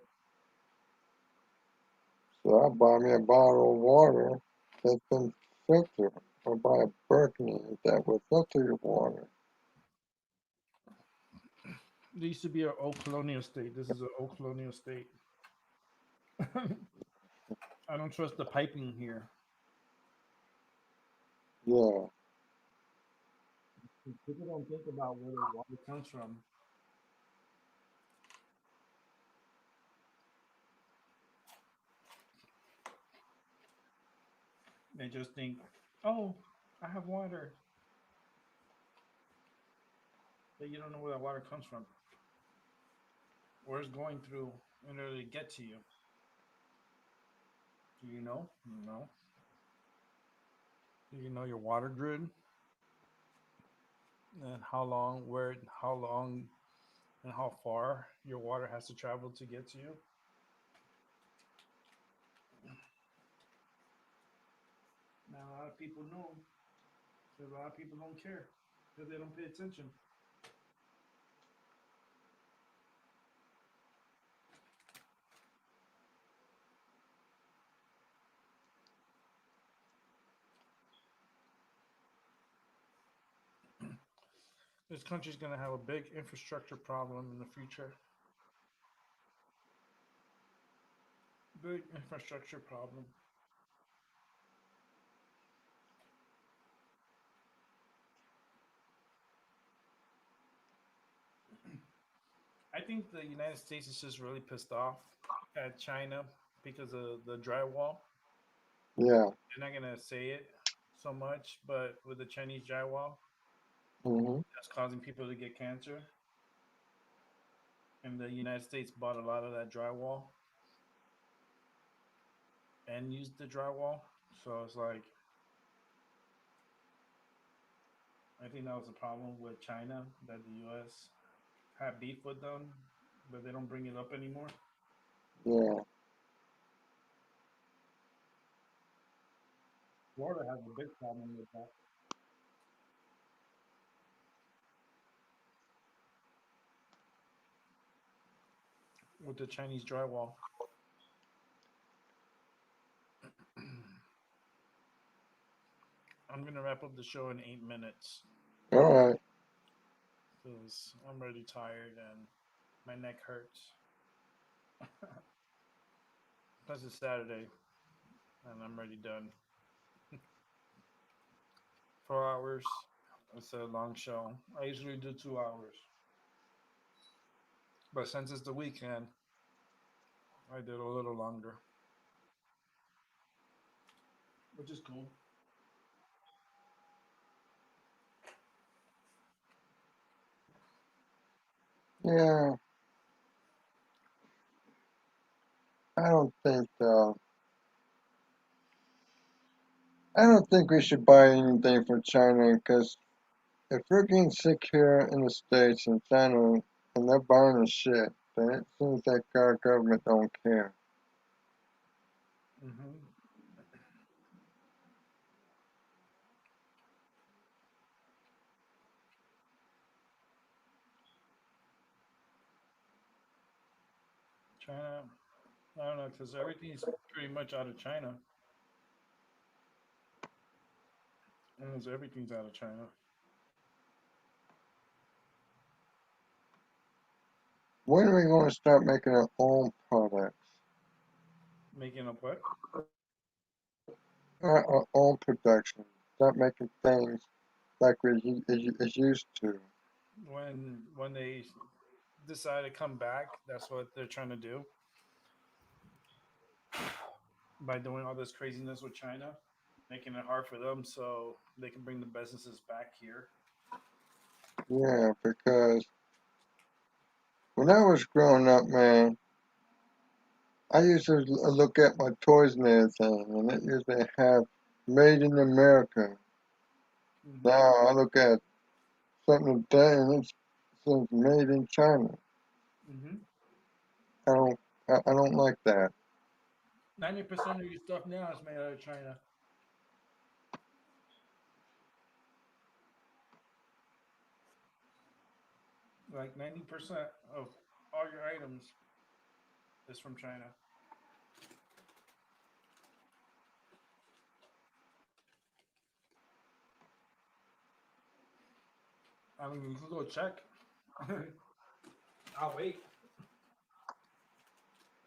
So I buy me a bottle of water that's been filtered, or buy a Berkney that will filter your water. There used to be an old colonial state. This is an old colonial state. I don't trust the piping here. Yeah. People don't think about where the water comes from. They just think, oh, I have water. But you don't know where that water comes from. Where it's going through in order to get to you. Do you know? No. Do you know your water grid? And how long, and how far your water has to travel to get to you? Now, a lot of people know, but a lot of people don't care because they don't pay attention. This country's going to have a big infrastructure problem in the future. Big infrastructure problem. I think the United States is just really pissed off at China because of the drywall. Yeah. They're not going to say it so much, but with the Chinese drywall, Hmm. that's causing people to get cancer. And the United States bought a lot of that drywall. and use the drywall. So it's like, I think that was a problem with China, that the U.S. had beef with them, but they don't bring it up anymore. Yeah. Florida has a big problem with that. With the Chinese drywall. I'm gonna wrap up the show in 8 minutes All right. because I'm already tired and my neck hurts. Plus it's Saturday and I'm already done. 4 hours. It's a long show. I usually do 2 hours, but since it's the weekend, I did a little longer, which is cool. Yeah. I don't think. I don't think we should buy anything from China because if we're getting sick here in the States and China and they're buying the shit, then it seems like our government don't care. Hmm. China, I don't know, because everything's pretty much out of China. Almost everything's out of China. When are we going to start making our own products? Making up what? Our own production. Start making things like we is used to. When they decide to come back, that's what they're trying to do by doing all this craziness with China, making it hard for them so they can bring the businesses back here. Yeah, because when I was growing up, man, I used to look at my toys and everything, and it used to have "Made in America." Hmm. Now I look at something today and it says "Made in China." Hmm. I don't, I don't like that. 90% of your stuff now is made out of China. Like 90% of all your items is from China. I mean, you can go check. I'll wait.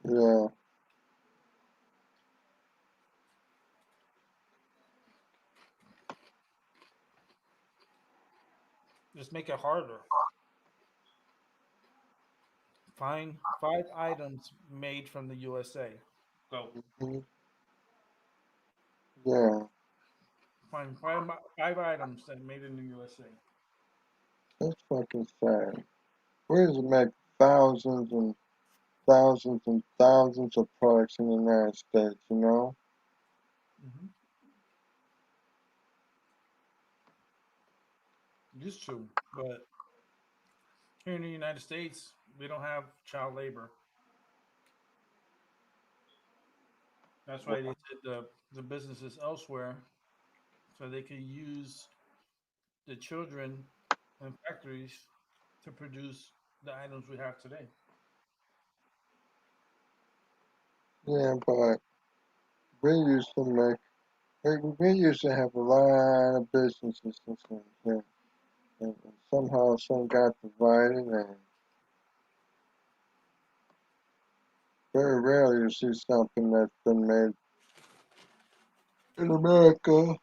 Yeah, Just make it harder. Find 5 items made from the USA. Go. mhm, yeah. Find five items that made in the USA. That's fucking sad. We used to make thousands and thousands and thousands of products in the United States, you know? Hmm. Used to, but here in the United States, we don't have child labor. That's why they did the businesses elsewhere so they could use the children and factories to produce the items we have today. Yeah, but we used to make, we used to have a lot of businesses and stuff, yeah. And somehow some got divided, and very rarely you see something that's been made in America.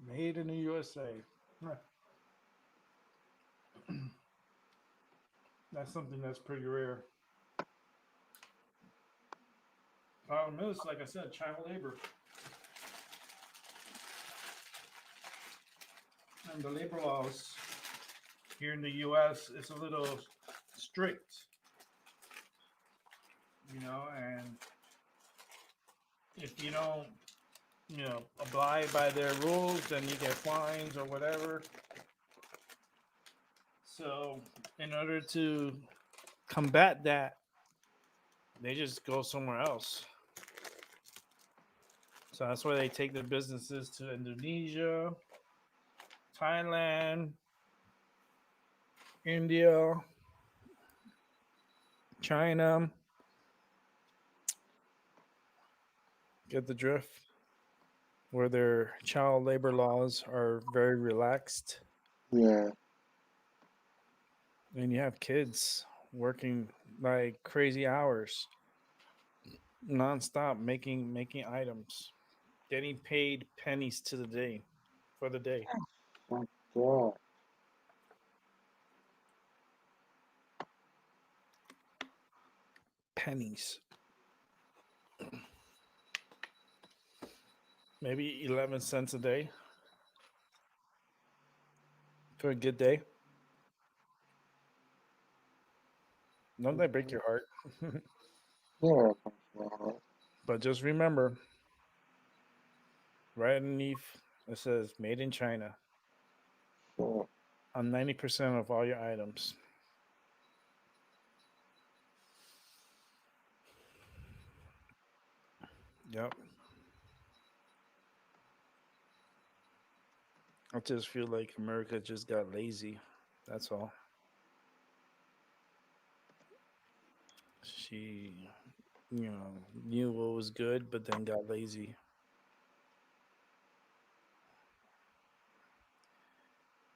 Made in the USA. Huh. That's something that's pretty rare. Problem is, like I said, child labor. And the labor laws here in the U.S. is a little strict, and if you don't, abide by their rules, then you get fines or whatever. So, in order to combat that, they just go somewhere else. So that's why they take the businesses to Indonesia, Thailand, India, China. Get the drift? Where their child labor laws are very relaxed, Yeah. and you have kids working like crazy hours, nonstop, making items, getting paid pennies to the day for the day. My God. Pennies, maybe 11 cents a day for a good day. Don't that break your heart? Yeah. My God. But just remember, right underneath it says "Made in China" Sure. on 90% of all your items. Yep. I just feel like America just got lazy. That's all. She, knew what was good, but then got lazy.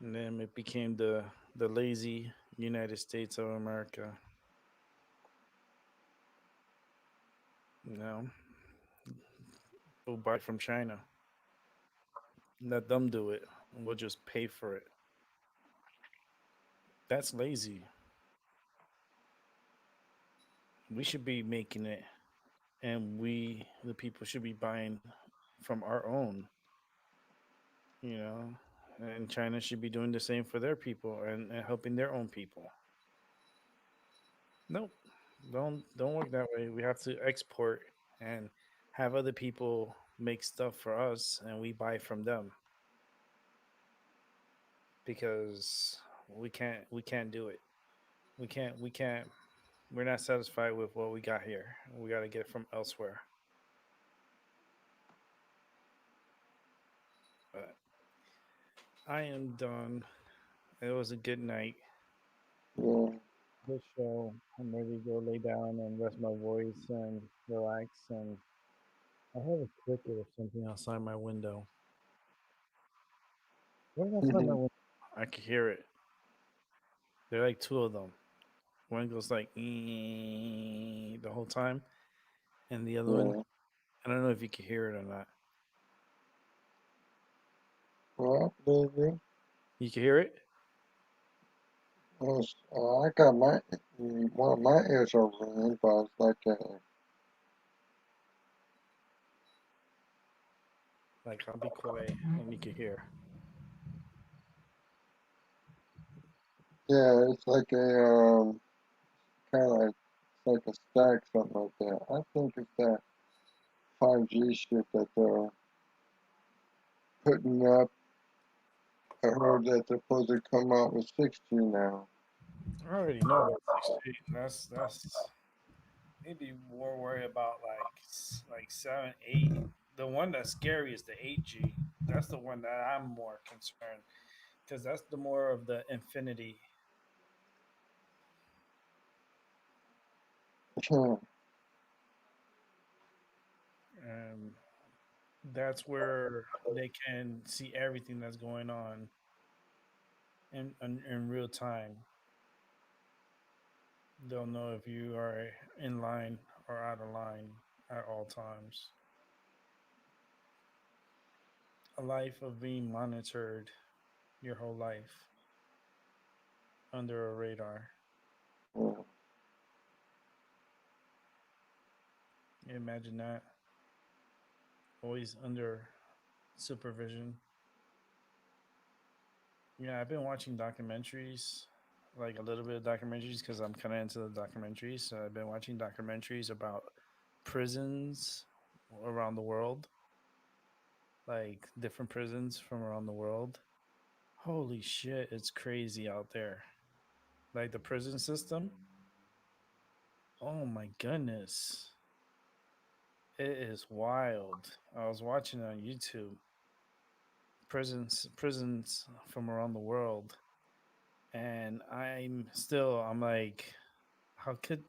And then it became the lazy United States of America. You know, we'll buy from China. Let them do it. And we'll just pay for it. That's lazy. We should be making it, and we, the people, should be buying from our own. You know, and China should be doing the same for their people and helping their own people. Nope, don't work that way. We have to export and have other people make stuff for us, and we buy from them because we can't do it. We can't. We're not satisfied with what we got here. We got to get it from elsewhere. But I am done. It was a good night. Yeah. Good show. I'm ready to go lay down and rest my voice and relax. And I have a cricket or something outside my window. Right outside my Mhm. window. I can hear it. There are like two of them. One goes like the whole time, and the other one, Yeah. I don't know if you can hear it or not. Well, baby. You can hear it? Yes, I got one of my ears are ringing, but it's like Like I'll be quiet and you can hear. yeah, it's like a kind of like it's like a stack, something like that. I think it's that 5G shit that they're putting up. I heard that they're supposed to come out with 6G now. I already know about 6G. That's maybe more worried about like 7, 8. The one that's scary is the 8G. That's the one that I'm more concerned because that's the more of the infinity. And that's where they can see everything that's going on in real time. They'll know if you are in line or out of line at all times. A life of being monitored your whole life under a radar. Yeah. Imagine that. Always under supervision. Yeah, I've been watching documentaries, like a little bit of documentaries because I'm kind of into the documentaries. So I've been watching documentaries about prisons around the world, like different prisons from around the world. Holy shit, it's crazy out there. Like the prison system. Oh my goodness. It is wild. I was watching it on YouTube. Prisons from around the world. And I'm like, how could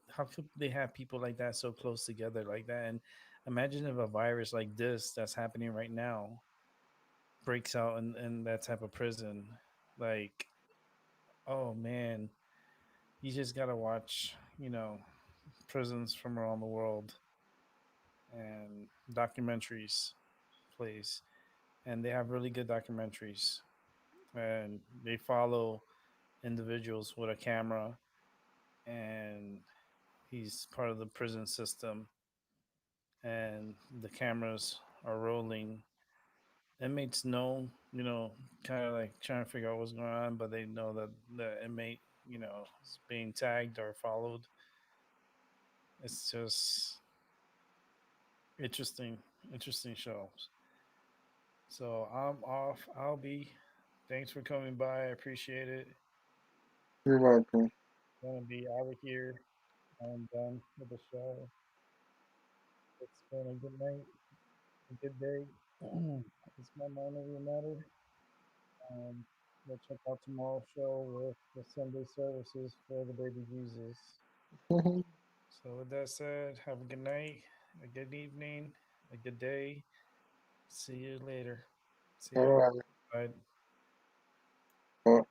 they have people like that so close together like that? And imagine if a virus like this that's happening right now breaks out in that type of prison. Like, oh man, you just gotta watch, prisons from around the world and documentaries, please. And they have really good documentaries, and they follow individuals with a camera, and he's part of the prison system, and the cameras are rolling. Inmates know, kind of like trying to figure out what's going on, but they know that the inmate, is being tagged or followed. It's just interesting, interesting shows. So I'm off. I'll be. Thanks for coming by. I appreciate it. You're welcome. Gonna be out of here. I'm done with the show. It's been a good night, a good day. It's my mind over matter. Um, we'll check out tomorrow's show with the Sunday services for the baby Jesus. All So with that said, have a good night, a good evening, a good day. See you later. See you. right. Bye.